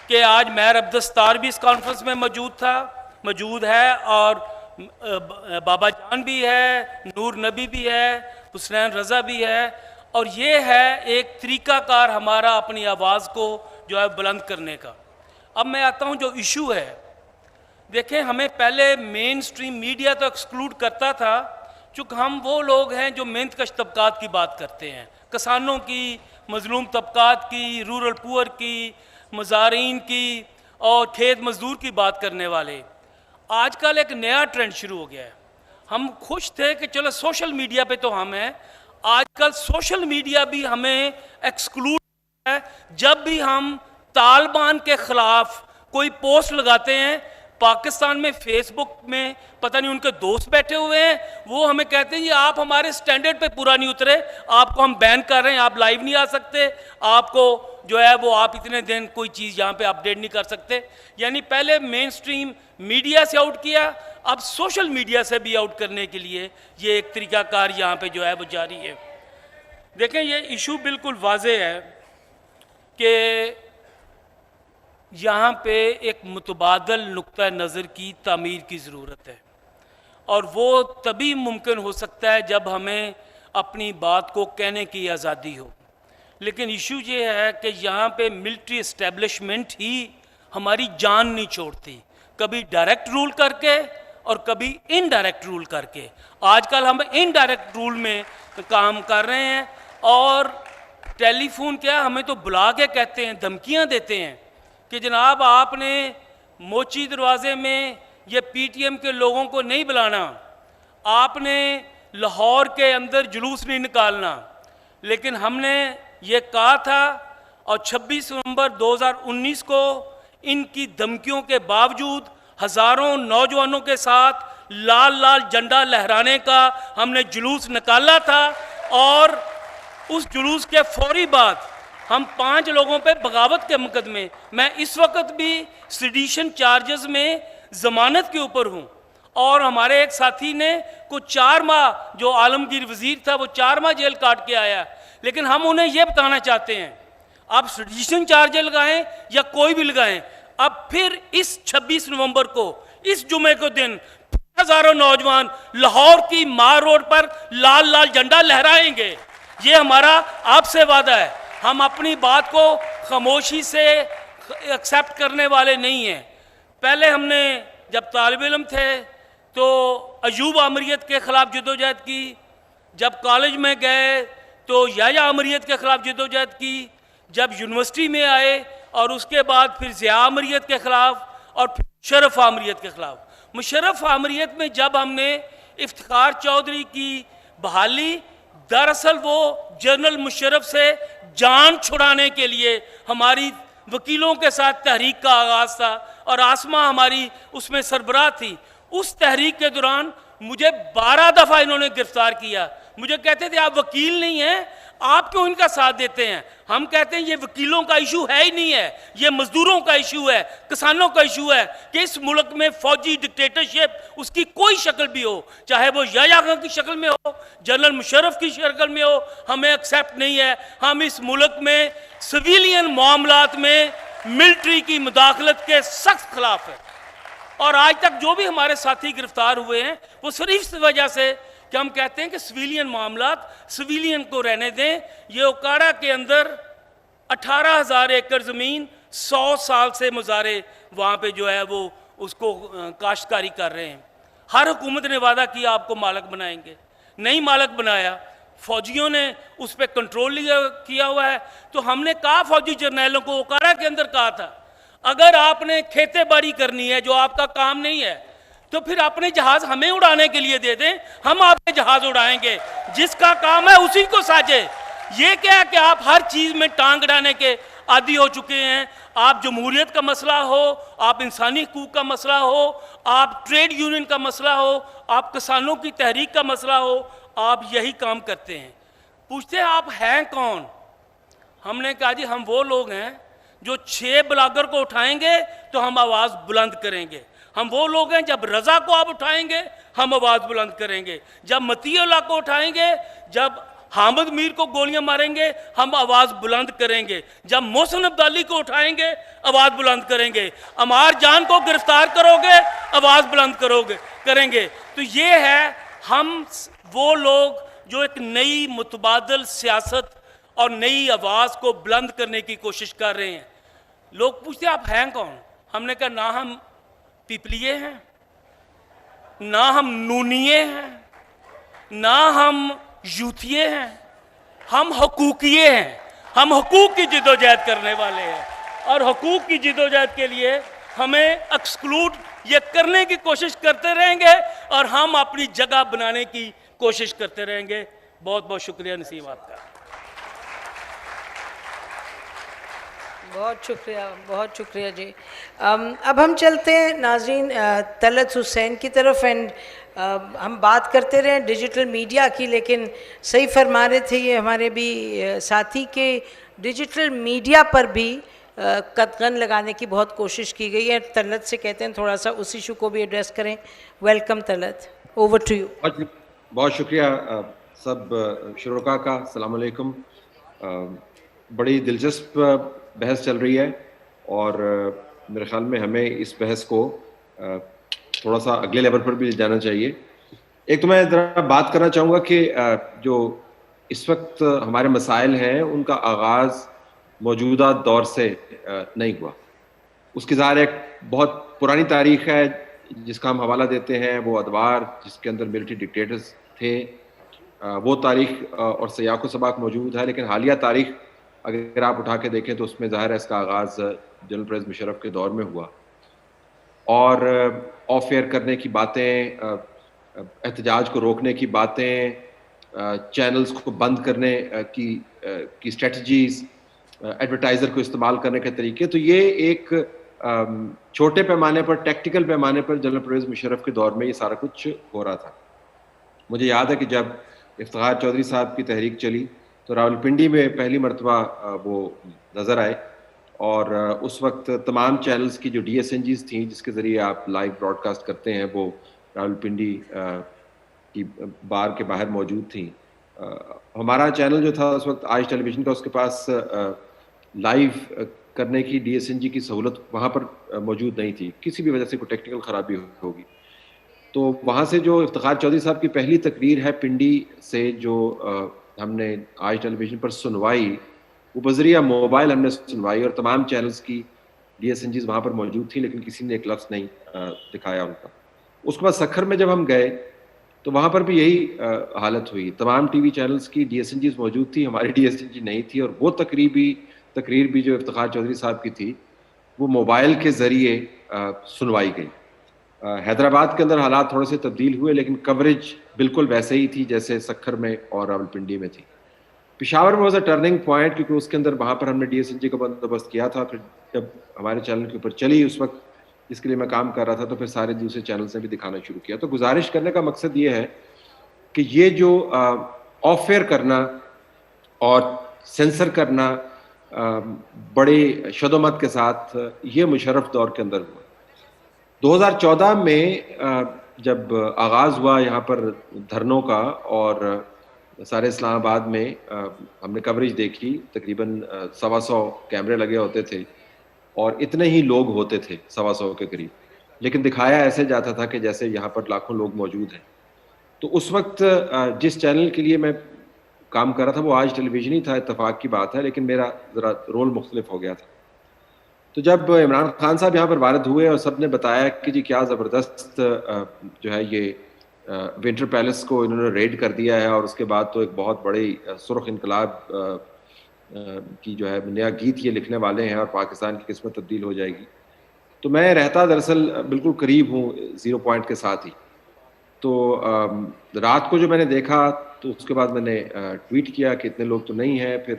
कि आज मैर अब्दस्तार भी इस कॉन्फ्रेंस में मौजूद है और बाबा जान भी है, नूर नबी भी है, हुसनैन रज़ा भी है। और ये है एक तरीक़ाकार हमारा अपनी आवाज़ को जो है बुलंद करने का। अब मैं आता हूँ जो इशू है। देखें, हमें पहले मेन स्ट्रीम मीडिया तो एक्सक्लूड करता था, चूँकि हम वो लोग हैं जो मेहनतकश तबकात की बात करते हैं, किसानों की, मजलूम तबकात की, रूरल पुअर की, मुजारिन की और खेत मजदूर की बात करने वाले। आजकल एक नया ट्रेंड शुरू हो गया है। हम खुश थे कि चलो सोशल मीडिया पे तो हम हैं, आजकल सोशल मीडिया भी हमें एक्सक्लूड है। जब भी हम तालिबान के ख़िलाफ़ कोई पोस्ट लगाते हैं, पाकिस्तान में फेसबुक में पता नहीं उनके दोस्त बैठे हुए हैं, वो हमें कहते हैं ये आप हमारे स्टैंडर्ड पे पूरा नहीं उतरे, आपको हम बैन कर रहे हैं, आप लाइव नहीं आ सकते, आपको जो है वो आप इतने दिन कोई चीज़ यहाँ पे अपडेट नहीं कर सकते। यानी पहले मेन स्ट्रीम मीडिया से आउट किया, अब सोशल मीडिया से भी आउट करने के लिए ये एक तरीक़ाकार यहाँ पे जो है वो जारी है। देखें, ये इशू बिल्कुल वाज़ेह है कि यहाँ पे एक मुतबादल नुक्ता नज़र की तामीर की ज़रूरत है और वो तभी मुमकिन हो सकता है जब हमें अपनी बात को कहने की आज़ादी हो। लेकिन इशू ये है कि यहाँ पे मिलिट्री इस्टेब्लिशमेंट ही हमारी जान नहीं छोड़ती, कभी डायरेक्ट रूल करके और कभी इनडायरेक्ट रूल करके। आजकल हम इनडायरेक्ट रूल में काम कर रहे हैं और टेलीफोन क्या, हमें तो बुला के कहते हैं, धमकियां देते हैं कि जनाब आपने मोची दरवाजे में ये पीटीएम के लोगों को नहीं बुलाना, आपने लाहौर के अंदर जुलूस नहीं निकालना। लेकिन हमने ये कहा था और 26 नवंबर 2019 को इनकी धमकियों के बावजूद हज़ारों नौजवानों के साथ लाल लाल झंडा लहराने का हमने जुलूस निकाला था और उस जुलूस के फौरी बाद हम 5 लोगों पे बगावत के मुकदमे, मैं इस वक्त भी सेडिशन चार्जेस में ज़मानत के ऊपर हूँ और हमारे एक साथी ने कुछ 4 माह, जो आलमगीर वज़ीर था वो 4 माह जेल काट के आया। लेकिन हम उन्हें ये बताना चाहते हैं, आप सेडिशन चार्जेस लगाएं या कोई भी लगाएं, अब फिर इस 26 नवंबर को, इस जुमे को दिन हज़ारों नौजवान लाहौर की मार रोड पर लाल लाल झंडा लहराएंगे। ये हमारा आपसे वादा है। हम अपनी बात को खामोशी से एक्सेप्ट करने वाले नहीं हैं। पहले हमने जब तालिब इल्म थे तो अयूब आमरीत के ख़िलाफ़ जदोजहद की, जब कॉलेज में गए तो याया आमरीत के ख़िलाफ़ जदोजहद की, जब यूनिवर्सिटी में आए और उसके बाद फिर ज़िया आमरीत के ख़िलाफ़ और फिर मुशर्रफ आमरीत के ख़िलाफ़। मुशर्रफ आमरीत में जब हमने इफ्तिखार चौधरी की बहाली, दरअसल वो जनरल मुशर्रफ से जान छुड़ाने के लिए हमारी वकीलों के साथ तहरीक का आगाज़ था और आसमा हमारी उसमें सरबराह थी। उस तहरीक के दौरान मुझे 12 दफ़ा इन्होंने गिरफ्तार किया। मुझे कहते थे आप वकील नहीं हैं, आप क्यों इनका साथ देते हैं? हम कहते हैं ये वकीलों का इशू है ही नहीं है, ये मजदूरों का इशू है, किसानों का इशू है कि इस मुल्क में फौजी डिक्टेटरशिप उसकी कोई शक्ल भी हो, चाहे वो याया खान की शक्ल में हो, जनरल मुशर्रफ की शक्ल में हो, हमें एक्सेप्ट नहीं है। हम इस मुल्क में सिविलियन मामलात में मिलिट्री की मुदाखलत के सख्त खिलाफ है। और आज तक जो भी हमारे साथी गिरफ्तार हुए हैं वो सिर्फ इस वजह से कि हम कहते हैं कि सिविलियन मामलात सिविलियन को रहने दें। ये ओकाड़ा के अंदर 18,000 एकड़ ज़मीन 100 साल से मुजारे वहाँ पे जो है वो उसको काश्तकारी कर रहे हैं। हर हुकूमत ने वादा किया आपको मालक बनाएंगे, नहीं मालक बनाया। फौजियों ने उस पर कंट्रोल किया हुआ है। तो हमने कहा फौजी जर्नैलों को ओकाड़ा के अंदर कहा था, अगर आपने खेते बाड़ी करनी है जो आपका काम नहीं है तो फिर अपने जहाज हमें उड़ाने के लिए दे दें, हम आपके जहाज उड़ाएंगे। जिसका काम है उसी को साझे। ये क्या है कि आप हर चीज़ में टांग अड़ाने के आदी हो चुके हैं। आप जमहूरियत का मसला हो, आप इंसानी हकूक़ का मसला हो, आप ट्रेड यूनियन का मसला हो, आप किसानों की तहरीक का मसला हो, आप यही काम करते हैं। पूछते हैं आप हैं कौन? हमने कहा जी हम वो लोग हैं जो 6 ब्लॉगर को उठाएंगे तो हम आवाज़ बुलंद करेंगे। हम वो लोग हैं जब रज़ा को आप उठाएंगे हम आवाज़ बुलंद करेंगे, जब मतीउल्लाह को उठाएंगे, जब हामिद मीर को गोलियां मारेंगे हम आवाज़ बुलंद करेंगे, जब मोहसिन अब्दाली को उठाएंगे आवाज़ बुलंद करेंगे, अमार जान को गिरफ्तार करोगे आवाज़ बुलंद करेंगे। तो ये है हम वो लोग जो एक नई मुतबादल सियासत और नई आवाज़ को बुलंद करने की कोशिश कर रहे हैं। लोग पूछते हैं आप हैं कौन? हमने कहा ना हम पिपलिए हैं, ना हम नूनिये हैं, ना हम यूथिये हैं, हम हकूकिये हैं। हम हकूक़ की जिदोजहद करने वाले हैं और हकूक़ की जिदोजहद के लिए हमें एक्सक्लूड ये करने की कोशिश करते रहेंगे और हम अपनी जगह बनाने की कोशिश करते रहेंगे। बहुत बहुत शुक्रिया नसीम आपका। बहुत शुक्रिया जी। अब हम चलते हैं नाज़रीन तलत हुसैन की तरफ। एंड हम बात करते रहे डिजिटल मीडिया की, लेकिन सही फरमा रहे थे ये हमारे भी साथी के डिजिटल मीडिया पर भी कदगन लगाने की बहुत कोशिश की गई है। तलत से कहते हैं थोड़ा सा उस इशू को भी एड्रेस करें। Welcome Talat, over to you. बहुत शुक्रिया सब शुरका का। अस्सलाम वालेकुम। बड़ी दिलचस्प बहस चल रही है और मेरे ख्याल में हमें इस बहस को थोड़ा सा अगले लेवल पर भी ले जाना चाहिए। एक तो मैं ज़रा बात करना चाहूँगा कि जो इस वक्त हमारे मसाइल हैं उनका आगाज़ मौजूदा दौर से नहीं हुआ। उसकी ज़ाहिर एक बहुत पुरानी तारीख़ है जिसका हम हवाला देते हैं, वो अदवार जिसके अंदर मिलिट्री डिक्टेटर्स थे, वो तारीख़ और सयाक़ो सबाक़ मौजूद है। लेकिन हालिया तारीख़ अगर आप उठा के देखें तो उसमें ज़ाहिर है इसका आगाज़ जनरल परवेज़ मुशर्रफ के दौर में हुआ, और ऑफ एयर करने की बातें, एहतजाज को रोकने की बातें, चैनल्स को बंद करने की स्ट्रेटजीज़, एडवर्टाइज़र को इस्तेमाल करने के तरीके, तो ये एक छोटे पैमाने पर, टैक्टिकल पैमाने पर जनरल परवेज़ मुशर्रफ के दौर में ये सारा कुछ हो रहा था। मुझे याद है कि जब इफ्तिखार चौधरी साहब की तहरीक चली तो रावलपिंडी में पहली मरतबा वो नज़र आए, और उस वक्त तमाम चैनल्स की जो DSNGs थी जिसके ज़रिए आप लाइव ब्रॉडकास्ट करते हैं वो रावलपिंडी की बार के बाहर मौजूद थी। हमारा चैनल जो था उस वक्त आज टेलीविज़न का, उसके पास लाइव करने की DSNG की सहूलत वहाँ पर मौजूद नहीं थी, किसी भी वजह से कोई टेक्निकल ख़राबी होगी। तो वहाँ से जो इफ्तिखार चौधरी साहब की पहली तकरीर है पिंडी से जो हमने आज टेलीविज़न पर सुनवाई, वो बज़रिया मोबाइल हमने सुनवाई, और तमाम चैनल्स की DSNGs वहाँ पर मौजूद थी, लेकिन किसी ने एक लफ्ज़ नहीं दिखाया उनका। उसके बाद सखर में जब हम गए तो वहाँ पर भी यही हालत हुई, तमाम TV चैनल्स की DSNGs मौजूद थी, हमारी DSNG नहीं थी, और वो तकरीर भी जो इफ्तिखार चौधरी साहब की थी वो मोबाइल के ज़रिए सुनवाई गई। हैदराबाद के अंदर हालात थोड़े से तब्दील हुए, लेकिन कवरेज बिल्कुल वैसे ही थी जैसे सखर में और रावलपिंडी में थी। पेशावर में वॉज अ टर्निंग पॉइंट, क्योंकि उसके अंदर वहाँ पर हमने DSNG का बंदोबस्त किया था। फिर जब हमारे चैनल के ऊपर चली उस वक्त जिसके लिए मैं काम कर रहा था, तो फिर सारे दूसरे चैनल्स ने भी दिखाना शुरू किया। तो गुजारिश करने का मकसद ये है कि ये जो ऑफ एयर करना और सेंसर करना बड़े शदोमत के साथ, ये मुशर्रफ दौर के अंदर हुआ। 2014 में जब आगाज़ हुआ यहाँ पर धरनों का, और सारे इस्लामाबाद में हमने कवरेज देखी, तकरीबन 125 कैमरे लगे होते थे और इतने ही लोग होते थे 125 के करीब, लेकिन दिखाया ऐसे जाता था कि जैसे यहाँ पर लाखों लोग मौजूद हैं। तो उस वक्त जिस चैनल के लिए मैं काम कर रहा था वो आज टेलीविज़न ही था, इत्तेफाक की बात है, लेकिन मेरा ज़रा रोल मुख्तलिफ हो गया था। तो जब इमरान खान साहब यहाँ पर वारद हुए और सब ने बताया कि जी क्या ज़बरदस्त जो है ये विंटर पैलेस को इन्होंने रेड कर दिया है, और उसके बाद तो एक बहुत बड़ी सुर्ख इनकलाब की जो है नया गीत ये लिखने वाले हैं और पाकिस्तान की किस्मत तब्दील हो जाएगी। तो मैं रहता दरअसल बिल्कुल करीब हूँ 0 पॉइंट के साथ ही। तो रात को जो मैंने देखा तो उसके बाद मैंने ट्वीट किया कि इतने लोग तो नहीं हैं। फिर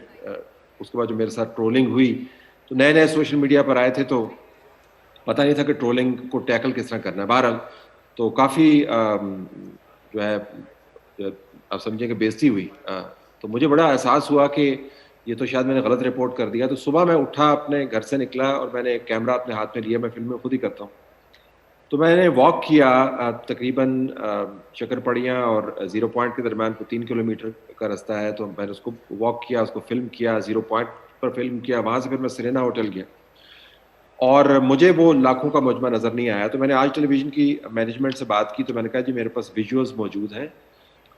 उसके बाद जो मेरे साथ ट्रोलिंग हुई, तो नए नए सोशल मीडिया पर आए थे, तो पता नहीं था कि ट्रोलिंग को टैकल किस तरह करना है। बहरहाल तो काफ़ी जो है आप समझें कि बेइज्जती हुई। तो मुझे बड़ा एहसास हुआ कि ये तो शायद मैंने गलत रिपोर्ट कर दिया। तो सुबह मैं उठा, अपने घर से निकला और मैंने कैमरा अपने हाथ में लिया, मैं फिल्में खुद ही करता हूँ। तो मैंने वॉक किया तकरीबन शक्करपड़ियाँ और 0 पॉइंट के दरमियान को 3 किलोमीटर का रास्ता है, तो मैंने उसको वॉक किया, उसको फिल्म किया, 0 पॉइंट पर फिल्म किया। वहाँ से फिर मैं सिरेना होटल गया और मुझे वो लाखों का मजमा नज़र नहीं आया। तो मैंने आज टेलीविज़न की मैनेजमेंट से बात की, तो मैंने कहा जी मेरे पास विजुअल्स मौजूद हैं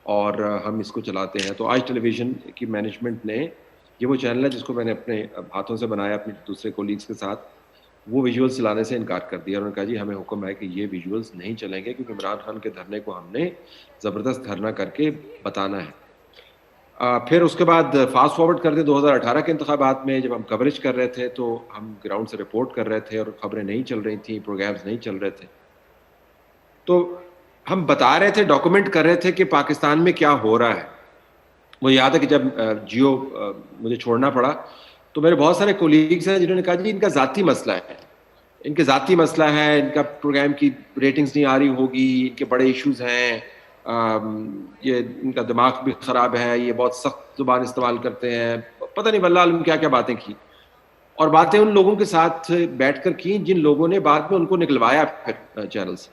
और हम इसको चलाते हैं। तो आज टेलीविज़न की मैनेजमेंट ने, ये वो चैनल है जिसको मैंने अपने हाथों से बनाया अपने दूसरे कोलीग्स के साथ, वो विजुअल्स चलाने से इनकार कर दिया। उन्होंने कहा जी हमें हुक्म है कि ये विजुअल्स नहीं चलेंगे, क्योंकि इमरान खान के धरने को हमने ज़बरदस्त धरना करके बताना है। फिर उसके बाद फास्ट फॉरवर्ड करते 2018 के इंतखाबात में जब हम कवरेज कर रहे थे, तो हम ग्राउंड से रिपोर्ट कर रहे थे और ख़बरें नहीं चल रही थी, प्रोग्राम्स नहीं चल रहे थे। तो हम बता रहे थे, डॉक्यूमेंट कर रहे थे कि पाकिस्तान में क्या हो रहा है। मुझे याद है कि जब जियो मुझे छोड़ना पड़ा, तो मेरे बहुत सारे कोलीग्स हैं जिन्होंने कहा जी इनका ज़ाती मसला है, इनके ज़ाती मसला है, इनका प्रोग्राम की रेटिंग्स नहीं आ रही होगी, इनके बड़े इश्यूज़ हैं, ये इनका दिमाग भी ख़राब है, ये बहुत सख्त ज़ुबान इस्तेमाल करते हैं, पता नहीं वल्लाह आलम क्या क्या बातें की। और बातें उन लोगों के साथ बैठकर की जिन लोगों ने बाद में उनको निकलवाया फिर चैनल से।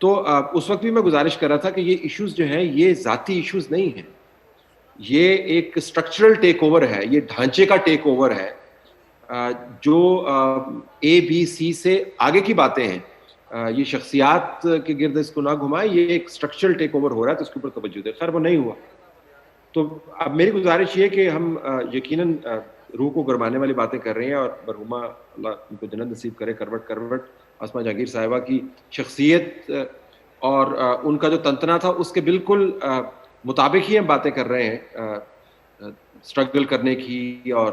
तो उस वक्त भी मैं गुजारिश कर रहा था कि ये इश्यूज़ जो हैं ये ज़ाती इश्यूज़ नहीं हैं, ये एक स्ट्रक्चरल टेक ओवर है, ये ढांचे का टेक ओवर है, जो ABC से आगे की बातें हैं। ये शख्सियात के गिर्द इसको ना घुमाए, ये एक स्ट्रक्चरल टेक ओवर हो रहा है, तो उसके ऊपर तवज्जो दे। खैर वो नहीं हुआ। तो अब मेरी गुजारिश ये कि हम यकीनन रूह को गरमाने वाली बातें कर रहे हैं, और मरहुमा अल्लाह उनको जन्नत नसीब करे, करवट आसमा जहांगीर साहिबा की शख्सियत और उनका जो तंतना था उसके बिल्कुल मुताबिक ही हम बातें कर रहे हैं। स्ट्रगल करने की और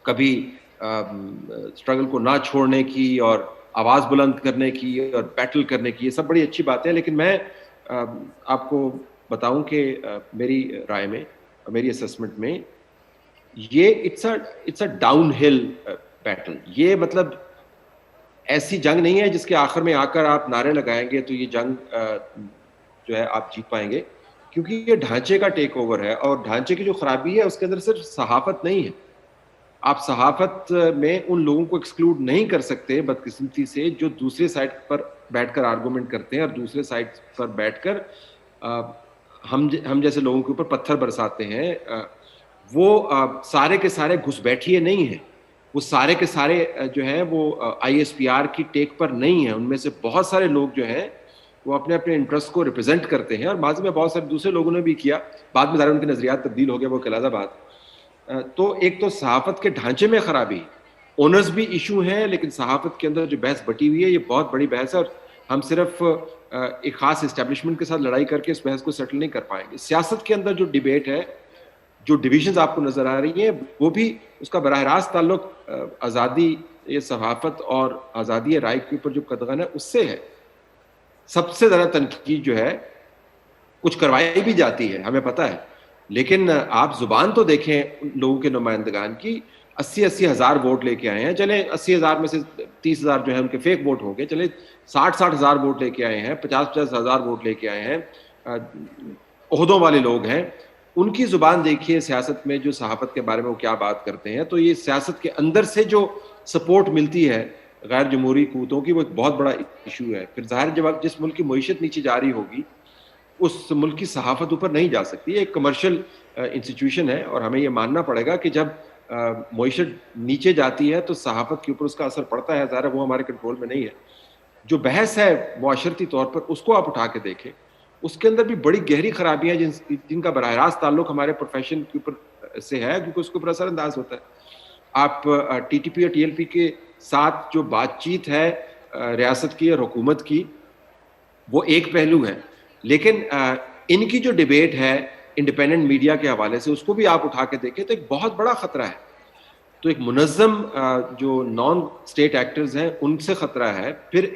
कभी स्ट्रगल को ना छोड़ने की और आवाज़ बुलंद करने की और बैटल करने की, ये सब बड़ी अच्छी बातें हैं। लेकिन मैं आपको बताऊं कि मेरी राय में, मेरी असेसमेंट में, ये इट्स अ डाउनहिल बैटल। ये मतलब ऐसी जंग नहीं है जिसके आखिर में आकर आप नारे लगाएंगे तो ये जंग जो है आप जीत पाएंगे, क्योंकि ये ढांचे का टेक ओवर है। और ढांचे की जो खराबी है उसके अंदर सिर्फ सहाफत नहीं है। आप सहाफत में उन लोगों को एक्सक्लूड नहीं कर सकते बदकिस्मती से जो दूसरे साइड पर बैठकर आर्गूमेंट करते हैं और दूसरे साइड पर बैठकर हम जैसे लोगों के ऊपर पत्थर बरसाते हैं। वो सारे के सारे घुसपैठिए नहीं हैं, वो सारे के सारे जो हैं वो ISPR की टेक पर नहीं है। उनमें से बहुत सारे लोग जो हैं वो अपने अपने इंटरेस्ट को रिप्रेजेंट करते हैं, और माजी में बहुत सारे दूसरे लोगों ने भी किया, बाद में ज़रा उनके नज़रियात तब्दील हो गया, वो अलग बात। तो एक तो सहाफ़त के ढांचे में खराबी, ओनर्स भी इशू हैं, लेकिन सहाफ़त के अंदर जो बहस बटी हुई है ये बहुत बड़ी बहस है, और हम सिर्फ एक ख़ास इस्टेब्लिशमेंट के साथ लड़ाई करके इस बहस को सेटल नहीं कर पाएंगे। सियासत के अंदर जो डिबेट है, जो डिविजन्स आपको नज़र आ रही हैं, वो भी उसका बराह रास्त ताल्लुक आज़ादी ये सहाफ़त और आज़ादी राय के ऊपर जो कदगन है उससे है। सबसे ज़्यादा तनकीद जो है कुछ करवाई भी जाती है, हमें पता है, लेकिन आप जुबान तो देखें लोगों के नुमाइंदगान की। 80-80 हज़ार वोट लेके आए हैं, चले 80 हज़ार में से 30 हज़ार जो है उनके फेक वोट हो गए, चले 60-60 हज़ार वोट लेके आए हैं, 50-50 हज़ार वोट लेके आए हैं, ओहदों वाले लोग हैं। उनकी जुबान देखिए सियासत में, जो सहाफ़त के बारे में वो क्या बात करते हैं। तो ये सियासत के अंदर से जो सपोर्ट मिलती है गैर जमहूरी क़ुव्वतों की, वो एक बहुत बड़ा इशू है। फिर ज़ाहिर जब जिस मुल्क की मईशत नीचे जा रही होगी उस मुल्क की सहाफ़त ऊपर नहीं जा सकती। एक कमर्शियल इंस्टीट्यूशन है, और हमें ये मानना पड़ेगा कि जब मईशत नीचे जाती है तो सहाफ़त के ऊपर उसका असर पड़ता है। ज़ाहिर वो हमारे कंट्रोल में नहीं है। जो बहस है मुआशरती तौर पर, उसको आप उठा के देखें, उसके अंदर भी बड़ी गहरी खराबियाँ जिनका बराह रास्त ताल्लुक हमारे प्रोफेशन के ऊपर से है, क्योंकि उसके ऊपर असरअंदाज होता है। आप TTP और TLP के साथ जो बातचीत है रियासत की और हुकूमत की, वो एक पहलू है, लेकिन इनकी जो डिबेट है इंडिपेंडेंट मीडिया के हवाले से, उसको भी आप उठा के देखें तो एक बहुत बड़ा ख़तरा है। तो एक मुनज़्ज़म जो नॉन स्टेट एक्टर्स हैं उनसे ख़तरा है। फिर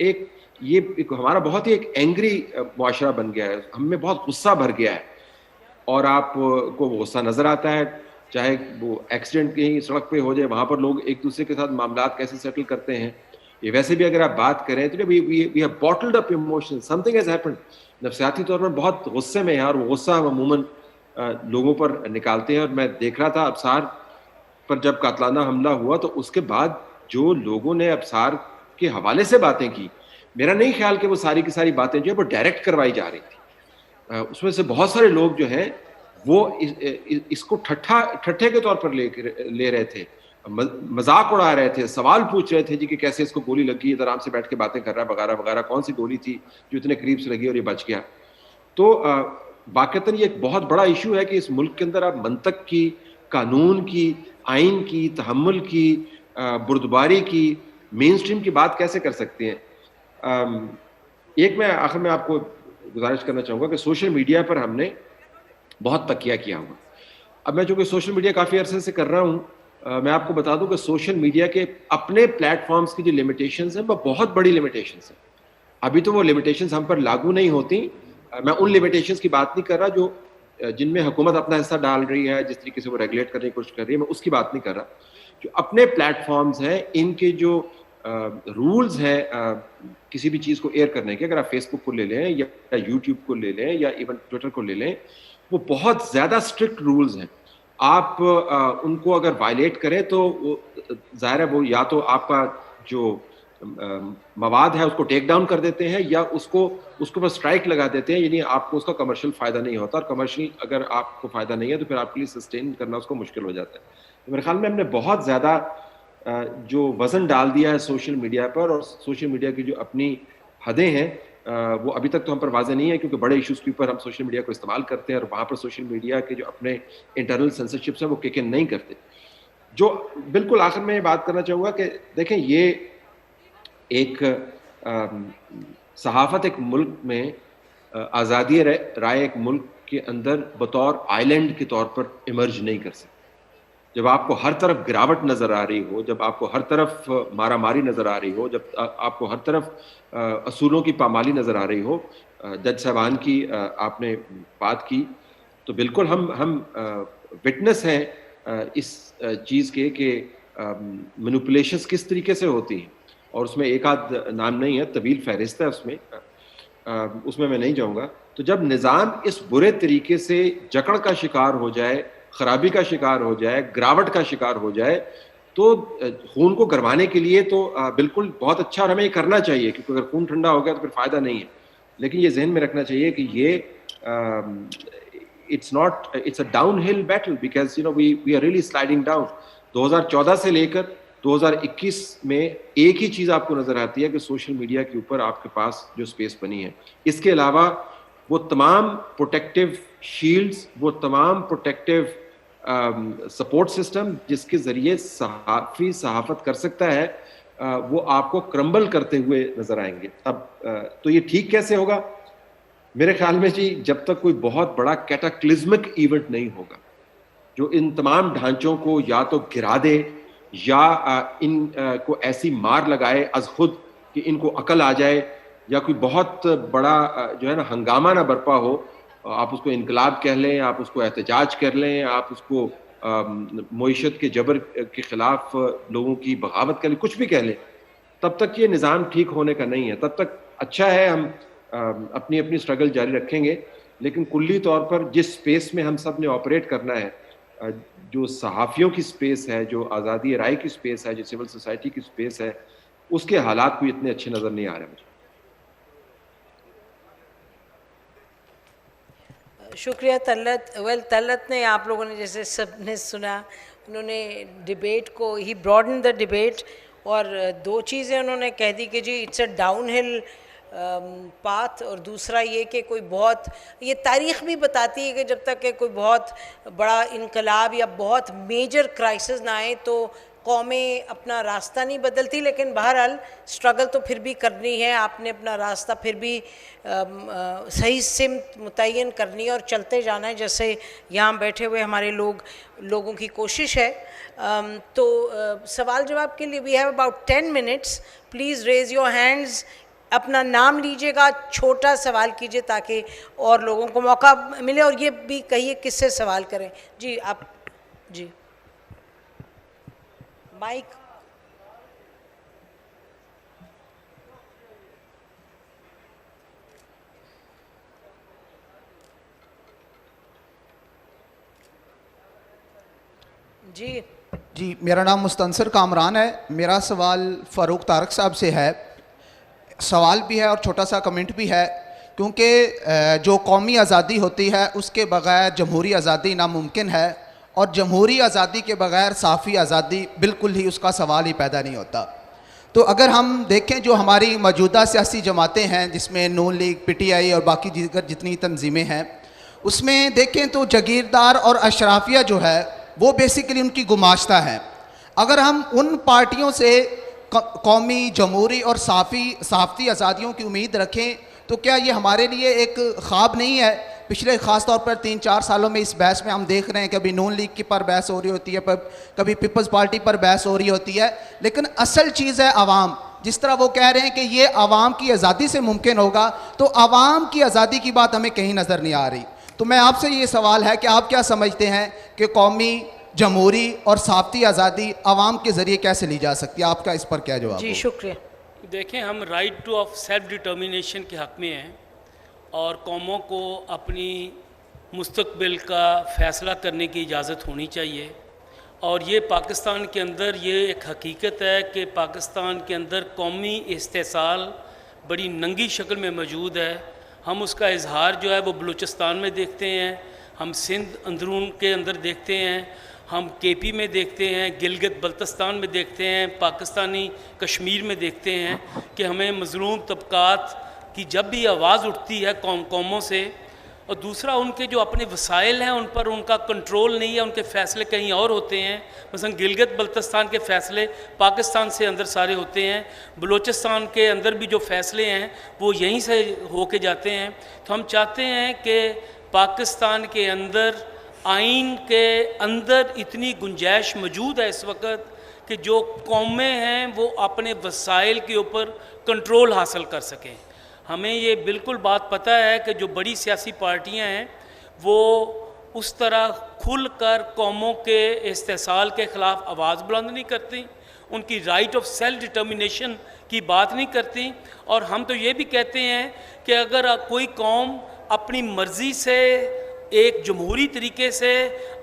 ये हमारा बहुत ही एक एंग्री मुआशरा बन गया है, हमें बहुत गुस्सा भर गया है, और आपको गुस्सा नज़र आता है, चाहे वो एक्सीडेंट कहीं सड़क पे हो जाए, वहाँ पर लोग एक दूसरे के साथ मामलात कैसे सेटल करते हैं। ये वैसे भी अगर आप बात करें तो we have bottled up emotion, something has happened. नफ्सियाती तौर पर बहुत गुस्से में है, और वो गुस्सा हम अमूमन लोगों पर निकालते हैं। और मैं देख रहा था अबसार पर जब कातलाना हमला हुआ, तो उसके बाद जो लोगों ने अबसार के हवाले से बातें की, मेरा नहीं ख्याल कि वो सारी की सारी बातें जो है वो डायरेक्ट करवाई जा रही थी। उसमें से बहुत सारे लोग जो हैं वो इसको ठट्ठे के तौर पर ले रहे थे, मजाक उड़ा रहे थे, सवाल पूछ रहे थे जी कि कैसे इसको गोली लगी, इधर आराम से बैठ के बातें कर रहा है वगैरह वगैरह, कौन सी गोली थी जो इतने करीब से लगी और ये बच गया। तो वाकईतन ये एक बहुत बड़ा इशू है कि इस मुल्क के अंदर आप मंतक की, कानून की, आइन की, तहम्मुल की, बुर्दबारी की, मेन स्ट्रीम की बात कैसे कर सकते हैं। एक मैं आखिर में आपको गुजारिश करना चाहूँगा कि सोशल मीडिया पर हमने बहुत तकिया किया हुआ। अब मैं चूँकि सोशल मीडिया काफ़ी अरसे से कर रहा हूँ, मैं आपको बता दूं कि सोशल मीडिया के अपने प्लेटफॉर्म्स की जो लिमिटेशंस हैं वो बहुत बड़ी लिमिटेशंस हैं। अभी तो वो लिमिटेशंस हम पर लागू नहीं होती। मैं उन लिमिटेशंस की बात नहीं कर रहा जो जिनमें हुकूमत अपना हिस्सा डाल रही है, जिस तरीके से वो रेगुलेट करने की कोशिश कर रही है, मैं उसकी बात नहीं कर रहा। जो अपने प्लेटफॉर्म्स हैं, इनके जो रूल्स हैं किसी भी चीज़ को एयर करने के, अगर आप फेसबुक को ले लें या यूट्यूब को ले लें या इवन ट्विटर को ले लें, वो बहुत ज़्यादा स्ट्रिक्ट रूल्स हैं। आप उनको अगर वायलेट करें तो ज़ाहिर है वो या तो आपका जो मवाद है उसको टेक डाउन कर देते हैं या उसको पर स्ट्राइक लगा देते हैं, यानी आपको उसका कमर्शियल फ़ायदा नहीं होता, और कमर्शियल अगर आपको फ़ायदा नहीं है तो फिर आपके लिए सस्टेन करना उसको मुश्किल हो जाता है। तो मेरे ख्याल में हमने बहुत ज़्यादा जो वज़न डाल दिया है सोशल मीडिया पर, और सोशल मीडिया की जो अपनी हदें हैं वो अभी तक तो हम पर वाज़ेह नहीं है, क्योंकि बड़े इश्यूज़ के ऊपर हम सोशल मीडिया को इस्तेमाल करते हैं और वहाँ पर सोशल मीडिया के जो अपने इंटरनल सेंसरशिप्स हैं वो किक इन नहीं करते। जो बिल्कुल आखिर में ये बात करना चाहूँगा कि देखें, ये एक सहाफ़त एक मुल्क में, आज़ादी राय एक मुल्क के अंदर बतौर आइलैंड के तौर पर इमर्ज नहीं कर सकते। जब आपको हर तरफ गिरावट नज़र आ रही हो, जब आपको हर तरफ मारामारी नज़र आ रही हो, जब आपको हर तरफ असूलों की पामाली नज़र आ रही हो, जज साहबान की आपने बात की, तो बिल्कुल हम विटनेस हैं इस चीज़ के कि मैनिपुलेशंस किस तरीके से होती हैं, और उसमें एक आध नाम नहीं है, तवील फहरिस्त है उसमें मैं नहीं जाऊँगा। तो जब निज़ाम इस बुरे तरीके से जकड़ का शिकार हो जाए, खराबी का शिकार हो जाए, गिरावट का शिकार हो जाए, तो खून को गरमाने के लिए तो बिल्कुल बहुत अच्छा, और हमें ये करना चाहिए, क्योंकि अगर खून ठंडा हो गया तो फिर फ़ायदा नहीं है। लेकिन ये जहन में रखना चाहिए कि ये it's a down hill battle, because we are really sliding down. 2014 से लेकर 2021 में एक ही चीज़ आपको नज़र आती है कि सोशल मीडिया के ऊपर आपके पास जो स्पेस बनी है, इसके अलावा वो तमाम प्रोटेक्टिव शील्ड्स, वो तमाम प्रोटेक्टिव सपोर्ट सिस्टम जिसके ज़रिए सहाफ़ी सहाफ़त कर सकता है, वो आपको क्रम्बल करते हुए नज़र आएंगे। अब तो ये ठीक कैसे होगा? मेरे ख्याल में जी, जब तक कोई बहुत बड़ा कैटाक्लिज्मिक इवेंट नहीं होगा जो इन तमाम ढांचों को या तो गिरा दे या इन को ऐसी मार लगाए अज खुद कि इनको अकल आ जाए, या कोई बहुत बड़ा जो है ना हंगामा ना बरपा हो, आप उसको इनकलाब कह लें, आप उसको एहतजाज कर लें, आप उसको मईशत के जबर के ख़िलाफ़ लोगों की बगावत कर लें, कुछ भी कह लें, तब तक ये निज़ाम ठीक होने का नहीं है। तब तक अच्छा है हम अपनी अपनी स्ट्रगल जारी रखेंगे, लेकिन कुल्ली तौर पर जिस स्पेस में हम सब ने ऑपरेट करना है, जो सहाफ़ियों की स्पेस है, जो आज़ादी राय की स्पेस है, जो सिविल सोसाइटी की स्पेस है, उसके हालात कोई इतने अच्छे नज़र नहीं आ रहे मुझे। शुक्रिया तलत। तलत ने, आप लोगों ने जैसे सब ने सुना, उन्होंने डिबेट को ही ब्रॉडन द डिबेट, और दो चीज़ें उन्होंने कह दी कि जी it's a down hill path, और दूसरा ये कि कोई बहुत, ये तारीख़ भी बताती है कि जब तक कि कोई बहुत बड़ा इनकलाब या बहुत मेजर क्राइसिस ना आए तो कौमें अपना रास्ता नहीं बदलती। लेकिन बहरहाल स्ट्रगल तो फिर भी करनी है, आपने अपना रास्ता फिर भी सही सिमत मुतय्यन करनी है और चलते जाना है, जैसे यहाँ बैठे हुए हमारे लोगों की कोशिश है। तो सवाल जवाब के लिए we have about 10 minutes. Please raise your hands, अपना नाम लीजिएगा, छोटा सवाल कीजिए ताकि और लोगों को मौका मिले, और ये भी कहिए किससे सवाल करें। जी आप, जी माइक। जी मेरा नाम मुस्तनसर कामरान है। मेरा सवाल फ़ारूक तारक साहब से है। सवाल भी है और छोटा सा कमेंट भी है, क्योंकि जो कौमी आज़ादी होती है उसके बग़ैर जमहूरी आज़ादी नामुमकिन है, और जमहूरी आज़ादी के बग़ैर साफ़ी आज़ादी बिल्कुल ही उसका सवाल ही पैदा नहीं होता। तो अगर हम देखें जो हमारी मौजूदा सियासी जमातें हैं, जिसमें नून लीग, PTI और बाकी दीगर जितनी तंजीमें हैं, उसमें देखें तो जगीरदार और अशराफिया जो है वो बेसिकली उनकी गुमाश्ता है। अगर हम उन पार्टियों से कौमी, जमहूरी और साफ़ी आज़ादियों की उम्मीद रखें तो क्या ये हमारे लिए एक ख्वाब नहीं है? पिछले ख़ास तौर पर 3-4 सालों में इस बहस में हम देख रहे हैं, कभी नून लीग की पर बहस हो रही होती है, कभी पीपल्स पार्टी पर बहस हो रही होती है, लेकिन असल चीज़ है आवाम। जिस तरह वो कह रहे हैं कि ये आवाम की आज़ादी से मुमकिन होगा, तो आवाम की आज़ादी की बात हमें कहीं नज़र नहीं आ रही। तो मैं आपसे ये सवाल है कि आप क्या समझते हैं कि कौमी, जमहूरी और साफ़ी आज़ादी आवाम के ज़रिए कैसे ली जा सकती है? आपका इस पर क्या जवाब? जी शुक्रिया। देखें, हम right two of self determination के हक़ में हैं, और कौमों को अपनी मुस्तकबिल का फ़ैसला करने की इजाज़त होनी चाहिए। और ये पाकिस्तान के अंदर ये एक हकीकत है कि पाकिस्तान के अंदर कौमी इस्तेसाल बड़ी नंगी शक्ल में मौजूद है। हम उसका इजहार जो है वो बलूचिस्तान में देखते हैं, हम सिंध अंदरून के अंदर देखते हैं, हम KP में देखते हैं, गिलगित बल्तिस्तान में देखते हैं, पाकिस्तानी कश्मीर में देखते हैं कि हमें मज़लूम तबकात की जब भी आवाज़ उठती है कौमों से, और दूसरा उनके जो अपने वसाइल हैं उन पर उनका कंट्रोल नहीं है, उनके फ़ैसले कहीं और होते हैं। मसलन गिलगित बल्तिस्तान के फ़ैसले पाकिस्तान से अंदर सारे होते हैं, बलूचिस्तान के अंदर भी जो फ़ैसले हैं वो यहीं से होके जाते हैं। तो हम चाहते हैं कि पाकिस्तान के अंदर आइन के अंदर इतनी गुंजाइश मौजूद है इस वक्त कि जो कौमें हैं वो अपने वसाइल के ऊपर कंट्रोल हासिल कर सकें। हमें ये बिल्कुल बात पता है कि जो बड़ी सियासी पार्टियां हैं वो उस तरह खुल कर कौमों के इस्तेसाल के ख़िलाफ़ आवाज़ बुलंद नहीं करती, उनकी राइट ऑफ सेल्फ डिटर्मिनेशन की बात नहीं करती। और हम तो ये भी कहते हैं कि अगर कोई कौम अपनी मर्ज़ी से एक जमहूरी तरीके से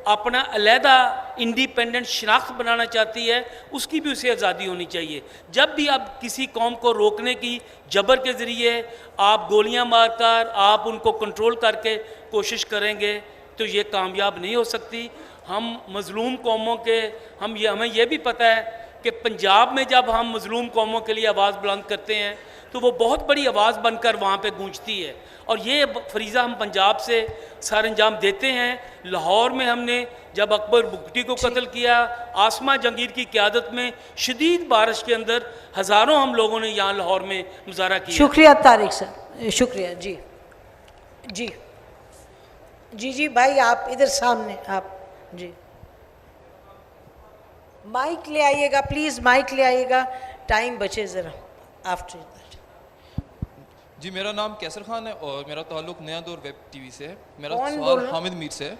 अपना अलहदा इंडिपेंडेंट शनाख्त बनाना चाहती है, उसकी भी उसे आज़ादी होनी चाहिए। जब भी आप किसी कौम को रोकने की जबर के ज़रिए आप गोलियां मारकर आप उनको कंट्रोल करके कोशिश करेंगे तो ये कामयाब नहीं हो सकती। हम मज़लूम कौमों के हमें यह भी पता है कि पंजाब में जब हम मज़लूम कौमों के लिए आवाज़ बुलंद करते हैं तो वो बहुत बड़ी आवाज़ बनकर वहाँ पे गूंजती है। और ये फरीज़ा हम पंजाब से सर अंजाम देते हैं। लाहौर में हमने जब अकबर बुगटी को कत्ल किया, आसमा जहांगीर की क़यादत में शदीद बारिश के अंदर हज़ारों हम लोगों ने यहाँ लाहौर में मुजाहरा किया। शुक्रिया तारिक सर, शुक्रिया जी जी जी जी भाई आप इधर सामने आप जी माइक ले आइएगा प्लीज़, माइक ले आइएगा, टाइम बचे ज़रा आफ्टर दैट। जी मेरा नाम कैसर खान है और मेरा ताल्लुक़ नया दौर वेब टीवी से है। मेरा कौन सवाल बोल रहा? हामिद मीर से है।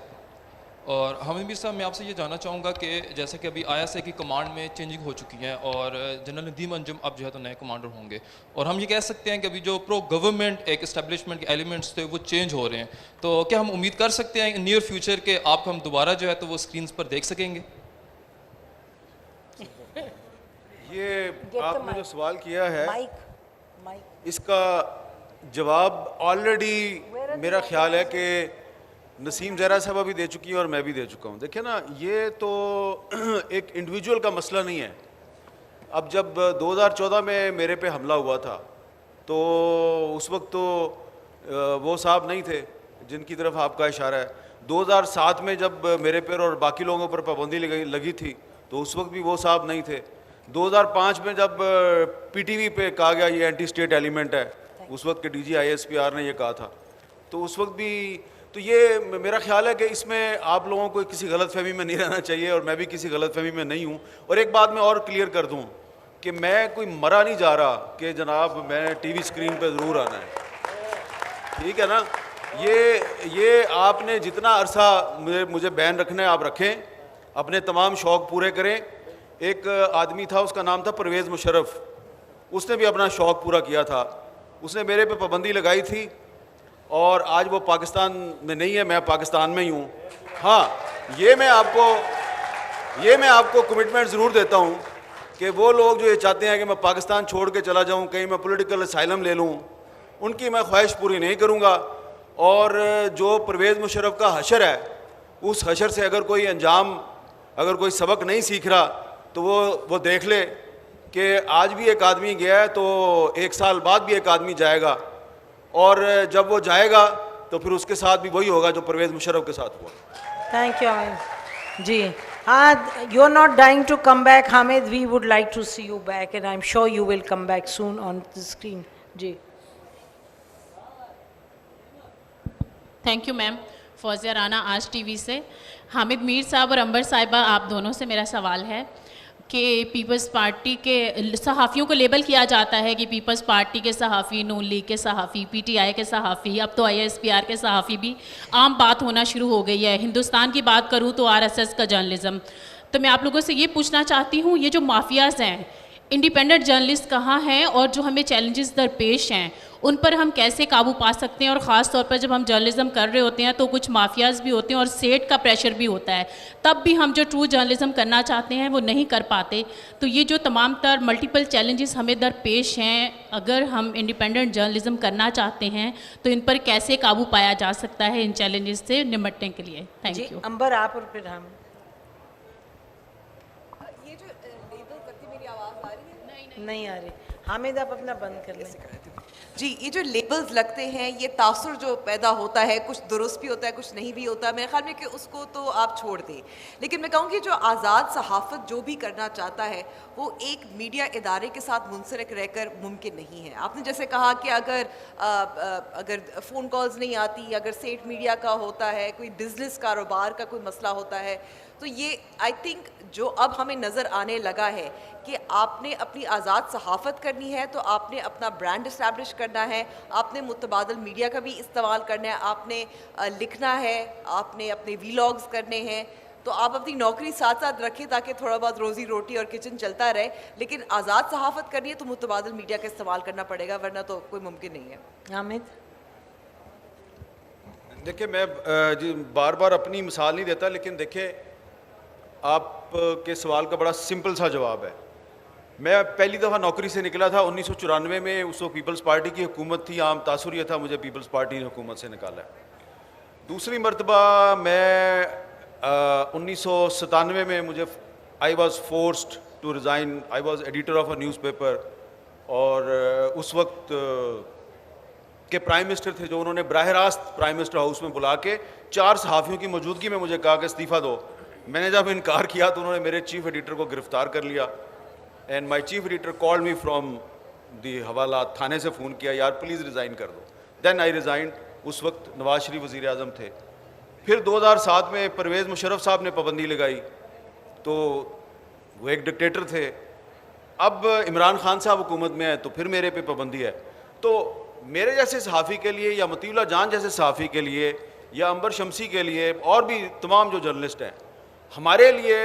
और हामिद मीर साहब मैं आपसे ये जानना चाहूँगा कि जैसे कि अभी ISA की कमांड में चेंजिंग हो चुकी है और जनरल नदीम अंजुम अब जो है तो नए कमांडर होंगे, और हम ये कह सकते हैं कि अभी जो प्रो गवर्नमेंट एक इस्टेब्लिशमेंट के एलिमेंट्स थे वो चेंज हो रहे हैं, तो क्या हम उम्मीद कर सकते हैं नियर फ्यूचर के आपको हम दोबारा जो है तो वो स्क्रीन पर देख सकेंगे? ये आपने जो सवाल किया है इसका जवाब ऑलरेडी मेरा ख्याल है कि नसीम ज़हरा साहब भी दे चुकी है और मैं भी दे चुका हूँ। देखिए ना, ये तो एक इंडिविजुअल का मसला नहीं है। अब जब 2014 में मेरे पे हमला हुआ था तो उस वक्त तो वो साहब नहीं थे जिनकी तरफ आपका इशारा है। 2007 में जब मेरे पर और बाकी लोगों पर पाबंदी लगी थी तो उस वक्त भी वो साहब नहीं थे। 2005 में जब PTV पे कहा गया ये एंटी स्टेट एलिमेंट है, उस वक्त के DG ISPR ने ये कहा था, तो उस वक्त भी तो ये मेरा ख्याल है कि इसमें आप लोगों को किसी गलतफहमी में नहीं रहना चाहिए और मैं भी किसी गलतफहमी में नहीं हूँ। और एक बात मैं और क्लियर कर दूँ कि मैं कोई मरा नहीं जा रहा कि जनाब मैंने TV स्क्रीन पे ज़रूर आना है, ठीक है ना। ये आपने जितना अरसा मुझे बैन रखना है आप रखें, अपने तमाम शौक़ पूरे करें। एक आदमी था उसका नाम था परवेज़ मुशर्रफ, उसने भी अपना शौक़ पूरा किया था, उसने मेरे पे पाबंदी लगाई थी और आज वो पाकिस्तान में नहीं है, मैं पाकिस्तान में ही हूँ। हाँ, ये मैं आपको कमिटमेंट ज़रूर देता हूँ कि वो लोग जो ये चाहते हैं कि मैं पाकिस्तान छोड़ के चला जाऊँ, कहीं मैं पॉलिटिकल असाइलम ले लूँ, उनकी मैं ख्वाहिश पूरी नहीं करूँगा। और जो परवेज़ मुशर्रफ का हशर है, उस हशर से अगर कोई सबक नहीं सीख रहा तो वो देख ले कि आज भी एक आदमी गया है तो 1 साल बाद भी एक आदमी जाएगा, और जब वो जाएगा तो फिर उसके साथ भी वही होगा जो परवेज़ मुशर्रफ के साथ हुआ। Thank you Hamid ji. हाँ, you are not dying to come back Hamid, we would like to see you back and I am sure you will come back soon on the screen ji. Thank you ma'am. Fauzia Rana Aaj TV से। हामिद मीर साहब और अंबर साहिबा, आप दोनों से मेरा सवाल है कि पीपल्स पार्टी के सहाफ़ियों को लेबल किया जाता है कि पीपल्स पार्टी के सहाफ़ी, नून लीग के सहाफ़ी, PTI के सहाफ़ी, अब तो ISPR के सहाफ़ी भी आम बात होना शुरू हो गई है। हिंदुस्तान की बात करूँ तो RSS का जर्नलिज़म। तो मैं आप लोगों से ये पूछना चाहती हूँ, ये जो माफियाज़ हैं, इंडिपेंडेंट जर्नलिस्ट कहाँ हैं और जो हमें चैलेंजेस दरपेश हैं उन पर हम कैसे काबू पा सकते हैं? और ख़ास तौर पर जब हम जर्नलिज़्म कर रहे होते हैं तो कुछ माफियाज़ भी होते हैं और सेट का प्रेशर भी होता है, तब भी हम जो ट्रू जर्नलिज़्म करना चाहते हैं वो नहीं कर पाते। तो ये जो तमाम तर मल्टीपल चैलेंजेस हमें दरपेश हैं, अगर हम इंडिपेंडेंट जर्नलिज़्म करना चाहते हैं तो इन पर कैसे काबू पाया जा सकता है इन चैलेंजेस से निपटने के लिए? Thank you. अंबर आप और फिर हम। ये जो लेबल करती, मेरी आवाज़ आ रही है? नहीं आ रही। हामिद आप अपना बंद कर लें। जी, ये जो लेबल्स लगते हैं, ये तासुर जो पैदा होता है, कुछ दुरुस्त भी होता है, कुछ नहीं भी होता, मेरे ख्याल में कि उसको तो आप छोड़ दें। लेकिन मैं कहूँगी जो आज़ाद सहाफ़त जो भी करना चाहता है वो एक मीडिया इदारे के साथ मुंसलिक रहकर मुमकिन नहीं है। आपने जैसे कहा कि अगर फ़ोन कॉल्स नहीं आती, अगर सेठ मीडिया का होता है, कोई बिज़नेस कारोबार का कोई मसला होता है, तो ये आई थिंक जो अब हमें नज़र आने लगा है कि आपने अपनी आज़ाद सहाफ़त करनी है तो आपने अपना ब्रांड इस्टेब्लिश करना है, आपने मुतबादल मीडिया का भी इस्तेमाल करना है, आपने लिखना है, आपने अपने वीलॉग्स करने हैं। तो आप अपनी नौकरी साथ साथ रखें ताकि थोड़ा बहुत रोज़ी रोटी और किचन चलता रहे, लेकिन आज़ाद सहाफ़त करनी है तो मुतबादल मीडिया का इस्तेमाल करना पड़ेगा, वरना तो कोई मुमकिन नहीं है। हामिद, देखिए, मैं जी बार बार अपनी मिसाल नहीं देता, लेकिन देखिए आपके सवाल का बड़ा सिंपल सा जवाब है। मैं पहली दफ़ा नौकरी से निकला था 1994 में, उस वक्त पीपल्स पार्टी की हुकूमत थी, आम तासुर ये था मुझे पीपल्स पार्टी ने हुकूमत से निकाला है। दूसरी मरतबा मैं 1997 में मुझे I was forced to resign, I was editor of a newspaper, और उस वक्त के प्राइम मिनिस्टर थे जो उन्होंने बराह रास्त प्राइम मिनिस्टर हाउस में बुला के 4 सहाफ़ियों की मौजूदगी में मुझे कहा कि इस्तीफ़ा दो। मैंने जब इनकार किया तो उन्होंने मेरे चीफ एडिटर को गिरफ़्तार कर लिया, and my chief editor called me from the हवाला थाने से फ़ोन किया, यार प्लीज़ रिज़ाइन कर दो। Then I resign. उस वक्त नवाज शरीफ वज़ीर आज़म थे। फिर 2007 में परवेज़ मुशर्रफ साहब ने पाबंदी लगाई, तो वो एक डिक्टेटर थे। अब इमरान खान साहब हुकूमत में है तो फिर मेरे पे पाबंदी है। तो मेरे जैसे सहाफ़ी के लिए, या मतीउल्लाह जान जैसे सहाफ़ी के लिए, या अंबर शमसी के लिए, और भी तमाम जो जर्नलिस्ट हैं, हमारे लिए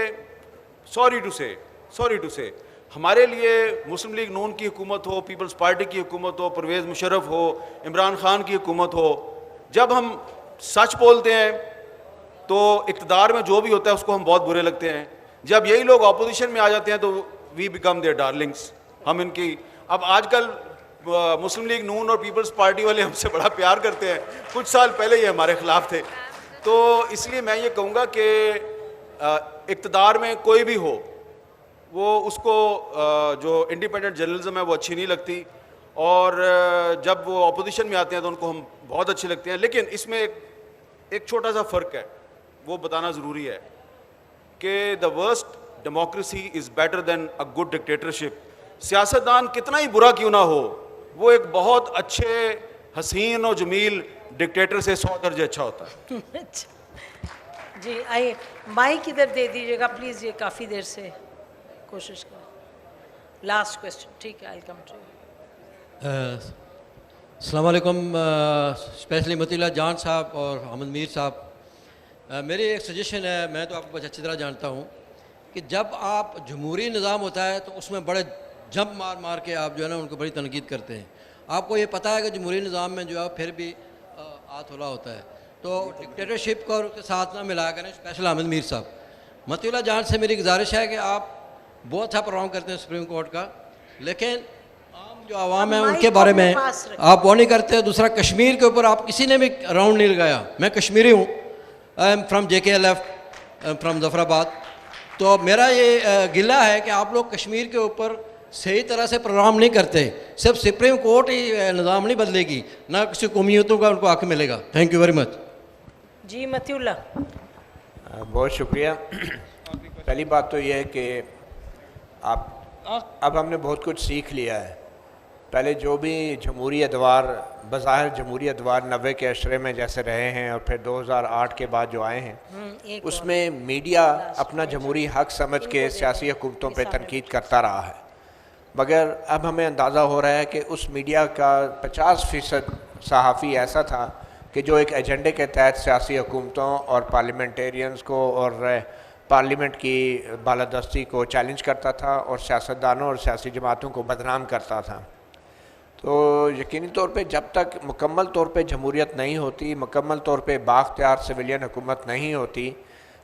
सॉरी टू से हमारे लिए मुस्लिम लीग नून की हुकूमत हो, पीपल्स पार्टी की हुकूमत हो, परवेज़ मुशर्रफ हो, इमरान खान की हुकूमत हो, जब हम सच बोलते हैं तो इक़्तिदार में जो भी होता है उसको हम बहुत बुरे लगते हैं। जब यही लोग अपोजिशन में आ जाते हैं तो वी बिकम देयर डार्लिंग्स। हम इनकी अब आजकल मुस्लिम लीग नून और पीपल्स पार्टी वाले हमसे बड़ा प्यार करते हैं, कुछ साल पहले ये हमारे ख़िलाफ़ थे। तो इसलिए मैं ये कहूँगा कि इक़्तिदार में कोई भी हो, वो उसको जो इंडिपेंडेंट जर्नलिज्म है वो अच्छी नहीं लगती, और जब वो अपोजिशन में आते हैं तो उनको हम बहुत अच्छे लगते हैं। लेकिन इसमें एक छोटा सा फ़र्क है, वो बताना ज़रूरी है कि the worst democracy is better than a good dictatorship. सियासतदान कितना ही बुरा क्यों ना हो, वो एक बहुत अच्छे हसीन और जमील डिक्टेटर से 100 दर्जे अच्छा होता है। जी आइए, माइक इधर दे दीजिएगा प्लीज़, ये काफ़ी देर से कोशिश कर। लास्ट क्वेश्चन, ठीक है, आई कम टू। अस्सलाम वालेकुम, स्पेशली मतीउल्लाह जान साहब और अहमद मीर साहब, मेरी एक सजेशन है, मैं तो आपको बहुत अच्छी तरह जानता हूँ कि जब आप जमहूरी निज़ाम होता है तो उसमें बड़े जंप मार मार के आप जो है ना उनको बड़ी तनकीद करते हैं। आपको ये पता है कि जमहूरी निज़ाम में जो है फिर भी हाथ होला होता है, तो डिक्टेटरशिप को के साथ ना मिला करें। स्पेशल अहमद मीर साहब, मतीउल्लाह जान से मेरी गुजारिश है कि आप बहुत अच्छा प्रोग्राम करते हैं सुप्रीम कोर्ट का, लेकिन आम जो आवाम है उनके बारे में आप वो नहीं करते। दूसरा, कश्मीर के ऊपर आप किसी ने भी राउंड नहीं लगाया। मैं कश्मीरी हूँ, I am from JKLF, from Zafarabad. तो मेरा ये गिला है कि आप लोग कश्मीर के ऊपर सही तरह से प्रोग्राम नहीं करते। सिर्फ सुप्रीम कोर्ट ही निज़ाम नहीं बदलेगी, ना किसी कौमियतों का उनको हक मिलेगा। Thank you very much. जी मतीउल्लाह, बहुत शुक्रिया। पहली बात तो ये है कि अब हमने बहुत कुछ सीख लिया है। पहले जो भी जमहूरी अदवार, बज़ाहिर जमहूरी अदवार 90 के अशरे में जैसे रहे हैं और फिर 2008 के बाद जो आए हैं, उसमें मीडिया अपना जमहूरी हक समझ के सियासी हुकूमतों पर तनकीद करता रहा है। मगर अब हमें अंदाज़ा हो रहा है कि उस मीडिया का 50% सहाफ़ी ऐसा था कि जो एक एजेंडे के तहत सियासी हुकूमतों और पार्लियामेंटेरियंस को और पार्लियामेंट की बालादस्ती को चैलेंज करता था और सियासतदानों और सियासी जमातों को बदनाम करता था। तो यकीनी तौर पे जब तक मुकम्मल तौर पे जमहूरियत नहीं होती, मुकम्मल तौर पे बाख्तियार सिविलियन हुकूमत नहीं होती,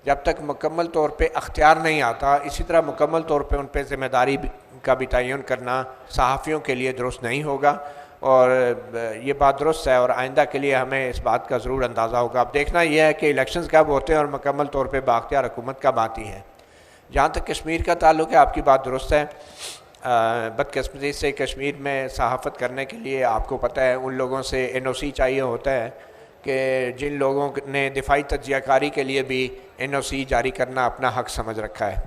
जब तक मुकम्मल तौर पे अख्तियार नहीं आता, इसी तरह मुकम्मल तौर पे उन पर ज़िम्मेदारी का भी तयन करना सहाफ़ियों के लिए दुरुस्त नहीं होगा। और ये बात दुरुस्त है और आइंदा के लिए हमें इस बात का ज़रूर अंदाज़ा होगा। अब देखना यह है कि इलेक्शंस कब होते हैं और मुकम्मल तौर पे बाख्तियार हुकूमत कब आती है। जहाँ तक कश्मीर का ताल्लुक़ है, आपकी बात दुरुस्त है। बदकिस्मती से कश्मीर में सहाफ़त करने के लिए आपको पता है उन लोगों से NOC चाहिए होता है कि जिन लोगों ने दिफाई तज्ज़ियाकारी के लिए भी NOC जारी करना अपना हक़ समझ रखा है।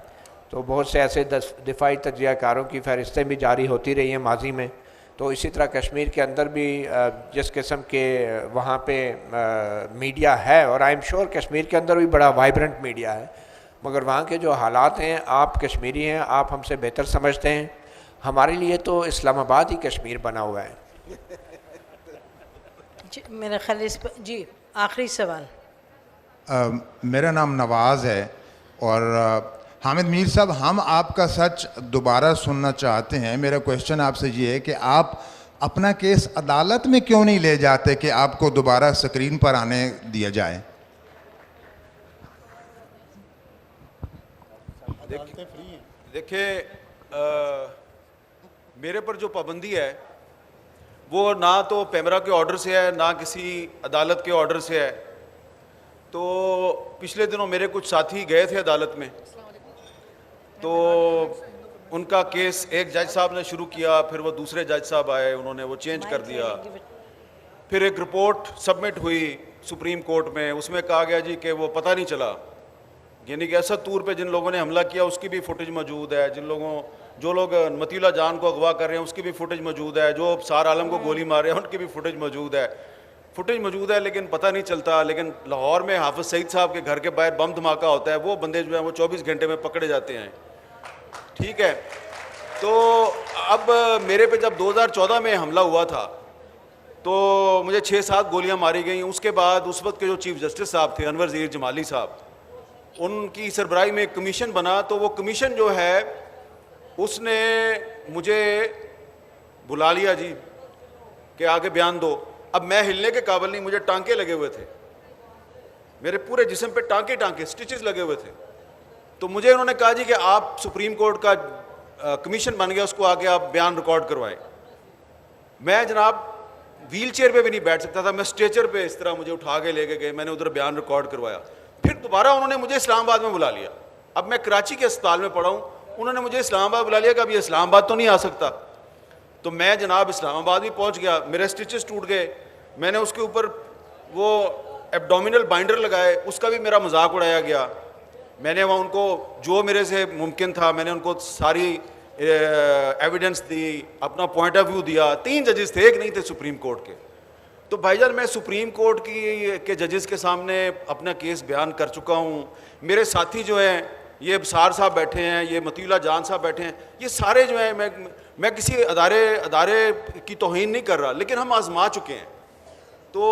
तो बहुत से ऐसे दिफाई तज्ज़ियाकारों की फ़हरिस्तें भी जारी होती रही हैं माजी में। तो इसी तरह कश्मीर के अंदर भी जिस किस्म के वहाँ पे मीडिया है, और आई एम श्योर कश्मीर के अंदर भी बड़ा वाइब्रेंट मीडिया है, मगर वहाँ के जो हालात हैं, आप कश्मीरी हैं, आप हमसे बेहतर समझते हैं। हमारे लिए तो इस्लामाबाद ही कश्मीर बना हुआ है। मेरा ख्याल इस पर जी आखिरी सवाल। मेरा नाम नवाज़ है और हामिद मीर साहब, हम आपका सच दोबारा सुनना चाहते हैं। मेरा क्वेश्चन आपसे ये है कि आप अपना केस अदालत में क्यों नहीं ले जाते कि आपको दोबारा स्क्रीन पर आने दिया जाए? देखिए, मेरे पर जो पाबंदी है वो ना तो पेमरा के ऑर्डर से है, ना किसी अदालत के ऑर्डर से है। तो पिछले दिनों मेरे कुछ साथी गए थे अदालत में, तो उनका केस एक जज साहब ने शुरू किया, फिर वो दूसरे जज साहब आए, उन्होंने वो चेंज कर दिया। फिर एक रिपोर्ट सबमिट हुई सुप्रीम कोर्ट में, उसमें कहा गया जी कि वो पता नहीं चला, यानी कि असद तूर पे जिन लोगों ने हमला किया उसकी भी फुटेज मौजूद है, जो लोग मतीला जान को अगवा कर रहे हैं उसकी भी फुटेज मौजूद है, जो सार आलम को गोली मार रहे हैं उनकी भी फुटेज मौजूद है, लेकिन पता नहीं चलता। लेकिन लाहौर में हाफिज सईद साहब के घर के बाहर बम धमाका होता है, वो बंदे जो हैं वो 24 घंटे में पकड़े जाते हैं। ठीक है, तो अब मेरे पे जब 2014 में हमला हुआ था तो मुझे 6-7 गोलियां मारी गई। उसके बाद उस वक्त के जो चीफ जस्टिस साहब थे अनवर ज़हीर जमाली साहब, उनकी सरबराही में एक कमीशन बना, तो वो कमीशन जो है उसने मुझे बुला लिया जी कि आगे बयान दो। अब मैं हिलने के काबिल नहीं, मुझे टांके लगे हुए थे, मेरे पूरे जिस्म पे टांके स्टिचेस लगे हुए थे। तो मुझे उन्होंने कहा जी कि आप सुप्रीम कोर्ट का कमीशन बन गया, उसको आगे आप बयान रिकॉर्ड करवाएं। मैं जनाब व्हील चेयर पर भी नहीं बैठ सकता था, मैं स्ट्रेचर पे इस तरह मुझे उठा के लेके गए, मैंने उधर बयान रिकॉर्ड करवाया। फिर दोबारा उन्होंने मुझे इस्लामाबाद में बुला लिया। अब मैं कराची के अस्पताल में पड़ा हूँ, उन्होंने मुझे इस्लामाबाद बुला लिया कि अब ये इस्लामाबाद तो नहीं आ सकता। तो मैं जनाब इस्लामाबाद भी पहुँच गया, मेरे स्टिचेस टूट गए, मैंने उसके ऊपर वो एब्डोमिनल बाइंडर लगाए, उसका भी मेरा मजाक उड़ाया गया। मैंने वहाँ उनको जो मेरे से मुमकिन था मैंने उनको सारी एविडेंस दी, अपना पॉइंट ऑफ व्यू दिया। 3 जजेस थे, एक नहीं थे सुप्रीम कोर्ट के। तो भाईजान मैं सुप्रीम कोर्ट के जजेस के सामने अपना केस बयान कर चुका हूँ। मेरे साथी जो हैं, ये सार साहब बैठे हैं, ये मतीला जान साहब बैठे हैं, ये सारे जो हैं, मैं किसी अदारे की तौहीन नहीं कर रहा, लेकिन हम आजमा चुके हैं। तो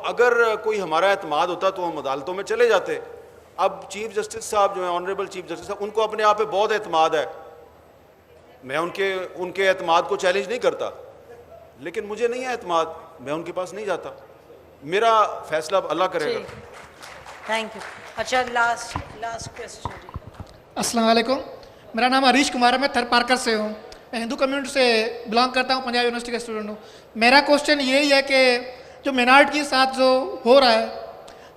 अगर कोई हमारा एतमाद होता तो हम अदालतों में चले जाते। अब चीफ जस्टिस साहब जो हैं, ऑनरेबल चीफ जस्टिस साहब, उनको अपने आप पे बहुत एतमाद है, मैं उनके एतमाद को चैलेंज नहीं करता, लेकिन मुझे नहीं है एतमाद, मैं उनके पास नहीं जाता। मेरा फैसला अल्लाह करेगा। Thank you. अच्छा, लास्ट क्वेश्चन। अस्सलाम वालेकुम, मेरा नाम हरीश कुमार है, मैं थर पार्कर से हूँ, मैं हिंदू कम्युनिटी से बिलोंग करता हूँ, पंजाब यूनिवर्सिटी का स्टूडेंट हूँ। मेरा क्वेश्चन यही है कि जो मिनॉरिटी के साथ जो हो रहा है,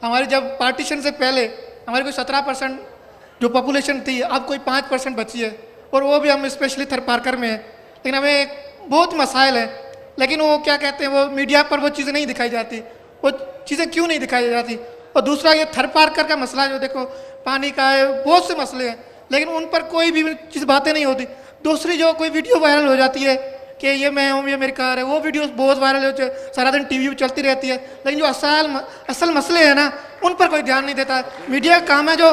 हमारी जब पार्टीशन से पहले हमारी कोई 17% जो पॉपुलेशन थी, अब कोई 5% बची है, और वो भी हम स्पेशली थर पार्कर में है। लेकिन हमें बहुत मसाइल है, लेकिन वो क्या कहते हैं, वो मीडिया पर वो चीज़ें नहीं दिखाई जाती। वो चीज़ें क्यों नहीं दिखाई जाती? और दूसरा ये थर पार्कर का मसला जो देखो पानी का है, बहुत से मसले हैं, लेकिन उन पर कोई भी चीज़ बातें नहीं होती। दूसरी जो कोई वीडियो वायरल हो जाती है कि ये मैं हूँ, ये मेरी कार है, वो वीडियो बहुत वायरल हो जाती है, सारा दिन टीवी पर चलती रहती है, लेकिन जो असल मसले हैं ना, उन पर कोई ध्यान नहीं देता। मीडिया का काम है जो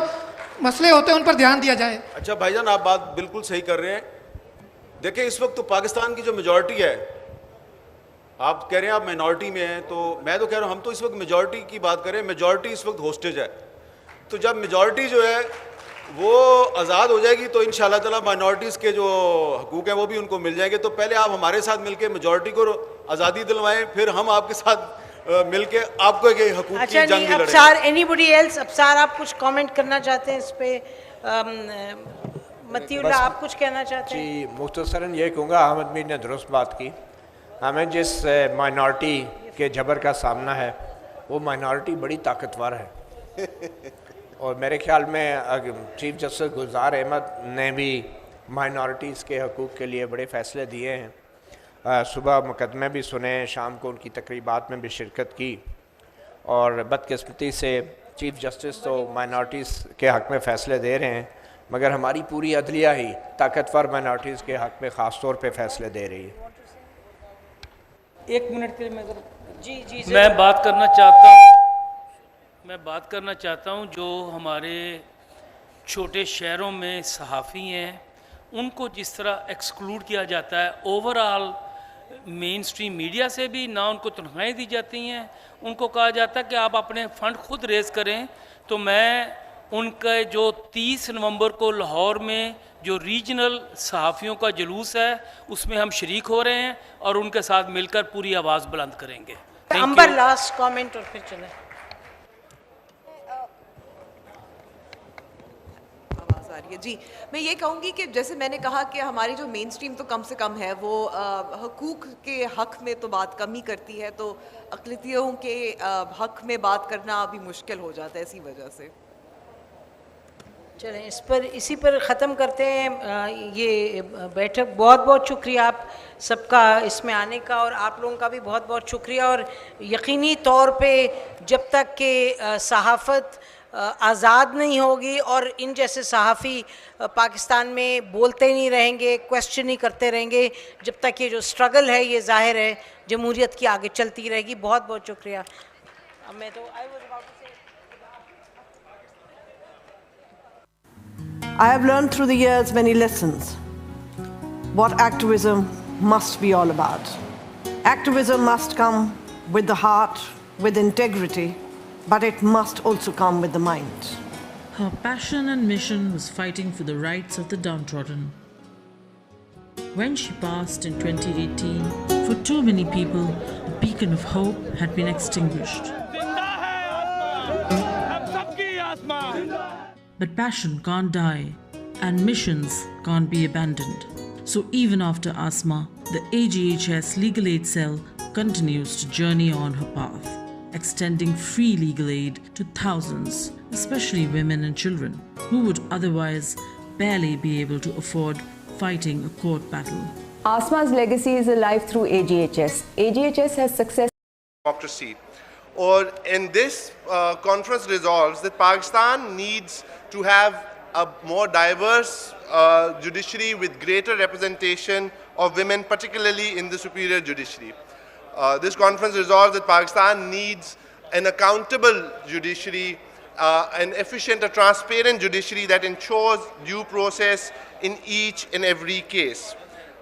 मसले होते हैं उन पर ध्यान दिया जाए। अच्छा भाईजान, आप बात बिल्कुल सही कर रहे हैं। देखिए, इस वक्त तो पाकिस्तान की जो मेजॉरिटी है, आप कह रहे हैं आप माइनॉरिटी में हैं, तो मैं तो कह रहा हूँ हम तो इस वक्त मेजॉरिटी की बात करें। मेजॉरिटी इस वक्त होस्टेज है, तो जब मेजॉरिटी जो है वो आज़ाद हो जाएगी तो इंशाल्लाह ताला माइनॉरिटीज़ के जो हकूक़ हैं वो भी उनको मिल जाएंगे। तो पहले आप हमारे साथ मिलकर मेजॉरिटी को आज़ादी दिलवाएं, फिर हम आपके साथ मिलके आपको एक हकूक़ की जंग भी लड़ेंगे। Anybody else? अबसार, आप कुछ कमेंट करना चाहते हैं इस पे? मतीउल्लाह, आप कुछ कहना चाहते हैं? जी, मुख्तसरन ये कहूँगा, अहमद मीर ने दुरुस्त बात की। हमें जिस माइनॉरिटी के जबर का सामना है, वो माइनॉरिटी बड़ी ताकतवर है। और मेरे ख्याल में चीफ जस्टिस गुलजार अहमद ने भी माइनॉरिटीज़ के हकूक़ के लिए बड़े फ़ैसले दिए हैं। सुबह मुकदमे भी सुने, शाम को उनकी तकरीबात में भी शिरकत की, और बदकिस्मती से चीफ़ जस्टिस तो माइनॉरिटीज़ के हक़ में फ़ैसले दे रहे हैं, मगर हमारी पूरी अदलिया ही ताकतवर माइनॉरिटीज़ के हक़ में ख़ास तौर पे फ़ैसले दे रही है। 1 मिनट के लिए मैं जी मैं बात करना चाहता हूँ जो हमारे छोटे शहरों में सहाफ़ी हैं उनको जिस तरह एक्सक्लूड किया जाता है ओवरऑल मेन स्ट्रीम मीडिया से भी, ना उनको तनख्वाहें दी जाती हैं, उनको कहा जाता है कि आप अपने फ़ंड खुद रेज़ करें। तो मैं उनके जो 30 नवंबर को लाहौर में जो रीजनल सहाफ़ियों का जुलूस है उसमें हम शरीक हो रहे हैं और उनके साथ मिलकर पूरी आवाज़ बुलंद करेंगे। अंबर लास्ट कमेंट और फिर चलें। आवाज़ आ रही है जी। मैं ये कहूँगी कि जैसे मैंने कहा कि हमारी जो मेन स्ट्रीम तो कम से कम है वो हकूक़ के हक़ में तो बात कम ही करती है, तो अक़लियतों के हक़ में बात करना अभी मुश्किल हो जाता है इसी वजह से। चलें इसी पर ख़त्म करते हैं ये बैठक। बहुत बहुत शुक्रिया आप सबका इसमें आने का, और आप लोगों का भी बहुत बहुत शुक्रिया। और यकीनी तौर पे जब तक कि सहाफ़त आज़ाद नहीं होगी और इन जैसे सहाफ़ी पाकिस्तान में बोलते नहीं रहेंगे, क्वेश्चन नहीं करते रहेंगे, जब तक ये जो स्ट्रगल है ये ज़ाहिर है जमहूरियत की आगे चलती रहेगी। बहुत बहुत शुक्रिया। अब मैं तो I have learned through the years many lessons what activism must be all about. Activism must come with the heart, with integrity, but it must also come with the mind. Her passion and mission was fighting for the rights of the downtrodden. When she passed in 2018, for too many people, a beacon of hope had been extinguished. But passion can't die, and missions can't be abandoned. So even after Asma, the AJHS Legal Aid Cell continues to journey on her path, extending free legal aid to thousands, especially women and children, who would otherwise barely be able to afford fighting a court battle. Asma's legacy is alive through AJHS. AJHS has success. Democracy. Or in this conference resolves that Pakistan needs to have a more diverse judiciary with greater representation of women, particularly in the superior judiciary. This conference resolves that Pakistan needs an accountable judiciary, an efficient, a transparent judiciary that ensures due process in each and every case.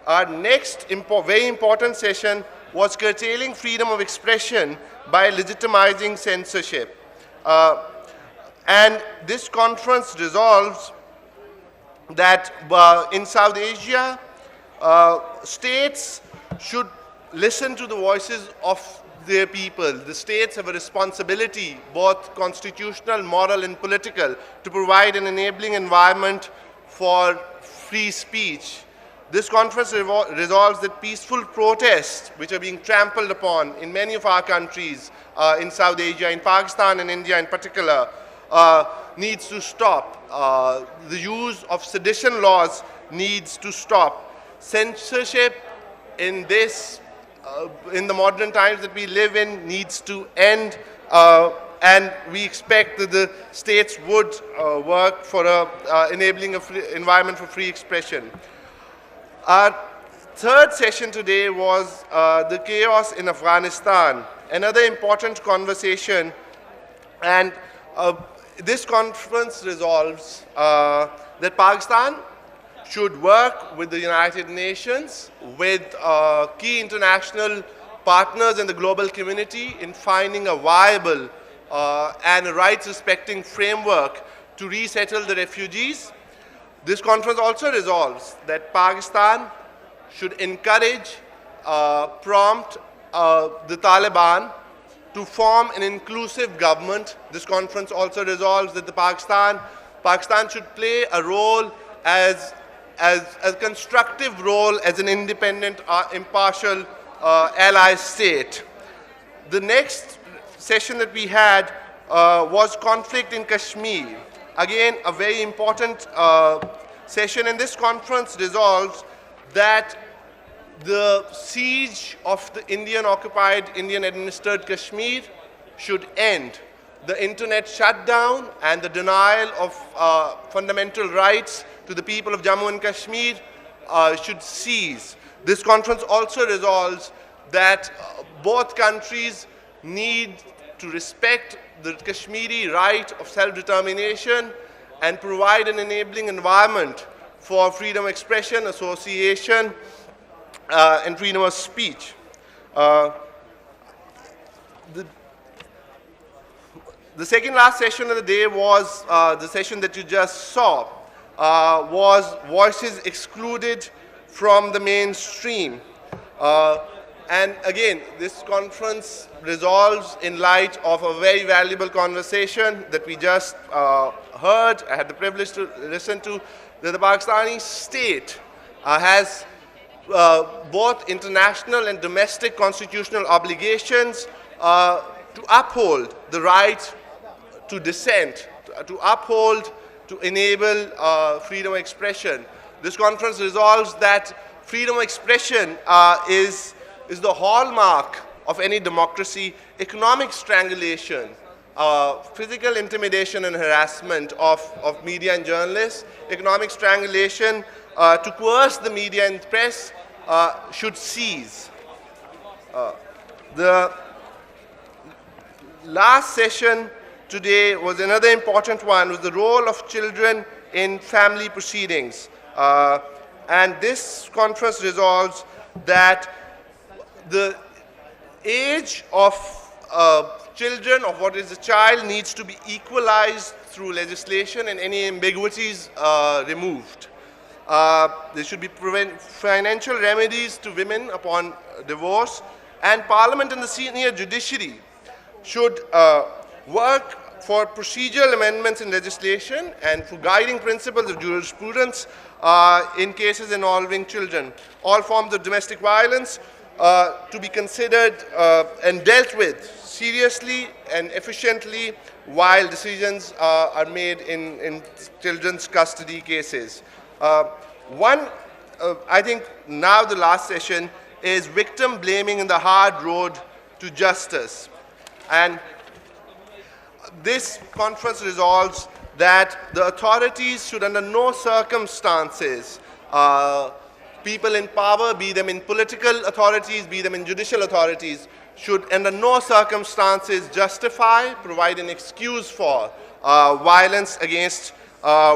Our next very important session was curtailing freedom of expression by legitimizing censorship. And this conference resolves that in South Asia, states should listen to the voices of their people. The states have a responsibility, both constitutional, moral, and political, to provide an enabling environment for free speech. This conference resolves that peaceful protests, which are being trampled upon in many of our countries, in South Asia, in Pakistan and India in particular, needs to stop. The use of sedition laws needs to stop. Censorship in in the modern times that we live in needs to end, and we expect that the states would work for enabling an environment for free expression. Our third session today was the chaos in Afghanistan, another important conversation, and this conference resolves that Pakistan should work with the United Nations, with key international partners in the global community in finding a viable and a rights-respecting framework to resettle the refugees. This conference also resolves that Pakistan should encourage, prompt the Taliban to form an inclusive government. This conference also resolves that Pakistan should play a role as a constructive role as an independent, impartial ally state. The next session that we had was conflict in Kashmir. Again, a very important session in this conference resolves that the siege of the Indian-occupied, Indian-administered Kashmir should end. The internet shutdown and the denial of fundamental rights to the people of Jammu and Kashmir should cease. This conference also resolves that both countries need to respect the Kashmiri right of self-determination and provide an enabling environment for freedom of expression, association, and freedom of speech. The second last session of the day was the session that you just saw, was voices excluded from the mainstream. And again, this conference resolves in light of a very valuable conversation that we just heard. I had the privilege to listen to, that the Pakistani state has both international and domestic constitutional obligations to uphold the right to dissent, to uphold, to enable freedom of expression. This conference resolves that freedom of expression is the hallmark of any democracy. Economic strangulation, physical intimidation and harassment of media and journalists, economic strangulation to coerce the media and press should cease. The last session today was another important one, was the role of children in family proceedings. And this conference resolves that the age of children, of what is a child, needs to be equalized through legislation and any ambiguities removed. There should be financial remedies to women upon divorce, and Parliament and the senior judiciary should work for procedural amendments in legislation and for guiding principles of jurisprudence in cases involving children. All forms of domestic violence to be considered and dealt with seriously and efficiently while decisions are made in children's custody cases. I think now the last session is victim blaming in the hard road to justice. And this conference resolves that the authorities should under no circumstances, people in power, be them in political authorities, be them in judicial authorities, should under no circumstances justify, provide an excuse for violence against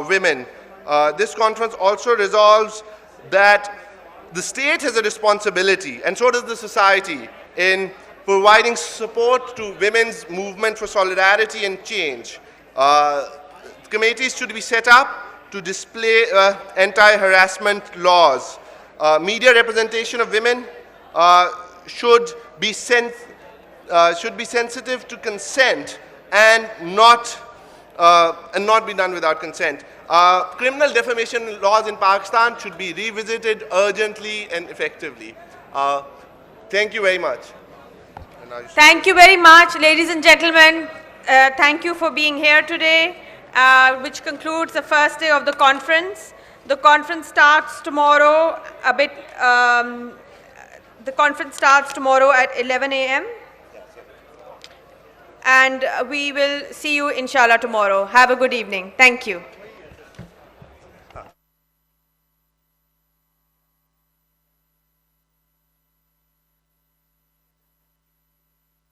women. This conference also resolves that the state has a responsibility, and so does the society, in providing support to women's movement for solidarity and change. Committees should be set up to display anti-harassment laws. Media representation of women should be sensitive to consent and not be done without consent. Criminal defamation laws in Pakistan should be revisited urgently and effectively. Thank you very much. Thank you very much, ladies and gentlemen. Thank you for being here today, which concludes the first day of the conference. The conference starts tomorrow the conference starts tomorrow at 11 a.m. And we will see you inshallah tomorrow. Have a good evening. Thank you.